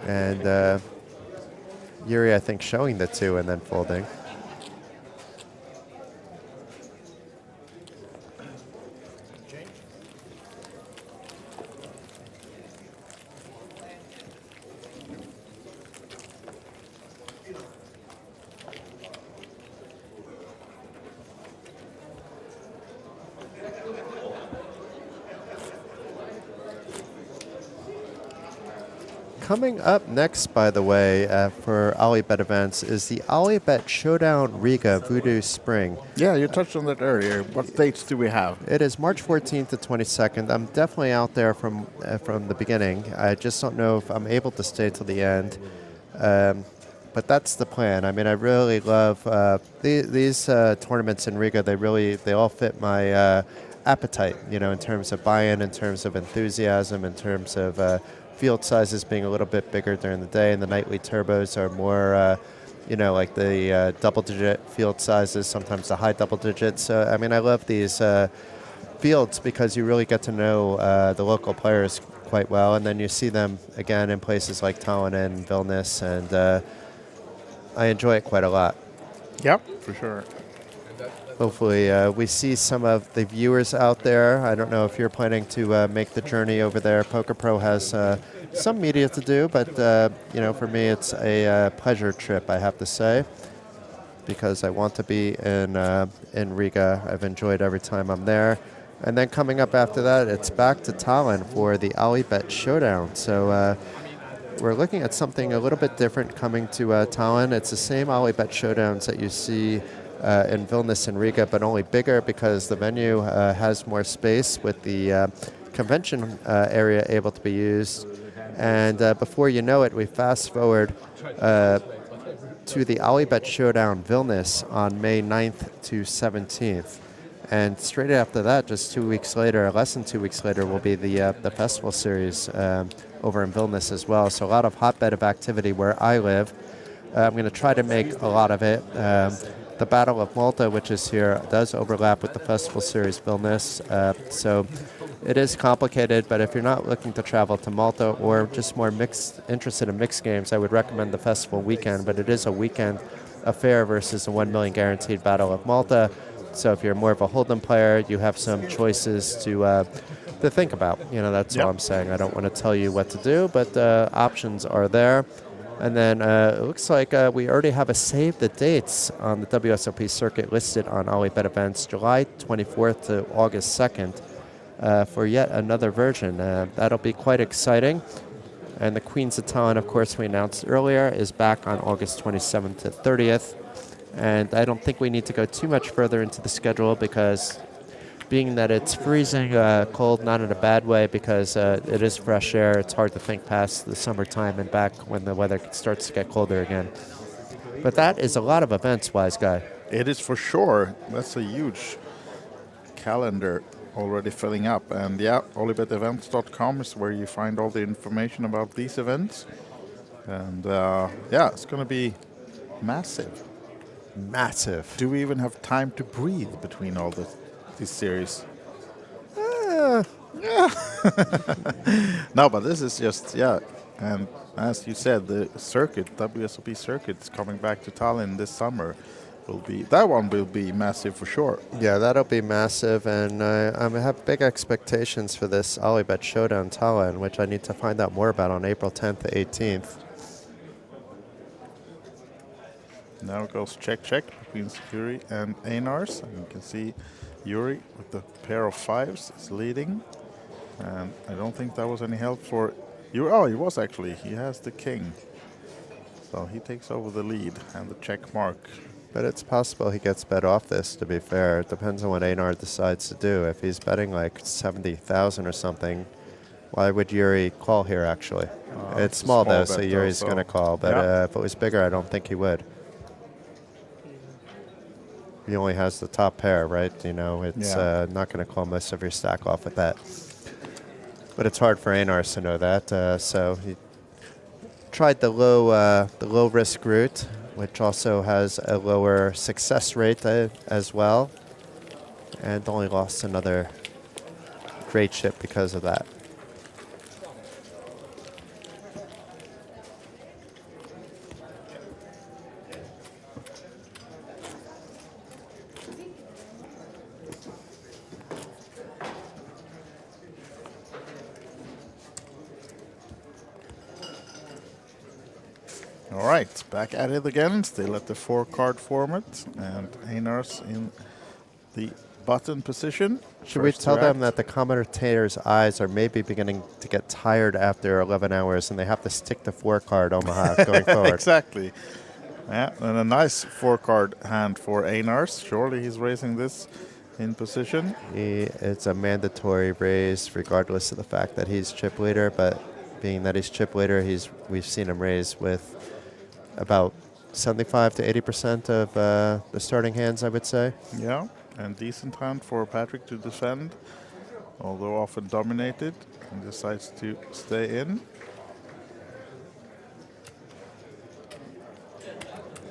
B: And Yuri, I think, showing the 2 and then folding. Coming up next, by the way, for OlyBet events is the OlyBet Showdown Riga Voodoo Spring.
A: Yeah, you touched on that earlier. What dates do we have?
B: It is March 14th to 22nd. I'm definitely out there from the beginning. I just don't know if I'm able to stay till the end. But that's the plan. I mean, I really love these tournaments in Riga. They all fit my appetite, you know, in terms of buy-in, in terms of enthusiasm, in terms of field sizes being a little bit bigger during the day, and the nightly turbos are more, you know, like the double-digit field sizes, sometimes the high double digits. So, I mean, I love these fields because you really get to know the local players quite well, and then you see them again in places like Tallinn and Vilnius, and I enjoy it quite a lot.
A: Yep, for sure.
B: Hopefully we see some of the viewers out there. I don't know if you're planning to make the journey over there. Poker Pro has some media to do, but you know, for me it's a pleasure trip, I have to say. because I want to be in Riga. I've enjoyed every time I'm there. And then coming up after that, it's back to Tallinn for the OlyBet Showdown. So we're looking at something a little bit different coming to Tallinn. It's the same OlyBet Showdowns that you see in Vilnius and Riga, but only bigger because the venue has more space with the convention area able to be used. And before you know it, we fast forward to the OlyBet Showdown Vilnius on May 9th to 17th. And straight after that, just 2 weeks later, less than 2 weeks later, will be the festival series over in Vilnius as well. So a lot of hotbed of activity where I live. I'm going to try to make a lot of it. The Battle of Malta, which is here, does overlap with the festival series Vilnius. So it is complicated, but if you're not looking to travel to Malta or just more interested in mixed games, I would recommend the festival weekend. But it is a weekend affair versus the 1 million guaranteed Battle of Malta. So if you're more of a Hold'em player, you have some choices to think about. That's all I'm saying. I don't want to tell you what to do, but options are there. And then it looks like we already have a save the dates on the WSOP circuit listed on OlyBet events, July 24th to August 2nd for yet another version. That'll be quite exciting. And the Queens of Tallinn, of course, we announced earlier, is back on August 27th to 30th. And I don't think we need to go too much further into the schedule because being that it's freezing cold, not in a bad way because it is fresh air, it's hard to think past the summertime and back when the weather starts to get colder again. But that is a lot of events, Wise Guy.
A: It is for sure. That's a huge calendar already filling up. And yeah, OlyBetEvents.com is where you find all the information about these events. And yeah, it's going to be massive.
B: Massive.
A: Do we even have time to breathe between all these series? Yeah. No, but this is just, yeah. And as you said, the circuit, WSOP circuit, is coming back to Tallinn this summer. That one will be massive for sure.
B: Yeah, that'll be massive, and I have big expectations for this OlyBet Showdown Tallinn, which I need to find out more about on April 10th to 18th.
A: Now it goes check between Yuri and Einars, and you can see Yuri with the pair of fives is leading, and I don't think that was any help for Yuri. Oh, he was actually. He has the king, so he takes over the lead and the check mark.
B: But it's possible he gets bet off this, to be fair. It depends on what Einar decides to do. If he's betting like 70,000 or something, why would Yuri call here, actually? It's small though, so Yuri's going to call. But if it was bigger, I don't think he would. He only has the top pair, right? It's not going to call most of your stack off with that. But it's hard for Einars to know that. So he tried the low risk route, which also has a lower success rate as well, and only lost another great chip because of that.
A: All right, back at it again, still at the 4-card format, and Einars in the button position.
B: Should we tell them that the commentators' eyes are maybe beginning to get tired after 11 hours and they have to stick to 4-card Omaha going forward?
A: Exactly. Yeah, and a nice 4-card hand for Einars. Surely he's raising this in position.
B: It's a mandatory raise regardless of the fact that he's chip leader, but being that he's chip leader, we've seen him raise with about 75 to 80% of the starting hands, I would say.
A: Yeah, and decent hand for Patrick to defend, although often dominated, and decides to stay in.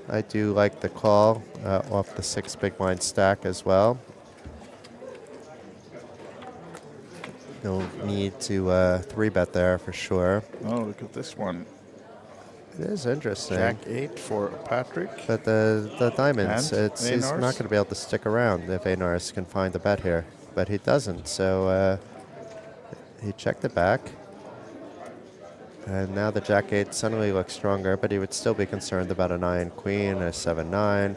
B: I do like the call off the 6 big blind stack as well. No need to 3-bet there for sure.
A: Oh, look at this one.
B: It is interesting.
A: Jack 8 for Patrick.
B: But the diamonds, he's not going to be able to stick around if Einars can find a bet here. But he doesn't, so he checked it back. And now the Jack 8 suddenly looks stronger, but he would still be concerned about a 9 queen, a 7-9.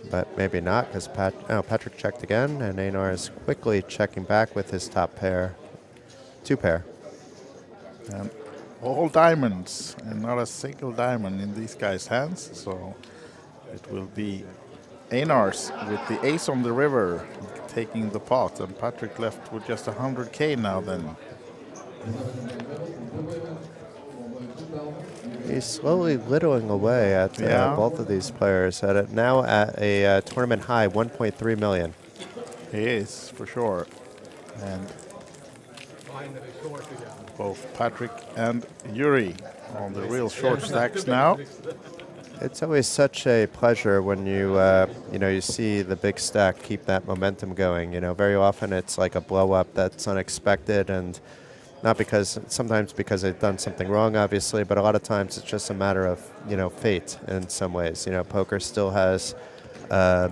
B: But maybe not, because Patrick checked again, and Einar is quickly checking back with his top pair. 2 pair.
A: And all diamonds, and not a single diamond in these guys' hands. So it will be Einar's with the ace on the river taking the pot, and Patrick left with just 100K now then.
B: He's slowly whittling away at both of these players, now at a tournament high 1.3 million.
A: He is, for sure. And both Patrick and Yuri on the real short stacks now.
B: It's always such a pleasure when you you see the big stack keep that momentum going. Very often it's like a blow up that's unexpected, and not sometimes because they've done something wrong, obviously, but a lot of times it's just a matter of fate in some ways. Poker still has a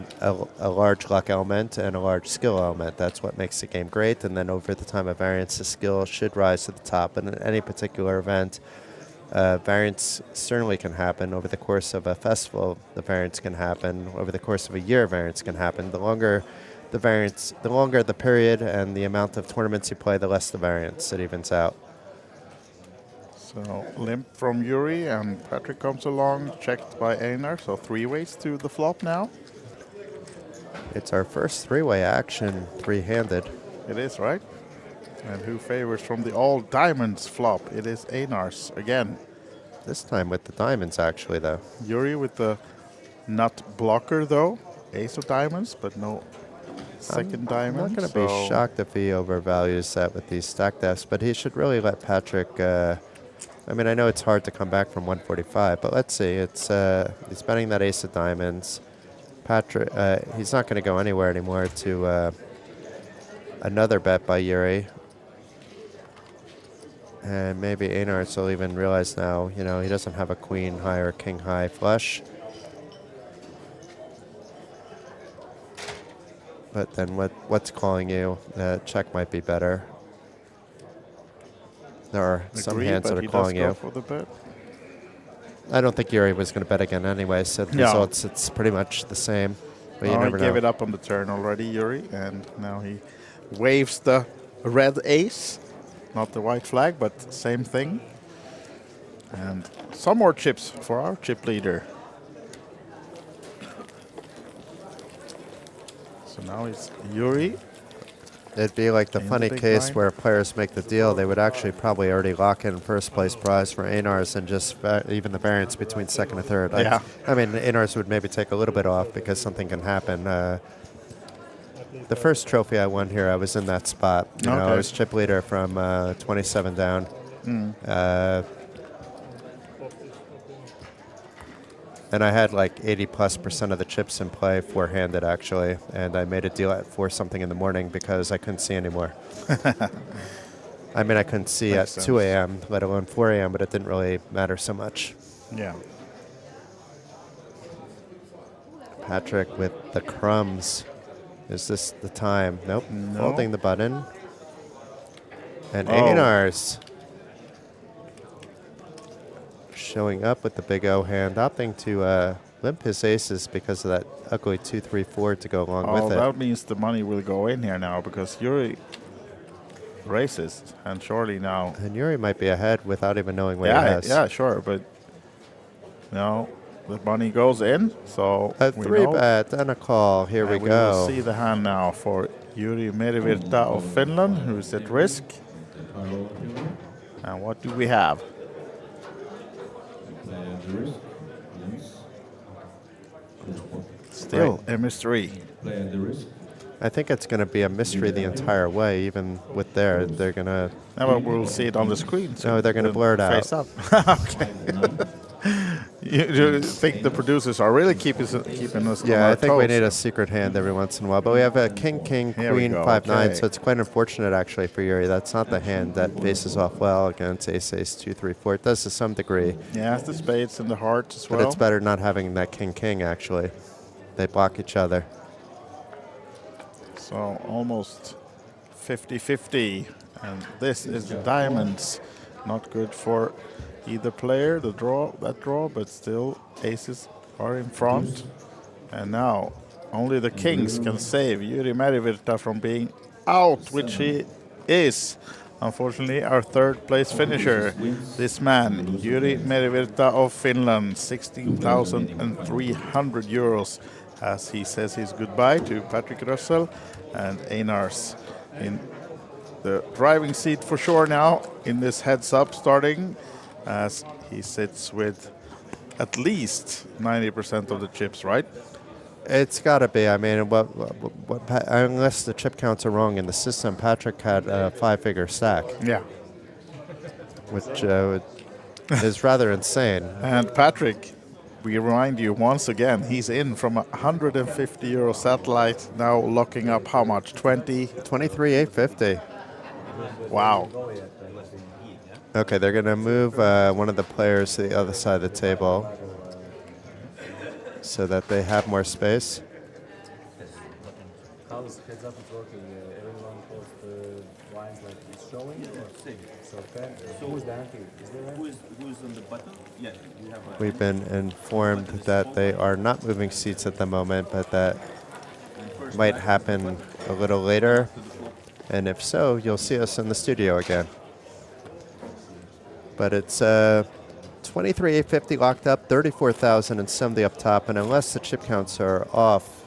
B: large luck element and a large skill element. That's what makes the game great. And then over the time of variance, the skill should rise to the top. And in any particular event, variance certainly can happen. Over the course of a festival, the variance can happen. Over the course of a year, variance can happen. The longer the period and the amount of tournaments you play, the less the variance. It evens out.
A: So limp from Yuri, and Patrick comes along, checked by Einar. So 3 ways to the flop now.
B: It's our first 3-way action, 3-handed.
A: It is, right? And who favors from the all diamonds flop? It is Einar's again.
B: This time with the diamonds, actually, though.
A: Yuri with the nut blocker, though. Ace of diamonds, but no second diamond.
B: I'm not going to be shocked if he overvalues that with these stack deaths, but he should really let Patrick... I know it's hard to come back from 145, but let's see. It's he's betting that ace of diamonds. Patrick, he's not going to go anywhere anymore to another bet by Yuri. And maybe Einar will even realize now, he doesn't have a queen high or king high flush. But then what's calling you? Check might be better. There are some hands that are calling you.
A: For the bet.
B: I don't think Yuri was going to bet again anyway, so the results, it's pretty much the same. But you never know.
A: He gave it up on the turn already, Yuri, and now he waves the red ace. Not the white flag, but same thing. And some more chips for our chip leader. So now it's Yuri.
B: It'd be like the funny case where players make the deal. They would actually probably already lock in first place prize for Einar's and just even the variance between second and third.
A: Yeah.
B: Einar's would maybe take a little bit off because something can happen. The first trophy I won here, I was in that spot. I was chip leader from 27 down. And I had like 80+% of the chips in play, 4-handed actually, and I made a deal at 4 something in the morning because I couldn't see anymore. I couldn't see at 2 a.m., let alone 4 a.m., but it didn't really matter so much.
A: Yeah.
B: Patrick with the crumbs. Is this the time? Nope.
A: No.
B: Holding the button. And Einar's showing up with the big O hand, opting to limp his aces because of that ugly 2-3-4 to go along with it.
A: That means the money will go in here now because Yuri races, and surely now...
B: And Yuri might be ahead without even knowing what he has.
A: Yeah, sure, but no, the money goes in, so
B: a 3-bet and a call. Here we go.
A: We will see the hand now for Yuri Merivirta of Finland, who's at risk. And what do we have? Still a mystery.
B: I think it's going to be a mystery the entire way, even with they're going to...
A: No, but we'll see it on the screen.
B: So no, they're going to blur it out.
A: Face up. Okay. You think the producers are really keeping us on our toes?
B: Yeah, I think we need a secret hand every once in a while. But we have a king, queen, 5-9, so it's quite unfortunate actually for Yuri. That's not the hand that faces off well against ace, 2-3-4. It does to some degree.
A: Yeah, it's the spades and the hearts as well.
B: But it's better not having that king, actually. They block each other.
A: So almost 50-50. And this is the diamonds. Not good for either player, that draw, but still aces are in front. And now only the kings can save Jiri Merivirta from being out, which he is. Unfortunately, our third place finisher, this man, Jiri Merivirta of Finland, 16,300 euros, as he says his goodbye to Patrick Russell and Einars in the driving seat for sure now in this heads-up starting, as he sits with at least 90% of the chips, right?
B: It's got to be. I mean, unless the chip counts are wrong in the system, Patrick had a 5-figure stack.
A: Yeah.
B: Which is rather insane.
A: And Patrick, we remind you once again, he's in from a 150 euro satellite, now locking up how much?
B: 23,850.
A: Wow.
B: Okay, they're going to move one of the players to the other side of the table so that they have more space.
Q: How's heads up is working? Everyone posts the lines like it's showing or so who's the ante? Is there who's on the button? Yeah, we have
B: We've been informed that they are not moving seats at the moment, but that might happen a little later. And if so, you'll see us in the studio again. But it's 23,850 locked up, 34,070 up top, and unless the chip counts are off,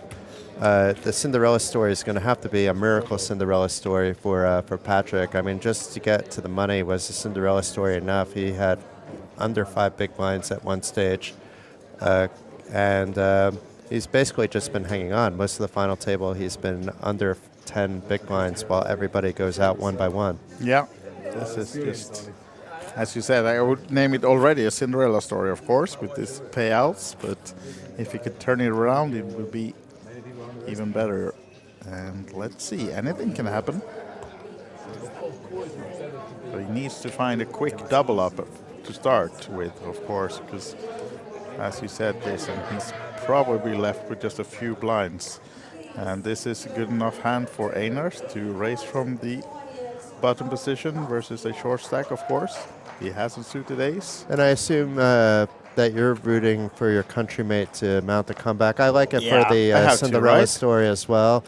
B: the Cinderella story is going to have to be a miracle Cinderella story for Patrick. I mean, just to get to the money was a Cinderella story enough. He had under 5 big blinds at one stage, and he's basically just been hanging on. Most of the final table, he's been under 10 big blinds while everybody goes out one by one.
A: Yeah, this is just... As you said, I would name it already a Cinderella story, of course, with these payouts. But if he could turn it around, it would be even better. And let's see, anything can happen. But he needs to find a quick double up to start with, of course, because, as you said, Jason, he's probably left with just a few blinds. And this is a good enough hand for Einars to raise from the bottom position versus a short stack, of course. He has a suited ace.
B: And I assume that you're rooting for your country-mate to mount the comeback. I like it for the Cinderella story as well.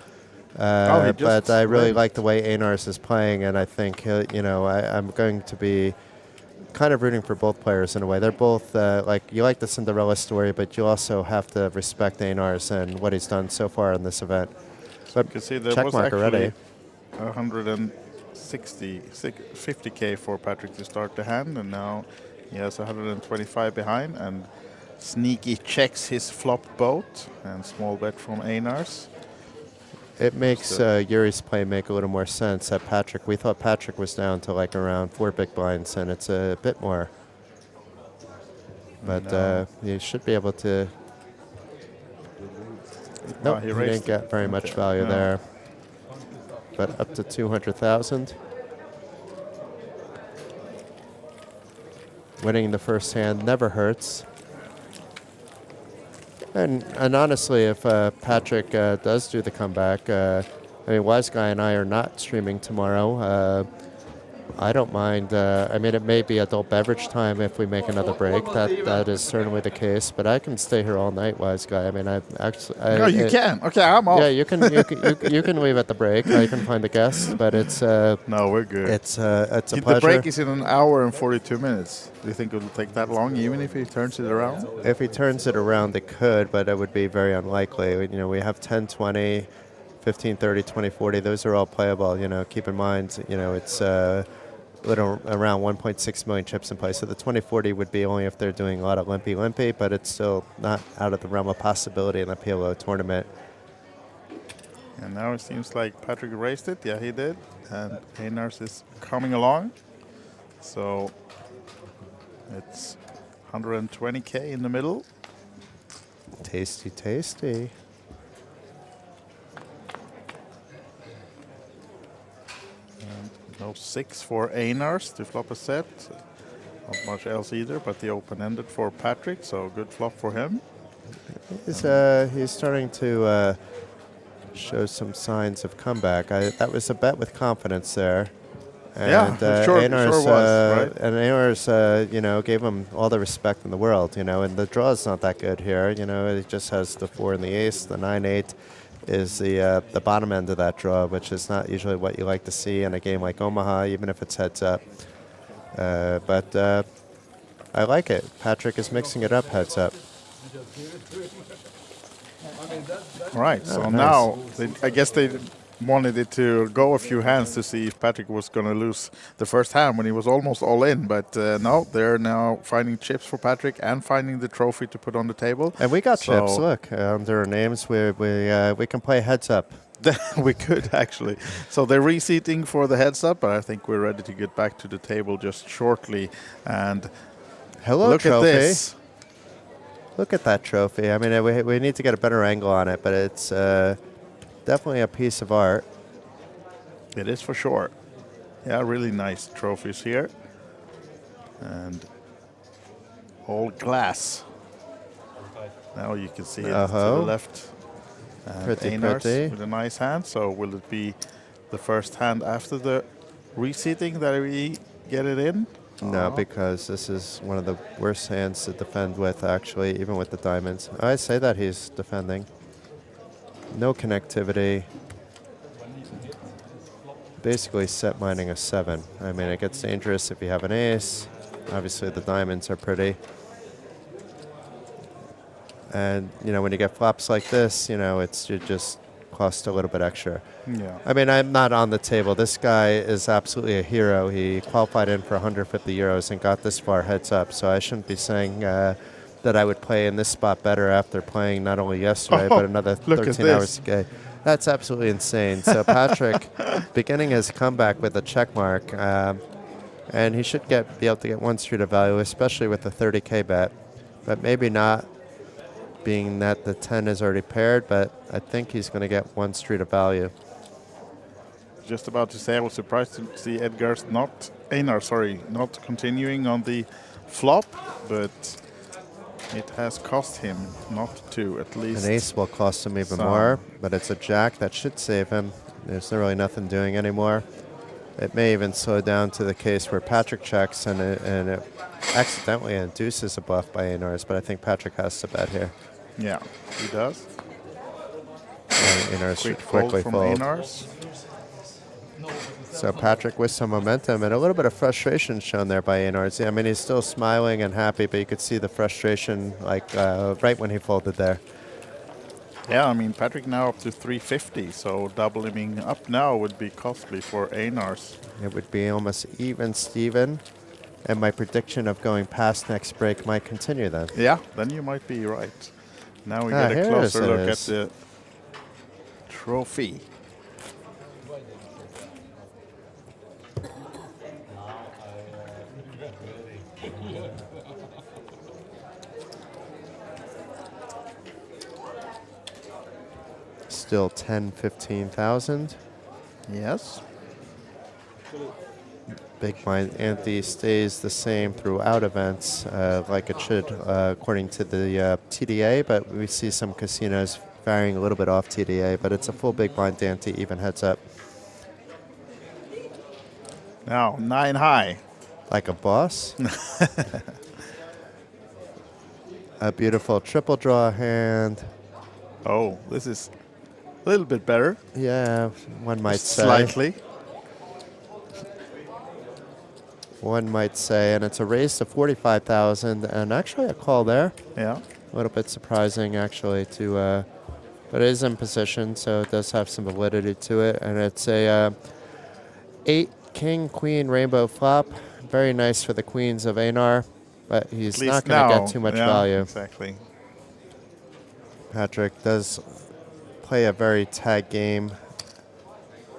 B: But I really like the way Einars is playing, and I think I'm going to be kind of rooting for both players in a way. They're both you like the Cinderella story, but you also have to respect Einars and what he's done so far in this event. But
A: you can see there was actually 50k for Patrick to start the hand, and now he has 125 behind, and sneaky checks his flop boat, and small bet from Einars.
B: It makes Yuri's play make a little more sense. We thought Patrick was down to like around 4 big blinds, and it's a bit more. But he should be able to. Nope, he didn't get very much value there. But up to 200,000. Winning the first hand never hurts. And honestly, if Patrick does do the comeback, Wise Guy and I are not streaming tomorrow. I don't mind. It may be adult beverage time if we make another break. That is certainly the case. But I can stay here all night, Wise Guy.
A: No, you can. Okay, I'm off.
B: Yeah, you can leave at the break. I can find a guest, but it's.
A: No, we're good.
B: It's a pleasure.
A: The break is in an hour and 42 minutes. Do you think it will take that long, even if he turns it around?
B: If he turns it around, it could, but it would be very unlikely. We have 10, 20, 15, 30, 20, 40. Those are all playable. Keep in mind, it's little around 1.6 million chips in play. So the 2040 would be only if they're doing a lot of limpy, but it's still not out of the realm of possibility in the PLO tournament.
A: And now it seems like Patrick raised it. Yeah, he did. And Einars is coming along. So it's 120k in the middle.
B: Tasty, tasty.
A: No 6 for Einars to flop a set. Not much else either, but the open-ended for Patrick, so good flop for him.
B: He's starting to show some signs of comeback. That was a bet with confidence there.
A: Yeah, sure was, right?
B: And Einar's, gave him all the respect in the world, and the draw's not that good here. He just has the 4 and the ace. The 9-8 is the bottom end of that draw, which is not usually what you like to see in a game like Omaha, even if it's heads up. But I like it. Patrick is mixing it up heads up.
A: All right, so
B: nice.
A: now I guess they wanted it to go a few hands to see if Patrick was going to lose the first hand when he was almost all in. But no, they're now finding chips for Patrick and finding the trophy to put on the table.
B: And we got chips. Look, under our names, we can play heads up.
A: We could actually. So they're reseating for the heads up, but I think we're ready to get back to the table just shortly. And
B: hello,
A: look
B: trophy.
A: at this.
B: Look at that trophy. I mean, we need to get a better angle on it, but it's definitely a piece of art.
A: It is for sure. Yeah, really nice trophies here. And all glass. Now you can see it to the left. And
B: Pretty.
A: with a nice hand. So will it be the first hand after the reseating that we get it in?
B: No, because this is one of the worst hands to defend with, actually, even with the diamonds. I say that he's defending. No connectivity. Basically set mining a 7. I mean, it gets dangerous if you have an ace. Obviously, the diamonds are pretty. And, when you get flops like this, it just costs a little bit extra.
A: Yeah.
B: I mean, I'm not on the table. This guy is absolutely a hero. He qualified in for 150 euros and got this far heads up. So I shouldn't be saying that I would play in this spot better after playing not only yesterday, but another 13 hours ago. That's absolutely insane. So Patrick beginning his comeback with a check mark. And he should be able to get 1 street of value, especially with the 30K bet. But maybe not, being that the 10 is already paired, but I think he's going to get 1 street of value.
A: Just about to say, I was surprised to see Einar not continuing on the flop, but it has cost him not to, at least.
B: An ace will cost him even more, but it's a jack that should save him. There's really nothing doing anymore. It may even slow down to the case where Patrick checks and it accidentally induces a bluff by Einar's, but I think Patrick has to bet here.
A: Yeah, he does.
B: Einar's should quickly fold. So Patrick with some momentum and a little bit of frustration shown there by Einar's. I mean, he's still smiling and happy, but you could see the frustration right when he folded there.
A: Yeah, I mean, Patrick now up to 350, so doubling up now would be costly for Einar's.
B: It would be almost even Steven, and my prediction of going past next break might continue then.
A: Yeah, then you might be right. Now we get a closer look at the trophy.
B: Still 10, 15,000.
A: Yes.
B: Big blind ante stays the same throughout events, like it should, according to the TDA, but we see some casinos varying a little bit off TDA, but it's a full big blind ante, even heads up.
A: Now, 9 high.
B: Like a boss. A beautiful triple draw hand.
A: Oh, this is a little bit better.
B: Yeah, one might say.
A: Slightly.
B: One might say, and it's a raise to 45,000, and actually a call there.
A: Yeah.
B: A little bit surprising, actually, but it is in position, so it does have some validity to it, and it's a 8 king queen rainbow flop. Very nice for the queens of Einar, but he's not going to get too much value.
A: Exactly.
B: Patrick does play a very tag game,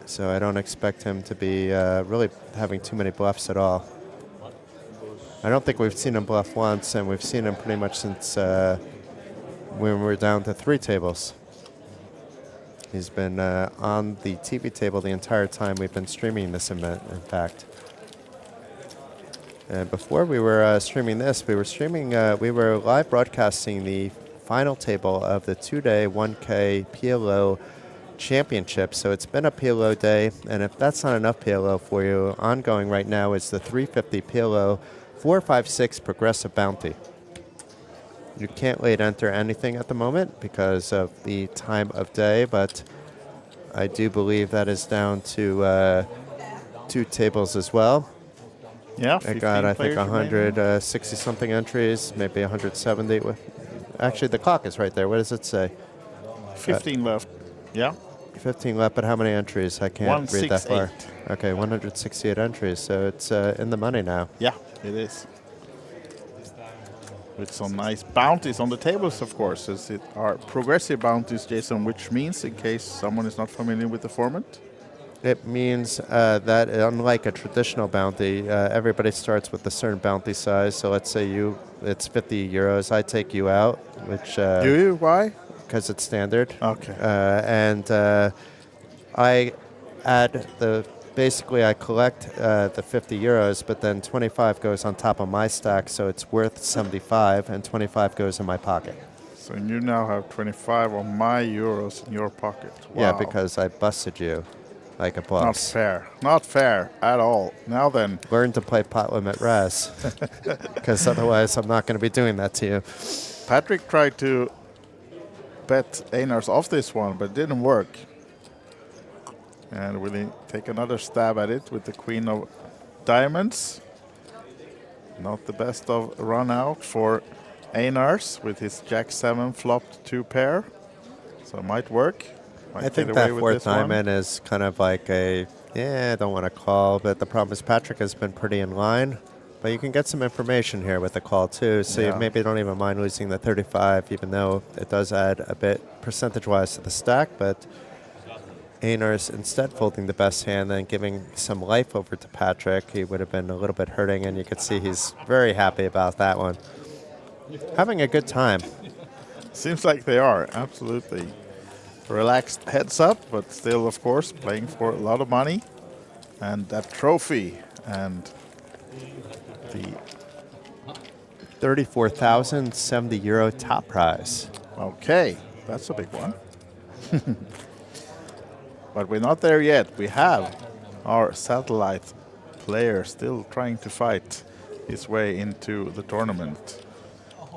B: so I don't expect him to be really having too many bluffs at all. I don't think we've seen him bluff once, and we've seen him pretty much since when we were down to 3 tables. He's been on the TV table the entire time we've been streaming this event, in fact. And before we were streaming this, we were live broadcasting the final table of the 2-day 1K PLO Championship. So it's been a PLO day, and if that's not enough PLO for you, ongoing right now is the 350 PLO 456 Progressive Bounty. You can't late enter anything at the moment because of the time of day, but I do believe that is down to 2 tables as well.
A: Yeah,
B: I got, I think,
A: 15 players
B: 160 something entries, maybe 170. Actually, the clock is right there. What does it say?
A: 15 left. Yeah.
B: 15 left, but how many entries? I can't read that far.
A: 168.
B: Okay, 168 entries, so it's in the money now.
A: Yeah, it is. With some nice bounties on the tables, of course, as it are progressive bounties, Jason, which means, in case someone is not familiar with the format,
B: it means that unlike a traditional bounty, everybody starts with a certain bounty size. So let's say it's 50 euros. I take you out, which...
A: do you? Why?
B: Because it's standard.
A: Okay.
B: And I add basically I collect the 50 euros, but then 25 goes on top of my stack, so it's worth 75, and 25 goes in my pocket.
A: So you now have 25 of my euros in your pocket. Wow.
B: Yeah, because I busted you like a boss.
A: Not fair. Not fair at all. Now then.
B: Learn to play pot limit Raz, because otherwise I'm not going to be doing that to you.
A: Patrick tried to bet Einar's off this one, but it didn't work. And we'll take another stab at it with the Queen of Diamonds. Not the best of run out for Einar's with his Jack-7 flopped 2 pair. So it might work. Might
B: I think
A: get
B: that
A: away with
B: 4th
A: this one.
B: diamond is kind of like I don't want to call, but the problem is Patrick has been pretty in line. But you can get some information here with the call too, so you maybe don't even mind losing the 35, even though it does add a bit percentage-wise to the stack, but Einar's instead folding the best hand and giving some life over to Patrick. He would have been a little bit hurting, and you could see he's very happy about that one. Having a good time.
A: Seems like they are, absolutely. Relaxed heads up, but still, of course, playing for a lot of money. And that trophy and the
B: 34,070 euro top prize.
A: Okay, that's a big one. But we're not there yet. We have our satellite player still trying to fight his way into the tournament.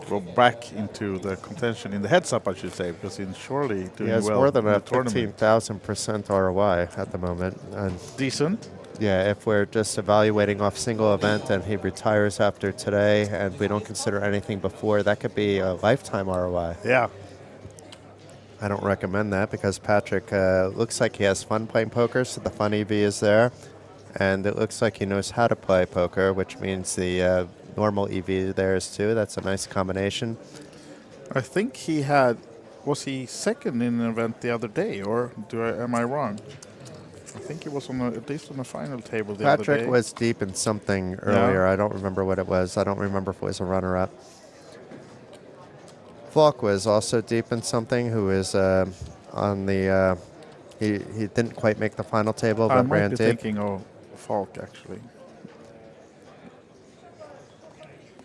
A: Go back into the contention in the heads-up, I should say, because he's surely doing well.
B: He has more than
A: in
B: a
A: the tournament.
B: 15,000% ROI at the moment. And
A: decent.
B: Yeah, if we're just evaluating off single event and he retires after today and we don't consider anything before, that could be a lifetime ROI.
A: Yeah.
B: I don't recommend that because Patrick looks like he has fun playing poker, so the fun EV is there. And it looks like he knows how to play poker, which means the normal EV there is too. That's a nice combination.
A: I think was he second in an event the other day, or am I wrong? I think he was at least on the final table the other day.
B: Patrick was deep in something earlier. I don't remember what it was. I don't remember if it was a runner-up. Falk was also deep in something, who is on the... he didn't quite make the final table, but ran deep.
A: I might be thinking of Falk, actually.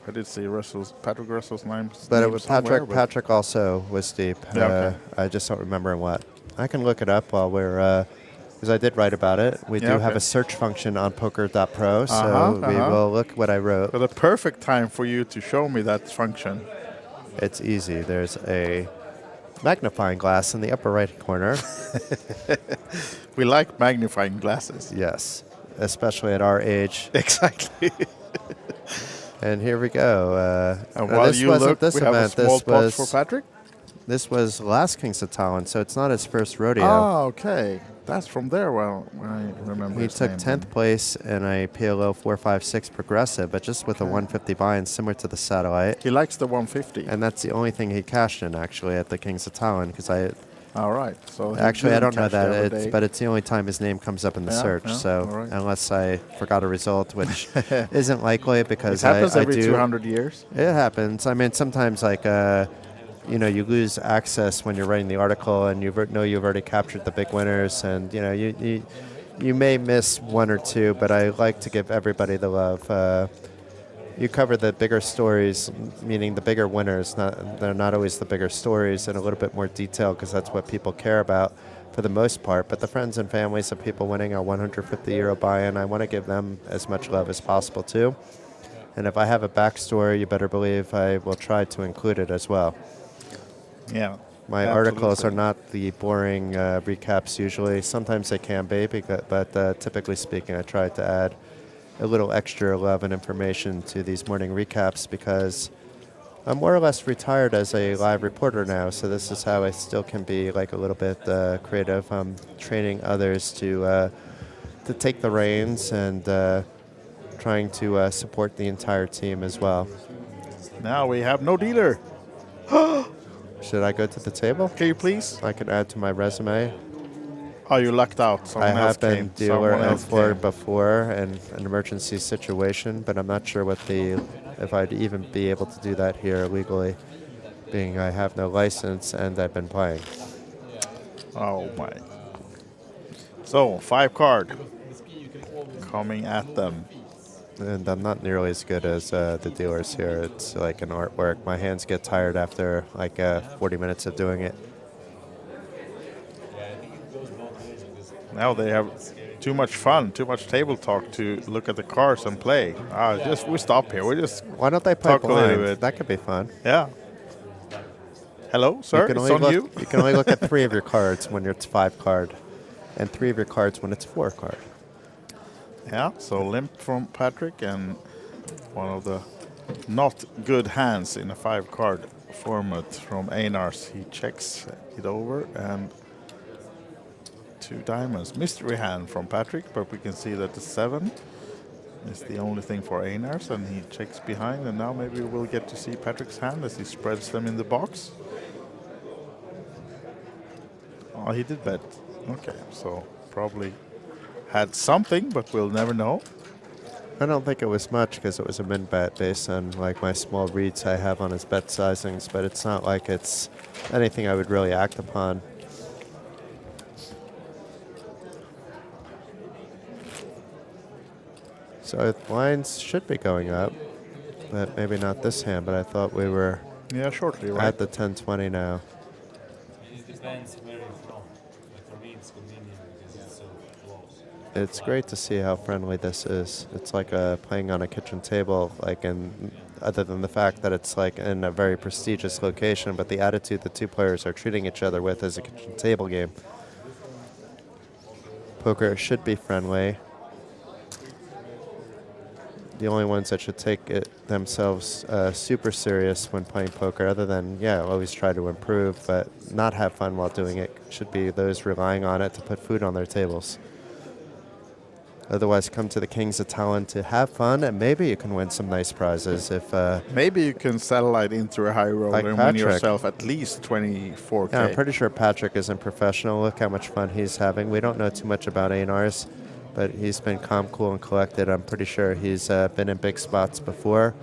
A: I did see Patrick Russell's name.
B: But it was Patrick also was deep.
A: Yeah, okay.
B: I just don't remember in what. I can look it up while we're... because I did write about it. We do have a search function on poker.pro, so we will look what I wrote.
A: But a perfect time for you to show me that function.
B: It's easy. There's a magnifying glass in the upper right corner.
A: We like magnifying glasses.
B: Yes, especially at our age.
A: Exactly.
B: And here we go.
A: And while you look, we have a small pot for Patrick?
B: This was last Kings of Tallinn, so it's not his first rodeo.
A: Oh, okay. That's from there, when I remember.
B: He took 10th place in a PLO 456 progressive, but just with a 150 buy-in, similar to the satellite.
A: He likes the 150.
B: And that's the only thing he cashed in, actually, at the Kings of Tallinn, because
A: all right. So
B: actually, I don't know that, but it's the only time his name comes up in the search. So unless I forgot a result, which isn't likely, because
A: it happens every 200 years.
B: It happens. I mean, sometimes you lose access when you're writing the article, and you've already captured the big winners, and you may miss one or two, but I like to give everybody the love. you cover the bigger stories, meaning the bigger winners. They're not always the bigger stories, in a little bit more detail because that's what people care about for the most part. But the friends and families of people winning a 150 euro buy-in, I want to give them as much love as possible too. And if I have a backstory, you better believe I will try to include it as well.
A: Yeah.
B: My articles are not the boring recaps usually. Sometimes they can be, but typically speaking, I try to add a little extra love and information to these morning recaps because I'm more or less retired as a live reporter now, so this is how I still can be like a little bit creative. I'm training others to take the reins and trying to support the entire team as well.
A: Now we have no dealer.
B: Should I go to the table?
A: Can you please?
B: I can add to my resume.
A: Oh, you lucked out.
B: I have been dealer L4 before in an emergency situation, but I'm not sure if I'd even be able to do that here legally, being I have no license and I've been playing.
A: Oh my. So, 5 card coming at them.
B: And I'm not nearly as good as the dealers here. It's like an artwork. My hands get tired after like 40 minutes of doing it.
A: Now they have too much fun, too much table talk to look at the cards and play. We stop here. We just
B: why don't they play
A: talk
B: blind?
A: a little bit.
B: That could be fun.
A: Yeah. Hello, sir. It's on you.
B: You can only look at 3 of your cards when it's 5 card, and 3 of your cards when it's 4 card.
A: Yeah. So limp from Patrick and one of the not good hands in a 5 card format from Einars. He checks it over and 2 diamonds. Mystery hand from Patrick, but we can see that the 7 is the only thing for Einars, and he checks behind, and now maybe we'll get to see Patrick's hand as he spreads them in the box. Oh, he did bet. Okay, so probably had something, but we'll never know.
B: I don't think it was much because it was a min bet based on like my small reads I have on his bet sizings, but it's not like it's anything I would really act upon. So blinds should be going up, but maybe not this hand, but I thought we were
A: shortly, right?
B: At the 10-20 now.
Q: It depends where you're from. But for me, it's convenient because it's so close.
B: It's great to see how friendly this is. It's like playing on a kitchen table, other than the fact that it's like in a very prestigious location, but the attitude the 2 players are treating each other with is a kitchen table game. Poker should be friendly. The only ones that should take it themselves super serious when playing poker, other than, always try to improve, but not have fun while doing it, should be those relying on it to put food on their tables. Otherwise, come to the Kings of Tallinn to have fun, and maybe you can win some nice prizes. If
A: maybe you can satellite into a high roller and win yourself at least 24K.
B: Yeah, I'm pretty sure Patrick isn't professional. Look how much fun he's having. We don't know too much about Einars, but he's been calm, cool, and collected. I'm pretty sure he's been in big spots before.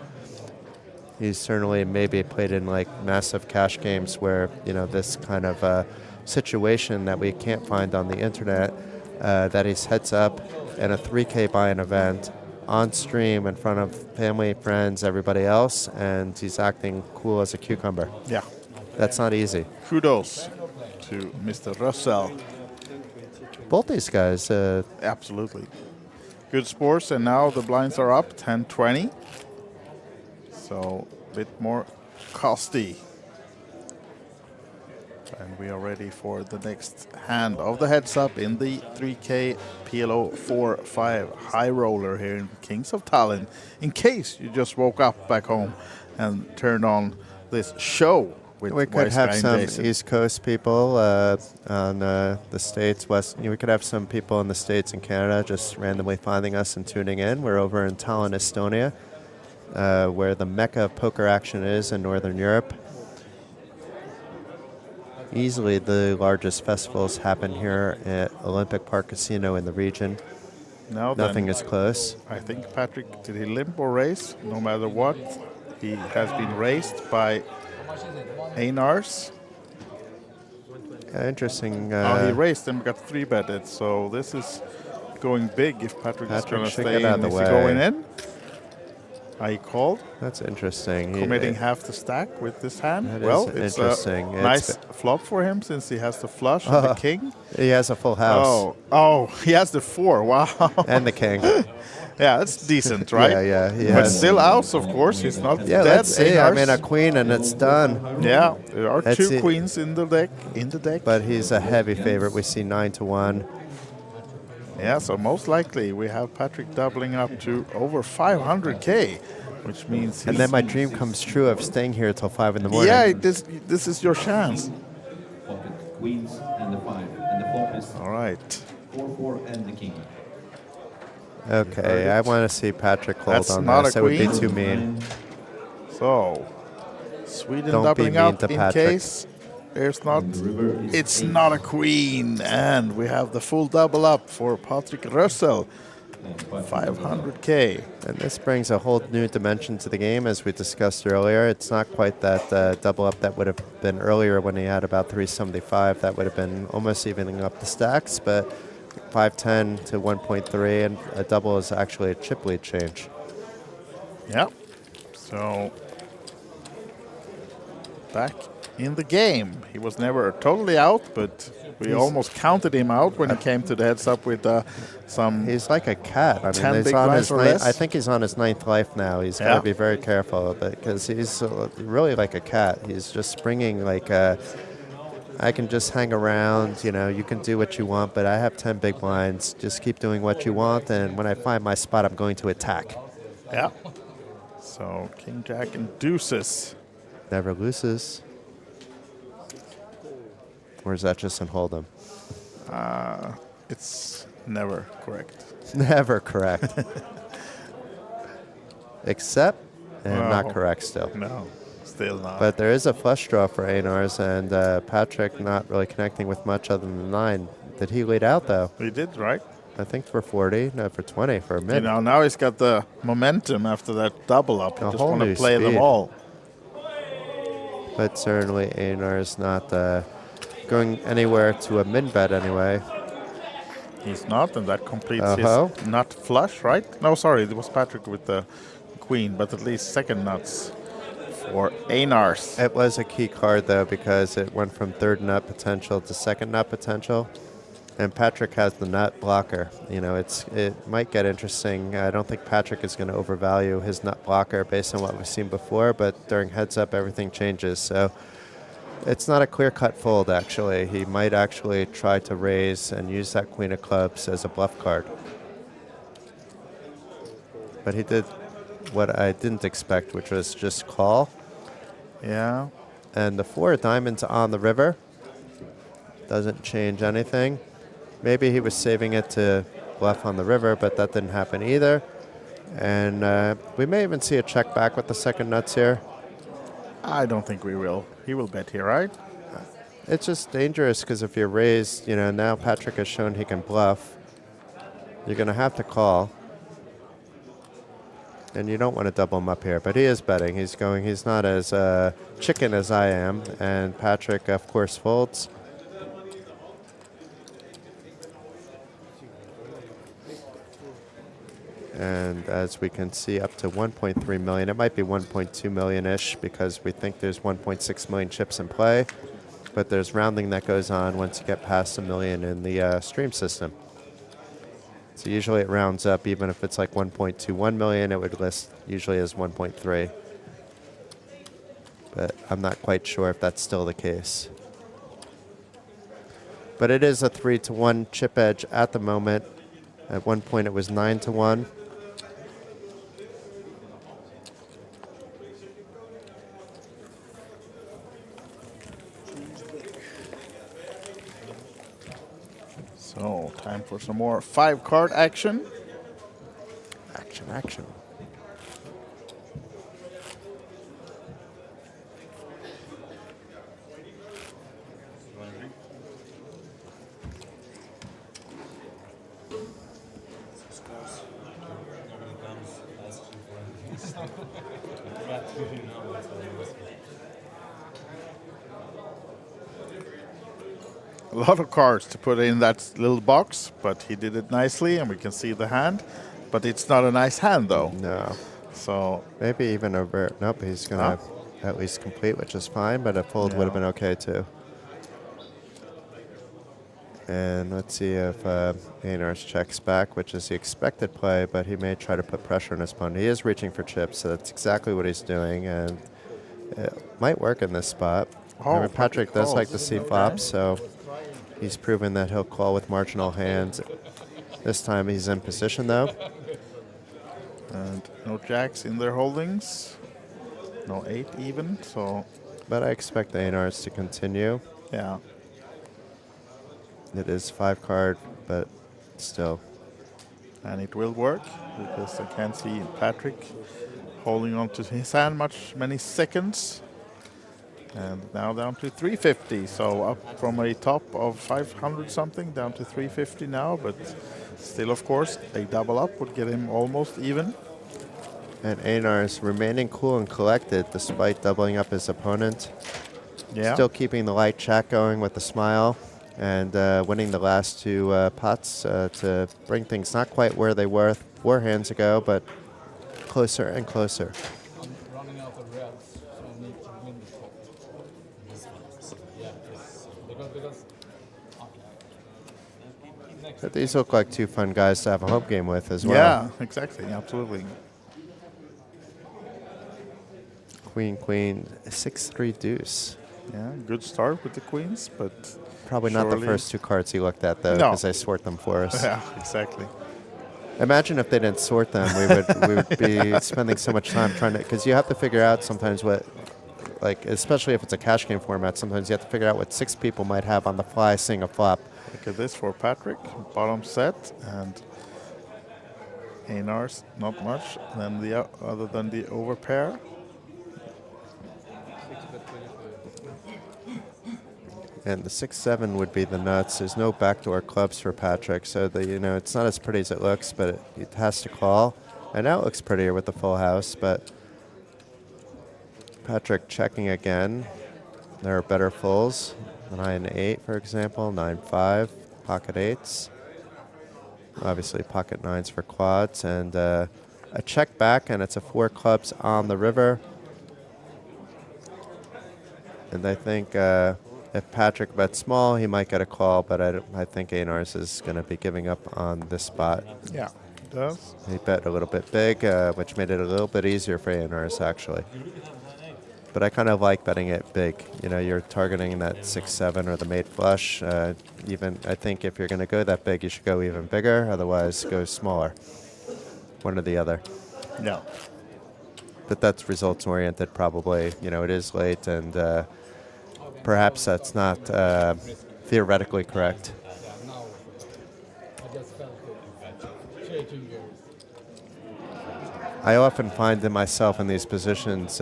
B: He's certainly maybe played in like massive cash games where, this kind of situation that we can't find on the internet, that he's heads up in a 3K buy-in event on stream in front of family, friends, everybody else, and he's acting cool as a cucumber.
A: Yeah.
B: That's not easy.
A: Kudos to Mr. Russell.
B: Both these guys.
A: Absolutely. Good sports, and now the blinds are up, 10-20. So a bit more costly. And we are ready for the next hand of the heads up in the 3K PLO4-5 high roller here in Kings of Tallinn. In case you just woke up back home and turned on this show.
B: We could have some East Coast people on the States, we could have some people in the States and Canada just randomly finding us and tuning in. We're over in Tallinn, Estonia, where the mecca of poker action is in Northern Europe. Easily the largest festivals happen here at Olympic Park Casino in the region.
A: Now
B: Nothing is close.
A: I think Patrick, did he limp or raise? No matter what, he has been raised by Einars.
B: Interesting.
A: He raised and got 3-betted, so this is going big if Patrick is going to stay in.
B: Is he
A: going in? I called.
B: That's interesting.
A: Committing half the stack with this hand.
B: That
A: well,
B: is
A: it's
B: interesting.
A: a nice flop for him since he has the flush and the king.
B: He has a full house.
A: Oh, he has the 4. Wow.
B: And the king.
A: Yeah, that's decent, right?
B: Yeah.
A: But still outs, of course. He's not dead.
B: Let's see. I
A: Einars.
B: mean, a queen and it's done.
A: Yeah, there are
B: Let's
A: 2
B: see.
A: queens in the deck.
B: But he's a heavy favorite. We see 9-1.
A: Yeah, so most likely we have Patrick doubling up to over 500K, which means.
B: And then my dream comes true of staying here till 5 in the morning.
A: Yeah, this is your chance.
P: Pocket queens and the 5. And the flop is
A: all right.
P: 4-4 and the king.
B: Okay, I want to see Patrick hold
A: That's
B: on
A: not
B: this.
A: a
B: It would be
A: queen.
B: too mean.
A: So, Sweden
B: Don't be
A: doubling
B: mean
A: up
B: to
A: in
B: Patrick.
A: case there's not. It's not a queen, and we have the full double up for Patrick Russell, 500K.
B: And this brings a whole new dimension to the game, as we discussed earlier. It's not quite that double up that would have been earlier when he had about 375. That would have been almost evening up the stacks, but 510 to 1.3, and a double is actually a chip lead change.
A: Yeah. So back in the game. He was never totally out, but we almost counted him out when he came to the heads up with some.
B: He's like a cat. I
A: 10
B: mean,
A: big blinds or less.
B: I think he's on his 9th life now. He's got to be very careful of it because he's really like a cat. He's just springing like I can just hang around, you can do what you want, but I have 10 big blinds. Just keep doing what you want, and when I find my spot, I'm going to attack.
A: Yeah. So King, Jack, and deuces.
B: Never loses. Or is that just in Hold'em?
A: It's never correct.
B: Never correct. Except, and not correct still.
A: No, still not.
B: But there is a flush draw for Einars, and Patrick not really connecting with much other than 9. Did he lead out, though?
A: He did, right?
B: I think for 40, no, for 20, for a minute.
A: Now he's got the momentum after that double up. He
B: A
A: just
B: whole
A: want to
B: new
A: play them
B: speed.
A: all.
B: But certainly Einars not going anywhere to a min bet anyway.
A: He's not, and that completes his nut flush, right? No, sorry, it was Patrick with the queen, but at least second nuts for Einars.
B: It was a key card, though, because it went from 3rd nut potential to 2nd nut potential. And Patrick has the nut blocker. It might get interesting. I don't think Patrick is going to overvalue his nut blocker based on what we've seen before, but during heads up, everything changes. So it's not a clear-cut fold, actually. He might actually try to raise and use that queen of clubs as a bluff card. But he did what I didn't expect, which was just call.
A: Yeah.
B: And the 4 of diamonds on the river doesn't change anything. Maybe he was saving it to bluff on the river, but that didn't happen either. And we may even see a check back with the 2nd nuts here.
A: I don't think we will. He will bet here, right?
B: It's just dangerous because if you're raised, now Patrick has shown he can bluff. You're going to have to call. And you don't want to double him up here, but he is betting. He's not as chicken as I am. And Patrick, of course, folds. And as we can see, up to 1.3 million. It might be 1.2 million-ish because we think there's 1.6 million chips in play. But there's rounding that goes on once you get past a million in the stream system. So usually it rounds up. Even if it's like 1.21 million, it would list usually as 1.3. But I'm not quite sure if that's still the case. But it is a 3-to-1 chip edge at the moment. At one point it was 9-to-1.
A: So, time for some more 5-card action.
B: Action.
A: A lot of cards to put in that little box, but he did it nicely, and we can see the hand. But it's not a nice hand, though.
B: No.
A: So
B: maybe even over. Nope, he's gonna at least complete, which is fine. But a fold would have been okay too. And let's see if Einars checks back, which is the expected play, but he may try to put pressure on his opponent. He is reaching for chips, so that's exactly what he's doing, and it might work in this spot. I mean, Patrick does like to see flops, so he's proven that he'll call with marginal hands. This time he's in position, though.
A: And no jacks in their holdings. No 8 even, so...
B: But I expect the Einars to continue.
A: Yeah.
B: It is 5 card, but still.
A: And it will work, because I can't see Patrick holding on to his hand many seconds. And now down to 350, so up from a top of 500 something down to 350 now, but still, of course, a double up would get him almost even.
B: And Einars remaining cool and collected despite doubling up his opponent.
A: Yeah.
B: Still keeping the light chat going with a smile. And winning the last 2 pots to bring things not quite where they were 4 hands ago, but closer and closer.
R: Running out of reds, so I need to win the pot. Yeah, because
B: But these look like 2 fun guys to have a home game with as well.
A: Yeah, exactly, absolutely.
B: Queen, queen, 6-3 deuce.
A: Yeah, good start with the queens, but...
B: Probably not the first 2 cards he looked at, though, because they sort them for us.
A: Yeah, exactly.
B: Imagine if they didn't sort them. We would be spending so much time trying to... Because you have to figure out sometimes what... Like, especially if it's a cash game format, sometimes you have to figure out what 6 people might have on the fly seeing a flop.
A: Look at this for Patrick. Bottom set, and Einars, not much. Then the other than the overpair.
B: And the 6-7 would be the nuts. There's no backdoor clubs for Patrick, so it's not as pretty as it looks, but it has to call. And now it looks prettier with the full house, but Patrick checking again. There are better fulls. 9-8, for example, 9-5, pocket 8s. Obviously pocket 9s for quads, and a check back, and it's a 4 clubs on the river. And I think... if Patrick bets small, he might get a call, but I think Einars is going to be giving up on this spot.
A: Yeah, it does.
B: He bet a little bit big, which made it a little bit easier for Einars, actually. But I kind of like betting it big. You're targeting that 6-7 or the mate flush. Even I think if you're going to go that big, you should go even bigger. Otherwise, go smaller. One or the other.
A: Yeah.
B: But that's results-oriented, probably. It is late, and... perhaps that's not theoretically correct. I often find myself in these positions,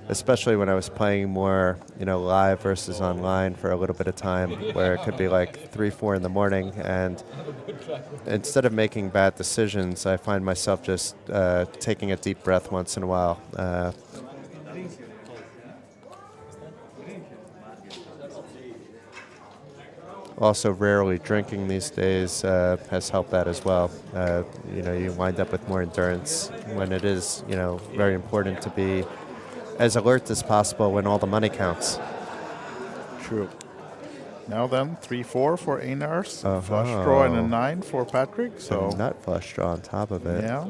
B: especially when I was playing more, live versus online for a little bit of time, where it could be like 3, 4 in the morning, and instead of making bad decisions, I find myself just taking a deep breath once in a while. Also, rarely drinking these days has helped that as well. You wind up with more endurance when it is, very important to be as alert as possible when all the money counts.
A: True. Now then, 3-4 for Einars, flush draw and a 9 for Patrick. So
B: nut flush draw on top of it.
A: Yeah.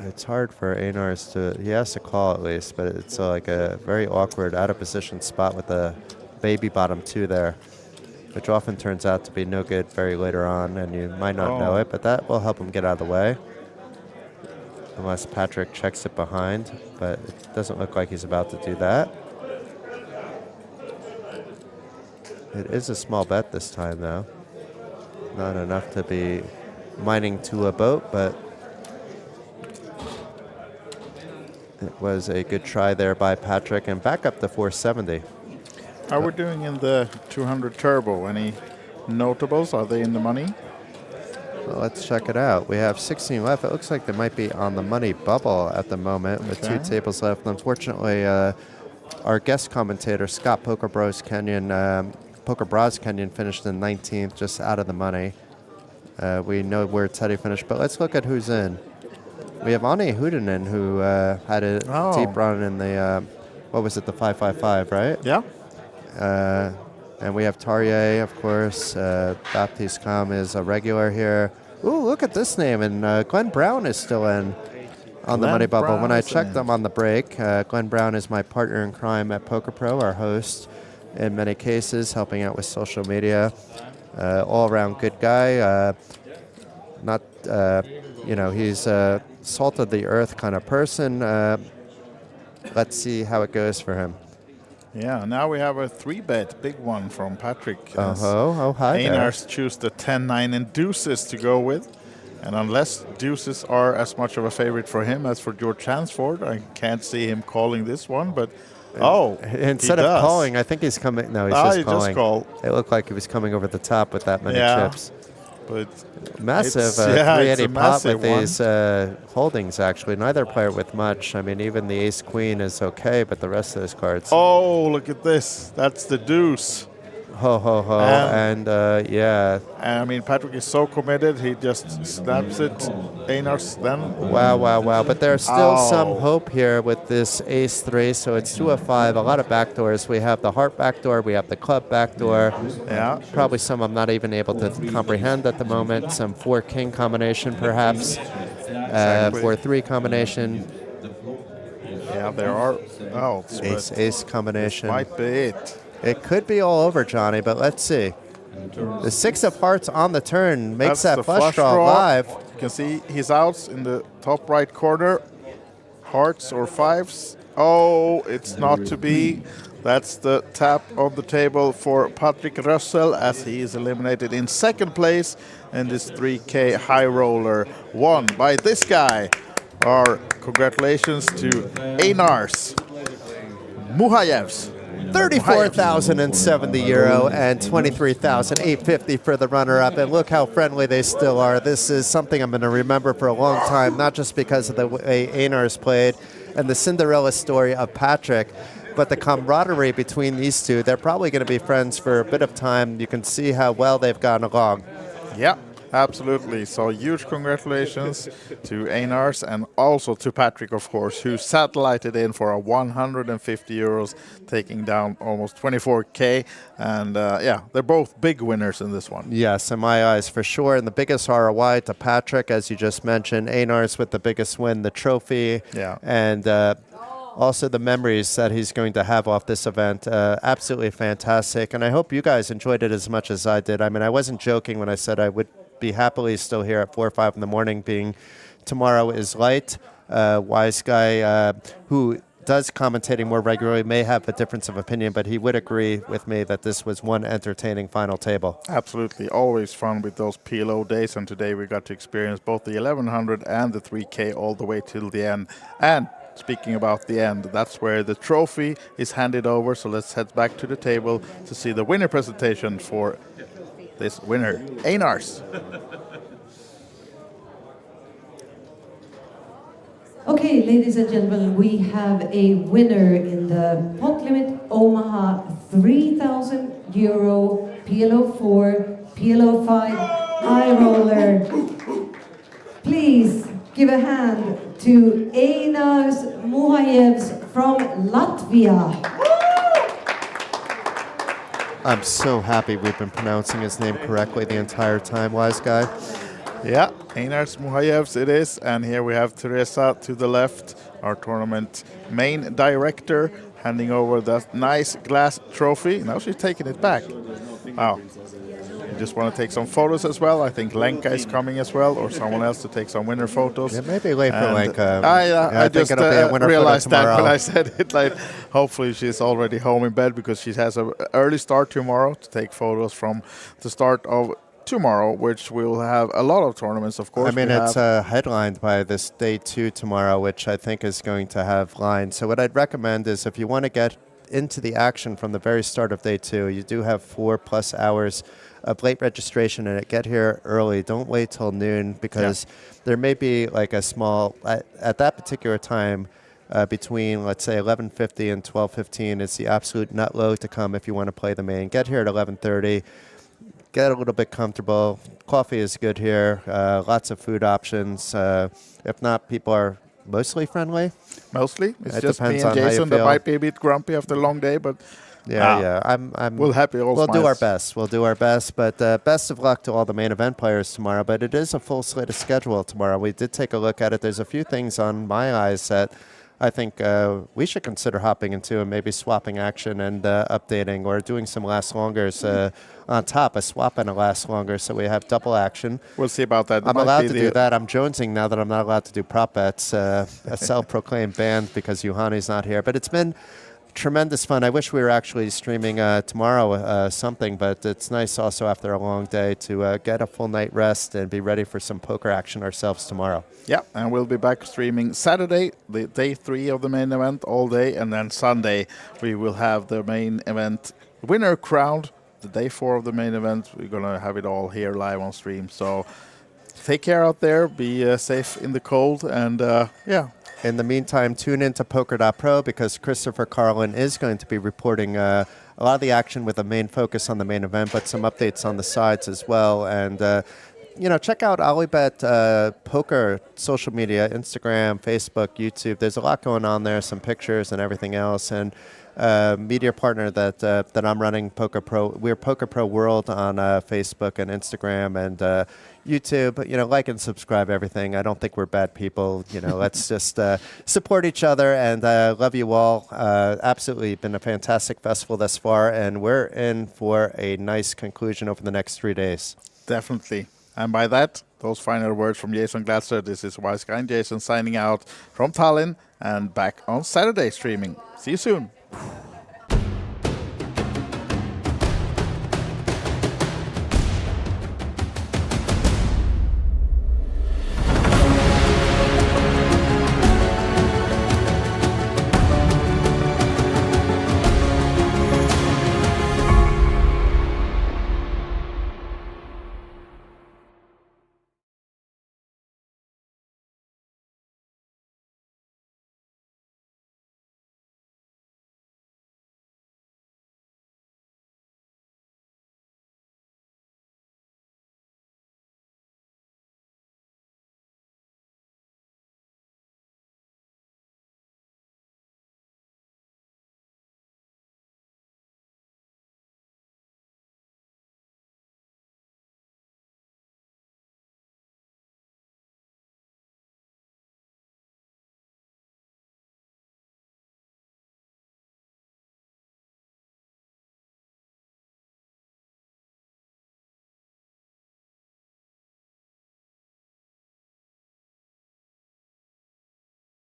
B: It's hard for Einars to... He has to call at least, but it's like a very awkward, out-of-position spot with a baby bottom 2 there, which often turns out to be no good very later on, and you might not know it, but that will help him get out of the way. Unless Patrick checks it behind, but it doesn't look like he's about to do that. It is a small bet this time, though. Not enough to be mining to a boat, but... It was a good try there by Patrick, and back up to 470.
A: How are we doing in the 200 turbo? Any notables? Are they in the money?
B: Well, let's check it out. We have 16 left. It looks like they might be on the money bubble at the moment with 2 tables left. Unfortunately, our guest commentator, Scott Poker Bros Kenyon, finished in 19th, just out of the money. We know where Teddy finished, but let's look at who's in. We have Anni Huudinen, who had a deep run in the, what was it, the 555, right?
A: Yeah.
B: And we have Tarjei, of course. Baptiste Kam is a regular here. Ooh, look at this name. And Glenn Brown is still in on the Money Bubble. When I checked them on the break, Glenn Brown is my partner in crime at Poker Pro, our host in many cases, helping out with social media. All-around good guy. Not, he's a salt of the earth kind of person. Let's see how it goes for him.
A: Yeah, now we have a 3-bet, big one from Patrick.
B: Oh, hi there.
A: Einars choose the 10, 9, and deuces to go with. And unless deuces are as much of a favorite for him as for George Chansford, I can't see him calling this one, but
B: instead of calling, I think he's coming. No, he's just calling.
A: Just called.
B: It looked like he was coming over the top with that many chips.
A: But
B: massive 380 pot with these holdings, actually. Neither player with much. I mean, even the ace-queen is okay, but the rest of those cards.
A: Oh, look at this. That's the deuce.
B: Ho, ho, ho. And yeah.
A: And I mean, Patrick is so committed, he just snaps it. Einars then.
B: Wow, wow, wow. But there's still some hope here with this ace-3, so it's 2 of 5. A lot of backdoors. We have the heart backdoor, we have the club backdoor.
A: Yeah.
B: Probably some I'm not even able to comprehend at the moment. Some 4-king combination, perhaps. 4-3 combination.
A: Yeah, there are. Oh,
B: ace combination.
A: Might be it.
B: It could be all over, Johnny, but let's see. The 6 of hearts on the turn makes that flush draw live.
A: You can see his outs in the top right corner. Hearts or 5s. Oh, it's not to be. That's the tap on the table for Patrick Russell as he is eliminated in second place in this 3K high roller won by this guy. Our congratulations to Einars Muhajevs.
B: 34,070 euro and 23,850 for the runner-up, and look how friendly they still are. This is something I'm going to remember for a long time, not just because of the way Einars played and the Cinderella story of Patrick, but the camaraderie between these two. They're probably going to be friends for a bit of time. You can see how well they've gotten along.
A: Yeah. Absolutely. So huge congratulations to Einars and also to Patrick, of course, who satellited in for a 150 euros, taking down almost 24K. And they're both big winners in this one.
B: Yes, in my eyes, for sure. And the biggest ROI to Patrick, as you just mentioned. Einars with the biggest win, the trophy.
A: Yeah.
B: And also the memories that he's going to have off this event. Absolutely fantastic. And I hope you guys enjoyed it as much as I did. I mean, I wasn't joking when I said I would be happily still here at 4 or 5 in the morning, being tomorrow is light. Wise guy who does commentating more regularly may have a difference of opinion, but he would agree with me that this was one entertaining final table.
A: Absolutely. Always fun with those PLO days, and today we got to experience both the 1100 and the 3K all the way till the end. And speaking about the end, that's where the trophy is handed over, so let's head back to the table to see the winner presentation for this winner, Einars.
N: Okay, ladies and gentlemen, we have a winner in the pot limit Omaha 3,000 euro PLO4, PLO5 high roller. Please give a hand to Einars Muhajevs from Latvia.
B: I'm so happy we've been pronouncing his name correctly the entire time, Wise Guy.
A: Yeah, Einars Muhajevs it is. And here we have Teresa to the left, our tournament main director, handing over that nice glass trophy. Now she's taking it back. Wow. You just want to take some photos as well. I think Lenka is coming as well, or someone else to take some winner photos.
B: It may be late for Lenka.
A: I just realized that when I said it. Like, hopefully she's already home in bed because she has an early start tomorrow to take photos from the start of tomorrow, which we'll have a lot of tournaments, of course.
B: I mean, it's headlined by this day 2 tomorrow, which I think is going to have lines. So what I'd recommend is if you want to get into the action from the very start of day 2, you do have 4+ hours of late registration, and get here early. Don't wait till noon because there may be like a small, at that particular time, between, let's say, 11:50 and 12:15 is the absolute nut low to come if you want to play the main. Get here at 11:30. get a little bit comfortable. Coffee is good here. Lots of food options. If not, people are mostly friendly.
A: Mostly. It's
B: It
A: just me
B: depends
A: and
B: on how you
A: Jason that
B: feel.
A: might be a bit grumpy after a long day, but
B: We'll do our
A: smiles.
B: best. We'll do our best. But best of luck to all the main event players tomorrow. But it is a full slate of schedule tomorrow. We did take a look at it. There's a few things on my eyes that I think we should consider hopping into and maybe swapping action and updating or doing some last longers on top, a swap and a last longer, so we have double action.
A: We'll see about that.
B: I'm allowed to do that. I'm jonesing now that I'm not allowed to do prop bets. A self-proclaimed banned because Juhani's not here. But it's been tremendous fun. I wish we were actually streaming tomorrow something, but it's nice also after a long day to get a full night rest and be ready for some poker action ourselves tomorrow.
A: Yeah, and we'll be back streaming Saturday, the day 3 of the main event, all day, and then Sunday we will have the main event winner crowned. The day 4 of the main event, we're going to have it all here live on stream. So take care out there, be safe in the cold, and
B: In the meantime, tune into poker.pro because Christopher Carlin is going to be reporting a lot of the action with a main focus on the main event, but some updates on the sides as well. And, check out OlyBet Poker social media, Instagram, Facebook, YouTube. There's a lot going on there, some pictures and everything else. And media partner that I'm running, Poker Pro. We're Poker Pro World on Facebook and Instagram and YouTube. Like and subscribe everything. I don't think we're bad people. Let's just support each other and love you all. Absolutely been a fantastic festival thus far, and we're in for a nice conclusion over the next 3 days.
A: Definitely. And by that, those final words from Jason Glatzer. This is Wise Guy and Jason signing out from Tallinn and back on Saturday streaming. See you soon.